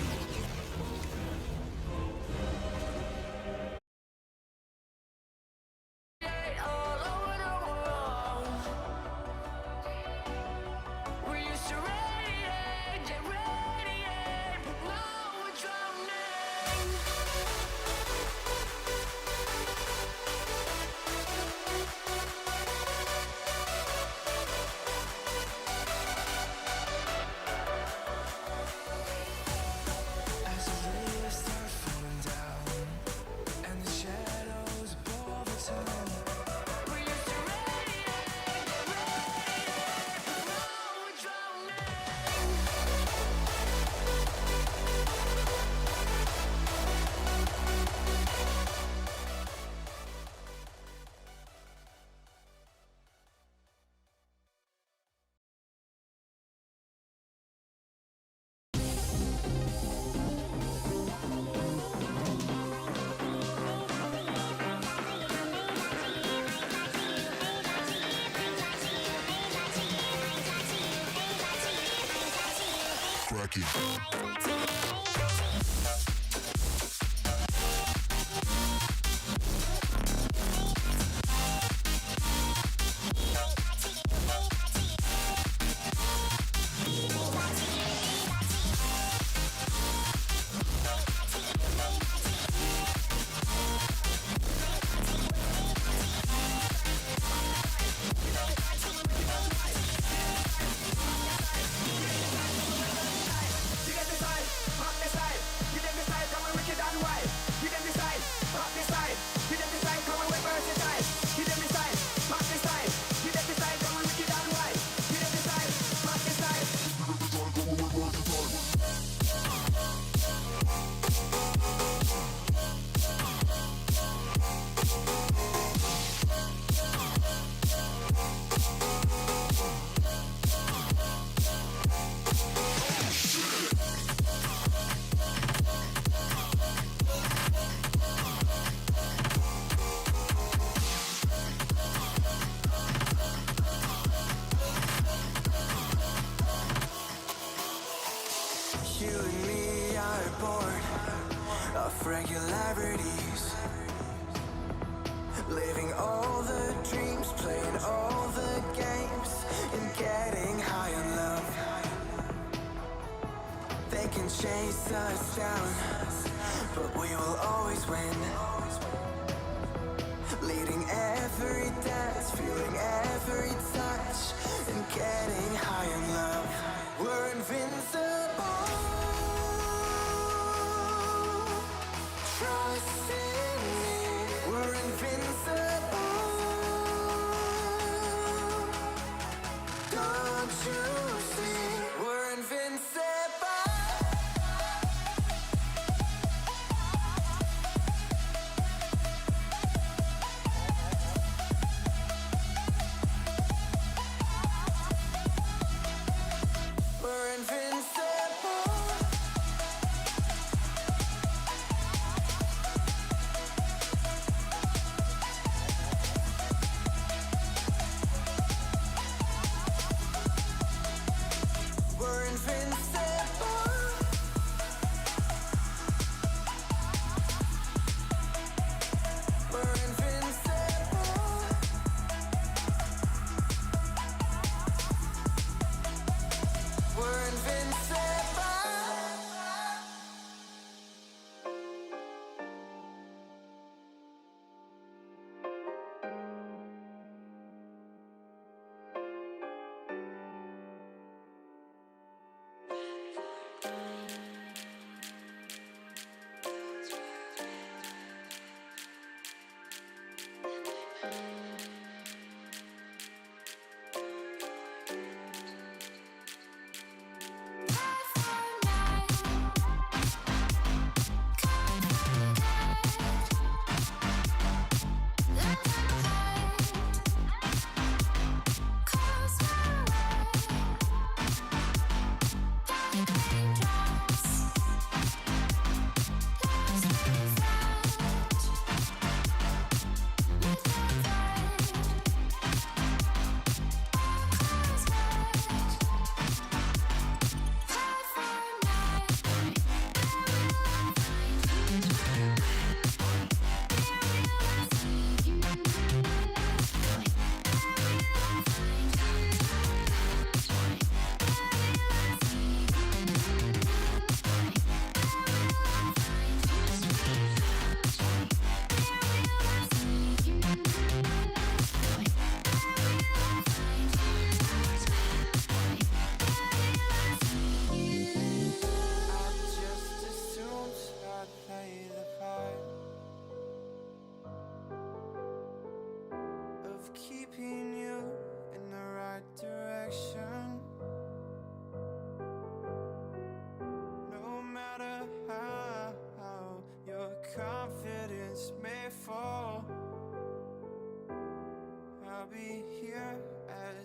Regularities, living all the dreams, playing all the games, and getting high on love. They can chase us down, but we will always win. Leading every dance, feeling every touch, and getting high on love. We're invincible. Trust in me, we're invincible. Don't you see, we're invincible. We're invincible.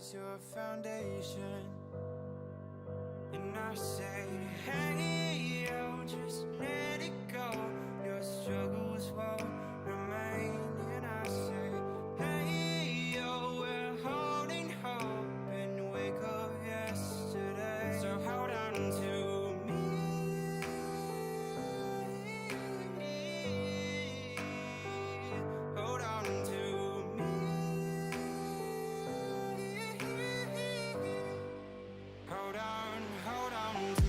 as your foundation. And I say, hey, yo, just let it go. Your struggles won't remain. And I say, hey, yo, we're holding hope and wake up yesterday. So hold on to me. Hold on to me. Hold on to me.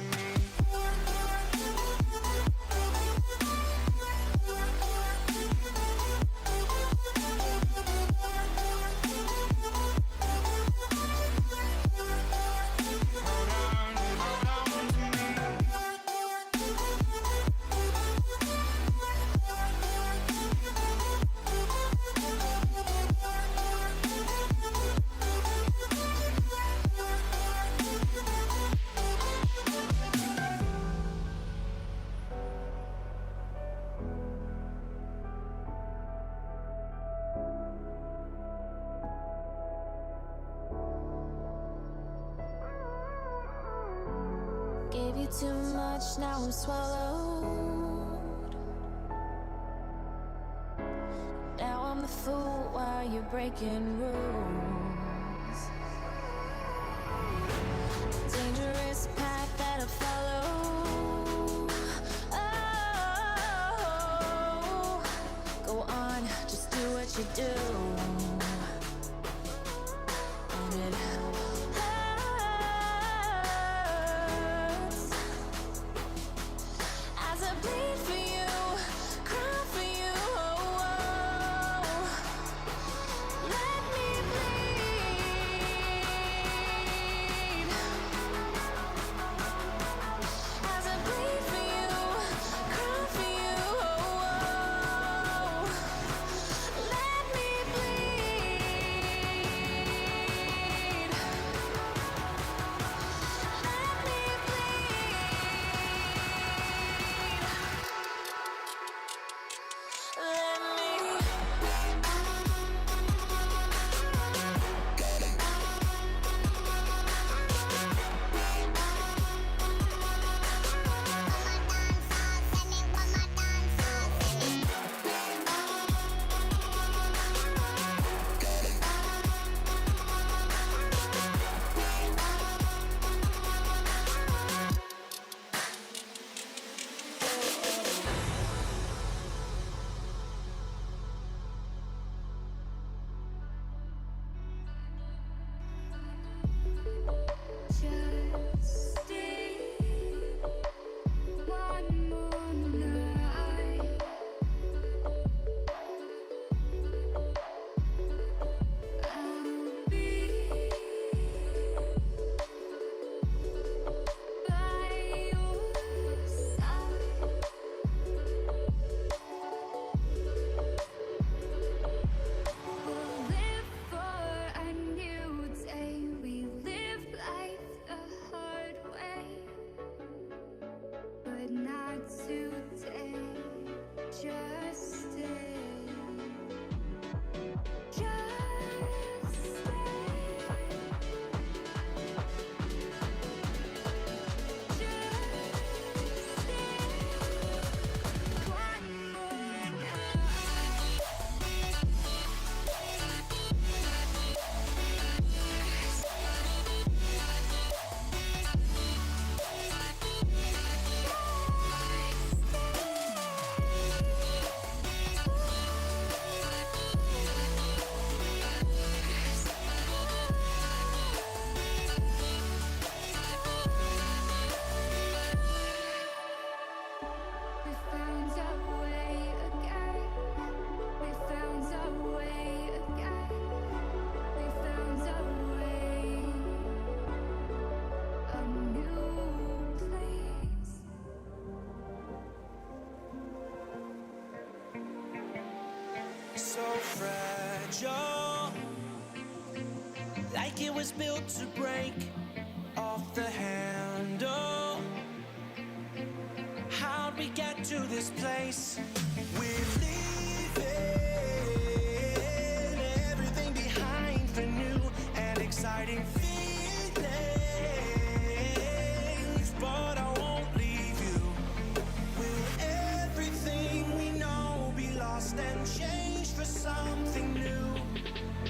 Gave you too much, now I'm swallowed. Now I'm the fool while you're breaking rules. Dangerous path that I follow. Oh, go on, just do what you do. And it hurts as I bleed for you, cry for you. Let me bleed as I bleed for you, cry for you. Let me bleed. Let me So fragile, like it was built to break off the handle. How'd we get to this place? We're leaving everything behind for new and exciting. fighting feelings, but I won't leave you. Will everything we know be lost and changed for something new?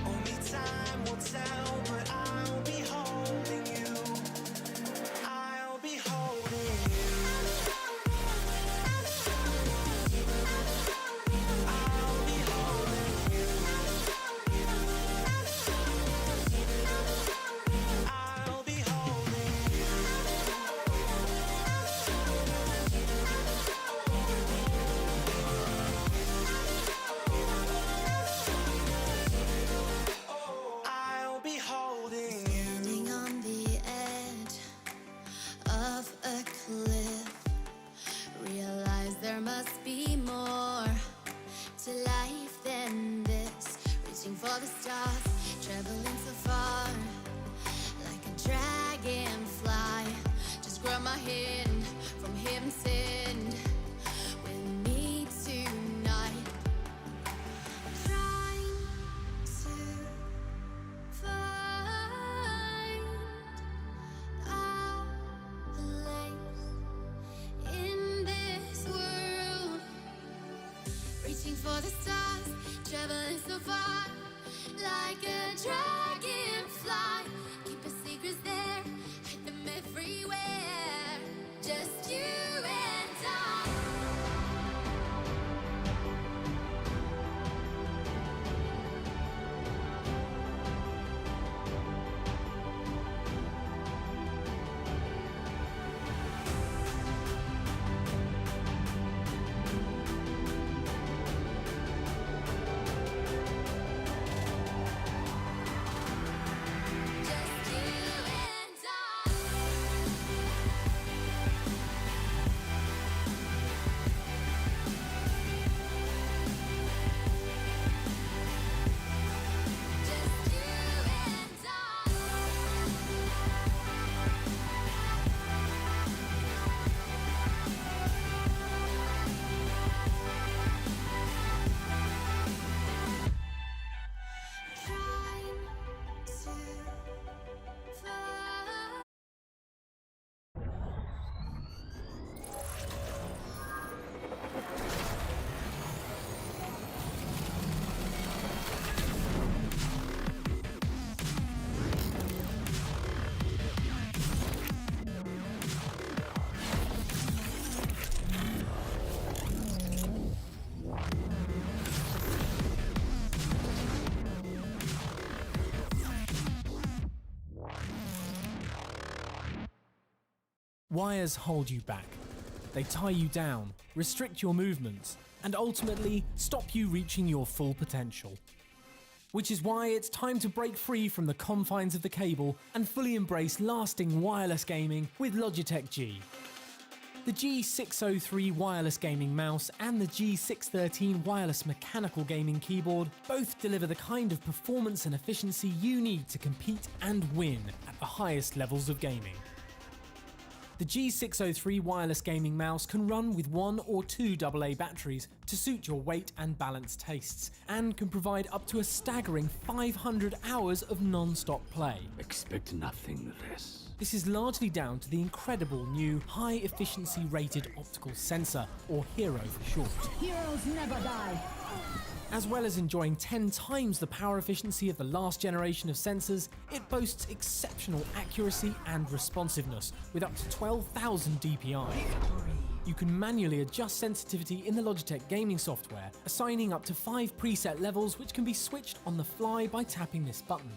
Only time will tell, but I'll be holding you. I'll be holding you. I'll be holding you. I'll be holding you. I'll be holding you. Standing on the edge of a cliff, realize there must be more to life than this. Reaching for the stars, traveling so far, like a dragonfly. Just grab my hand from heaven's end with me tonight. Trying to find our place in this world. Reaching for the stars, traveling so far, like a dragonfly. Keep our secrets there, hide them everywhere. Just you and I. Just you and I. Just you and Trying to find. Wires hold you back. They tie you down, restrict your movements, and ultimately stop you reaching your full potential. Which is why it's time to break free from the confines of the cable and fully embrace lasting wireless gaming with Logitech G. The G603 wireless gaming mouse and the G613 wireless mechanical gaming keyboard both deliver the kind of performance and efficiency you need to compete and win at the highest levels of gaming. The G603 wireless gaming mouse can run with 1 or 2 AA batteries to suit your weight and balance tastes, and can provide up to a staggering 500 hours of non-stop play. Expect nothing less. This is largely down to the incredible new high-efficiency rated optical sensor, or HERO for short. Heroes never die. As well as enjoying 10 times the power efficiency of the last generation of sensors, it boasts exceptional accuracy and responsiveness with up to 12,000 DPI. You can manually adjust sensitivity in the Logitech gaming software, assigning up to 5 preset levels which can be switched on the fly by tapping this button.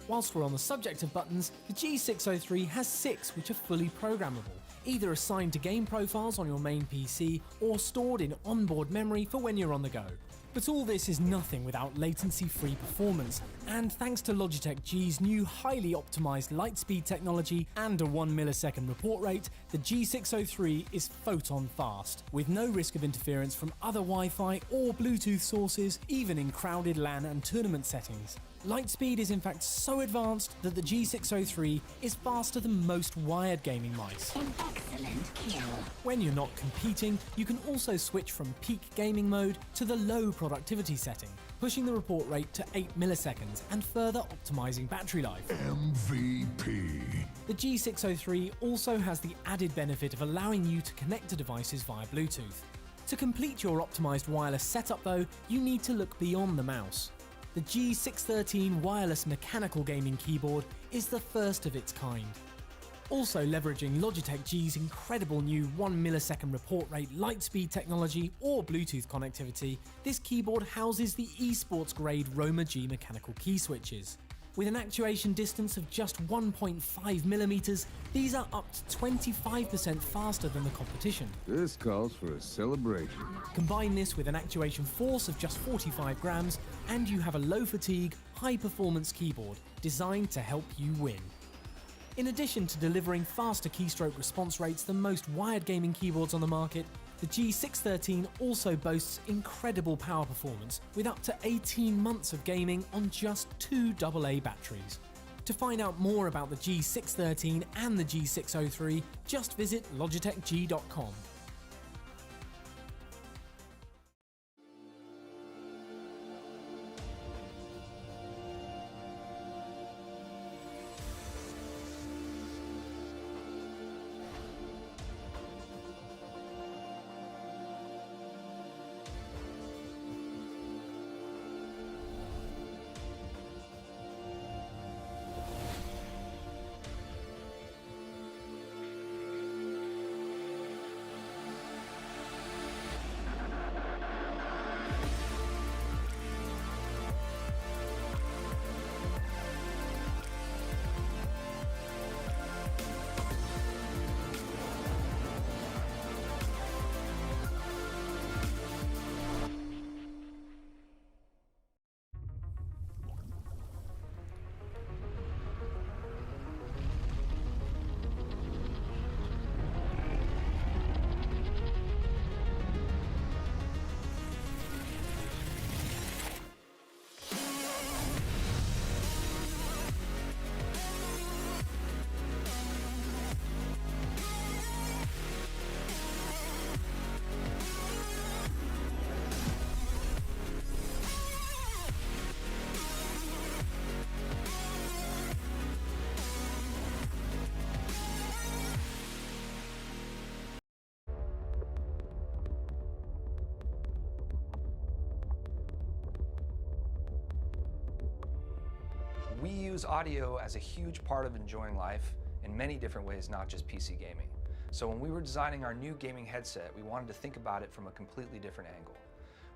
Whilst we're on the subject of buttons, the G603 has 6 which are fully programmable, either assigned to game profiles on your main PC or stored in onboard memory for when you're on the go. But all this is nothing without latency-free performance, and thanks to Logitech G's new highly optimized light speed technology and a 1 millisecond report rate, the G603 is photon fast, with no risk of interference from other Wi-Fi or Bluetooth sources, even in crowded LAN and tournament settings. Lightspeed is in fact so advanced that the G603 is faster than most wired gaming mice. An excellent kill. When you're not competing, you can also switch from peak gaming mode to the low productivity setting. pushing the report rate to 8 milliseconds and further optimizing battery life. MVP. The G603 also has the added benefit of allowing you to connect to devices via Bluetooth. To complete your optimized wireless setup though, you need to look beyond the mouse. The G613 wireless mechanical gaming keyboard is the first of its kind. Also leveraging Logitech G's incredible new 1 millisecond report rate lightspeed technology or Bluetooth connectivity, this keyboard houses the esports grade Roma G mechanical key switches. With an actuation distance of just 1.5 millimeters, these are up to 25% faster than the competition. This calls for a celebration. Combine this with an actuation force of just 45 grams, and you have a low fatigue, high performance keyboard designed to help you win. In addition to delivering faster keystroke response rates than most wired gaming keyboards on the market, the G613 also boasts incredible power performance with up to 18 months of gaming on just 2 AA batteries. To find out more about the G613 and the G603, just visit logitechg.com. We use audio as a huge part of enjoying life in many different ways, not just PC gaming. So when we were designing our new gaming headset, we wanted to think about it from a completely different angle.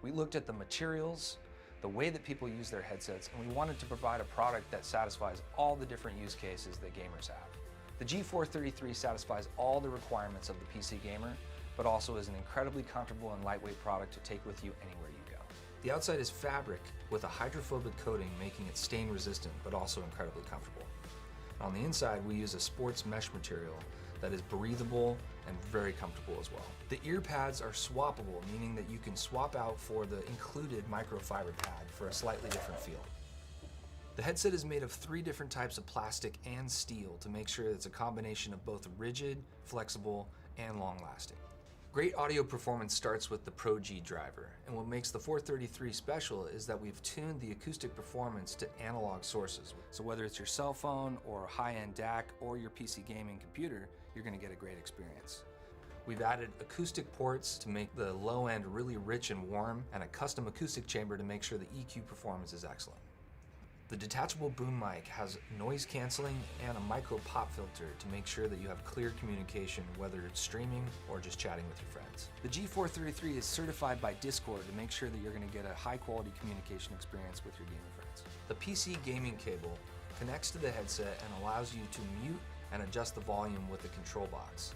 We looked at the materials, the way that people use their headsets, and we wanted to provide a product that satisfies all the different use cases that gamers have. The G433 satisfies all the requirements of the PC gamer, but also is an incredibly comfortable and lightweight product to take with you anywhere you go. The outside is fabric with a hydrophobic coating, making it stain resistant, but also incredibly comfortable. On the inside, we use a sports mesh material that is breathable and very comfortable as well. The ear pads are swappable, meaning that you can swap out for the included microfiber pad for a slightly different feel. The headset is made of 3 different types of plastic and steel to make sure it's a combination of both rigid, flexible, and long-lasting. Great audio performance starts with the Pro G driver, and what makes the 433 special is that we've tuned the acoustic performance to analog sources. So whether it's your cell phone or high-end DAC or your PC gaming computer, you're going to get a great experience. We've added acoustic ports to make the low end really rich and warm, and a custom acoustic chamber to make sure the EQ performance is excellent. The detachable boom mic has noise canceling and a micro pop filter to make sure that you have clear communication, whether it's streaming or just chatting with your friends. The G433 is certified by Discord to make sure that you're going to get a high quality communication experience with your gaming friends. The PC gaming cable connects to the headset and allows you to mute and adjust the volume with the control box.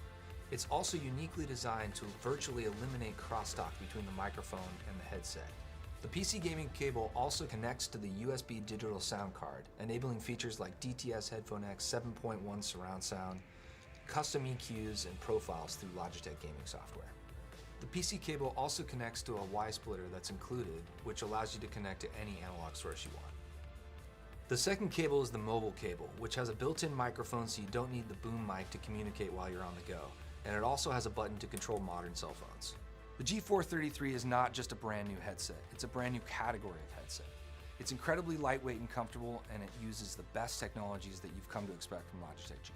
It's also uniquely designed to virtually eliminate crosstalk between the microphone and the headset. The PC gaming cable also connects to the USB digital sound card, enabling features like DTS Headphone X 7.1 surround sound, custom EQs, and profiles through Logitech gaming software. The PC cable also connects to a Y splitter that's included, which allows you to connect to any analog source you want. The second cable is the mobile cable, which has a built-in microphone so you don't need the boom mic to communicate while you're on the go, and it also has a button to control modern cell phones. The G433 is not just a brand new headset, it's a brand new category of headset. It's incredibly lightweight and comfortable, and it uses the best technologies that you've come to expect from Logitech G.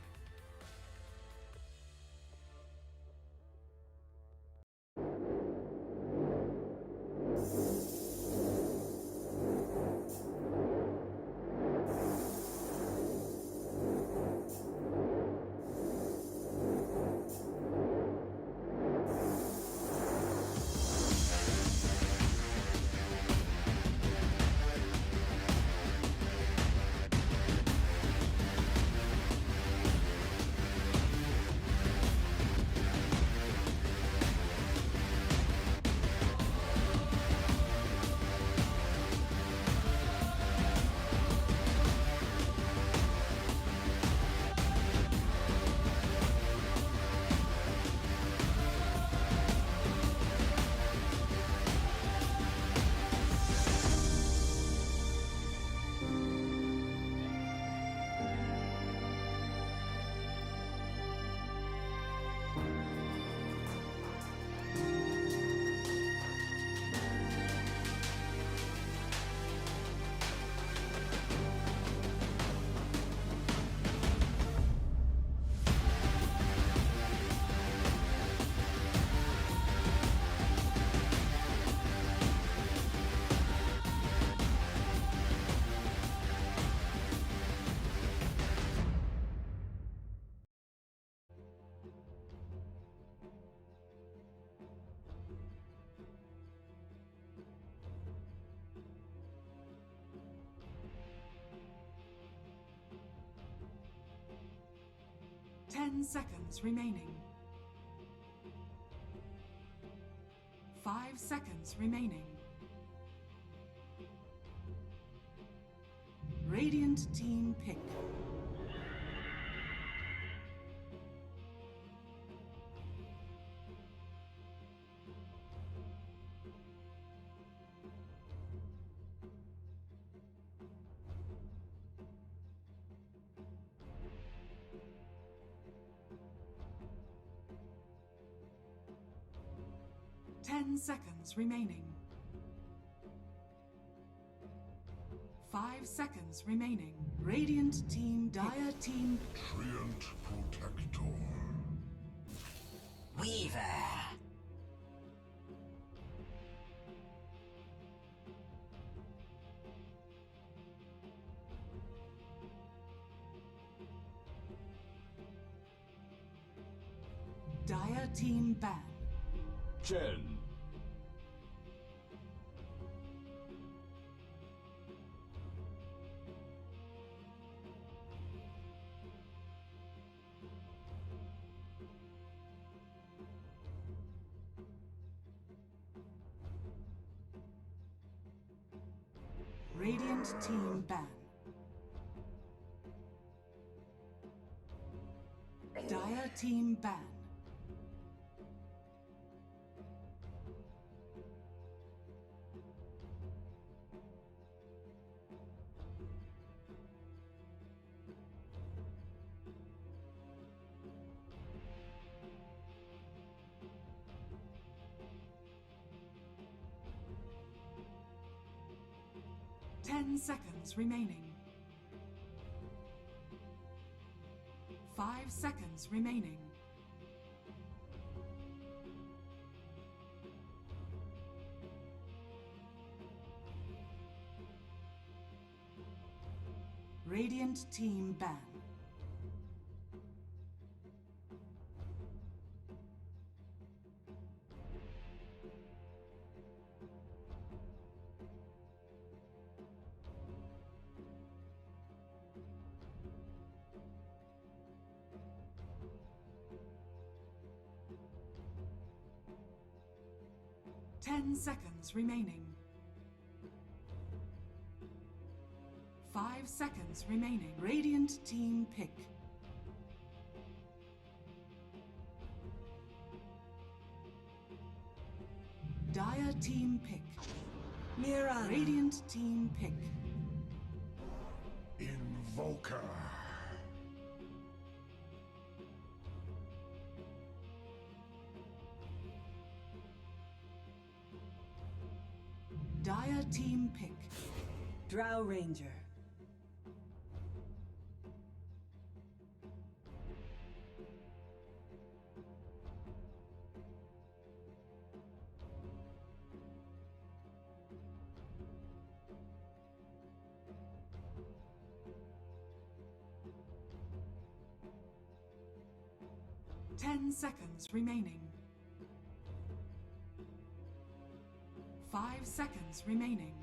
Ten seconds remaining. 5 seconds remaining. Radiant team pick. Ten seconds remaining. 5 seconds remaining. Radiant team, Dire team. Treant Protector. Weaver. Dire team ban. Jen. Radiant team ban. Dire team ban. Ten seconds remaining. 5 seconds remaining. Radiant team ban. Ten seconds remaining. 5 seconds remaining. Radiant team pick. Dire team pick. Mirror. Radiant team pick. Invoker. Dire team pick. Drow Ranger. Ten seconds remaining. 5 seconds remaining.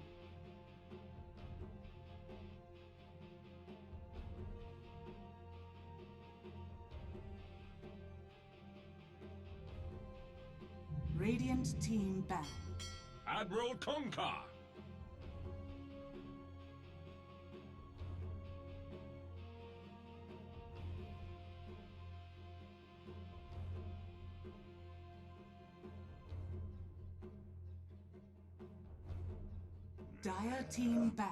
Radiant team ban. Admiral Kunkka. Dire team ban.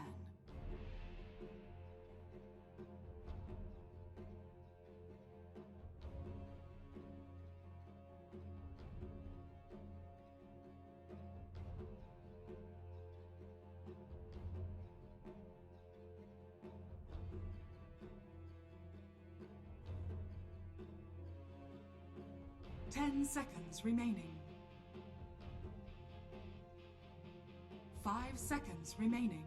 Ten seconds remaining. 5 seconds remaining.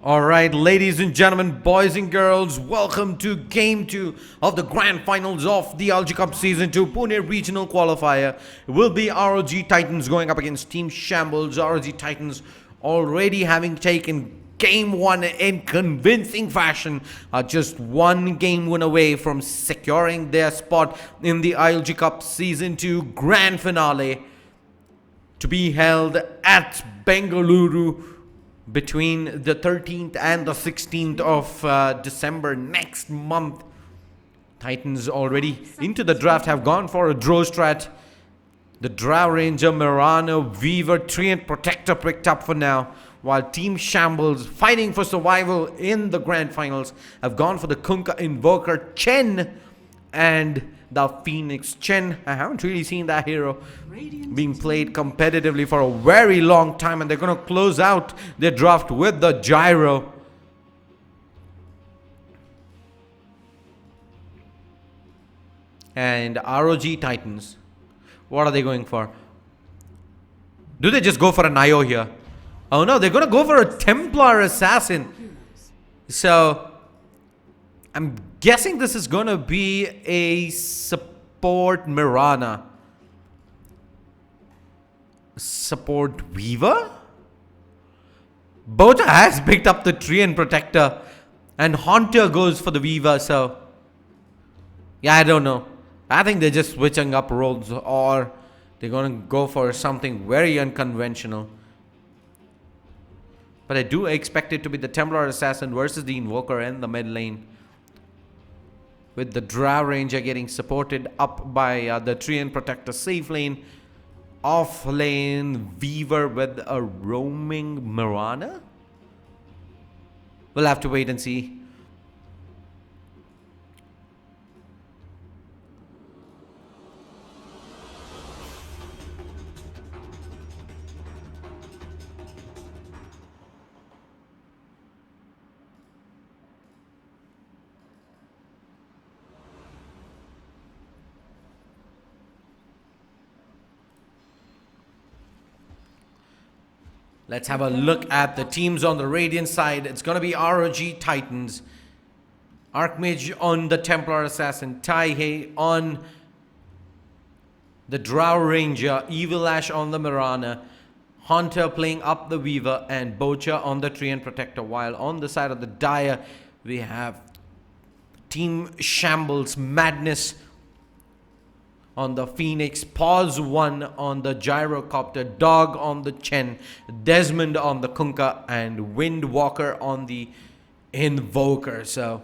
All right, ladies and gentlemen, boys and girls, welcome to Game 2 of the Grand Finals of the LG Cup Season 2 Pune Regional Qualifier. It will be ROG Titans going up against Team Shambles. ROG Titans already having taken Game 1 in convincing fashion, are just one game win away from securing their spot in the ILG Cup Season 2 Grand Finale to be held at Bengaluru between the 13th and the 16th of December next month. Titans already into the draft have gone for a draw strat. The Drow Ranger, Mirana, Weaver, Treant Protector picked up for now, while Team Shambles, fighting for survival in the Grand Finals, have gone for the Kunkka Invoker, Chen, and the Phoenix Chen. I haven't really seen that hero being played competitively for a very long time, and they're going to close out their draft with the Gyro. And ROG Titans, what are they going for? Do they just go for an IO here? Oh no, they're going to go for a Templar Assassin. So I'm guessing this is going to be a support Mirana. Support Weaver? Bota has picked up the Treant Protector, and Haunter goes for the Weaver, so yeah, I don't know. I think they're just switching up roles, or they're going to go for something very unconventional. But I do expect it to be the Templar Assassin versus the Invoker in the mid lane, with the Drow Ranger getting supported up by the Treant Protector safe lane. Off lane, Weaver with a roaming Mirana? We'll have to wait and see. Let's have a look at the teams on the Radiant side. It's going to be ROG Titans, Archmage on the Templar Assassin, Taihei on the Drow Ranger, Evil Ash on the Mirana, Haunter playing up the Weaver, and Bocha on the Treant Protector. While on the side of the Dire, we have Team Shambles, Madness on the Phoenix, Pause 1 on the Gyrocopter, Dog on the Chen, Desmond on the Kunkka, and Windwalker on the Invoker. So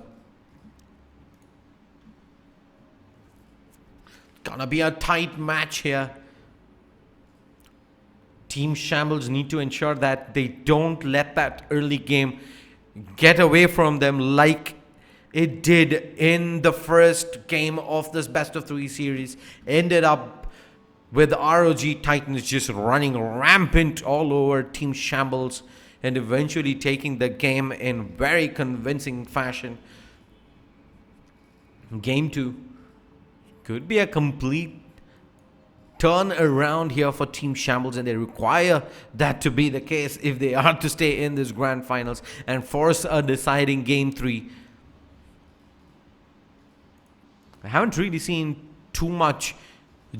gonna be a tight match here. Team Shambles need to ensure that they don't let that early game get away from them like it did in the first game of this best of 3 series. Ended up with ROG Titans just running rampant all over Team Shambles and eventually taking the game in very convincing fashion. Game 2 could be a complete turn around here for Team Shambles, and they require that to be the case if they are to stay in this grand finals and force a deciding game 3. I haven't really seen too much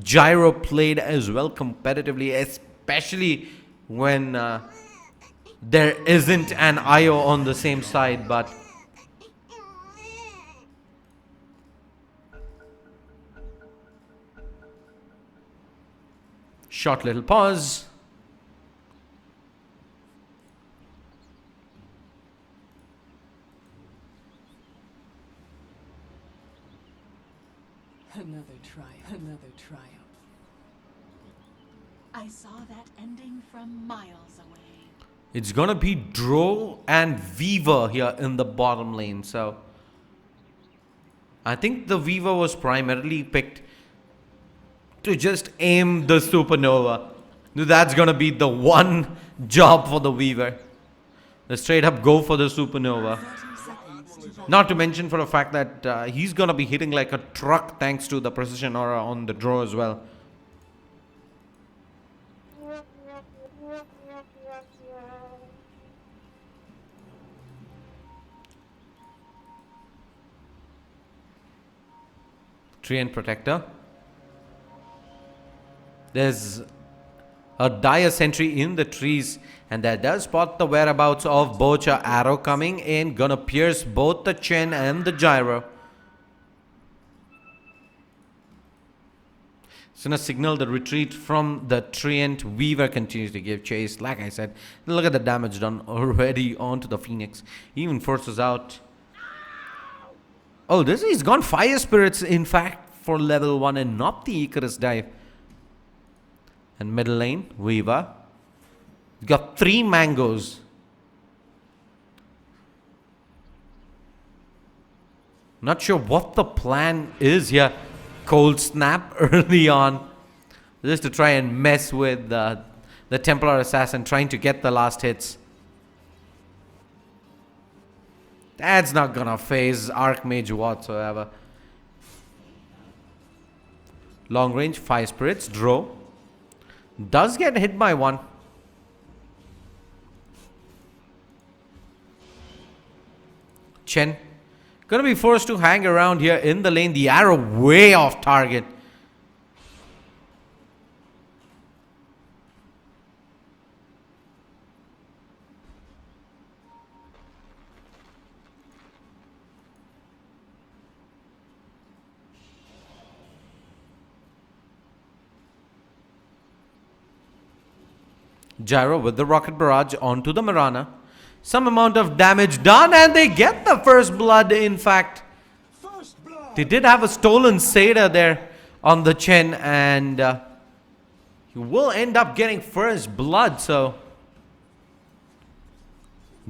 gyro played as well competitively, especially when there isn't an IO on the same side, but short little pause. Another triumph. I saw that ending from miles away. It's gonna be Dro and Weaver here in the bottom lane. So I think the Weaver was primarily picked to just aim the Supernova. That's gonna be the one job for the Weaver. The straight up go for the Supernova. Not to mention for the fact that he's gonna be hitting like a truck thanks to the precision aura on the draw as well. Treant Protector. There's a dire sentry in the trees, and that does spot the whereabouts of Bocha. Arrow coming in, gonna pierce both the Chen and the gyro. It's gonna signal the retreat from the Treant. Weaver continues to give chase. Like I said, look at the damage done already onto the Phoenix. He even forces out. Oh, he's gone Fire Spirits, in fact, for level 1 and not the Icarus dive. And middle lane, Weaver. Got 3 mangoes. Not sure what the plan is here. Cold Snap early on. Just to try and mess with the Templar Assassin, trying to get the last hits. That's not gonna phase Archmage whatsoever. Long range, Fire Spirits, Dro. Does get hit by 1. Chen. Gonna be forced to hang around here in the lane. The arrow way off target. Gyro with the rocket barrage onto the Mirana. Some amount of damage done, and they get the first blood. In fact, they did have a stolen Seda there on the Chen, and he will end up getting first blood. So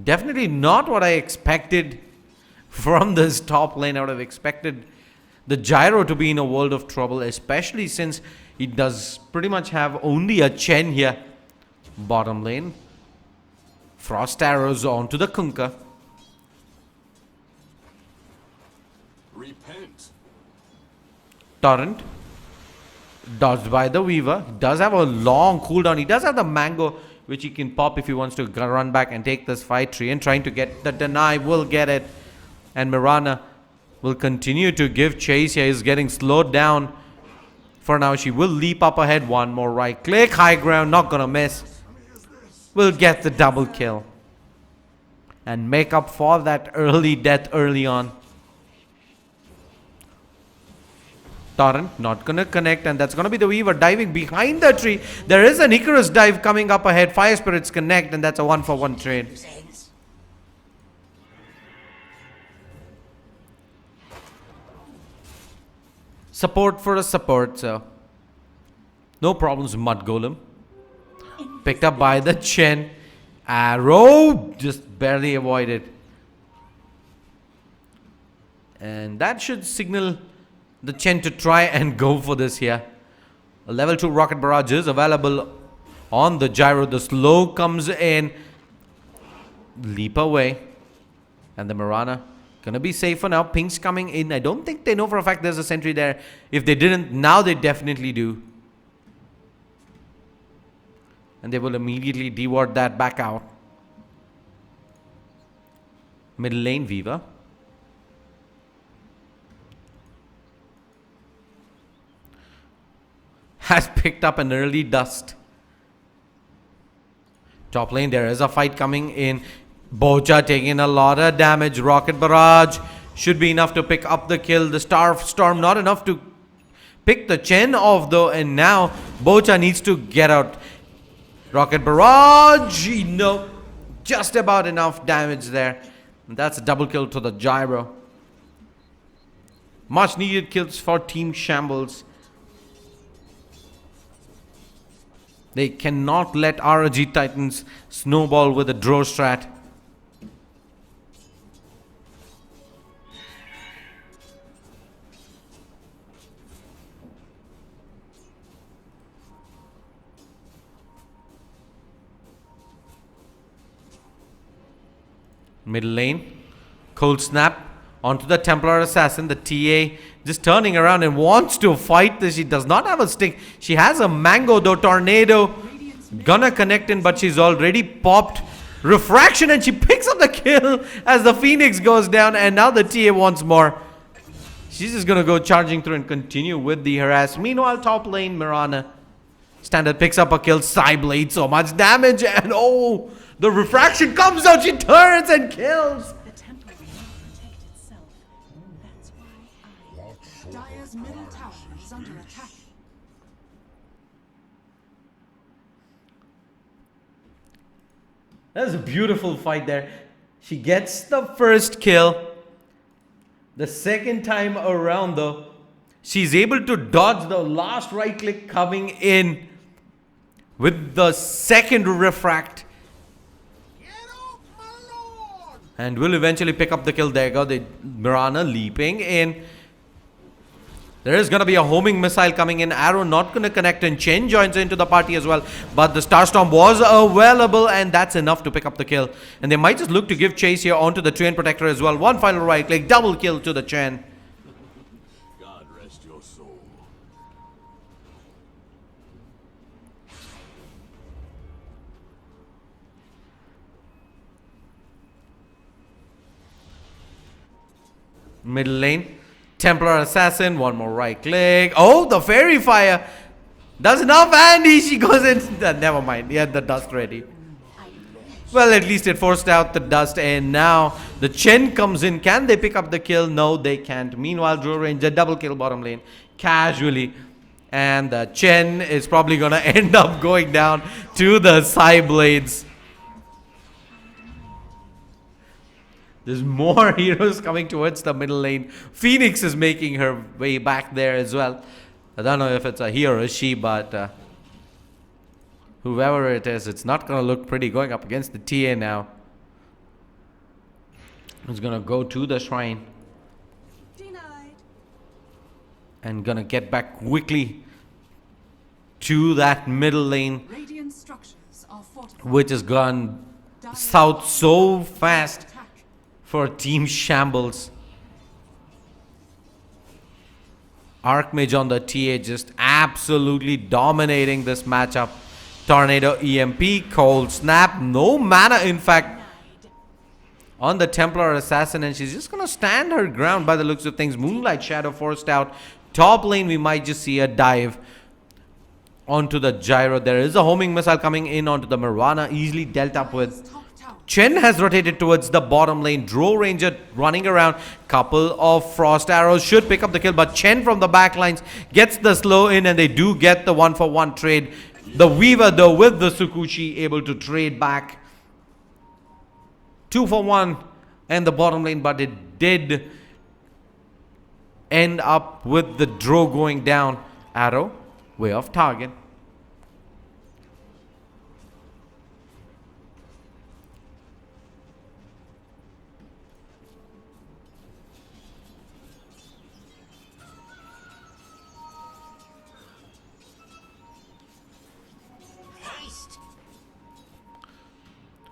definitely not what I expected from this top lane. I would have expected the Gyro to be in a world of trouble, especially since he does pretty much have only a Chen here. Bottom lane, Frost Arrows onto the Kunkka. Repent. Torrent dodged by the Weaver. He does have a long cooldown. He does have the mango, which he can pop if he wants to run back and take this fight tree. And trying to get the deny, will get it. And Mirana will continue to give chase here. He's getting slowed down for now. She will leap up ahead. One more right click. High ground, not gonna miss. Will get the double kill and make up for that early death early on. Torrent not gonna connect, and that's gonna be the Weaver diving behind the tree. There is an Icarus dive coming up ahead. Fire Spirits connect, and that's a 1-for-1 trade. Support for a support, so no problems with Mud Golem. Picked up by the Chen. Arrow just barely avoided. And that should signal the Chen to try and go for this here. A level 2 rocket barrage is available on the gyro. The slow comes in. Leap away. And the Mirana gonna be safe for now. Pink's coming in. I don't think they know for a fact there's a sentry there. If they didn't, now they definitely do. And they will immediately deward that back out. Middle lane, Viva. Has picked up an early dust. Top lane, there is a fight coming in. Bocha taking a lot of damage. Rocket barrage should be enough to pick up the kill. The Star Storm not enough to pick the Chen off though. And now Bocha needs to get out. Rocket barrage. No, just about enough damage there. And that's a double kill to the gyro. Much needed kills for Team Shambles. They cannot let ROG Titans snowball with a draw strat. Middle lane. Cold snap onto the Templar Assassin. The TA just turning around and wants to fight this. She does not have a stick. She has a mango though. Tornado gonna connect in, but she's already popped refraction and she picks up the kill as the Phoenix goes down. And now the TA wants more. She's just gonna go charging through and continue with the harass. Meanwhile, top lane, Mirana Standard picks up a kill. Psyblade, so much damage, and oh, the refraction comes out. She turns and kills. The temple will not protect itself. That's why Dire's middle tower is under attack. That was a beautiful fight there. She gets the first kill. The second time around though, she's able to dodge the last right click coming in with the second refract. And will eventually pick up the kill. There you go. The Mirana leaping in. There is going to be a homing missile coming in. Arrow not going to connect, and Chen joins into the party as well. But the Starstorm was available, and that's enough to pick up the kill. And they might just look to give chase here onto the Train Protector as well. One final right click, double kill to the Chen. God rest your soul. Middle lane. Templar Assassin, one more right click. Oh, the Fairy Fire does enough, and she goes in. Never mind, he had the dust ready. Well, at least it forced out the dust, and now the Chen comes in. Can they pick up the kill? No, they can't. Meanwhile, Draw Ranger double kill bottom lane casually, and the Chen is probably gonna end up going down to the Psyblades. There's more heroes coming towards the middle lane. Phoenix is making her way back there as well. I don't know if it's a he or a she, but whoever it is, it's not going to look pretty going up against the TA now. It's going to go to the shrine. Denied. And going to get back quickly to that middle lane, Radiant structures are fortified. which has gone south so fast for Team Shambles. Archmage on the TA just absolutely dominating this matchup. Tornado EMP, Cold Snap, no mana in fact on the Templar Assassin, and she's just gonna stand her ground by the looks of things. Moonlight Shadow forced out. Top lane we might just see a dive onto the gyro. There is a homing missile coming in onto the Mirana, easily dealt up with. Chen has rotated towards the bottom lane. Drow Ranger running around. Couple of frost arrows should pick up the kill, but Chen from the back lines gets the slow in, and they do get the 1-for-1 trade. The Weaver though with the Tsukushi able to trade back 2-for-1 and the bottom lane, but it did end up with the Drow going down. Arrow way off target.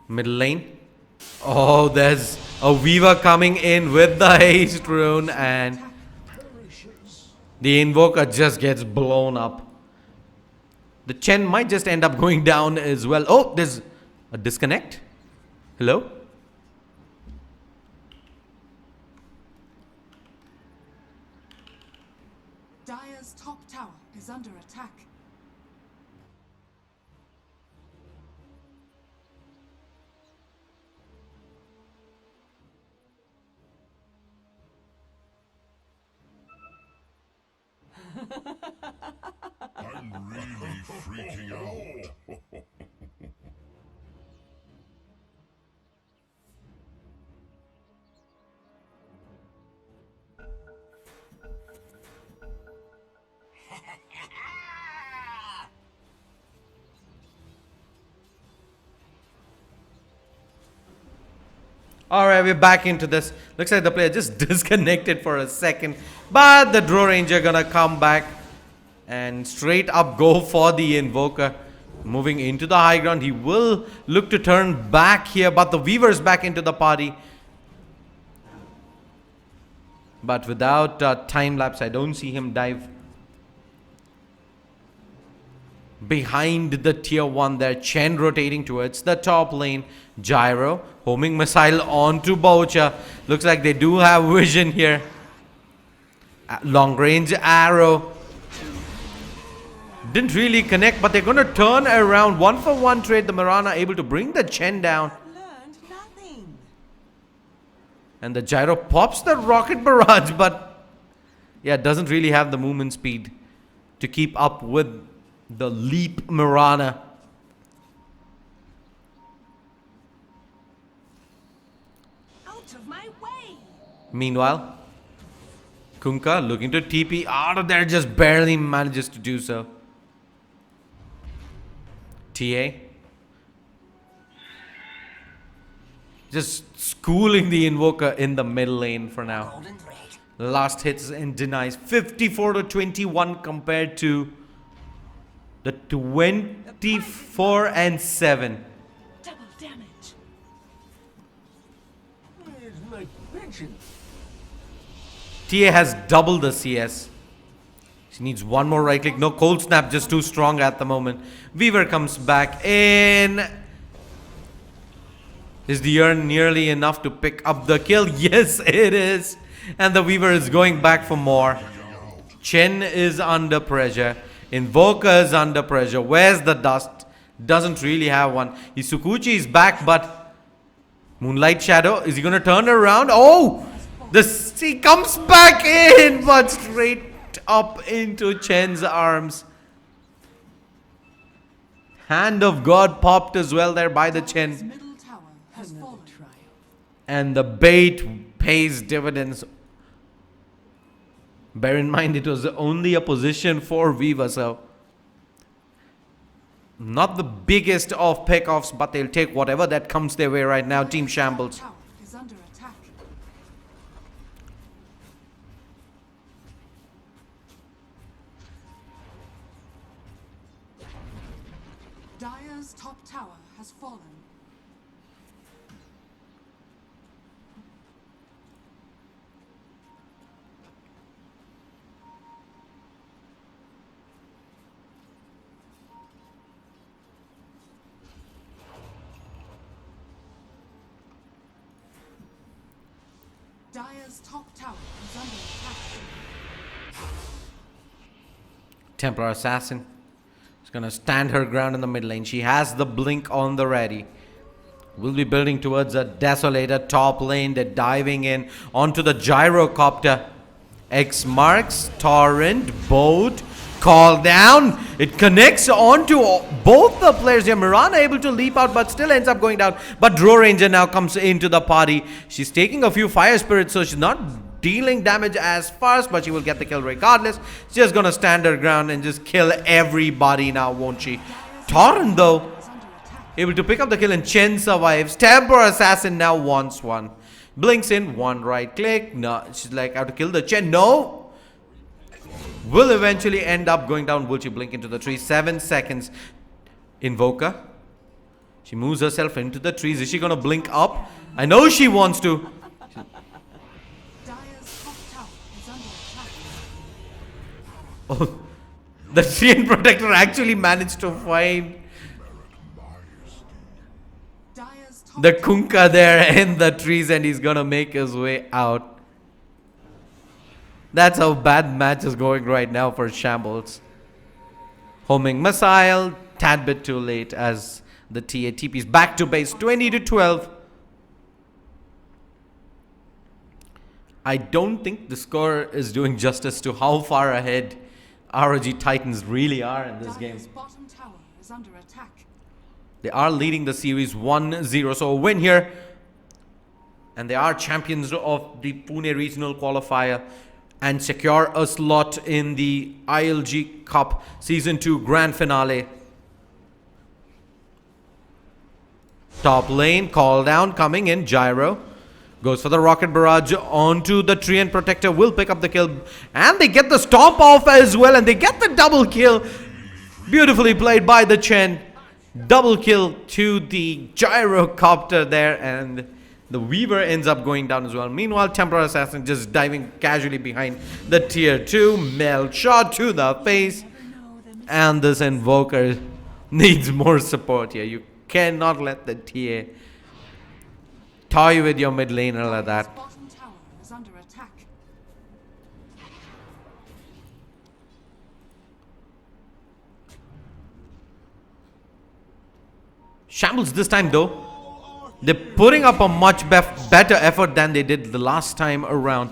Middle lane. Oh, there's a Weaver coming in with the haste rune, and the Invoker just gets blown up. The Chen might just end up going down as well. Oh, there's a disconnect. Hello? Dire's top tower is under attack. I'm really freaking out. Alright, we're back into this. Looks like the player just disconnected for a second. But the Draw Ranger gonna come back and straight up go for the Invoker. Moving into the high ground. He will look to turn back here, but the Weaver's back into the party. But without time lapse, I don't see him dive behind the tier 1 there. Chen rotating towards the top lane. Gyro homing missile onto Boucha. Looks like they do have vision here. Long range arrow didn't really connect, but they're going to turn around. 1-for-1 trade. The Mirana able to bring the Chen down, and the Gyro pops the rocket barrage, but yeah, doesn't really have the movement speed to keep up with the leap Mirana. Out of my way! Meanwhile, Kunkka looking to TP out of there, just barely manages to do so. TA just schooling the Invoker in the middle lane for now. Last hits and denies. 54-21 compared to the 24-7. Double damage. Where's my pension? TA has double the CS. She needs one more right click. No, cold snap, just too strong at the moment. Weaver comes back in. Is the urn nearly enough to pick up the kill? Yes, it is. And the Weaver is going back for more. Chen is under pressure. Invoker is under pressure. Where's the dust? Doesn't really have one. Isukuchi is back, but Moonlight Shadow, is he going to turn around? Oh! He comes back in, but straight up into Chen's arms. Hand of God popped as well there by the Chen. And the bait pays dividends. Bear in mind, it was only a position for Viva, so not the biggest of pickoffs, but they'll take whatever that comes their way right now. Team Shambles. Is under attack. Dire's top tower has fallen. Dire's top tower is under attack. Templar Assassin is going to stand her ground in the mid lane. She has the blink on the ready. Will be building towards a Desolator top lane. They're diving in onto the Gyrocopter. X marks, Torrent, Boat, call down. It connects onto both the players here. Mirana able to leap out, but still ends up going down. But Draw Ranger now comes into the party. She's taking a few Fire Spirits, so she's not dealing damage as fast, but she will get the kill regardless. She's just gonna stand her ground and just kill everybody now, won't she? Torrent, though, able to pick up the kill, and Chen survives. Temper Assassin now wants one. Blinks in, one right click. No, she's like, how to kill the Chen. No! Will eventually end up going down. Will she blink into the tree? 7 seconds. Invoker She moves herself into the trees. Is she going to blink up? I know she wants to. Dire's top tower is under attack. Oh, the Treant Protector actually managed to find Dire's top the Kunkka there in the trees, and he's gonna make his way out. That's how bad match is going right now for Shambles. Homing missile, tad bit too late as the TA TP's back to base, 20-12. I don't think the score is doing justice to how far ahead ROG Titans really are in this game. Dire's bottom tower is under attack. They are leading the series 1-0, so a win here. And they are champions of the Pune Regional Qualifier and secure a slot in the ILG Cup Season 2 Grand Finale. Top lane, call down, coming in, Gyro. Goes for the Rocket Barrage onto the Treant Protector, will pick up the kill. And they get the stop off as well, and they get the double kill. Beautifully played by the Chen. Double kill to the Gyrocopter there, and the Weaver ends up going down as well. Meanwhile, Templar Assassin just diving casually behind the tier 2. Melt shot to the face. And this Invoker needs more support here. You cannot let the TA toy with your mid laner like that. Bottom tower is under attack. Shambles this time though, they're putting up a much better effort than they did the last time around.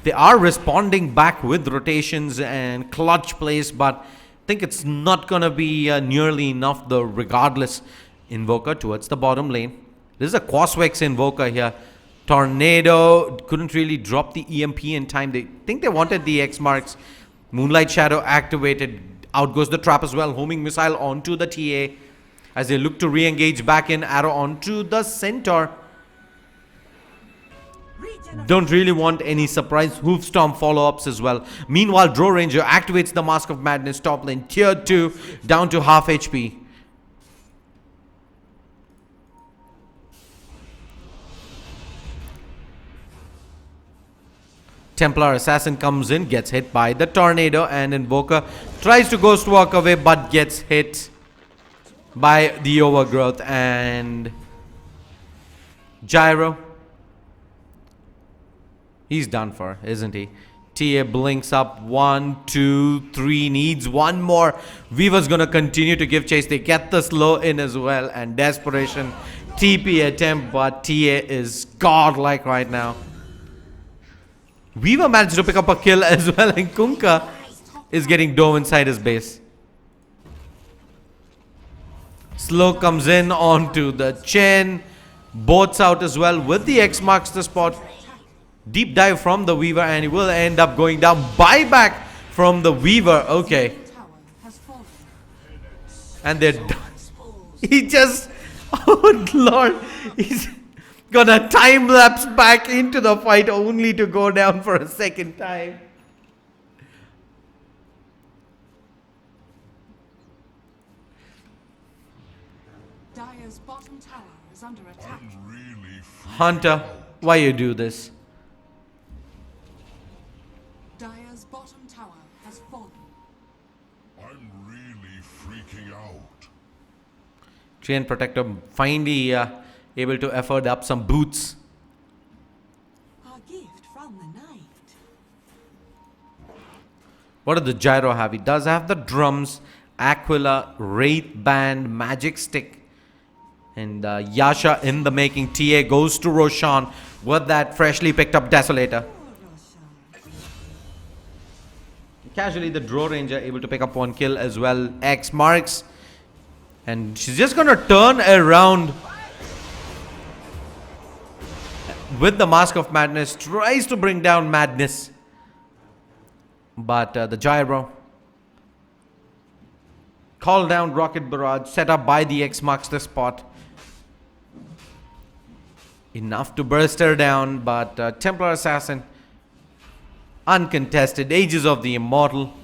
They are responding back with rotations and clutch plays, but I think it's not going to be nearly enough though. Regardless, Invoker towards the bottom lane. This is a Quaswex Invoker here. Tornado couldn't really drop the EMP in time. They think they wanted the X marks. Moonlight Shadow activated. Out goes the trap as well. Homing missile onto the TA as they look to re-engage back in. Arrow onto the Centaur. Don't really want any surprise Hoofstorm follow-ups as well. Meanwhile, Drow Ranger activates the Mask of Madness top lane. Tier 2 down to half HP. Templar Assassin comes in, gets hit by the Tornado, and Invoker tries to ghost walk away but gets hit by the Overgrowth and Gyro. He's done for, isn't he? TA blinks up. 1, 2, 3. Needs one more. Weaver's gonna continue to give chase. They get the slow in as well, and desperation TP attempt, but TA is godlike right now. Weaver managed to pick up a kill as well, and Kunkka is getting dove inside his base. Slow comes in onto the Chen. Boats out as well with the X marks the spot. Deep dive from the Weaver, and he will end up going down. Buyback from the Weaver. Okay. And they're done. He just... Oh Lord. He's gonna time lapse back into the fight only to go down for a second time. Dire's bottom tower is under attack. Hunter, why you do this? Dire's bottom tower has fallen. I'm really freaking out. Treant Protector finally able to afford up some boots. A gift from the night. What does the Gyro have? He does have the drums, Aquila, Wraith Band, Magic Stick, and Yasha in the making. TA goes to Roshan with that freshly picked up Desolator. Casually, the Drow Ranger able to pick up one kill as well. X marks. And she's just going to turn around with the Mask of Madness. Tries to bring down Madness. But the Gyro. Call down Rocket Barrage. Set up by the X marks the spot. Enough to burst her down. But Templar Assassin. Uncontested. Ages of the Immortal.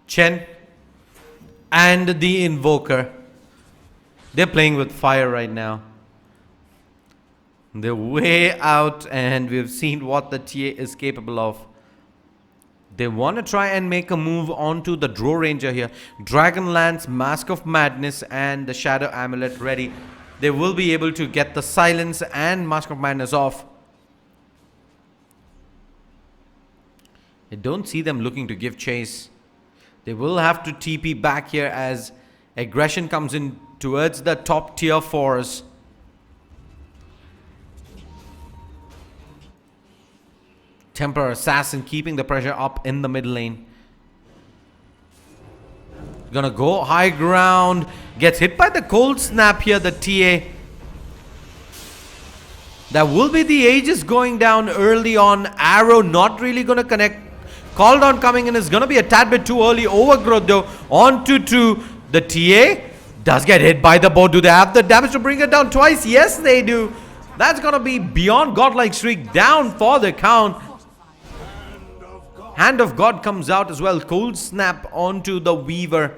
Chen and the Invoker. They're playing with fire right now. They're way out, and we've seen what the TA is capable of. They want to try and make a move onto the Drow Ranger here. Dragonlance, Mask of Madness, and the Shadow Amulet ready. They will be able to get the Silence and Mask of Madness off. I don't see them looking to give chase. They will have to TP back here as aggression comes in towards the top tier 4s. Temper Assassin keeping the pressure up in the mid lane. Gonna go high ground. Gets hit by the cold snap here, the TA. That will be the Aegis going down early on. Arrow not really gonna connect. Call down coming in is gonna be a tad bit too early. Overgrowth though. On to 2. The TA does get hit by the bow. Do they have the damage to bring it down twice? Yes, they do. That's gonna be beyond godlike streak. Down for the count. Hand of God comes out as well. Cold snap onto the Weaver.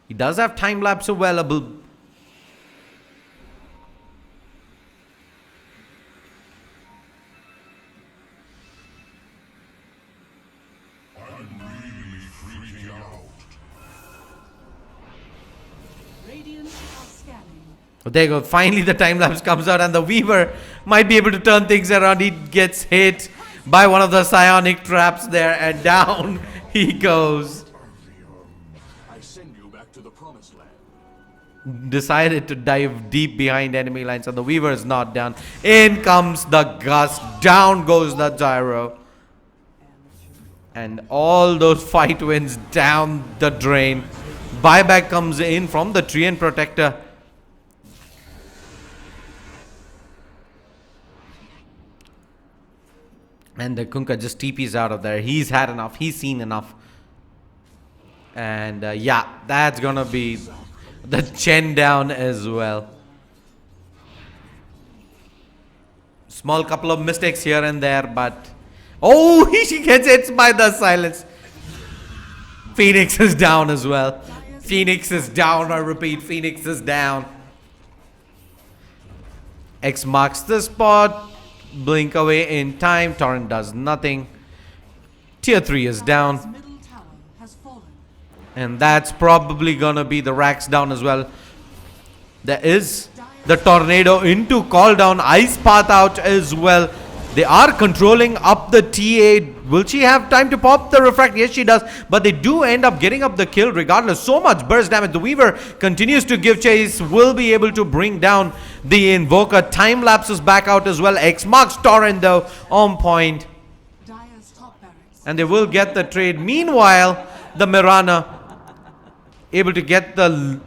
He does have time lapse available. There you go. Finally the time lapse comes out and the Weaver might be able to turn things around. He gets hit by one of the psionic traps there and down he goes. I send you back to the promised land. Decided to dive deep behind enemy lines and the Weaver is not down. In comes the Gust. Down goes the Gyro. And all those fight winds down the drain. Buyback comes in from the Treant Protector. And the Kunkka just TPs out of there. He's had enough. He's seen enough. And yeah, that's gonna be the Chen down as well. Small couple of mistakes here and there, but oh, he gets hit by the Silence. Phoenix is down as well. Phoenix is down. I repeat, Phoenix is down. X marks the spot. Blink away in time. Torrent does nothing. Tier 3 is down. And that's probably gonna be the Rax down as well. There is the Tornado into call down. Ice Path out as well. They are controlling up the TA. Will she have time to pop the Refract? Yes, she does. But they do end up getting up the kill regardless. So much burst damage. The Weaver continues to give chase. Will be able to bring down the Invoker. Time lapses back out as well. X marks Torrent though on point. And they will get the trade. Meanwhile, the Mirana able to get the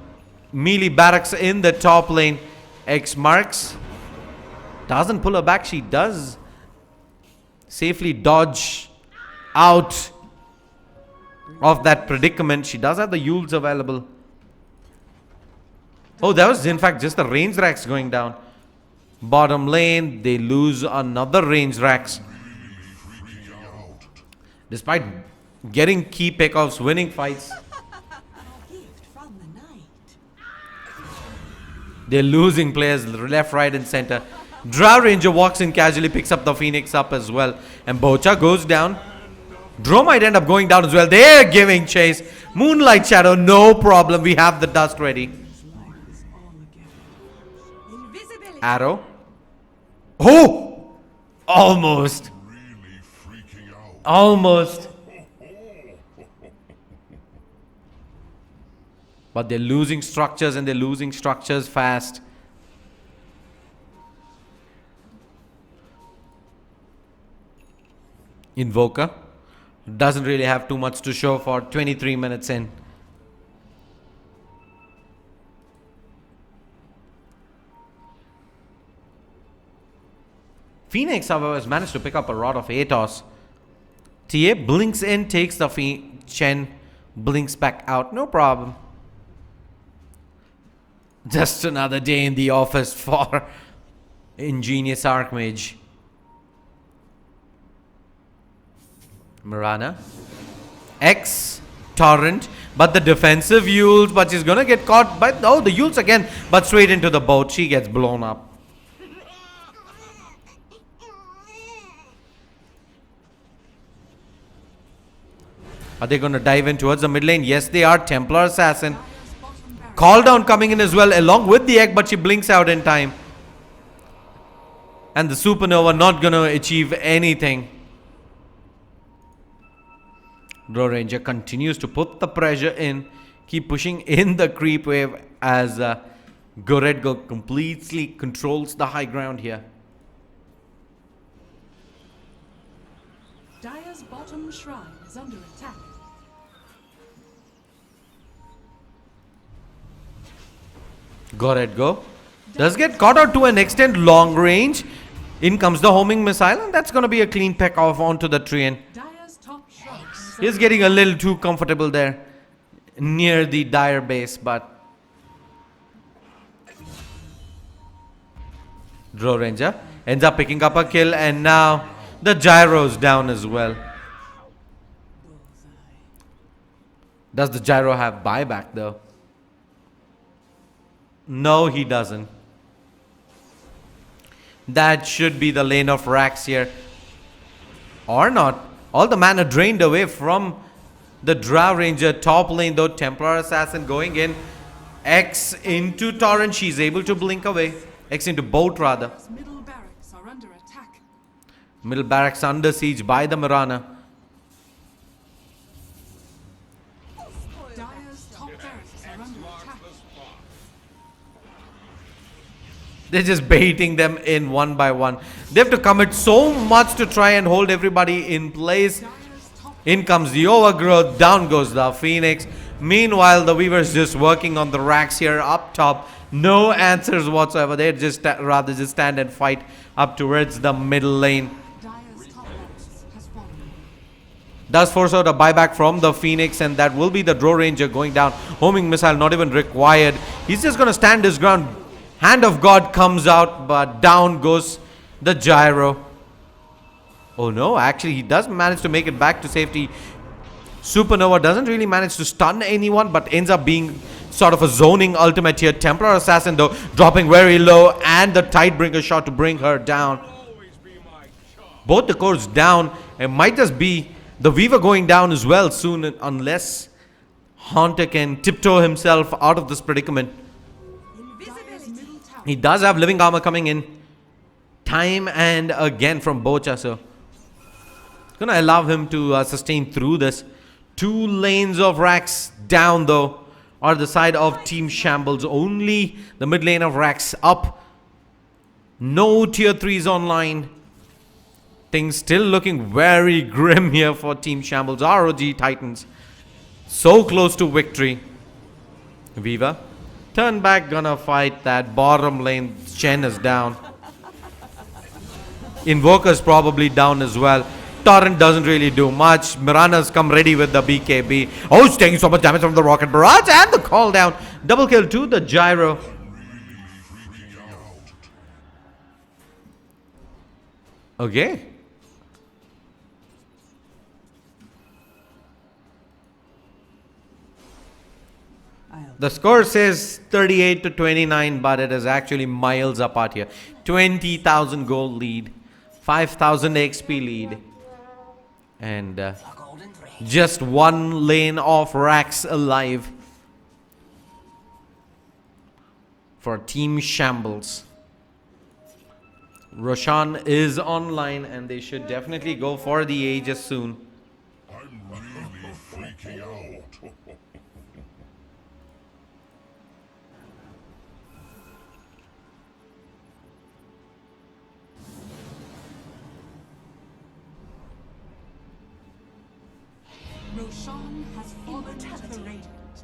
melee barracks in the top lane. X marks. Doesn't pull her back. She does safely dodge out of that predicament. She does have the Yules available. Oh, that was in fact just the range racks going down. Bottom lane, they lose another range racks. Despite getting key pickoffs, winning fights, they're losing players left, right and center. Drow Ranger walks in casually, picks up the Phoenix up as well. And Bocha goes down. Drow might end up going down as well. They're giving chase. Moonlight Shadow, no problem. We have the dust ready. Arrow. Oh! Almost. Almost. But they're losing structures and they're losing structures fast. Invoker doesn't really have too much to show for 23 minutes in. Phoenix, however, has managed to pick up a rod of Atos. TA blinks in, takes the Chen, blinks back out. No problem. Just another day in the office for Ingenious Archmage. Mirana. X Torrent, but the defensive Yules, but she's gonna get caught by the Yules again, but straight into the boat. She gets blown up. Are they gonna dive in towards the mid lane? Yes, they are. Templar Assassin. Call down coming in as well, along with the egg, but she blinks out in time. And the Supernova not gonna achieve anything. Draw Ranger continues to put the pressure in, keep pushing in the creep wave as Goredgo completely controls the high ground here. Dire's bottom shrine is under attack. Goredgo does get caught out to an extent, long range. In comes the homing missile, and that's going to be a clean peck off onto the train. He's getting a little too comfortable there near the Dire base, but Draw Ranger ends up picking up a kill, and now the gyro's down as well. Does the gyro have buyback though? No, he doesn't. That should be the lane of Rax here. Or not. All the mana drained away from the Drow Ranger. Top lane though, Templar Assassin going in. X into Torrent. She's able to blink away. X into boat rather. Middle barracks are under attack. Middle barracks under siege by the Mirana. Dire's top barracks are under attack. They're just baiting them in one by one. They have to commit so much to try and hold everybody in place. In comes the overgrowth. Down goes the Phoenix. Meanwhile, the Weaver's just working on the racks here up top. No answers whatsoever. They just rather just stand and fight up towards the middle lane. Does force out a buyback from the Phoenix, and that will be the Drow Ranger going down. Homing missile not even required. He's just going to stand his ground. Hand of God comes out, but down goes the gyro. Oh no, actually he does manage to make it back to safety. Supernova doesn't really manage to stun anyone, but ends up being sort of a zoning ultimate here. Templar Assassin though dropping very low, and the Tidebringer shot to bring her down. Both the cores down. It might just be the Weaver going down as well soon, unless Haunter can tiptoe himself out of this predicament. He does have living armor coming in time and again from Bocha, so it's gonna allow him to sustain through this. Two lanes of racks down though are the side of Team Shambles. Only the mid lane of racks up. No tier 3s online. Things still looking very grim here for Team Shambles. ROG Titans so close to victory. Viva turn back, gonna fight that bottom lane. Chen is down. Invoker's probably down as well. Torrent doesn't really do much. Mirana's come ready with the BKB. Oh, he's taking so much damage from the rocket barrage, and the call down. Double kill to the gyro. Okay. The score says 38 to 29, but it is actually miles apart here. 20,000 gold lead, 5,000 XP lead, and just one lane of racks alive for Team Shambles. Roshan is online, and they should definitely go for the Aegis soon. I'm really freaking out. Roshan has fallen to the Radiant.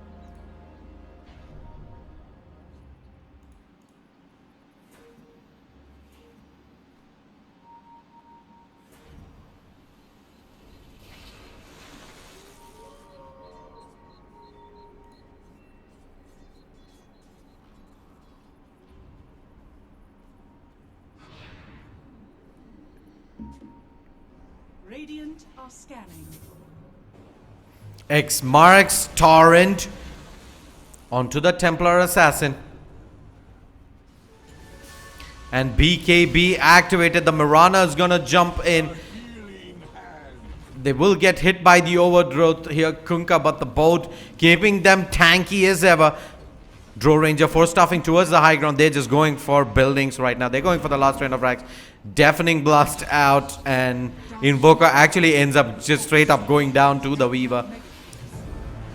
Radiant are scanning. X marks Torrent onto the Templar Assassin. And BKB activated. The Mirana is gonna jump in. They will get hit by the overgrowth here, Kunkka, but the boat keeping them tanky as ever. Draw Ranger force stuffing towards the high ground. They're just going for buildings right now. They're going for the last round of racks. Deafening Blast out, and Invoker actually ends up just straight up going down to the Weaver.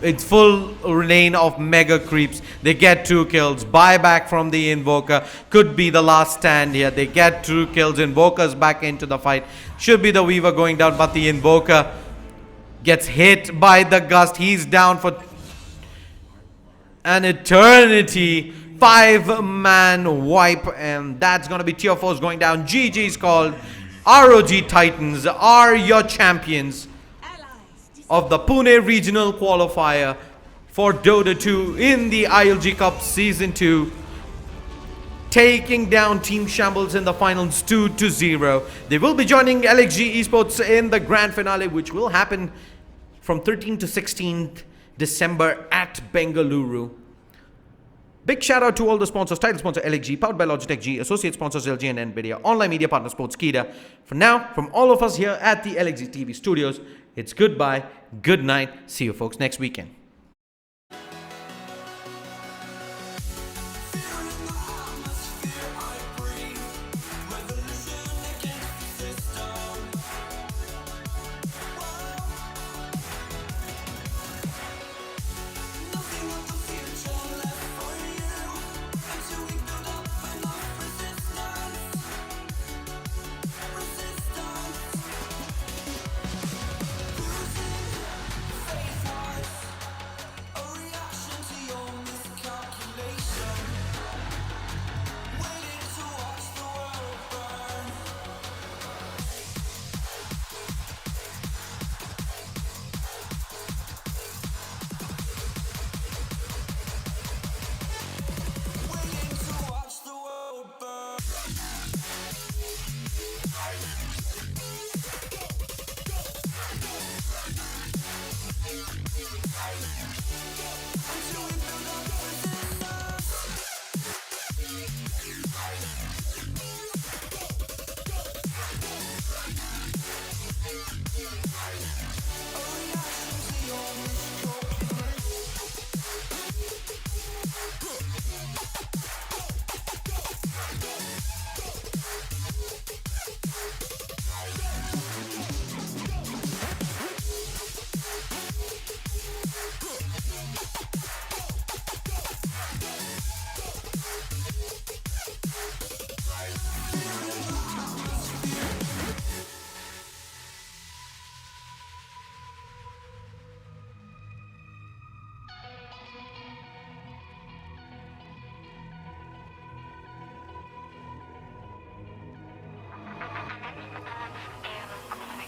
It's full lane of mega creeps. They get 2 kills. Buyback from the Invoker. Could be the last stand here. They get 2 kills. Invoker's back into the fight. Should be the Weaver going down, but the Invoker gets hit by the gust. He's down for an eternity. 5-man wipe, and that's going to be tier 4s going down. GG's called. ROG Titans are your champions of the Pune Regional Qualifier for Dota 2 in the ILG Cup Season 2. Taking down Team Shambles in the finals 2-0. They will be joining LXG Esports in the grand finale, which will happen from 13th to 16th December at Bengaluru. Big shout out to all the sponsors. Title sponsor LXG, powered by Logitech G, associate sponsors LG and Nvidia, online media partner Sportskeeda. For now, from all of us here at the LXGTV studios, it's goodbye, good night. See you folks next weekend.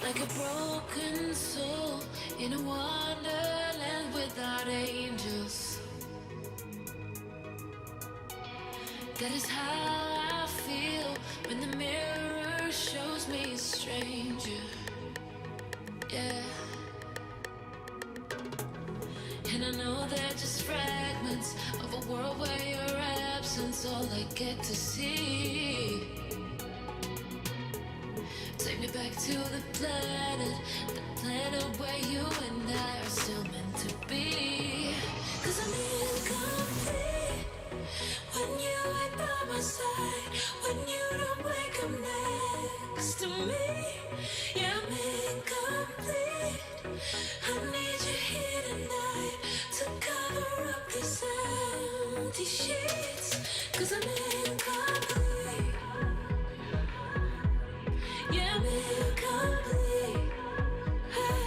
Like a broken soul in a wonderland without angels. That is how I feel when the mirror shows me a stranger. Yeah. And I know they're just fragments of a world where your absence all I get to see. Take me back to the planet where you and I are still meant to be. 'Cause I'm incomplete when you ain't by my side, when you don't wake up next to me. Yeah, I'm incomplete. I need you here tonight to cover up these empty sheets. 'Cause I'm incomplete. Yeah, I'm incomplete. Hey,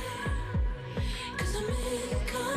'cause I'm incomplete.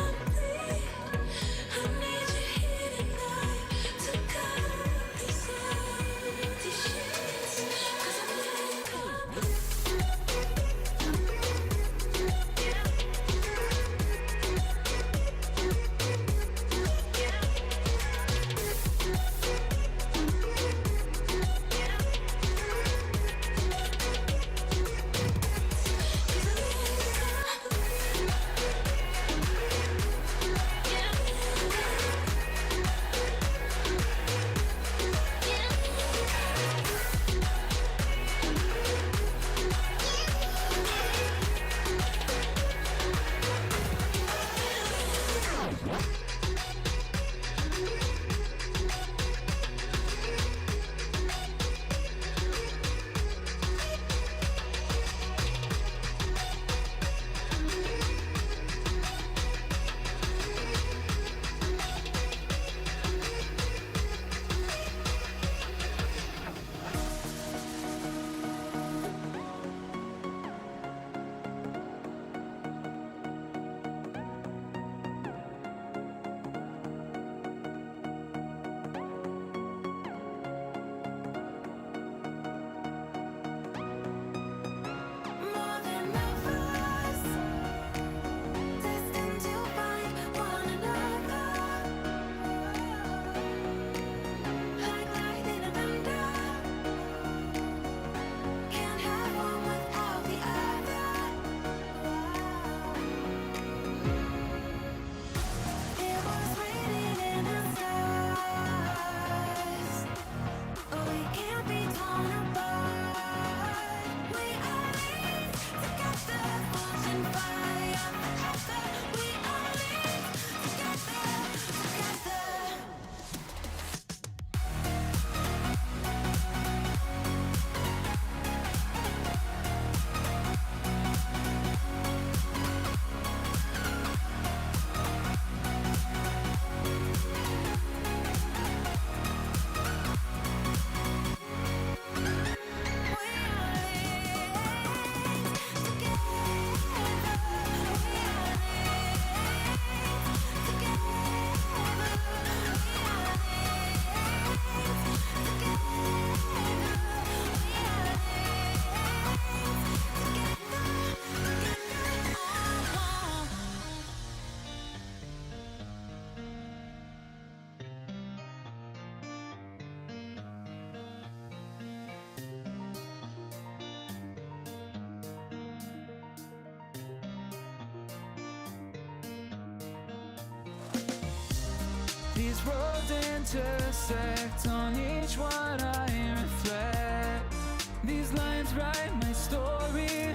These roads intersect, on each one I reflect. These lines write my story.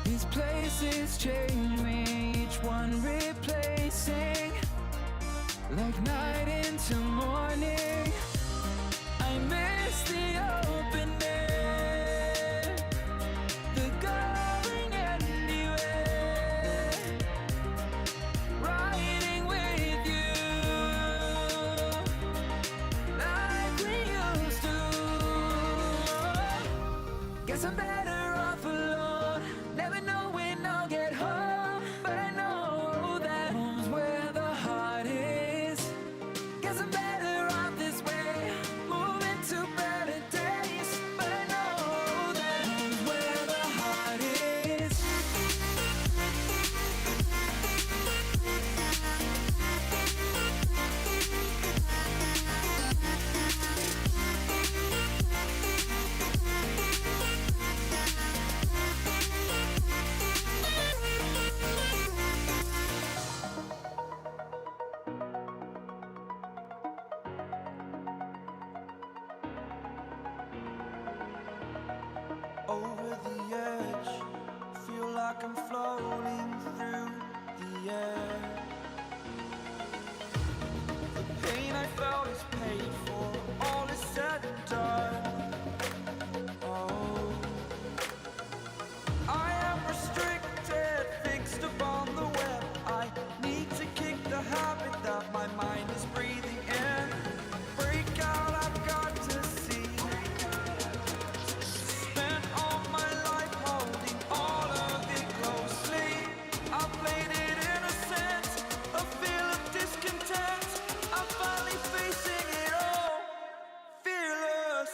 These places change me, each one replacing. Like night into morning, I miss the open air, the going anywhere, riding with you, like we used to. Guess I'm better off alone, never know when I'll get home, but I know that home's where the heart is. Guess I'm better off this way, moving to better days, but I know that home's where the heart is. Over the edge, feel like I'm floating through the air. The pain I felt is paid for, all is said and done. Oh, I am restricted, fixed upon the web. I need to kick the habit that my mind is breathing in. Break out, I've got to see. Spent all my life holding all of it closely. I played it innocent, a feel of discontent. I'm finally facing it all, fearless.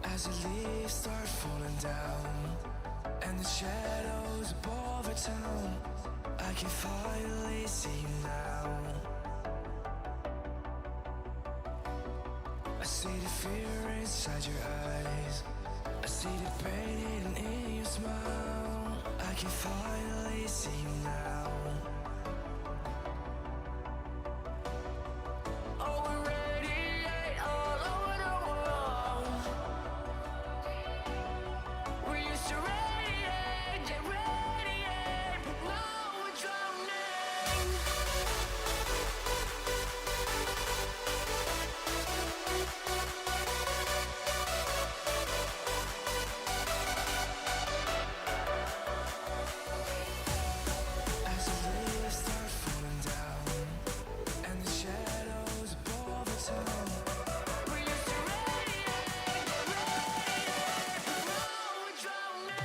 As the leaves start falling down and the shadows above our town, I can finally see you now. I see the fear inside your eyes, I see the pain hidden in your smile. I can finally see you now. Oh, we radiate all over the world. We used to radiate, but now we're drowning. As the leaves start falling down and the shadows above the town, we used to radiate, but now we're drowning.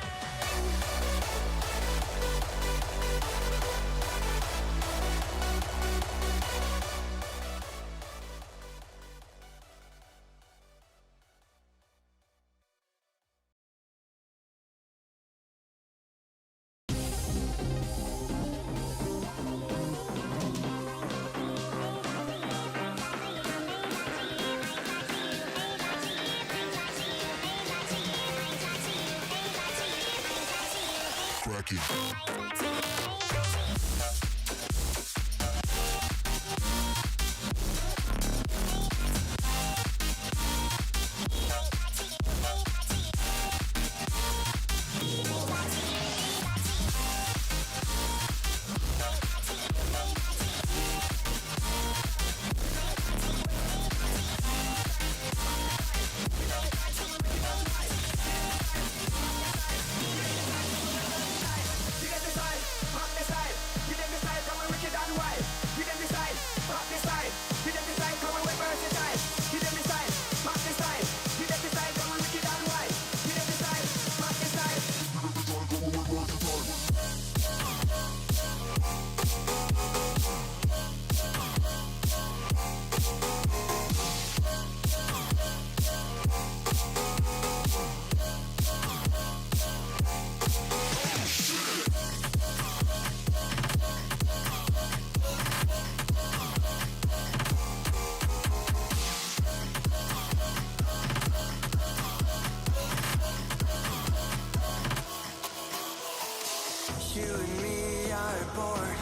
you and me are bored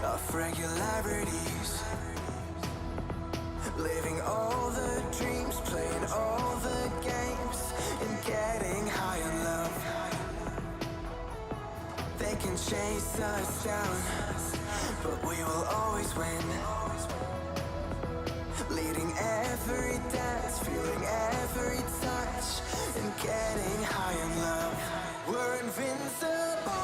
of regularities, living all the dreams, playing all the games, and getting high on love. They can chase us down, but we will always win. Leading every dance, feeling every touch, and getting high on love. We're invincible.